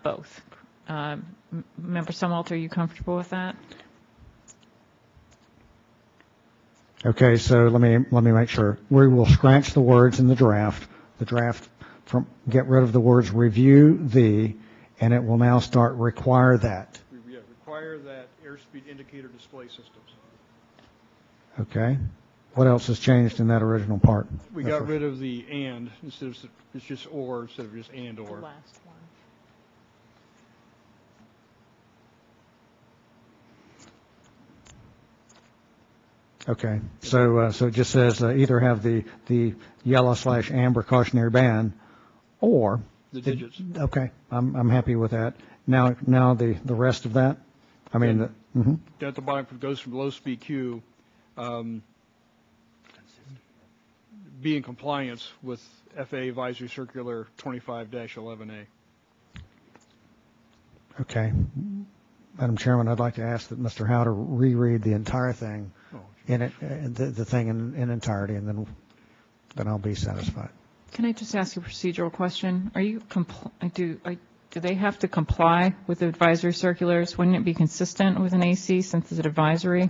both. Member Sumwalt, are you comfortable with that? Okay, so let me make sure. We will scratch the words in the draft. Get rid of the words review the, and it will now start require that. Yeah, require that airspeed indicator display systems. Okay. What else has changed in that original part? We got rid of the and instead of, it's just or instead of just and or. The last one. Okay. So it just says either have the yellow/amber cautionary band or The digits. Okay. I'm happy with that. Now the rest of that. I mean Down at the bottom, it goes from low speed Q. Be in compliance with FAA Advisory Circular 25-11A. Okay. Madam Chairman, I'd like to ask that Mr. Howder reread the entire thing in it, the thing in entirety, and then I'll be satisfied. Can I just ask a procedural question? Are you do they have to comply with the advisory circulars? Wouldn't it be consistent with an AC since it's an advisory?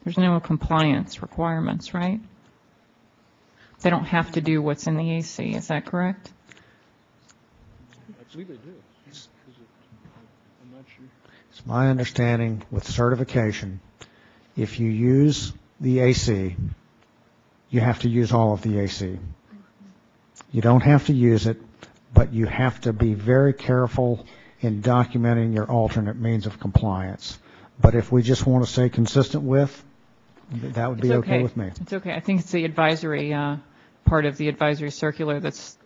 There's no compliance requirements, right? They don't have to do what's in the AC. Is that correct? I believe they do. I'm not sure. It's my understanding with certification, if you use the AC, you have to use all of the AC. You don't have to use it, but you have to be very careful in documenting your alternate means of compliance. But if we just want to say consistent with, that would be okay with me. It's okay. I think it's the advisory part of the advisory circular that's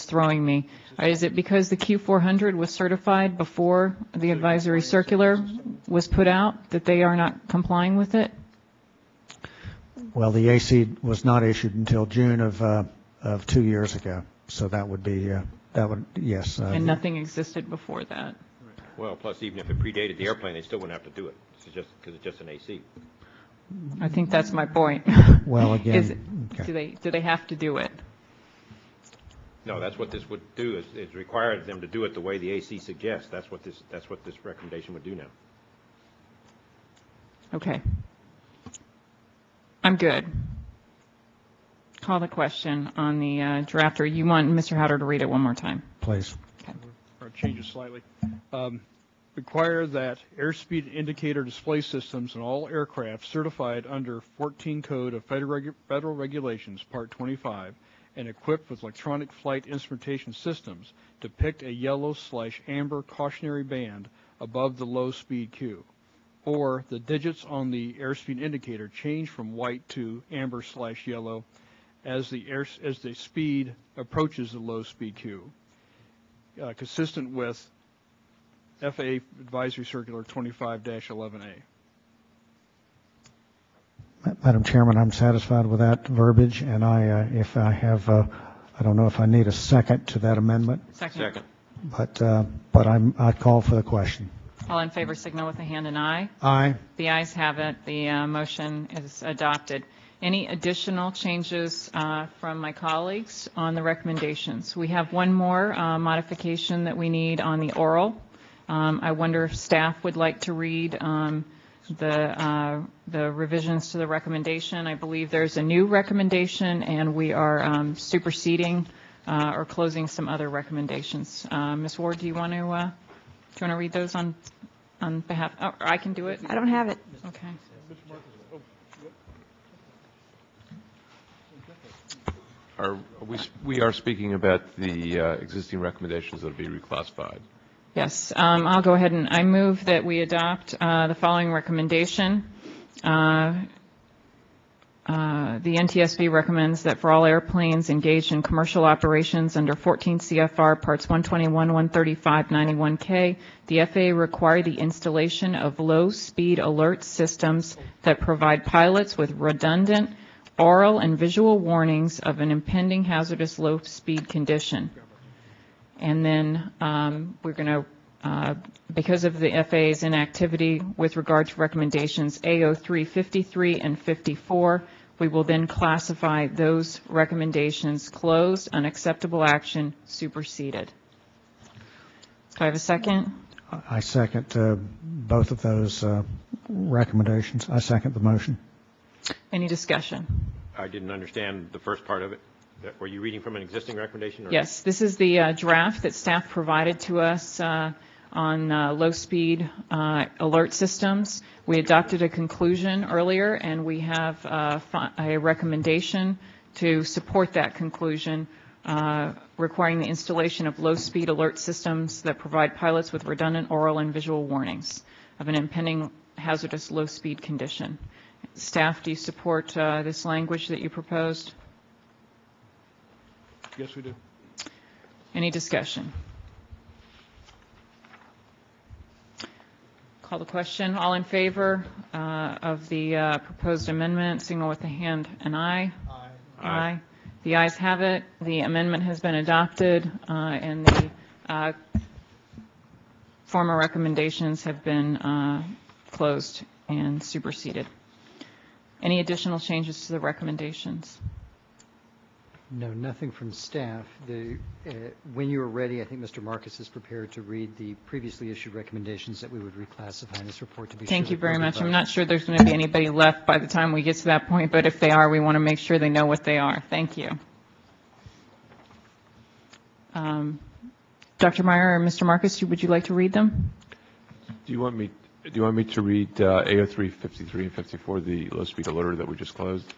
throwing me. Is it because the Q400 was certified before the advisory circular was put out that they are not complying with it? Well, the AC was not issued until June of 2 years ago, so that would be yes. And nothing existed before that. Well, plus even if it predated the airplane, they still wouldn't have to do it. It's just because it's just an AC. I think that's my point. Well, again, okay. Do they have to do it? No, that's what this would do. Is require them to do it the way the AC suggests. That's what this recommendation would do now. Okay. I'm good. Call the question on the drafter. You want Mr. Howder to read it one more time? Please. Okay. Or change it slightly. Require that airspeed indicator display systems in all aircraft certified under 14 Code of Federal Regulations, Part 25, and equipped with electronic flight instrumentation systems depict a yellow/amber cautionary band above the low speed Q, or the digits on the airspeed indicator change from white to amber/yellow as the speed approaches the low speed Q, consistent with FAA Advisory Circular 25-11A. Madam Chairman, I'm satisfied with that verbiage, and I don't know if I need a second to that amendment. Second. But I call for the question. All in favor signal with a hand and aye. Aye. The ayes have it. The motion is adopted. Any additional changes from my colleagues on the recommendations? We have one more modification that we need on the oral. I wonder if staff would like to read the revisions to the recommendation. I believe there's a new recommendation, and we are superseding or closing some other recommendations. Ms. Ward, do you want to read those on behalf? Oh, I can do it. I don't have it. Okay. We are speaking about the existing recommendations that will be reclassified. Yes, I'll go ahead and I move that we adopt the following recommendation. The NTSB recommends that for all airplanes engaged in commercial operations under 14 CFR Parts 121, 135, 91K, the FAA require the installation of low-speed alert systems that provide pilots with redundant oral and visual warnings of an impending hazardous low-speed condition. And then we're going to, because of the FAA's inactivity with regard to recommendations A03, 53, and 54, we will then classify those recommendations closed, unacceptable action, superseded. Do I have a second? I second both of those recommendations. I second the motion. Any discussion? I didn't understand the first part of it. Were you reading from an existing recommendation? Or? Yes, this is the draft that staff provided to us on low-speed alert systems. We adopted a conclusion earlier, and we have a recommendation to support that conclusion, requiring the installation of low-speed alert systems that provide pilots with redundant oral and visual warnings of an impending hazardous low-speed condition. Staff, do you support this language that you proposed? Yes, we do. Any discussion? Call the question. All in favor of the proposed amendment, signal with the hand and aye. Aye. Aye. The ayes have it. The amendment has been adopted, and the former recommendations have been closed and superseded. Any additional changes to the recommendations? No, nothing from staff. When you are ready, I think Mr. Marcus is prepared to read the previously issued recommendations that we would reclassify in this report to be Thank sure you that very we'll much. be I'm not sure there's going to be anybody left by the time we get to that point, but if they are, we want to make sure they know what they are. Thank you. Dr. Meyer or Mr. Marcus, would you like to read them? Do you want me to read A03, 53, and 54, the low-speed alerter that we just closed?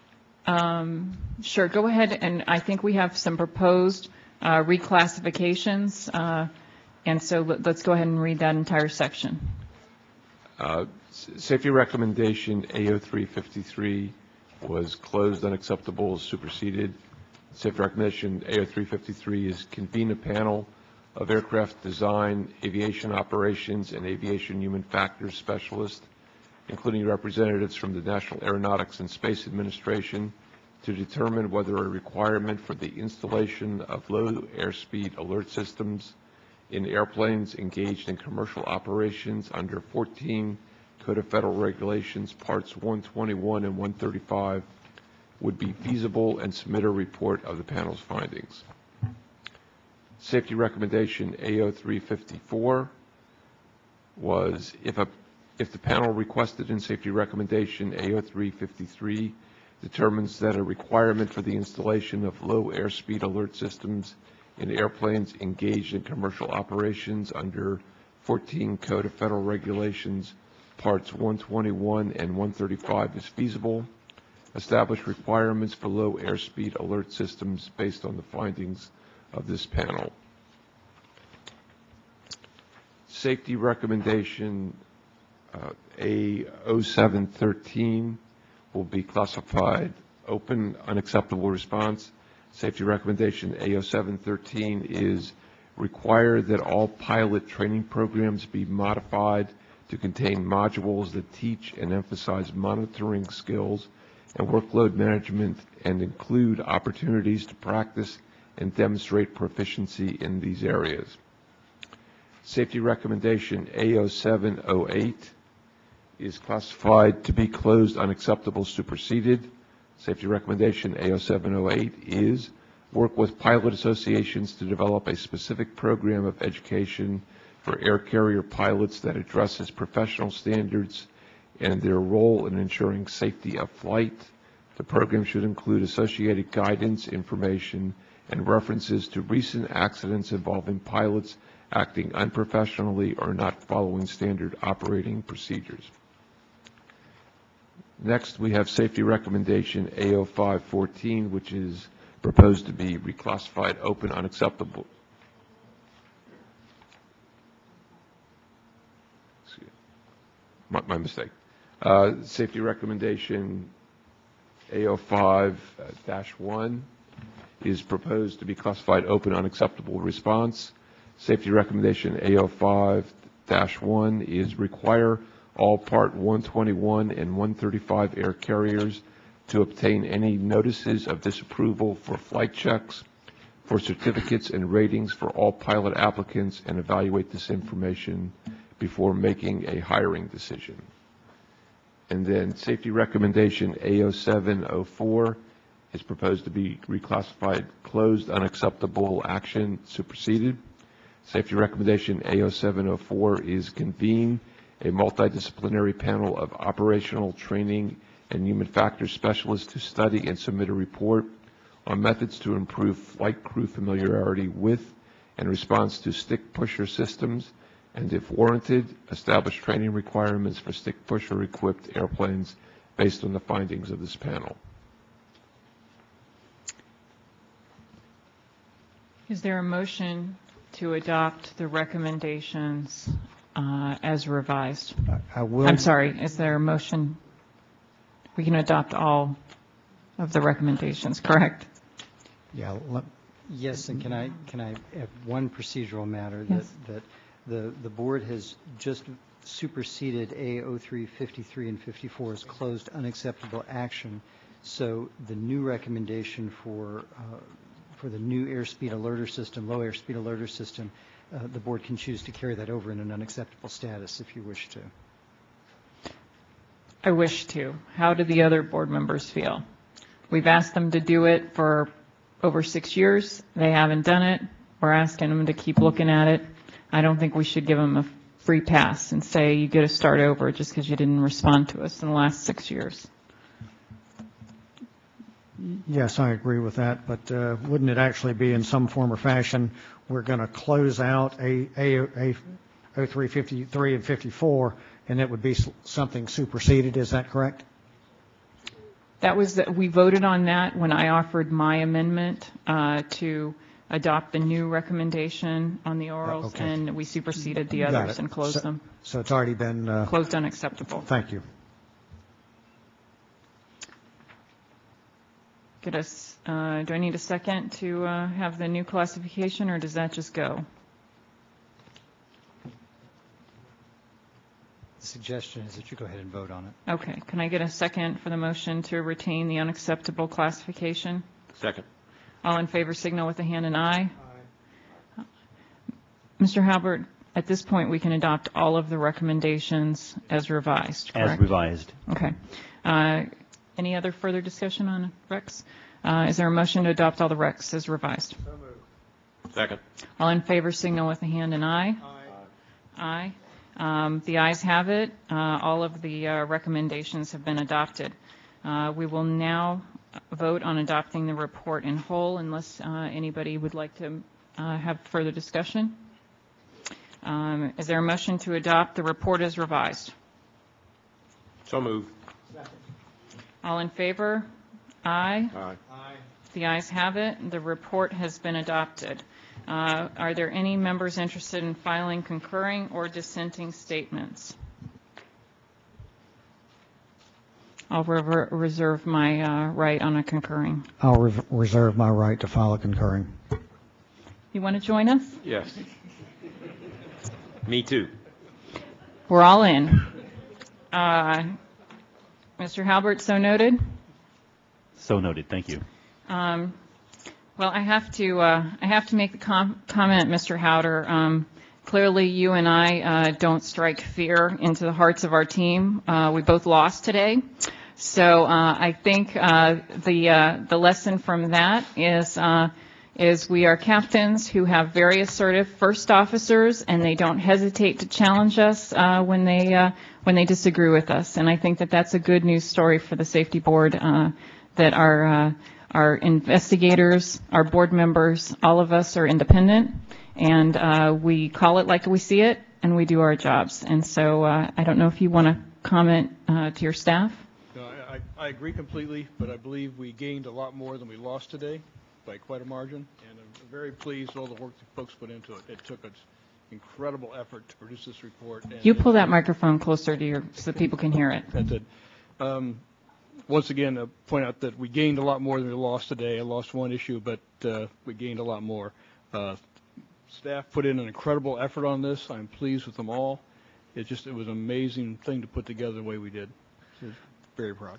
Sure, go ahead, and I think we have some proposed reclassifications, and so let's go ahead and read that entire section. Safety recommendation A03, 53 was closed, unacceptable, superseded. Safety recommendation A03, 53 is convene a panel of aircraft design, aviation operations, and aviation human factors specialists, including representatives from the National Aeronautics and Space Administration, to determine whether a requirement for the installation of low airspeed alert systems in airplanes engaged in commercial operations under 14 Code of Federal Regulations, Parts 121 and 135, would be feasible, and submit a report of the panel's findings. Safety recommendation A0354 was if the panel requested in safety recommendation A0353 determines that a requirement for the installation of low airspeed alert systems in airplanes engaged in commercial operations under 14 Code of Federal Regulations, Parts 121 and 135 is feasible, establish requirements for low airspeed alert systems based on the findings of this panel. Safety recommendation A0713 will be classified open, unacceptable response. Safety recommendation A0713 is require that all pilot training programs be modified to contain modules that teach and emphasize monitoring skills and workload management, and include opportunities to practice and demonstrate proficiency in these areas. Safety recommendation A0708 is classified to be closed, unacceptable, superseded. Safety recommendation A0708 is work with pilot associations to develop a specific program of education for air carrier pilots that addresses professional standards and their role in ensuring safety of flight. The program should include associated guidance, information, and references to recent accidents involving pilots acting unprofessionally or not following standard operating procedures. Next, we have safety recommendation A0514, which is proposed to be reclassified open, unacceptable. My mistake. Safety recommendation A05-1 is proposed to be classified open, unacceptable response. Safety recommendation A05-1 is require all Part 121 and 135 air carriers to obtain any notices of disapproval for flight checks, for certificates and ratings for all pilot applicants, and evaluate this information before making a hiring decision. And then safety recommendation A0704 is proposed to be reclassified closed, unacceptable, action superseded. Safety recommendation A0704 is convene a multidisciplinary panel of operational training and human factors specialists to study and submit a report on methods to improve flight crew familiarity with and response to stick pusher systems and if warranted, establish training requirements for stick pusher equipped airplanes based on the findings of this panel. Is there a motion to adopt the recommendations as revised? I will. I'm sorry, is there a motion? We can adopt all of the recommendations, correct? Yeah. Yes, and can I add one procedural matter? Yes. That the board has just superseded A03, 53, and 54 as closed unacceptable action. So the new recommendation for the new airspeed alerter system, low airspeed alerter system, the board can choose to carry that over in an unacceptable status if you wish to. I wish to. How do the other board members feel? We've asked them to do it for over 6 years. They haven't done it. We're asking them to keep looking at it. I don't think we should give them a free pass and say you get to start over just because you didn't respond to us in the last 6 years. Yes, I agree with that, but wouldn't it actually be in some form or fashion we're going to close out A03, 53, and 54, and it would be something superseded? Is that correct? That was we voted on that when I offered my amendment to adopt the new recommendation on the orals, okay. and we superseded the others and closed them. So it's already been closed unacceptable. Thank you. Do I need a second to have the new classification, or does that just go? The suggestion is that you go ahead and vote on it. Okay. Can I get a second for the motion to retain the unacceptable classification? Second. All in favor signal with a hand and aye. Aye. Mr. Halbert, at this point we can adopt all of the recommendations as revised, correct? As revised. Okay. Any other further discussion on recs? Is there a motion to adopt all the recs as revised? So moved. Second. All in favor signal with a hand and aye. Aye. Aye. The ayes have it. All of the recommendations have been adopted. We will now vote on adopting the report in whole unless anybody would like to have further discussion. Is there a motion to adopt the report as revised? So moved. All in favor? Aye. Aye. Aye. The ayes have it. The report has been adopted. Are there any members interested in filing concurring or dissenting statements? I'll reserve my right on a concurring. I'll reserve my right to file a concurring. You want to join us? Yes. Me too. We're all in. Mr. Halbert, so noted? So noted. Thank you. Well, I have to make the comment, Mr. Howder. Clearly, you and I don't strike fear into the hearts of our team. We both lost today. So I think the lesson from that is we are captains who have very assertive first officers, and they don't hesitate to challenge us when they disagree with us. And I think that that's a good news story for the safety board, that our investigators, our board members, all of us are independent, and we call it like we see it, and we do our jobs. And so I don't know if you want to comment to your staff. No, I agree completely, but I believe we gained a lot more than we lost today by quite a margin, and I'm very pleased with all the work that folks put into it. It took an incredible effort to produce this report. And you pull that microphone closer to you so people can hear it. That's it. Once again, point out that we gained a lot more than we lost today. I lost one issue, but we gained a lot more. Staff put in an incredible effort on this. I'm pleased with them all. It was an amazing thing to put together the way we did. Very proud.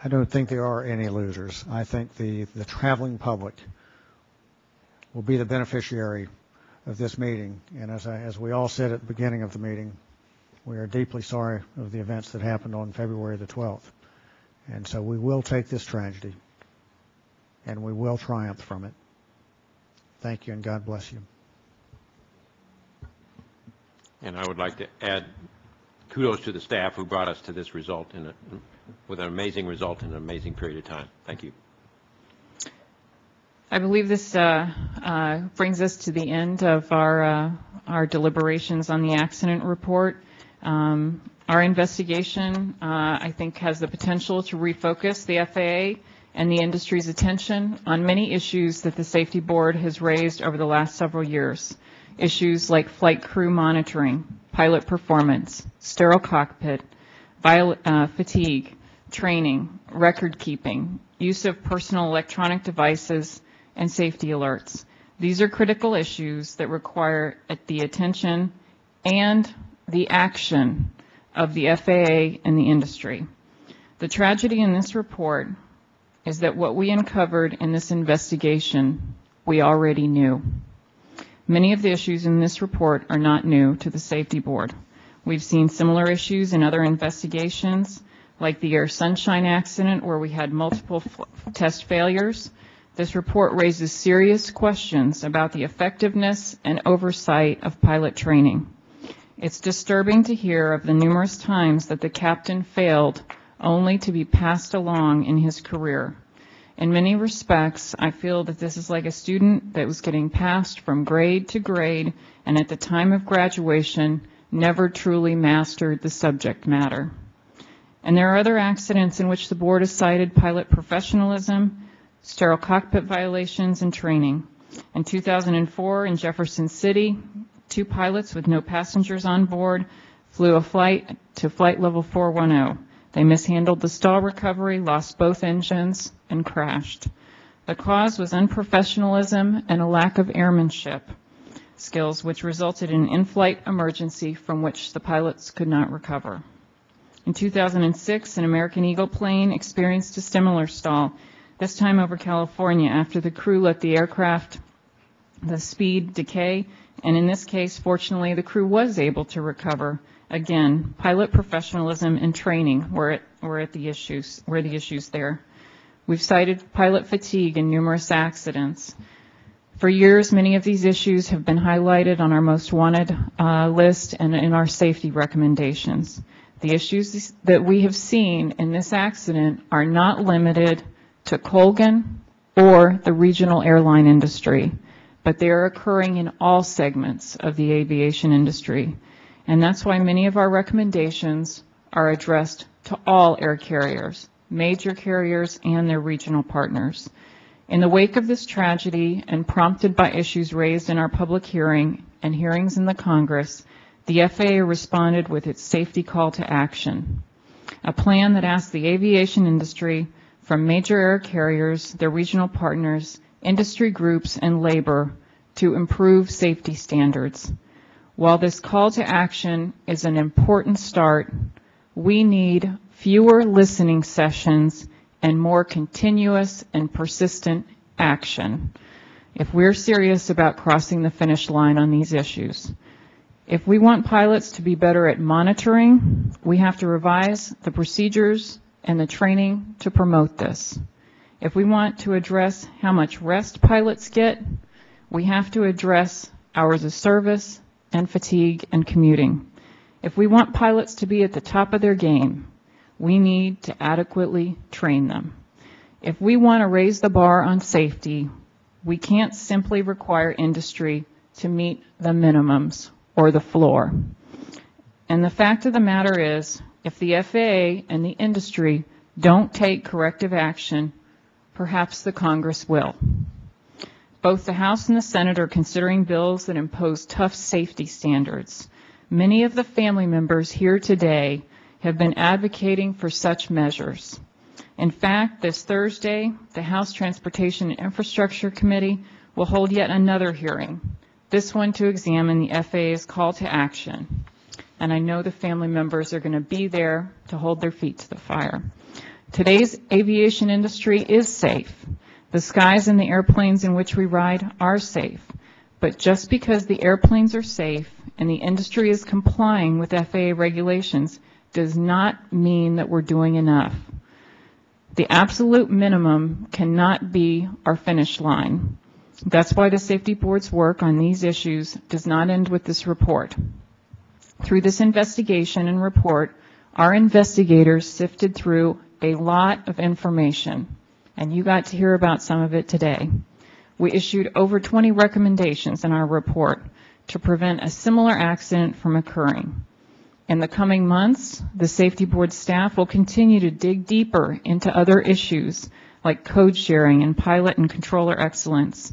I don't think there are any losers. I think the traveling public will be the beneficiary of this meeting. And as we all said at the beginning of the meeting, we are deeply sorry of the events that happened on February the 12th. And so we will take this tragedy, and we will triumph from it. Thank you, and God bless you. And I would like to add kudos to the staff who brought us to this result with an amazing result in an amazing period of time. Thank you. I believe this brings us to the end of our our deliberations on the accident report. Our investigation, I think, has the potential to refocus the FAA and the industry's attention on many issues that the Safety Board has raised over the last several years. Issues like flight crew monitoring, pilot performance, sterile cockpit, fatigue, training, record keeping, use of personal electronic devices, and safety alerts. These are critical issues that require the attention and the action of the FAA and the industry. The tragedy in this report is that what we uncovered in this investigation, we already knew. Many of the issues in this report are not new to the Safety Board. We've seen similar issues in other investigations, like the Air Sunshine accident where we had multiple test failures. This report raises serious questions about the effectiveness and oversight of pilot training. It's disturbing to hear of the numerous times that the captain failed only to be passed along in his career. In many respects, I feel that this is like a student that was getting passed from grade to grade and at the time of graduation never truly mastered the subject matter. And there are other accidents in which the board has cited pilot professionalism, sterile cockpit violations, and training. In 2004 in Jefferson City, 2 pilots with no passengers on board flew a flight to flight level 410. They mishandled the stall recovery, lost both engines, and crashed. The cause was unprofessionalism and a lack of airmanship skills, which resulted in an in-flight emergency from which the pilots could not recover. In 2006, an American Eagle plane experienced a similar stall, this time over California, after the crew let the aircraft, the speed decay, and in this case, fortunately, the crew was able to recover. Again, pilot professionalism and training were the issues there. We've cited pilot fatigue in numerous accidents. For years, many of these issues have been highlighted on our most wanted list and in our safety recommendations. The issues that we have seen in this accident are not limited to Colgan or the regional airline industry, but they are occurring in all segments of the aviation industry. And that's why many of our recommendations are addressed to all air carriers, major carriers, and their regional partners. In the wake of this tragedy and prompted by issues raised in our public hearing and hearings in the Congress, the FAA responded with its safety call to action, a plan that asked the aviation industry, from major air carriers, their regional partners, industry groups, and labor, to improve safety standards. While this call to action is an important start, we need fewer listening sessions and more continuous and persistent action if we're serious about crossing the finish line on these issues. If we want pilots to be better at monitoring, we have to revise the procedures and the training to promote this. If we want to address how much rest pilots get, we have to address hours of service and fatigue and commuting. If we want pilots to be at the top of their game, we need to adequately train them. If we want to raise the bar on safety, we can't simply require industry to meet the minimums or the floor. And the fact of the matter is, if the FAA and the industry don't take corrective action, perhaps the Congress will. Both the House and the Senate are considering bills that impose tough safety standards. Many of the family members here today have been advocating for such measures. In fact, this Thursday, the House Transportation and Infrastructure Committee will hold yet another hearing, this one to examine the FAA's call to action. And I know the family members are going to be there to hold their feet to the fire. Today's aviation industry is safe. The skies and the airplanes in which we ride are safe. But just because the airplanes are safe and the industry is complying with FAA regulations does not mean that we're doing enough. The absolute minimum cannot be our finish line. That's why the Safety Board's work on these issues does not end with this report. Through this investigation and report, our investigators sifted through a lot of information, and you got to hear about some of it today. We issued over 20 recommendations in our report to prevent a similar accident from occurring. In the coming months, the Safety Board staff will continue to dig deeper into other issues like code sharing and pilot and controller excellence.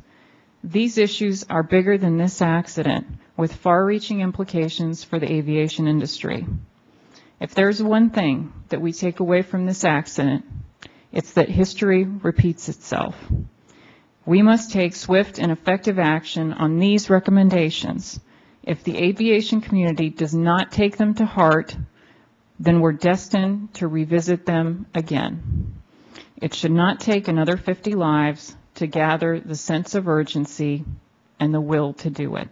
These issues are bigger than this accident, with far-reaching implications for the aviation industry. If there's one thing that we take away from this accident, it's that history repeats itself. We must take swift and effective action on these recommendations. If the aviation community does not take them to heart, then we're destined to revisit them again. It should not take another 50 lives to gather the sense of urgency and the will to do it.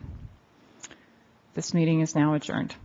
This meeting is now adjourned.